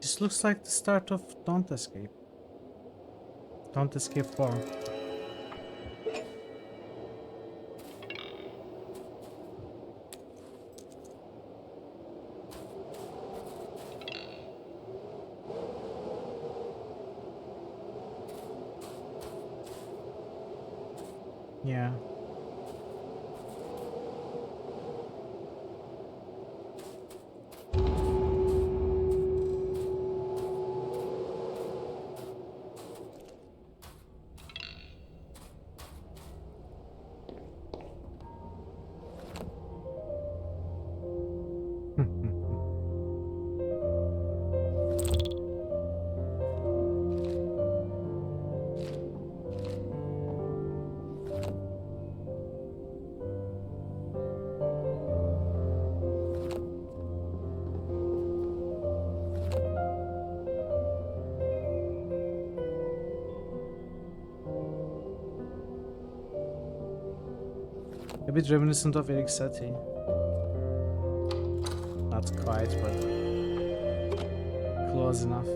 This looks like the start of Don't Escape. Don't Escape 4. Yeah. A bit reminiscent of Eric Satie. Not quite, but close enough.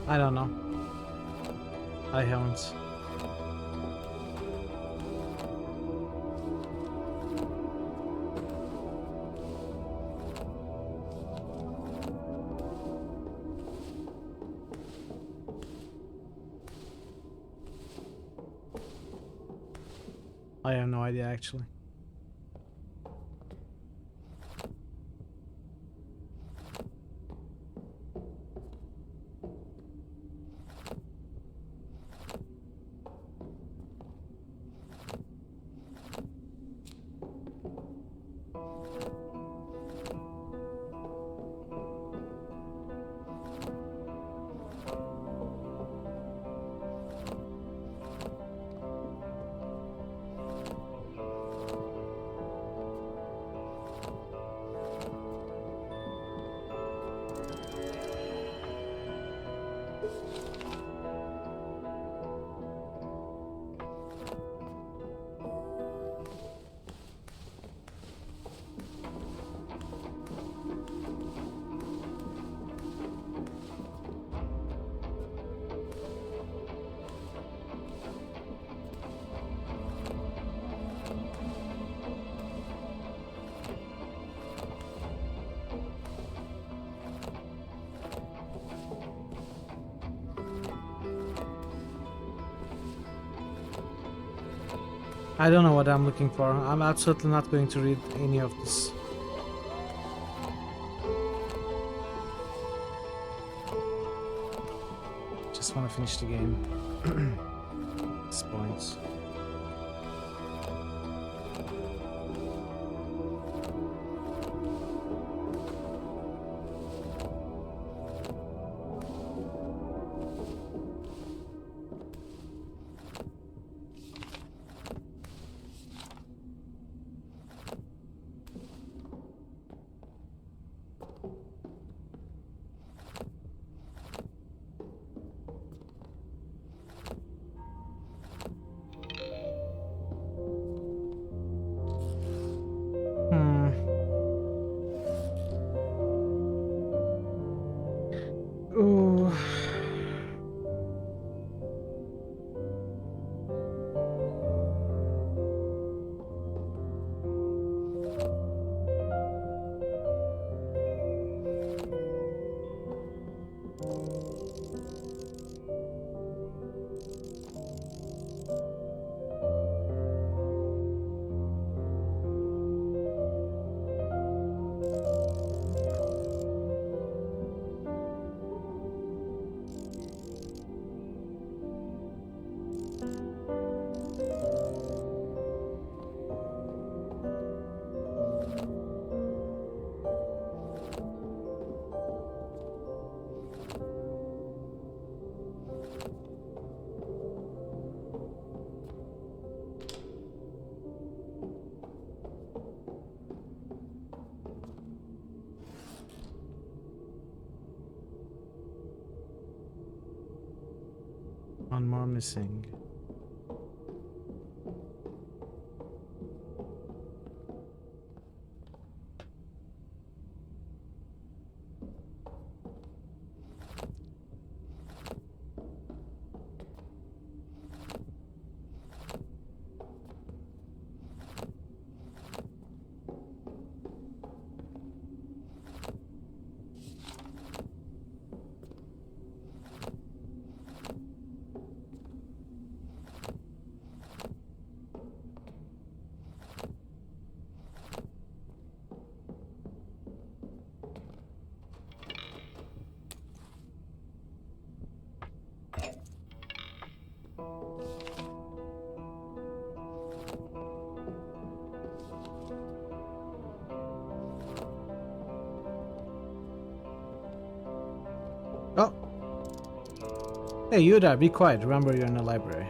I don't know. I haven't. I have no idea actually. I don't know what I'm looking for. I'm absolutely not going to read any of this. Just want to finish the game. These points. One more missing. Oh! Hey, you there, be quiet. Remember, you're in the library.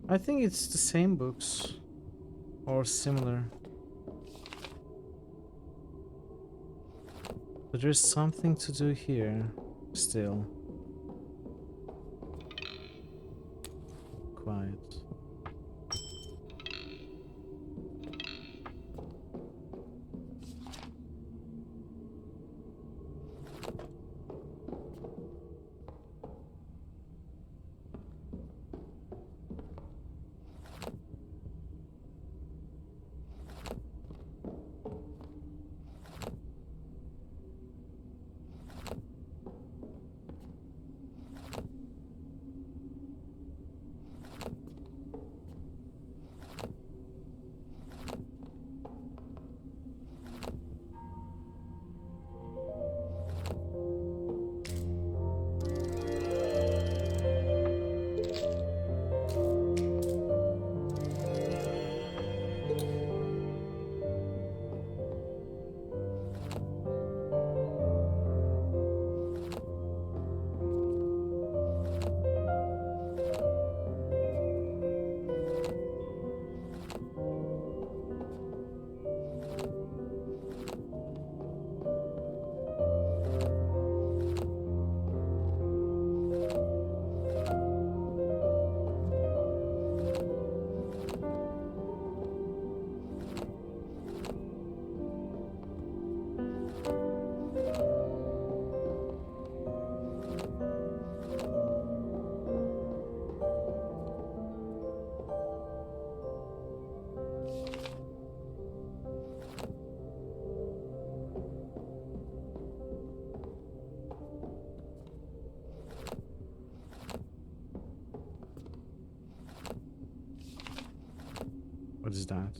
I think it's the same books or similar. But there's something to do here still. Quiet. What is that?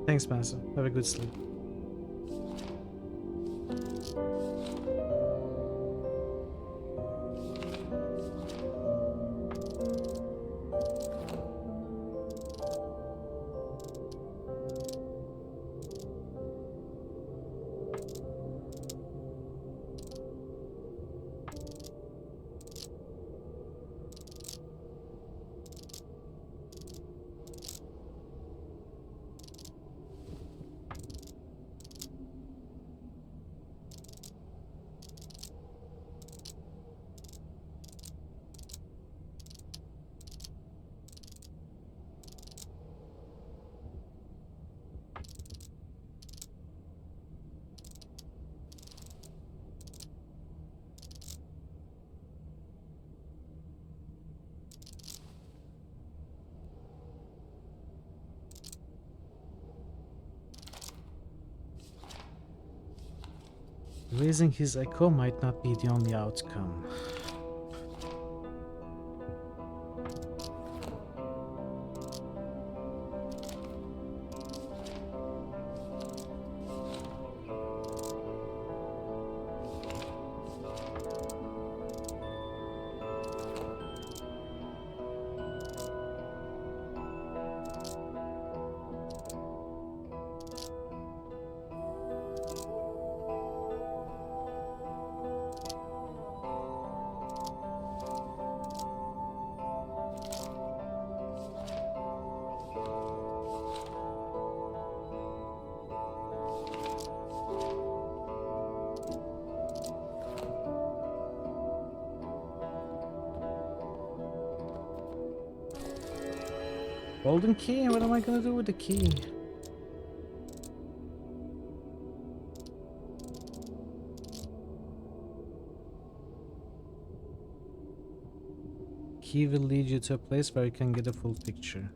Thanks, Master. Have a good sleep. Raising his echo might not be the only outcome. Golden key? What am I gonna do with the key? Key will lead you to a place where you can get a full picture.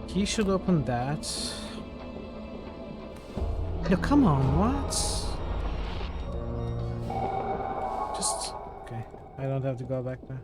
Key should open that. No, come on, what? Just... okay, I don't have to go back there.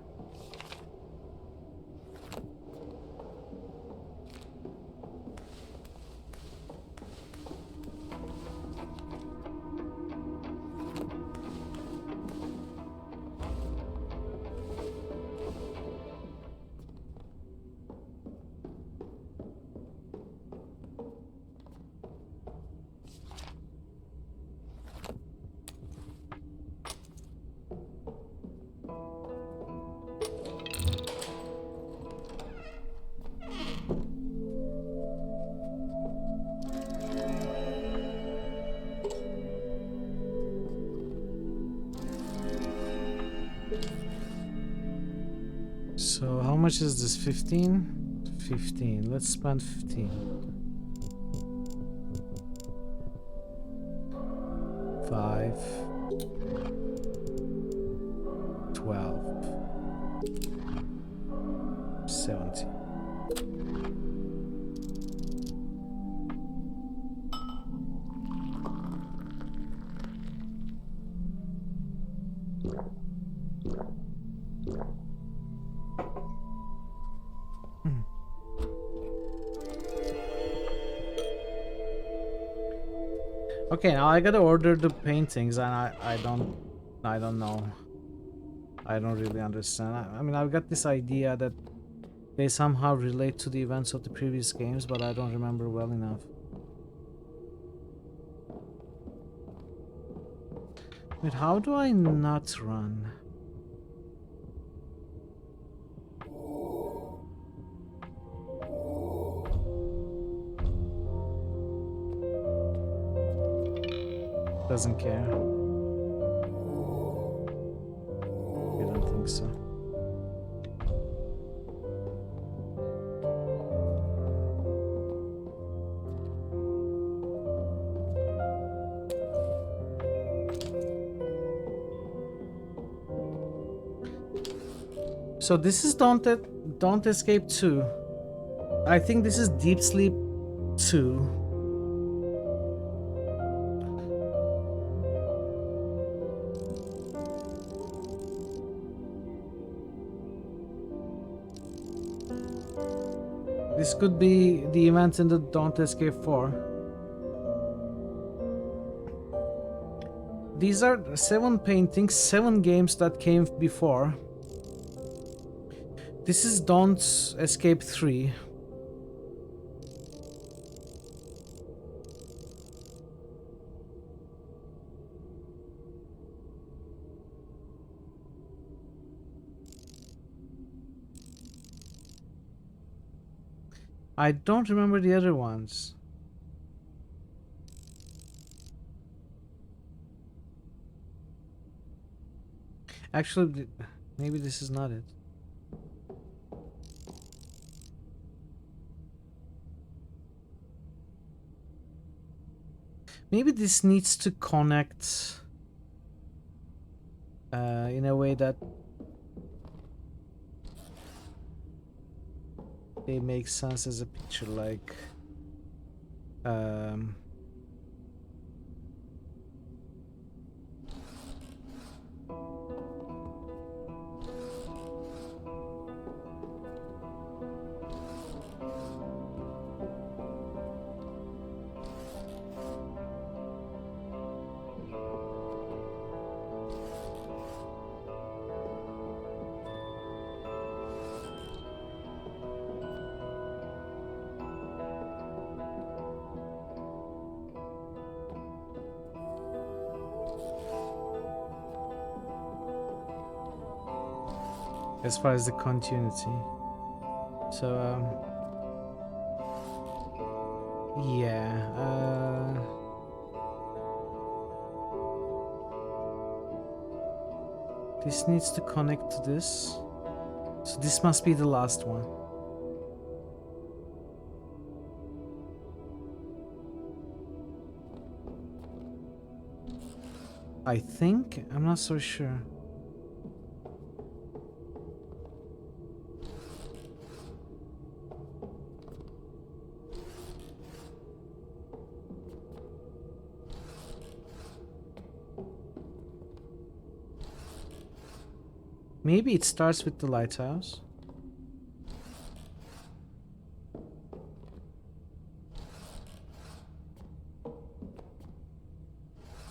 So how much is this? 15? 15. Let's spend 15. 5. 12. 17. Okay, now I gotta order the paintings, and I don't know. I don't really understand. I mean, I've got this idea that they somehow relate to the events of the previous games, but I don't remember well enough. Wait, how do I not run? Doesn't care. I don't think so. So this is Don't Escape 2. I think this is Deep Sleep 2. This could be the event in the Don't Escape 4. These are 7 paintings, 7 games that came before. This is Don't Escape 3. I don't remember the other ones. Actually, maybe this is not it. Maybe this needs to connect in a way that they make sense as a picture, like as far as the continuity. So yeah, this needs to connect to this, so this must be the last one. I think, I'm not so sure. Maybe it starts with the lighthouse.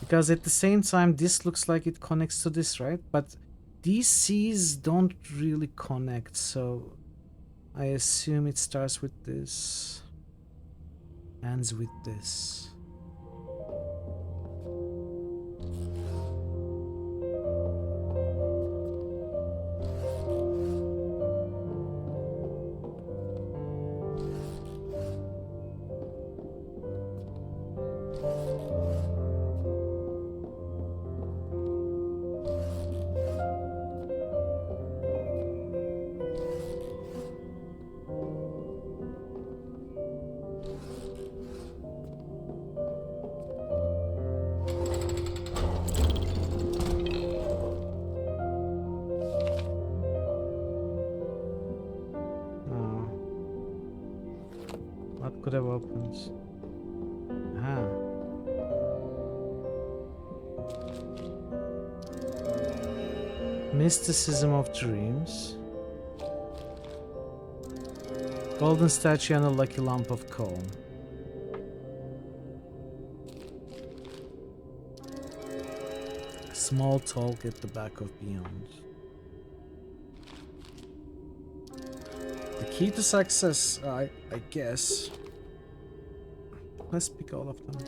Because at the same time, this looks like it connects to this, right? But these C's don't really connect, so I assume it starts with this, ends with this. Could have opened. Ah. Mysticism of Dreams. Golden statue and a lucky lump of coal. Small talk at the back of Beyond. The key to success, I guess. Let's pick all of them.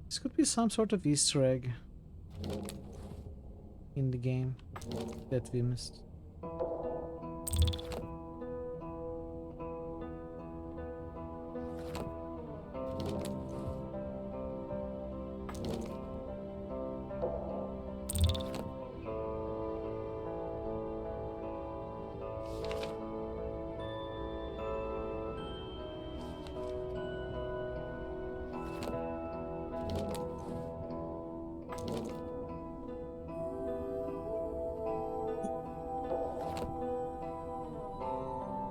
This could be some sort of Easter egg in the game that we missed.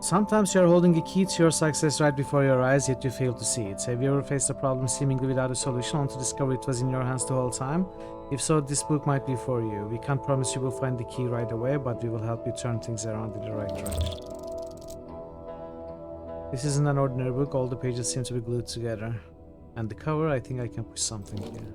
Sometimes you are holding a key to your success right before your eyes, yet you fail to see it. Have you ever faced a problem seemingly without a solution, only to discover it was in your hands the whole time? If so, this book might be for you. We can't promise you will find the key right away, but we will help you turn things around in the right direction. This isn't an ordinary book, all the pages seem to be glued together. And the cover, I think I can push something here.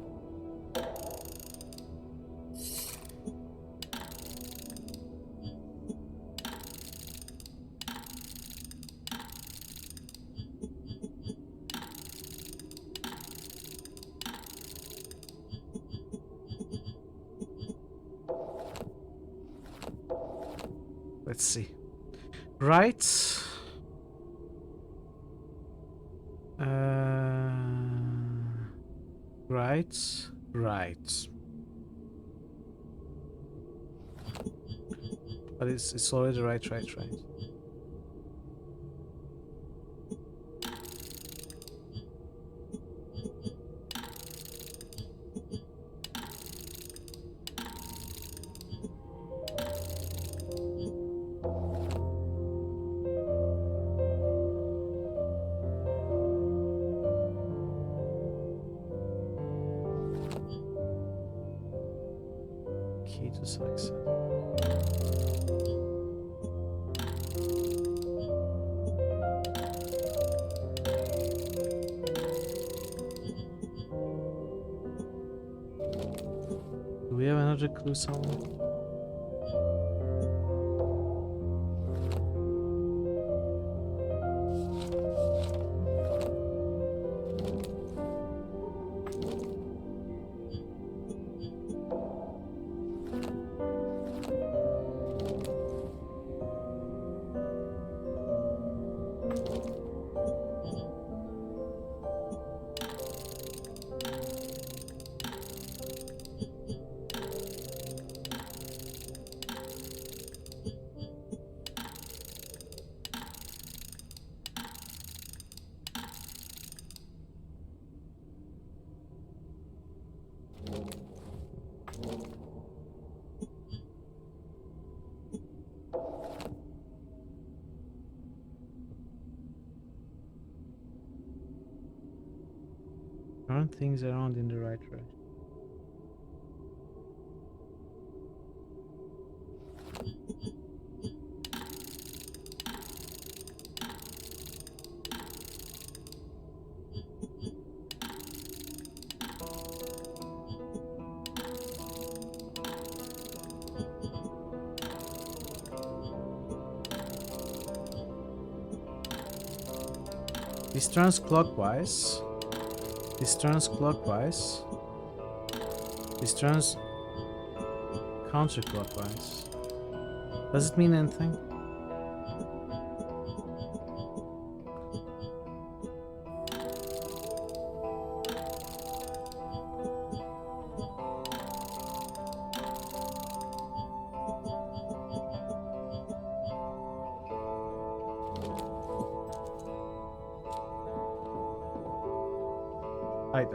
Let's see. Right. Right. But it's already right. Key to success. Do we have another clue somewhere? Turn things around in the right direction. This turns clockwise. This turns clockwise. This turns counterclockwise. Does it mean anything?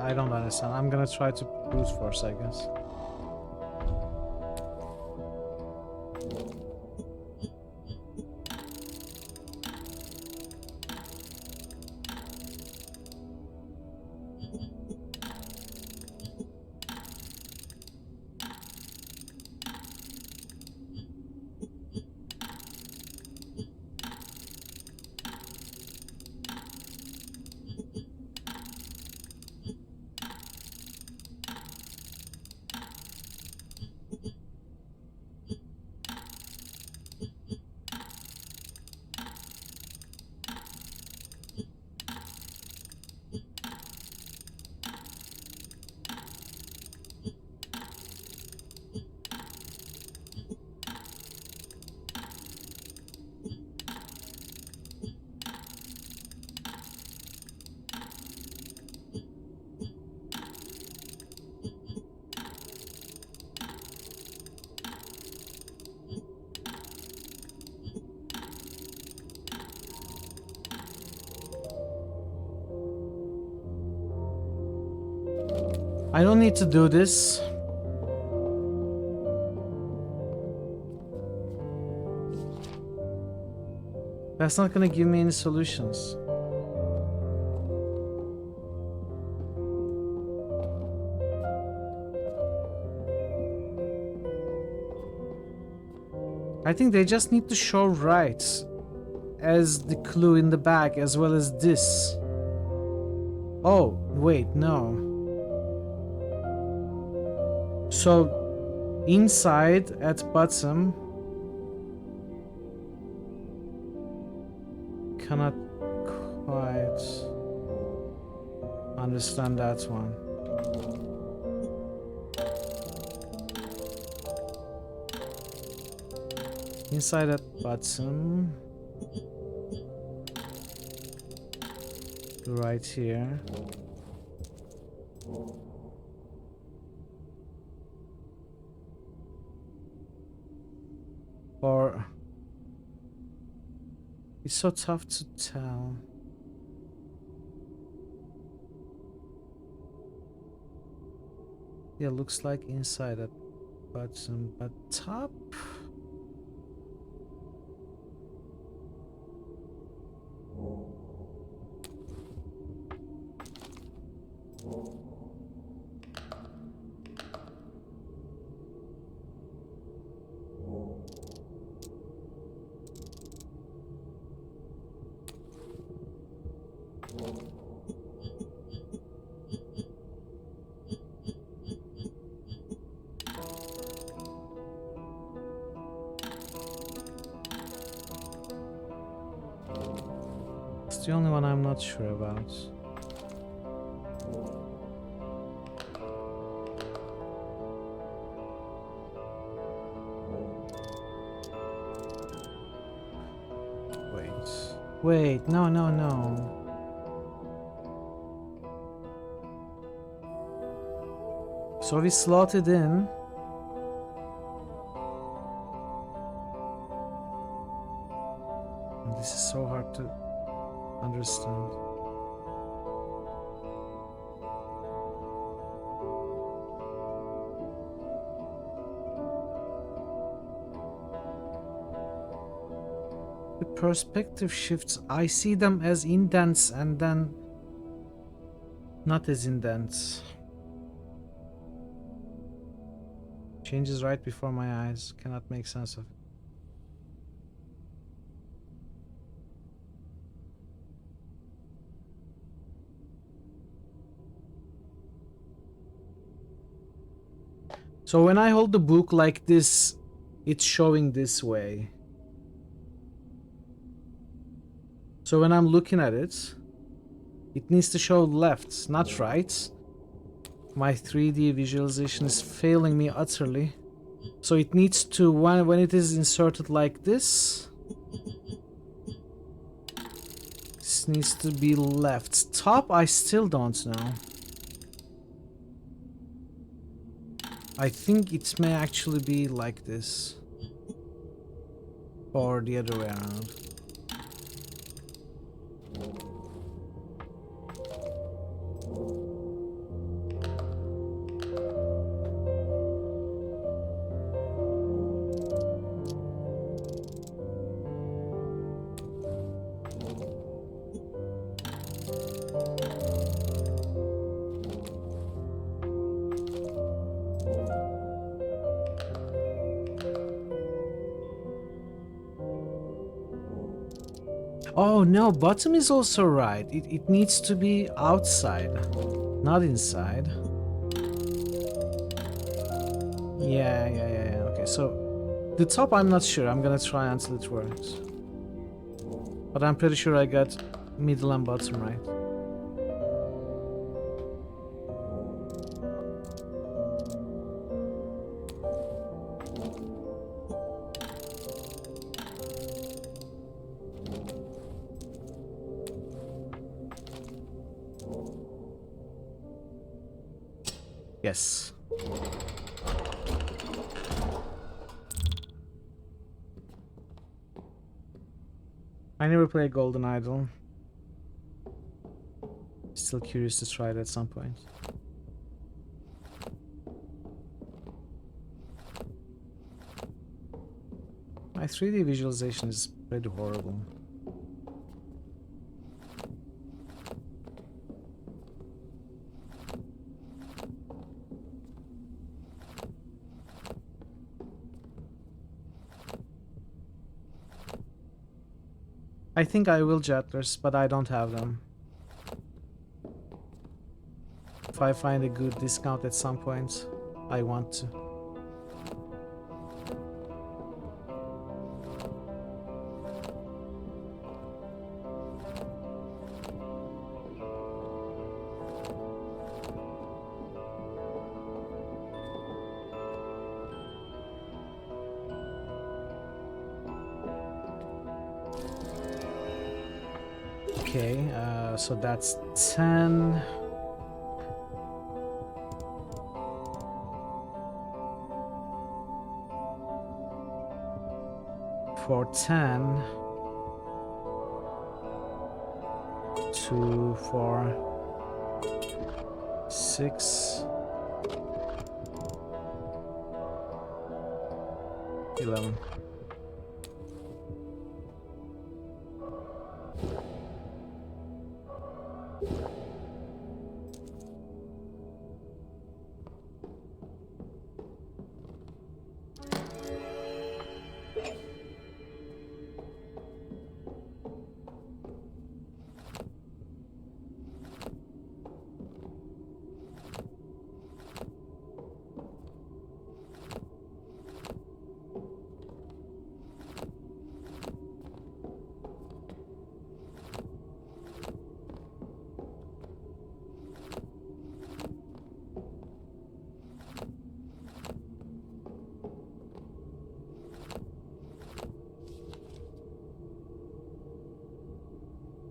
I don't understand. I'm gonna try to brute force, I guess. I don't need to do this. That's not gonna give me any solutions. I think they just need to show right as the clue in the back as well as this. Oh, wait, no. So, inside at bottom, cannot quite understand that one. Inside at bottom, right here. Or it's so tough to tell. Yeah, looks like inside at bottom, but top. It's the only one I'm not sure about. Wait, no. So we slotted in. And this is so hard to understand. The perspective shifts, I see them as indents and then not as indents. Changes right before my eyes, cannot make sense of it. So when I hold the book like this, it's showing this way. So when I'm looking at it, it needs to show left, not right. My 3D visualization is failing me utterly. So it needs to, when it is inserted like this, this needs to be left. Top, I still don't know. I think it may actually be like this. Or the other way around. Oh no, bottom is also right. It needs to be outside, not inside. Yeah. Okay, so the top I'm not sure. I'm gonna try until it works. But I'm pretty sure I got middle and bottom right. Yes. I never played Golden Idol. Still curious to try it at some point. My 3D visualization is pretty horrible. I think I will Jettlers, but I don't have them. If I find a good discount at some point, I want to. Okay, so that's 10. For 10. 2, 4, 6, 11.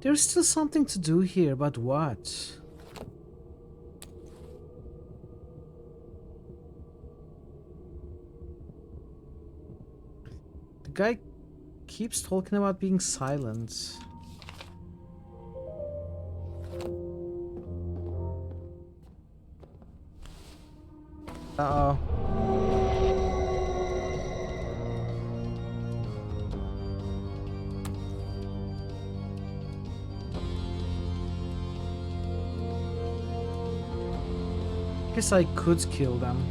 There's still something to do here, but what? The guy keeps talking about being silent. Uh-oh. Guess I could kill them.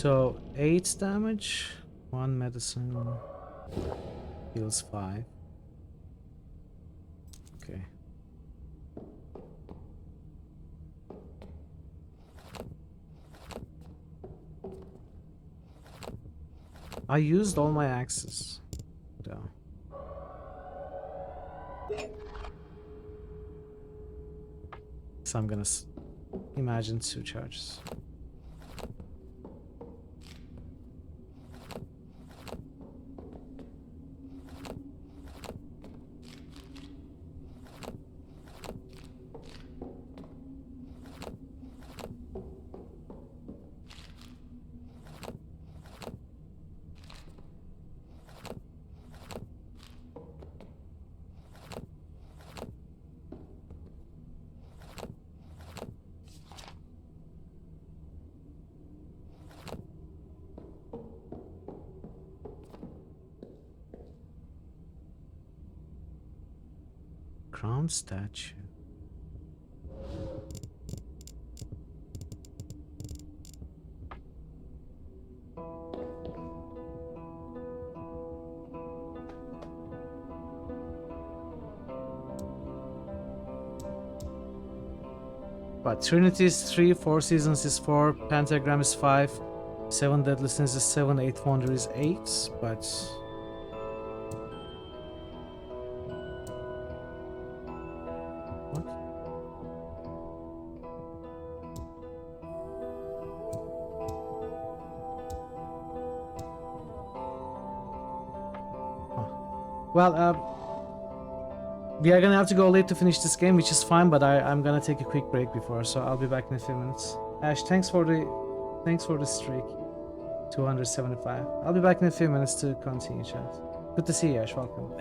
So 8 damage, 1 medicine, heals 5. Okay. I used all my axes. So. So I'm gonna imagine 2 charges. Crown statue. But Trinity is 3, 4 Seasons is 4, Pentagram is 5, 7 Deadly Sins is 7, 8 Wonder is 8, but... What? Oh. Well, we are gonna have to go late to finish this game, which is fine, but I'm gonna take a quick break before, so I'll be back in a few minutes. Ash, thanks for the streak. 275. I'll be back in a few minutes to continue, chat. Good to see you, Ash. Welcome.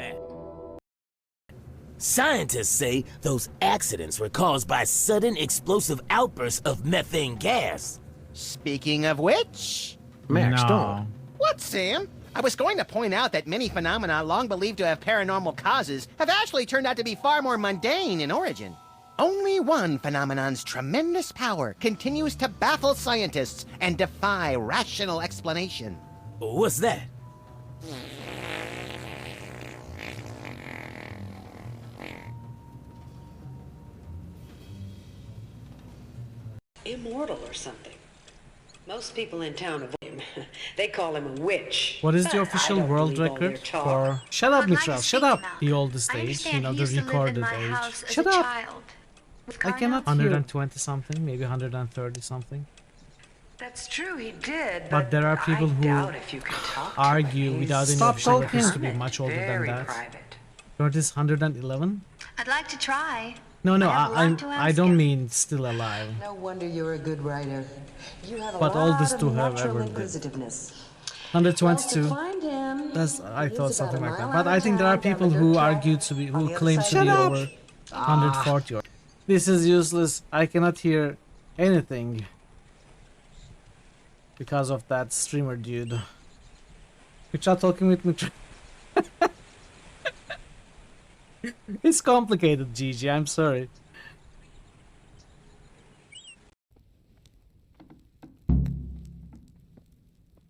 Scientists say those accidents were caused by sudden explosive outbursts of methane gas. Speaking of which... Max, don't. What, Sam? I was going to point out that many phenomena long believed to have paranormal causes have actually turned out to be far more mundane in origin. Only one phenomenon's tremendous power continues to baffle scientists and defy rational explanation. What's that? Immortal or something. Most people in town avoid him. They call him a witch. What is the official world record for... Shut up, Mitchell, shut up! The oldest age, you know, the recorded age. Shut up! I cannot 120 something, maybe 130 something. That's true, he did. But there are people who argue without any official records to be much older than that. What is 111? I'd like to try. No, I don't mean still alive. No wonder you're a good writer. You have a but lot oldest to of have natural ever did. inquisitiveness. 122. Well, to find him, That's I thought he's something about like a that. mile But I think there are people who argue to be who claim to be over 140. This is useless. I cannot hear anything because of that streamer dude. You're not talking with me. It's complicated, Gigi. I'm sorry.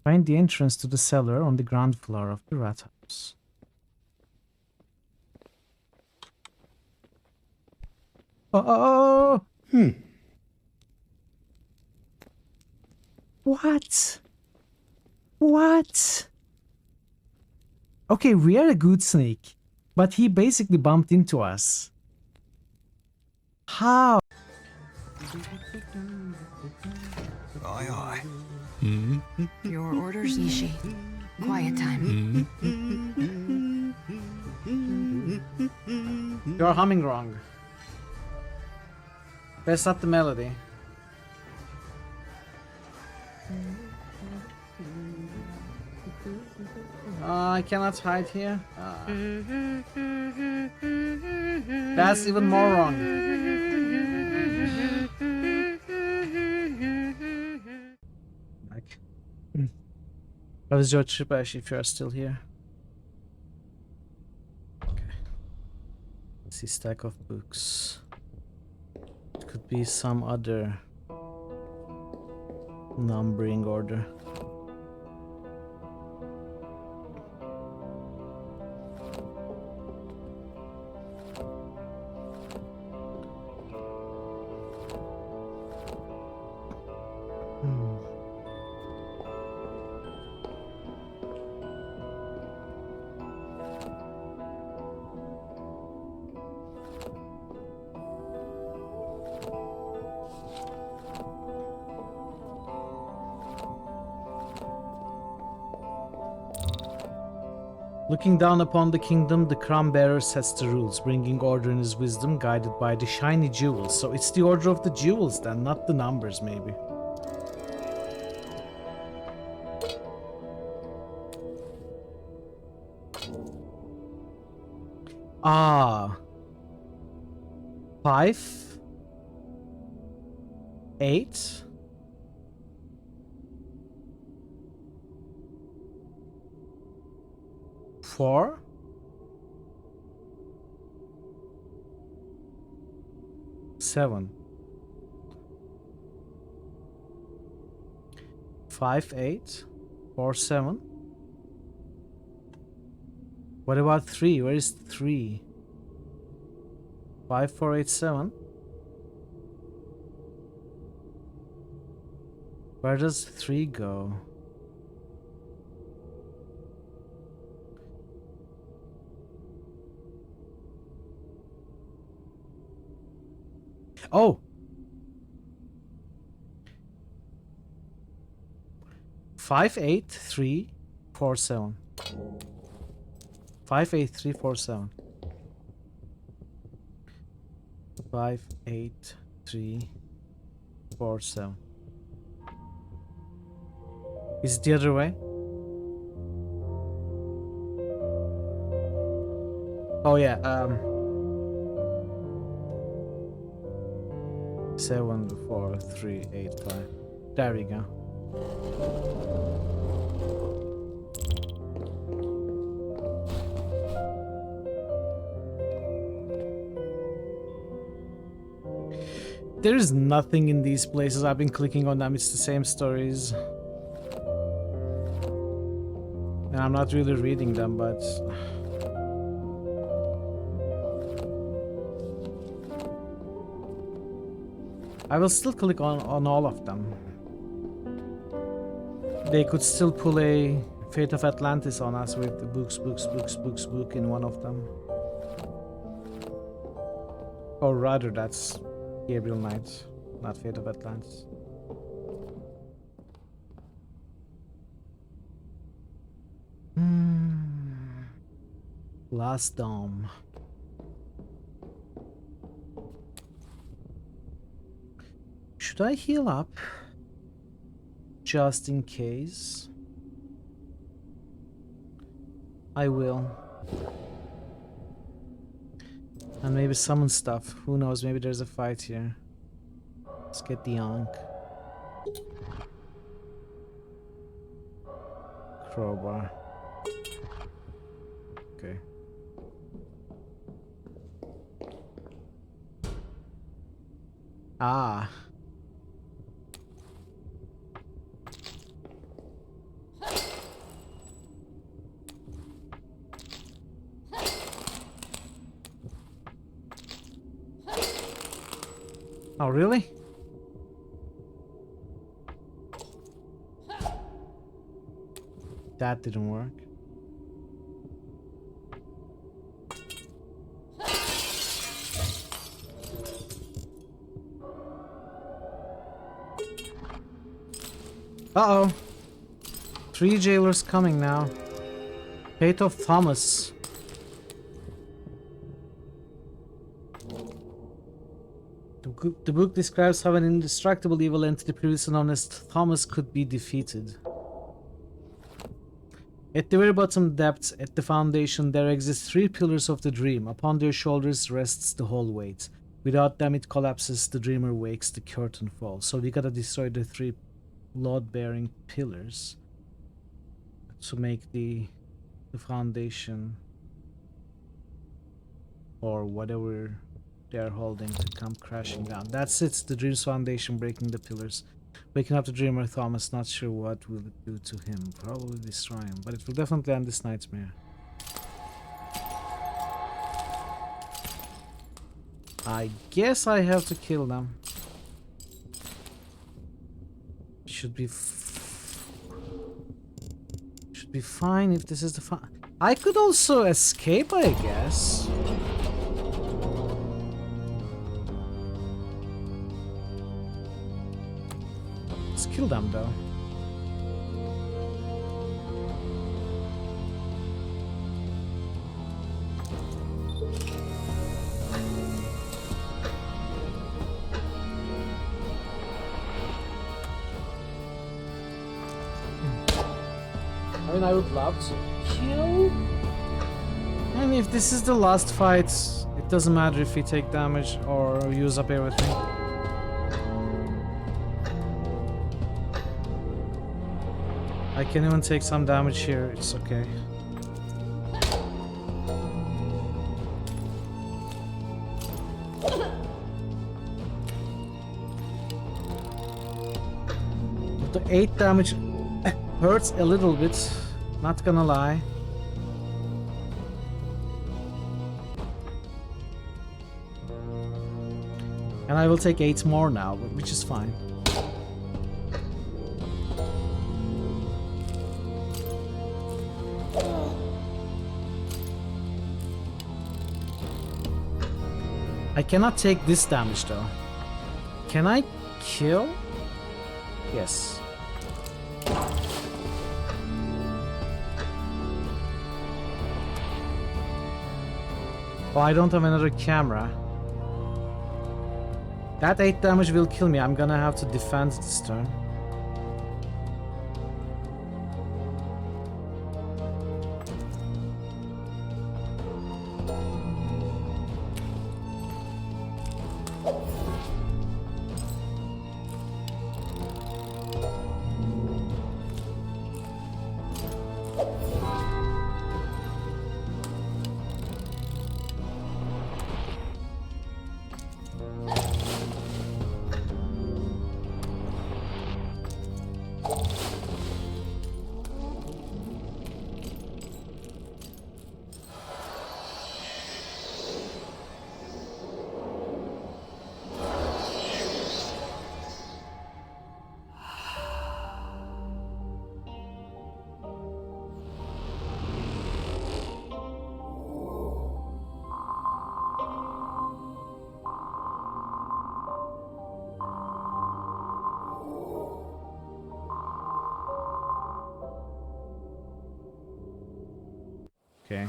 Find the entrance to the cellar on the ground floor of the rat house. Oh! What? What? Okay, we are a good snake, but he basically bumped into us. How? Aye, aye. Your orders, Ishi. Quiet time. You're humming wrong. Press up the melody. I cannot hide here. That's even more wrong. How is your trip, Ash, if you are still here? Okay. Let's see, stack of books. It could be some other numbering order. Looking down upon the kingdom, the crown bearer sets the rules, bringing order in his wisdom, guided by the shiny jewels. So it's the order of the jewels then, not the numbers maybe. Ah. 5, 8. 4, 7, 5, 8, 4, 7. What about 3? Where is 3? 5, 4, 8, 7. Where does 3 go? Oh! 5, 8, 3, 4, 7. 5, 8, 3, 4, 7. 5, 8, 3, 4, 7. Is it the other way? Oh yeah, 7, 4, 3, 8, 5. There we go. There is nothing in these places. I've been clicking on them. It's the same stories. And I'm not really reading them, but... I will still click on all of them. They could still pull a Fate of Atlantis on us with the book in one of them. Or rather, that's Gabriel Knight, not Fate of Atlantis. Last Dome. Should I heal up? Just in case. I will. And maybe summon stuff. Who knows? Maybe there's a fight here. Let's get the Ankh. Crowbar. Okay. Ah. Oh, really? That didn't work. Uh-oh. 3 jailers coming now. Fate of Thomas. The book describes how an indestructible evil entity previously known as Thomas could be defeated. At the very bottom depths, at the foundation, there exist 3 pillars of the dream. Upon their shoulders rests the whole weight. Without them it collapses, the dreamer wakes, the curtain falls. So we gotta destroy the 3 load-bearing pillars to make the foundation, or whatever they're holding, to come crashing down. That's it, the dream's foundation breaking the pillars. Waking up the dreamer Thomas, not sure what will it do to him. Probably destroy him, but it will definitely end this nightmare. I guess I have to kill them. Should be fine if this is the I could also escape, I guess. Let's kill them though. I mean, I would love to kill. And if this is the last fight, it doesn't matter if we take damage or use up everything. I can even take some damage here, it's okay. But the 8 damage hurts a little bit, not gonna lie. And I will take 8 more now, which is fine. I cannot take this damage though. Can I kill? Yes. Oh, I don't have another camera. That 8 damage will kill me. I'm gonna have to defend this turn. Okay.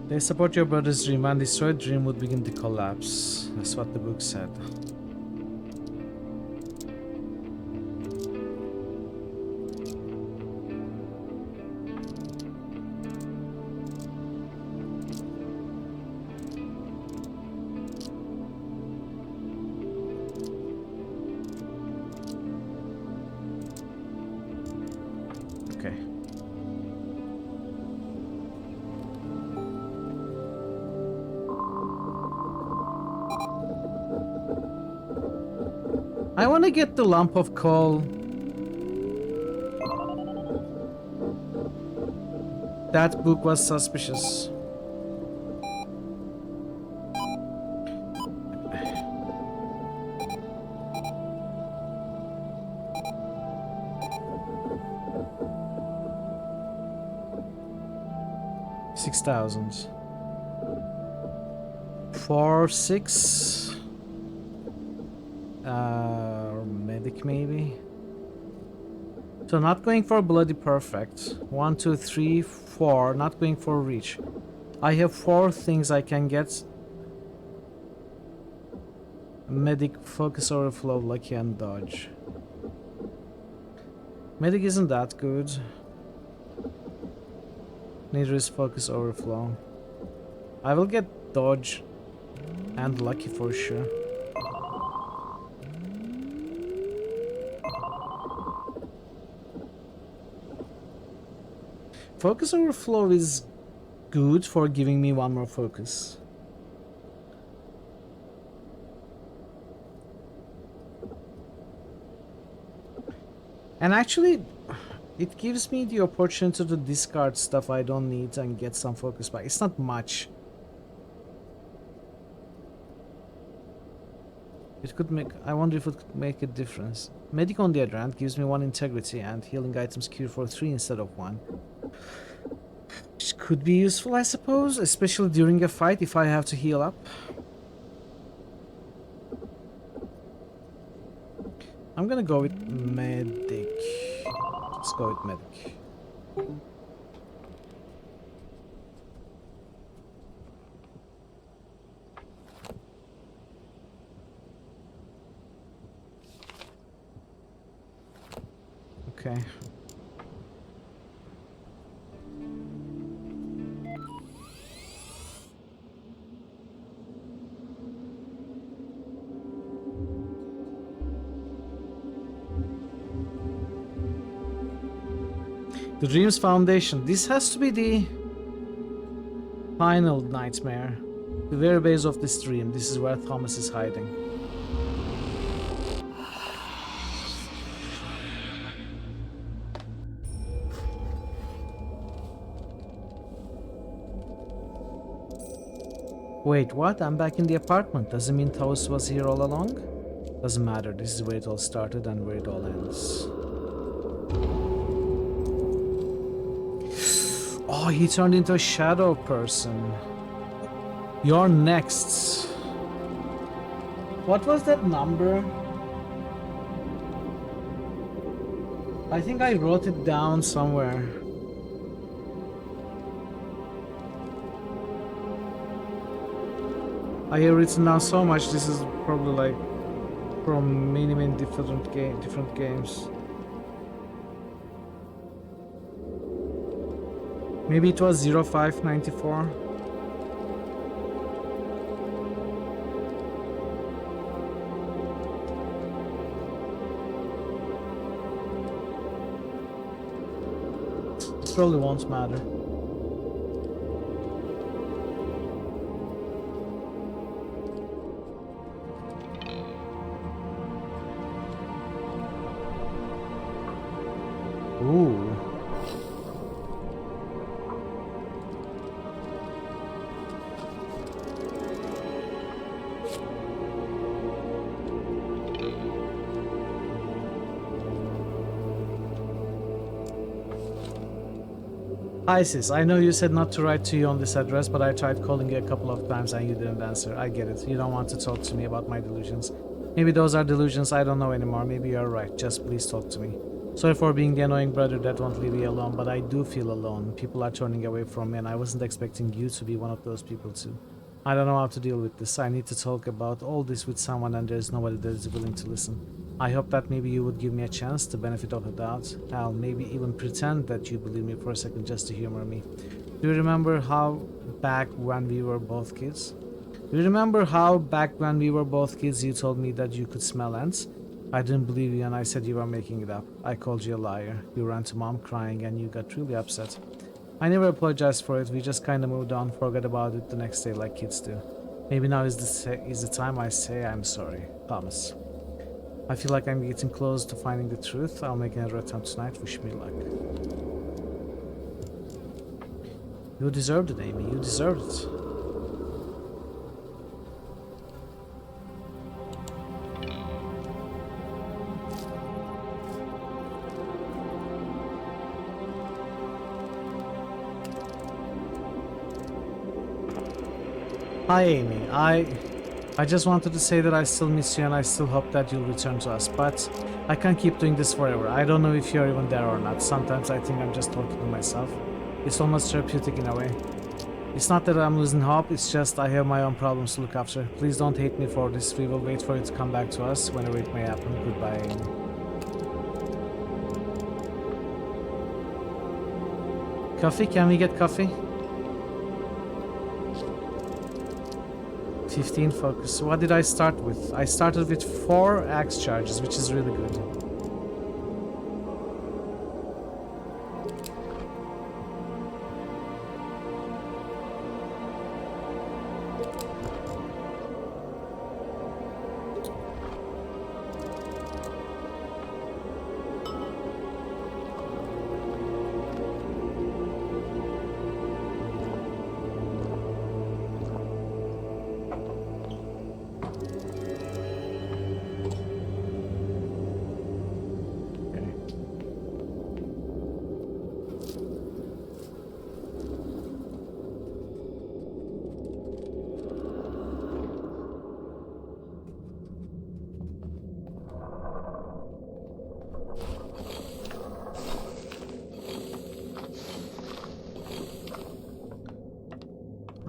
They support your brother's dream and destroyed dream would begin to collapse. That's what the book said. Okay. I want to get the lump of coal. That book was suspicious. $6,000. 4, 6. Medic maybe. So not going for bloody perfect. 1, 2, 3, 4. Not going for reach. I have 4 things I can get. Medic, focus, overflow, lucky, and dodge. Medic isn't that good. Neither is focus, overflow. I will get dodge and lucky for sure. Focus overflow is good for giving me 1 more focus. And actually, it gives me the opportunity to discard stuff I don't need and get some focus back. It's not much. It could make... I wonder if it could make a difference. Medic on the other hand gives me 1 integrity and healing items cure for 3 instead of 1. Which could be useful, I suppose, especially during a fight if I have to heal up. I'm gonna go with medic. Let's go with medic. Okay. The Dream's Foundation. This has to be the final nightmare. The very base of this dream. This is where Thomas is hiding. Wait, what? I'm back in the apartment. Does it mean Thomas was here all along? Doesn't matter. This is where it all started and where it all ends. Oh, he turned into a shadow person. You're next. What was that number? I think I wrote it down somewhere. I hear written down so much. This is probably like from many different games. Maybe it was 0594. It probably won't matter. Ooh. Hi sis, I know you said not to write to you on this address, but I tried calling you a couple of times and you didn't answer. I get it. You don't want to talk to me about my delusions. Maybe those are delusions, I don't know anymore. Maybe you're right. Just please talk to me. Sorry for being the annoying brother that won't leave you alone, but I do feel alone. People are turning away from me and I wasn't expecting you to be one of those people too. I don't know how to deal with this. I need to talk about all this with someone and there's nobody that is willing to listen. I hope that maybe you would give me a chance, the benefit of the doubt. I'll maybe even pretend that you believe me for a second just to humor me. Do you remember how back when we were both kids? Do you remember how back when we were both kids you told me that you could smell ants? I didn't believe you and I said you were making it up. I called you a liar. You ran to mom crying and you got really upset. I never apologized for it. We just kind of moved on, forgot about it the next day like kids do. Maybe now is the time I say I'm sorry. Thomas. I feel like I'm getting close to finding the truth. I'll make another attempt tonight. Wish me luck. You deserved it, Amy. You deserved it. Hi, Amy. I just wanted to say that I still miss you and I still hope that you'll return to us, but I can't keep doing this forever. I don't know if you're even there or not. Sometimes I think I'm just talking to myself. It's almost therapeutic in a way. It's not that I'm losing hope, it's just I have my own problems to look after. Please don't hate me for this. We will wait for it to come back to us whenever it may happen. Goodbye, Amy. Coffee? Can we get coffee? 15 focus. What did I start with? I started with 4 axe charges, which is really good.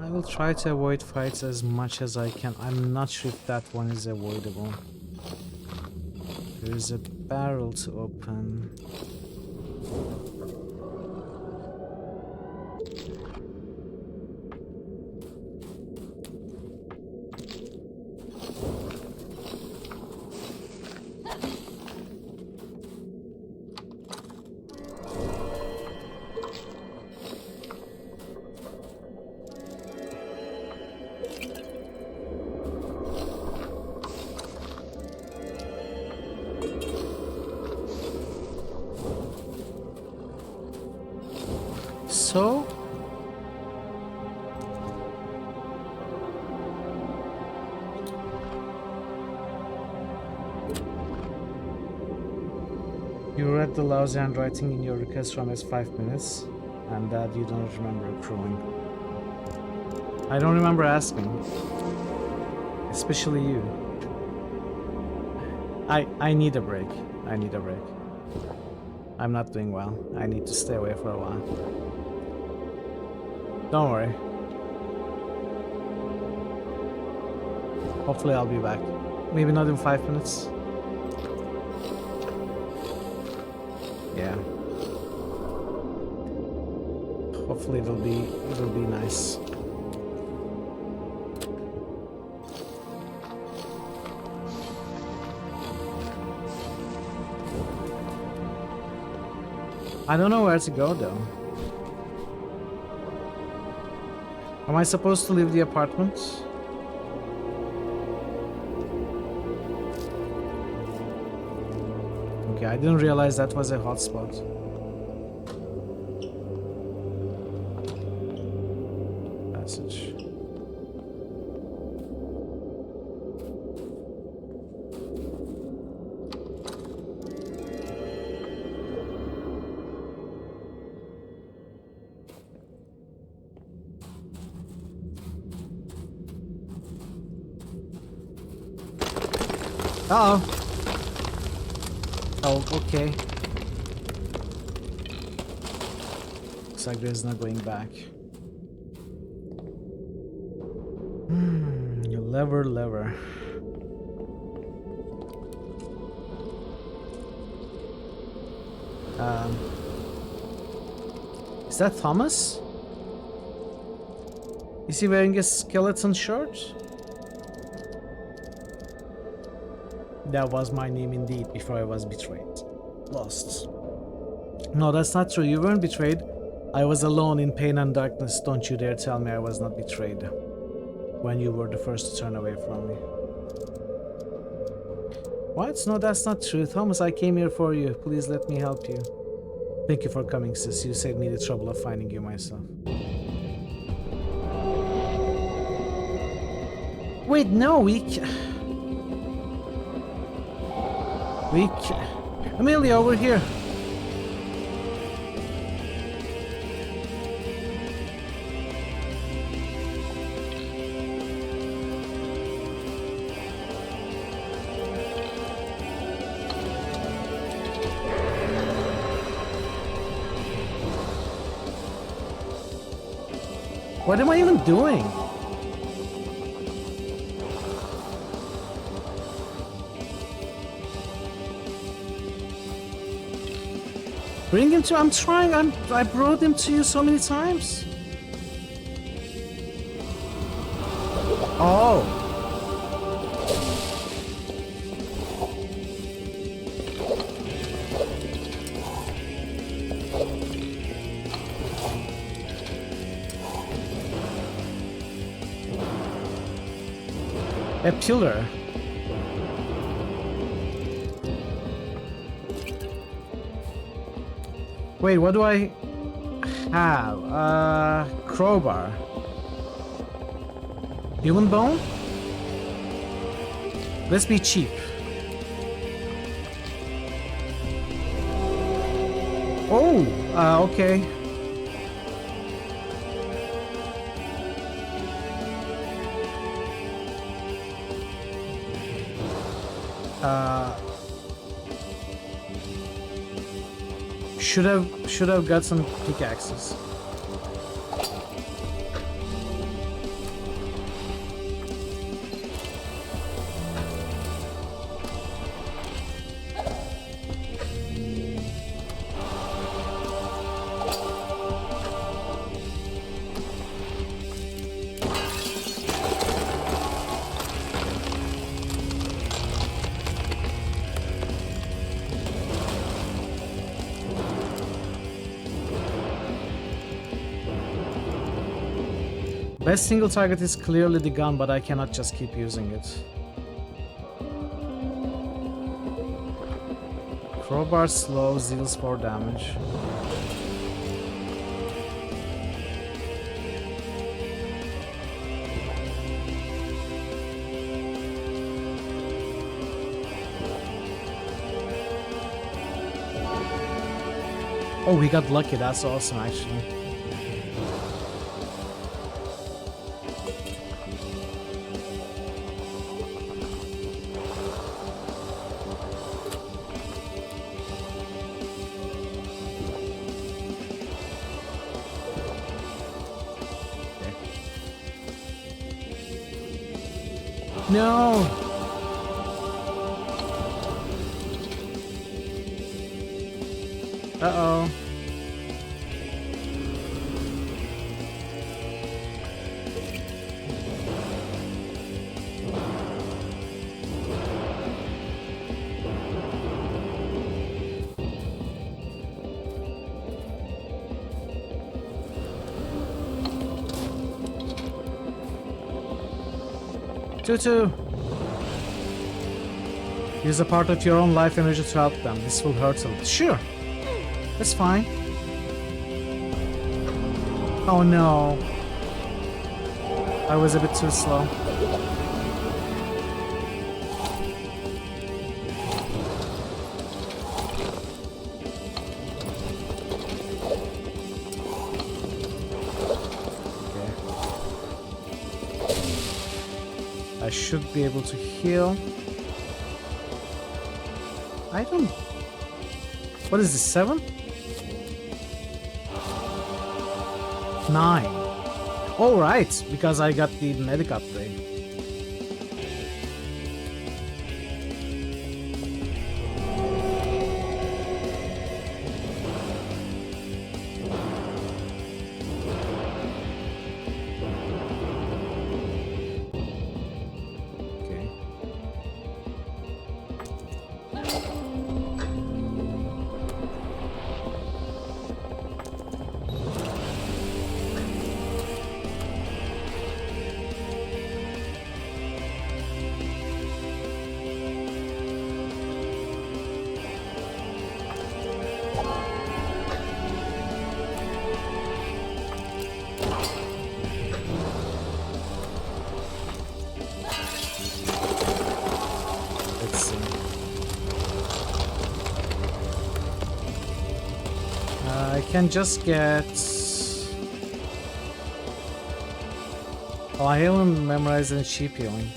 I will try to avoid fights as much as I can. I'm not sure if that one is avoidable. There is a barrel to open. so? You read the lousy handwriting in your request from as 5 minutes, and that you don't remember accruing. I don't remember asking. Especially you. I need a break. I need a break. I'm not doing well. I need to stay away for a while. Don't worry. Hopefully I'll be back. Maybe not in 5 minutes. Yeah. Hopefully it'll be nice. I don't know where to go though. Am I supposed to leave the apartment? Okay, I didn't realize that was a hotspot. Passage. Uh-oh. Oh, okay. Looks like there's no going back. Lever. Is that Thomas? Is he wearing a skeleton shirt? That was my name indeed before I was betrayed. Lost. No, that's not true. You weren't betrayed. I was alone in pain and darkness. Don't you dare tell me I was not betrayed when you were the first to turn away from me. What? No, that's not true. Thomas, I came here for you. Please let me help you. Thank you for coming, sis. You saved me the trouble of finding you myself. Wait, no, Amelia, over here. What am I even doing? Bring him to... I'm trying. I brought him to you so many times. Oh. A pillar. Wait, what do I have? Crowbar. Human bone? Let's be cheap. Oh, okay. Should have got some pickaxes. Best single target is clearly the gun, but I cannot just keep using it. Crowbar slow, deals 4 damage. Oh, we got lucky. That's awesome, actually. No! Uh-oh. Tutu! Use a part of your own life energy to help them. This will hurt a little. Sure! That's fine. Oh no. I was a bit too slow. I should be able to heal. I don't... What is this, 7? 9. Oh, right, because I got the medic upgrade. I can just get... Oh, I haven't memorized any cheap healing.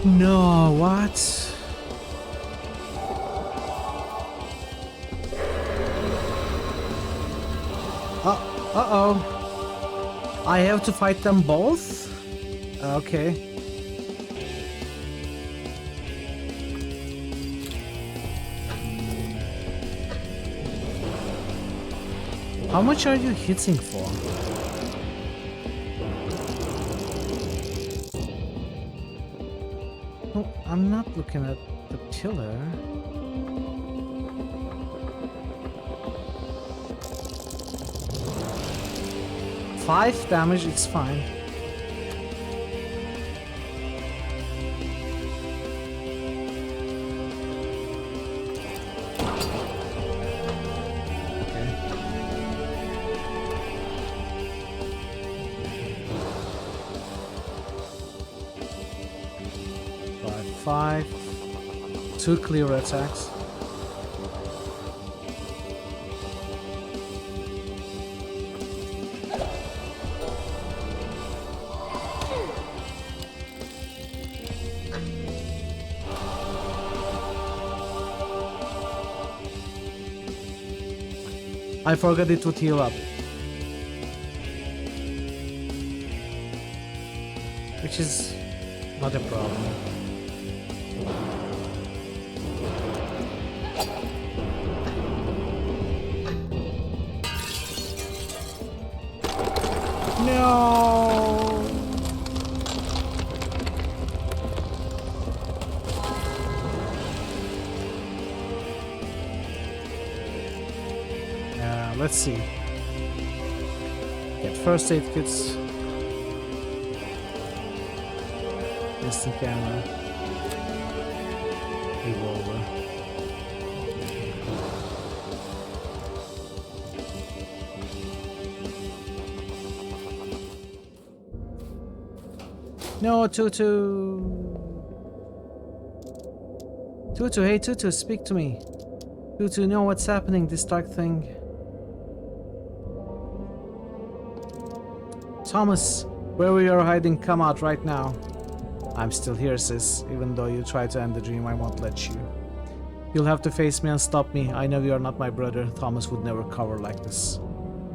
No, what? Uh-oh. I have to fight them both? Okay. How much are you hitting for? I'm not looking at the pillar. Five damage, it's fine. Five. 2 clear attacks. I forgot it would heal up. Which is not a problem. No. Let's see. Get first aid kits. Instant camera. Revolver. No, Tutu. Tutu, hey Tutu, speak to me. Tutu, know what's happening, this dark thing. Thomas, where we are hiding, come out right now. I'm still here, sis. Even though you try to end the dream, I won't let you. You'll have to face me and stop me. I know you are not my brother. Thomas would never cover like this.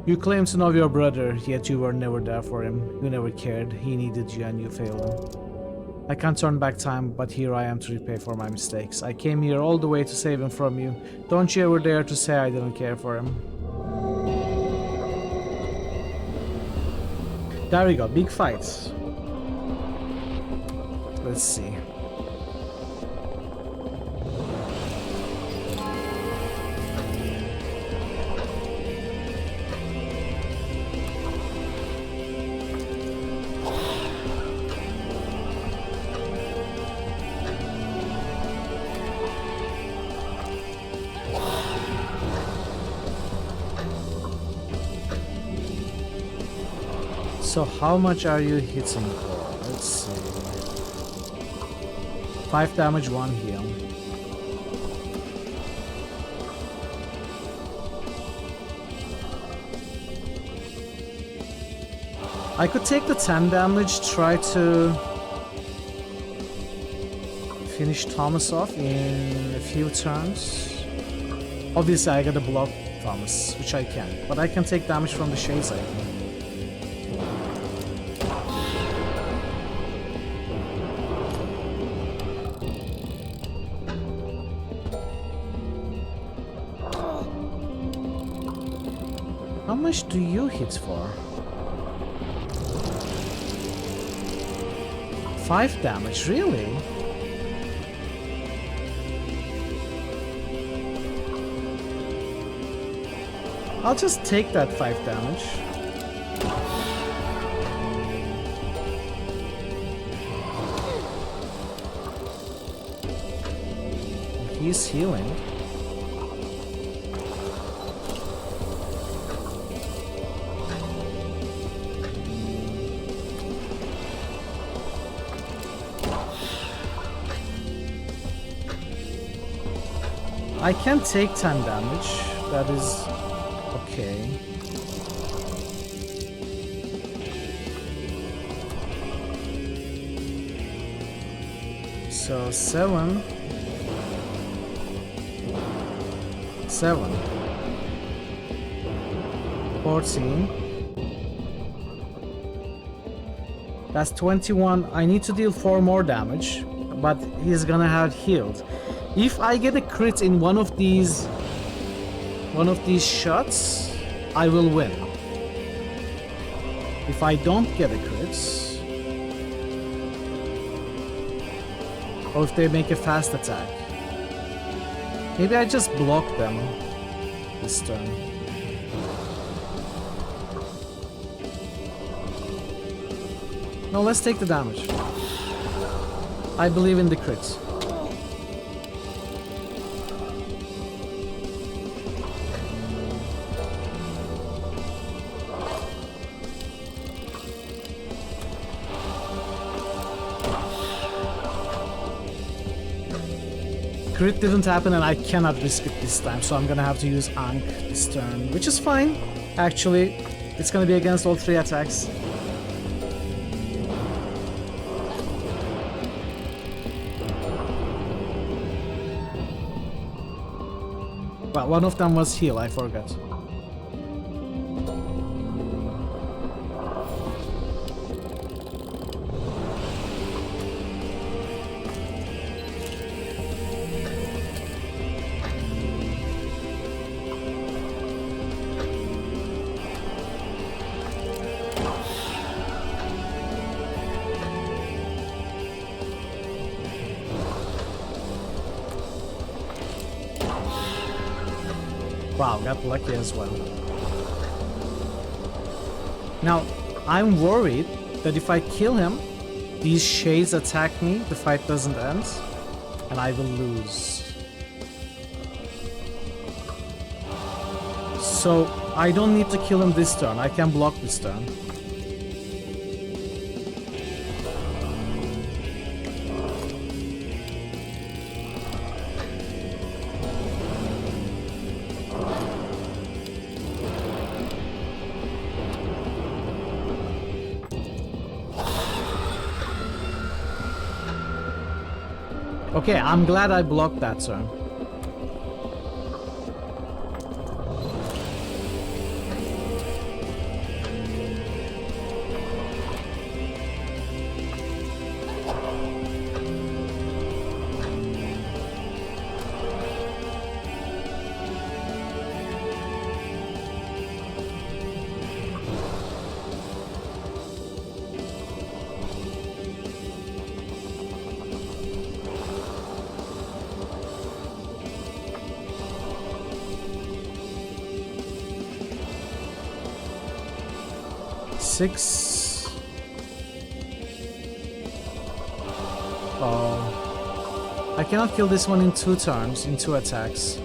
You claim to know your brother, yet you were never there for him. You never cared. He needed you and you failed him. I can't turn back time, but here I am to repay for my mistakes. I came here all the way to save him from you. Don't you ever dare to say I didn't care for him. There we go, big fight. Let's see. So how much are you hitting for? Let's see. 5 damage, 1 heal. I could take the 10 damage, try to finish Thomas off in a few turns. Obviously I gotta block Thomas, which I can, but I can take damage from the shades, I think. How much do you hit for? 5 damage, really? I'll just take that 5 damage. He's healing. I can take 10 damage, that is okay. So 7. 14. That's 21. I need to deal 4 more damage, but he's gonna have healed. If I get a crit in one of these shots, I will win. If I don't get a crit, or if they make a fast attack, maybe I just block them this turn. No, let's take the damage. I believe in the crits. Crit didn't happen and I cannot risk it this time, so I'm gonna have to use Ankh this turn, which is fine. Actually, it's gonna be against all 3 attacks. Well, one of them was heal, I forgot. Wow, got lucky as well. Now, I'm worried that if I kill him, these shades attack me, the fight doesn't end, and I will lose. So, I don't need to kill him this turn, I can block this turn. Okay, I'm glad I blocked that turn. Six. Oh. I cannot kill this one in 2 turns, in 2 attacks.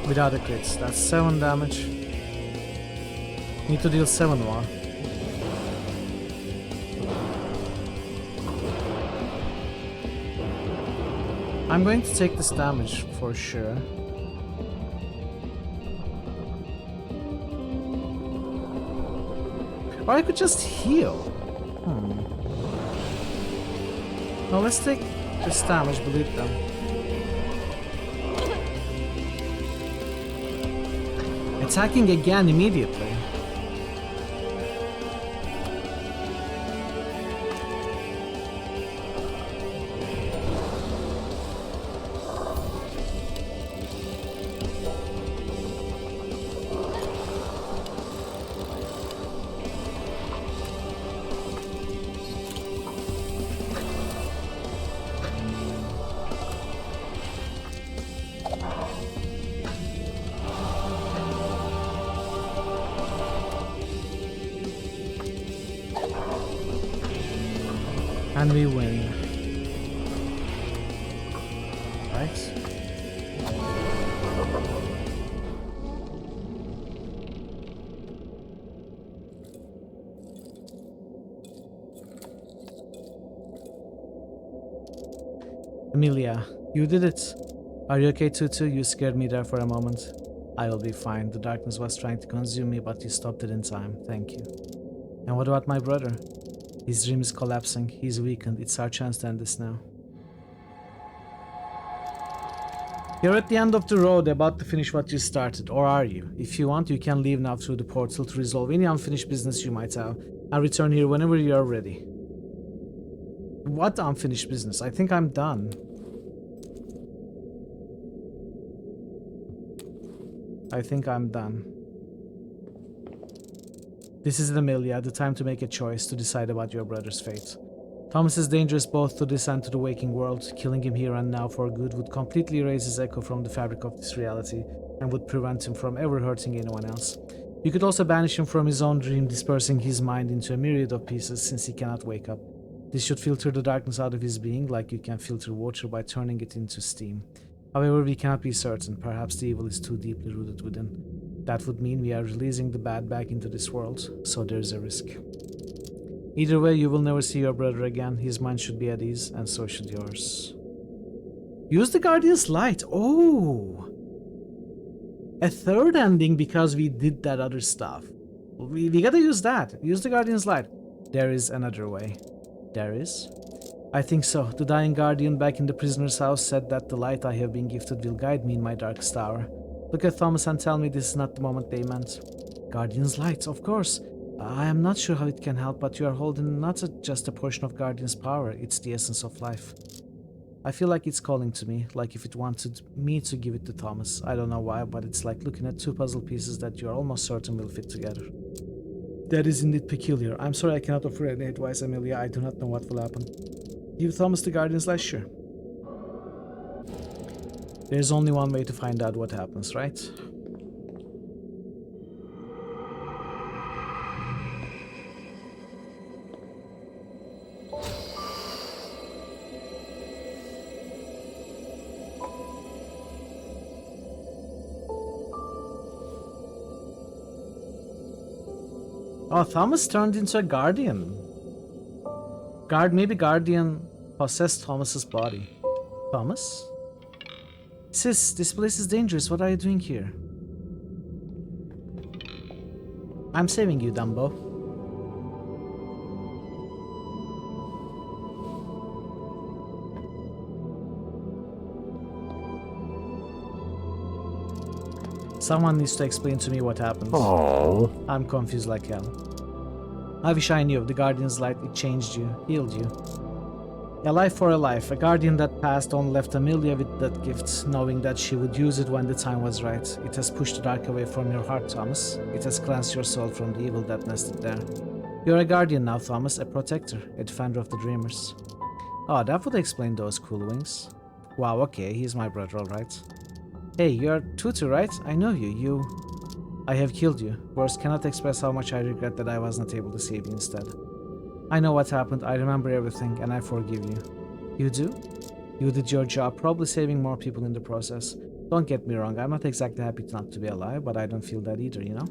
Without a crit. That's 7 damage. Need to deal 7 more. I'm going to take this damage for sure. Or I could just heal. Now let's take this damage, believe them. Attacking again immediately. And we win. Right? Amelia, you did it. Are you okay, Tutu? You scared me there for a moment. I will be fine. The darkness was trying to consume me, but you stopped it in time. Thank you. And what about my brother? His dream is collapsing. He's weakened. It's our chance to end this now. You're at the end of the road, about to finish what you started, or are you? If you want, you can leave now through the portal to resolve any unfinished business you might have, and return here whenever you are ready. What unfinished business? I think I'm done. I think I'm done. This is Amelia, the time to make a choice, to decide about your brother's fate. Thomas is dangerous both to this and to the waking world. Killing him here and now for good would completely erase his echo from the fabric of this reality, and would prevent him from ever hurting anyone else. You could also banish him from his own dream, dispersing his mind into a myriad of pieces, since he cannot wake up. This should filter the darkness out of his being, like you can filter water by turning it into steam. However, we cannot be certain. Perhaps the evil is too deeply rooted within. That would mean we are releasing the bad back into this world, so there's a risk. Either way, you will never see your brother again. His mind should be at ease, and so should yours. Use the Guardian's Light. Oh! A third ending because we did that other stuff. We gotta use that. Use the Guardian's Light. There is another way. There is? I think so. The dying Guardian back in the prisoner's house said that the light I have been gifted will guide me in my darkest hour. Look at Thomas and tell me this is not the moment they meant. Guardian's Light, of course. I am not sure how it can help, but you are holding not just a portion of Guardian's power, it's the essence of life. I feel like it's calling to me, like if it wanted me to give it to Thomas. I don't know why, but it's like looking at 2 puzzle pieces that you are almost certain will fit together. That is indeed peculiar. I'm sorry I cannot offer any advice, Amelia. I do not know what will happen. Give Thomas the Guardian's Light, sure. There's only one way to find out what happens, right? Oh, Thomas turned into a guardian. Maybe Guardian possessed Thomas's body. Thomas? Sis, this place is dangerous. What are you doing here? I'm saving you, Dumbo. Someone needs to explain to me what happened. Oh. I'm confused like hell. I wish I knew. The Guardian's light, it changed you, healed you. A life for a life. A guardian that passed on left Amelia with that gift, knowing that she would use it when the time was right. It has pushed the dark away from your heart, Thomas. It has cleansed your soul from the evil that nested there. You're a guardian now, Thomas, a protector, a defender of the dreamers. Oh, that would explain those cool wings. Wow, okay, he's my brother, alright. Hey, you're Tutu, right? I know you. I have killed you. Words cannot express how much I regret that I was not able to save you instead. I know what happened, I remember everything, and I forgive you. You do? You did your job, probably saving more people in the process. Don't get me wrong, I'm not exactly happy not to be alive, but I don't feel that either, you know?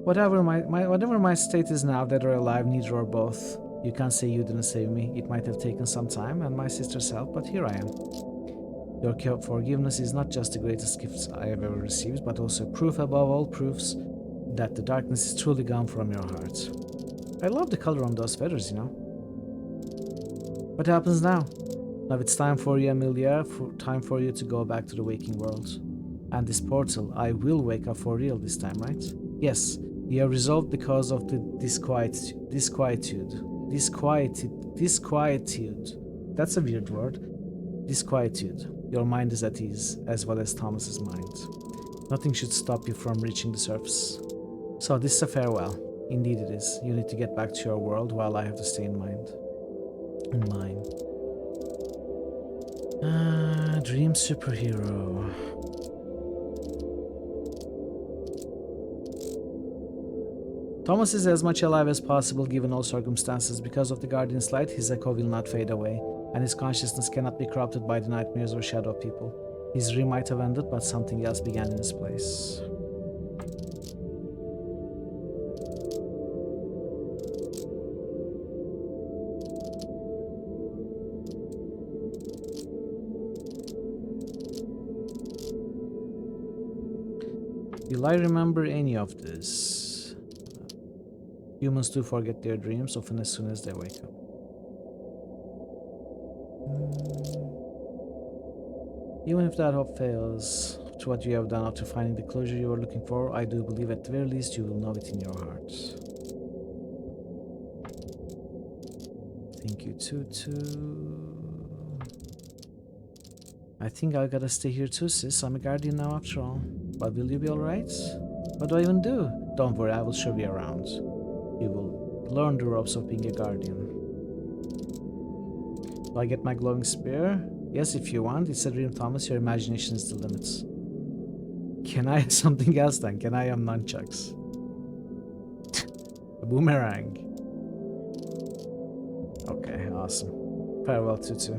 Whatever my state is now, dead or alive, neither or both. You can't say you didn't save me. It might have taken some time and my sister's help, but here I am. Your forgiveness is not just the greatest gift I have ever received, but also proof above all proofs that the darkness is truly gone from your heart. I love the color on those feathers, you know. What happens now? Now it's time for you, Amelia, time for you to go back to the waking world. And this portal, I will wake up for real this time, right? Yes, you have resolved because of the disquietude. That's a weird word. Disquietude. Your mind is at ease, as well as Thomas's mind. Nothing should stop you from reaching the surface. So this is a farewell. Indeed it is. You need to get back to your world while I have to stay in mine. Dream superhero. Thomas is as much alive as possible given all circumstances. Because of the Guardian's light, his echo will not fade away, and his consciousness cannot be corrupted by the nightmares or shadow people. His dream might have ended, but something else began in his place. Will I remember any of this? Humans do forget their dreams often as soon as they wake up. Even if that hope fails, to what you have done after finding the closure you were looking for, I do believe at the very least you will know it in your heart. Thank you, Tutu. I think I gotta stay here too, sis. I'm a guardian now after all. But will you be alright? What do I even do? Don't worry, I will show you around. You will learn the ropes of being a guardian. Do I get my glowing spear? Yes, if you want. It's a dream, Thomas. Your imagination is the limits. Can I have something else then? Can I have nunchucks? A boomerang. Okay, awesome. Farewell, Tutu.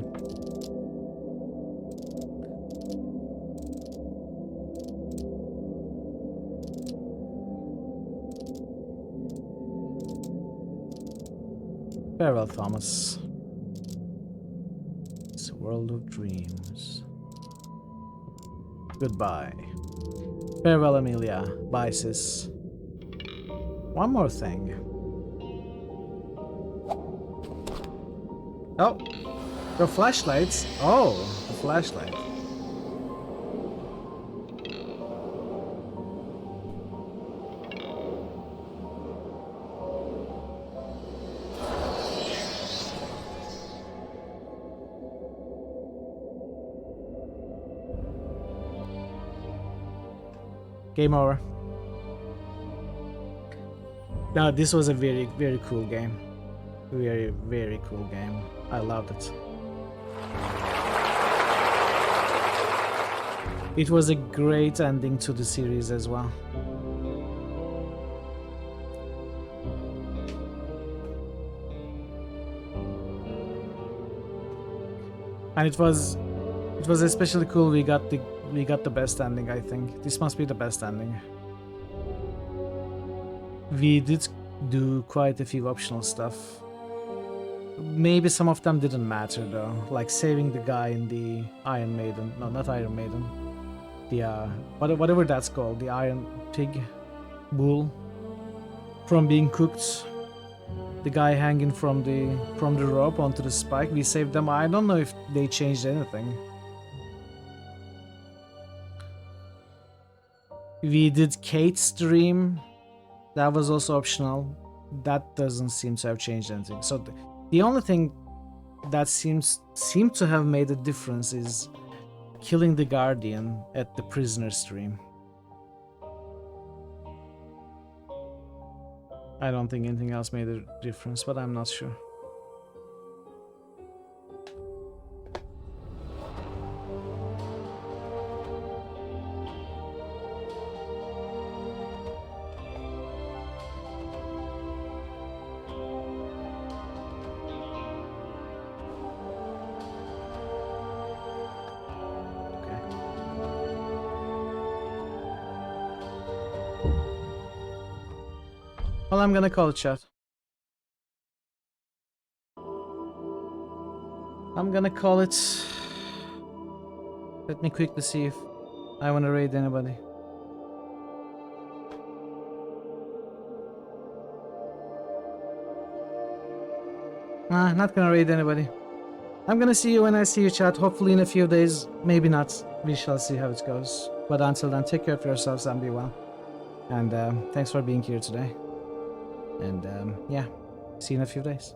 Farewell, Thomas. It's a world of dreams. Goodbye. Farewell, Amelia. Bye, sis. One more thing. Oh, the flashlights. Oh, the flashlight. Game over. Now, this was a very, very cool game. Very, very cool game. I loved it. It was a great ending to the series as well. And it was especially cool. We got the best ending, I think. This must be the best ending. We did do quite a few optional stuff. Maybe some of them didn't matter though, like saving the guy in the Iron Maiden. No, not Iron Maiden. The whatever that's called, the Iron Pig bull, from being cooked. The guy hanging from the rope onto the spike. We saved them. I don't know if they changed anything. We did Kate's dream. That was also optional. That doesn't seem to have changed anything. So the only thing that seemed to have made a difference is killing the Guardian at the prisoner stream. I don't think anything else made a difference, but I'm not sure. Well, I'm gonna call it, chat. I'm gonna call it. Let me quickly see if I want to raid anybody. Nah, not gonna raid anybody. I'm gonna see you when I see you, chat. Hopefully in a few days. Maybe not. We shall see how it goes. But until then, take care of yourselves and be well. And thanks for being here today. And yeah, see you in a few days.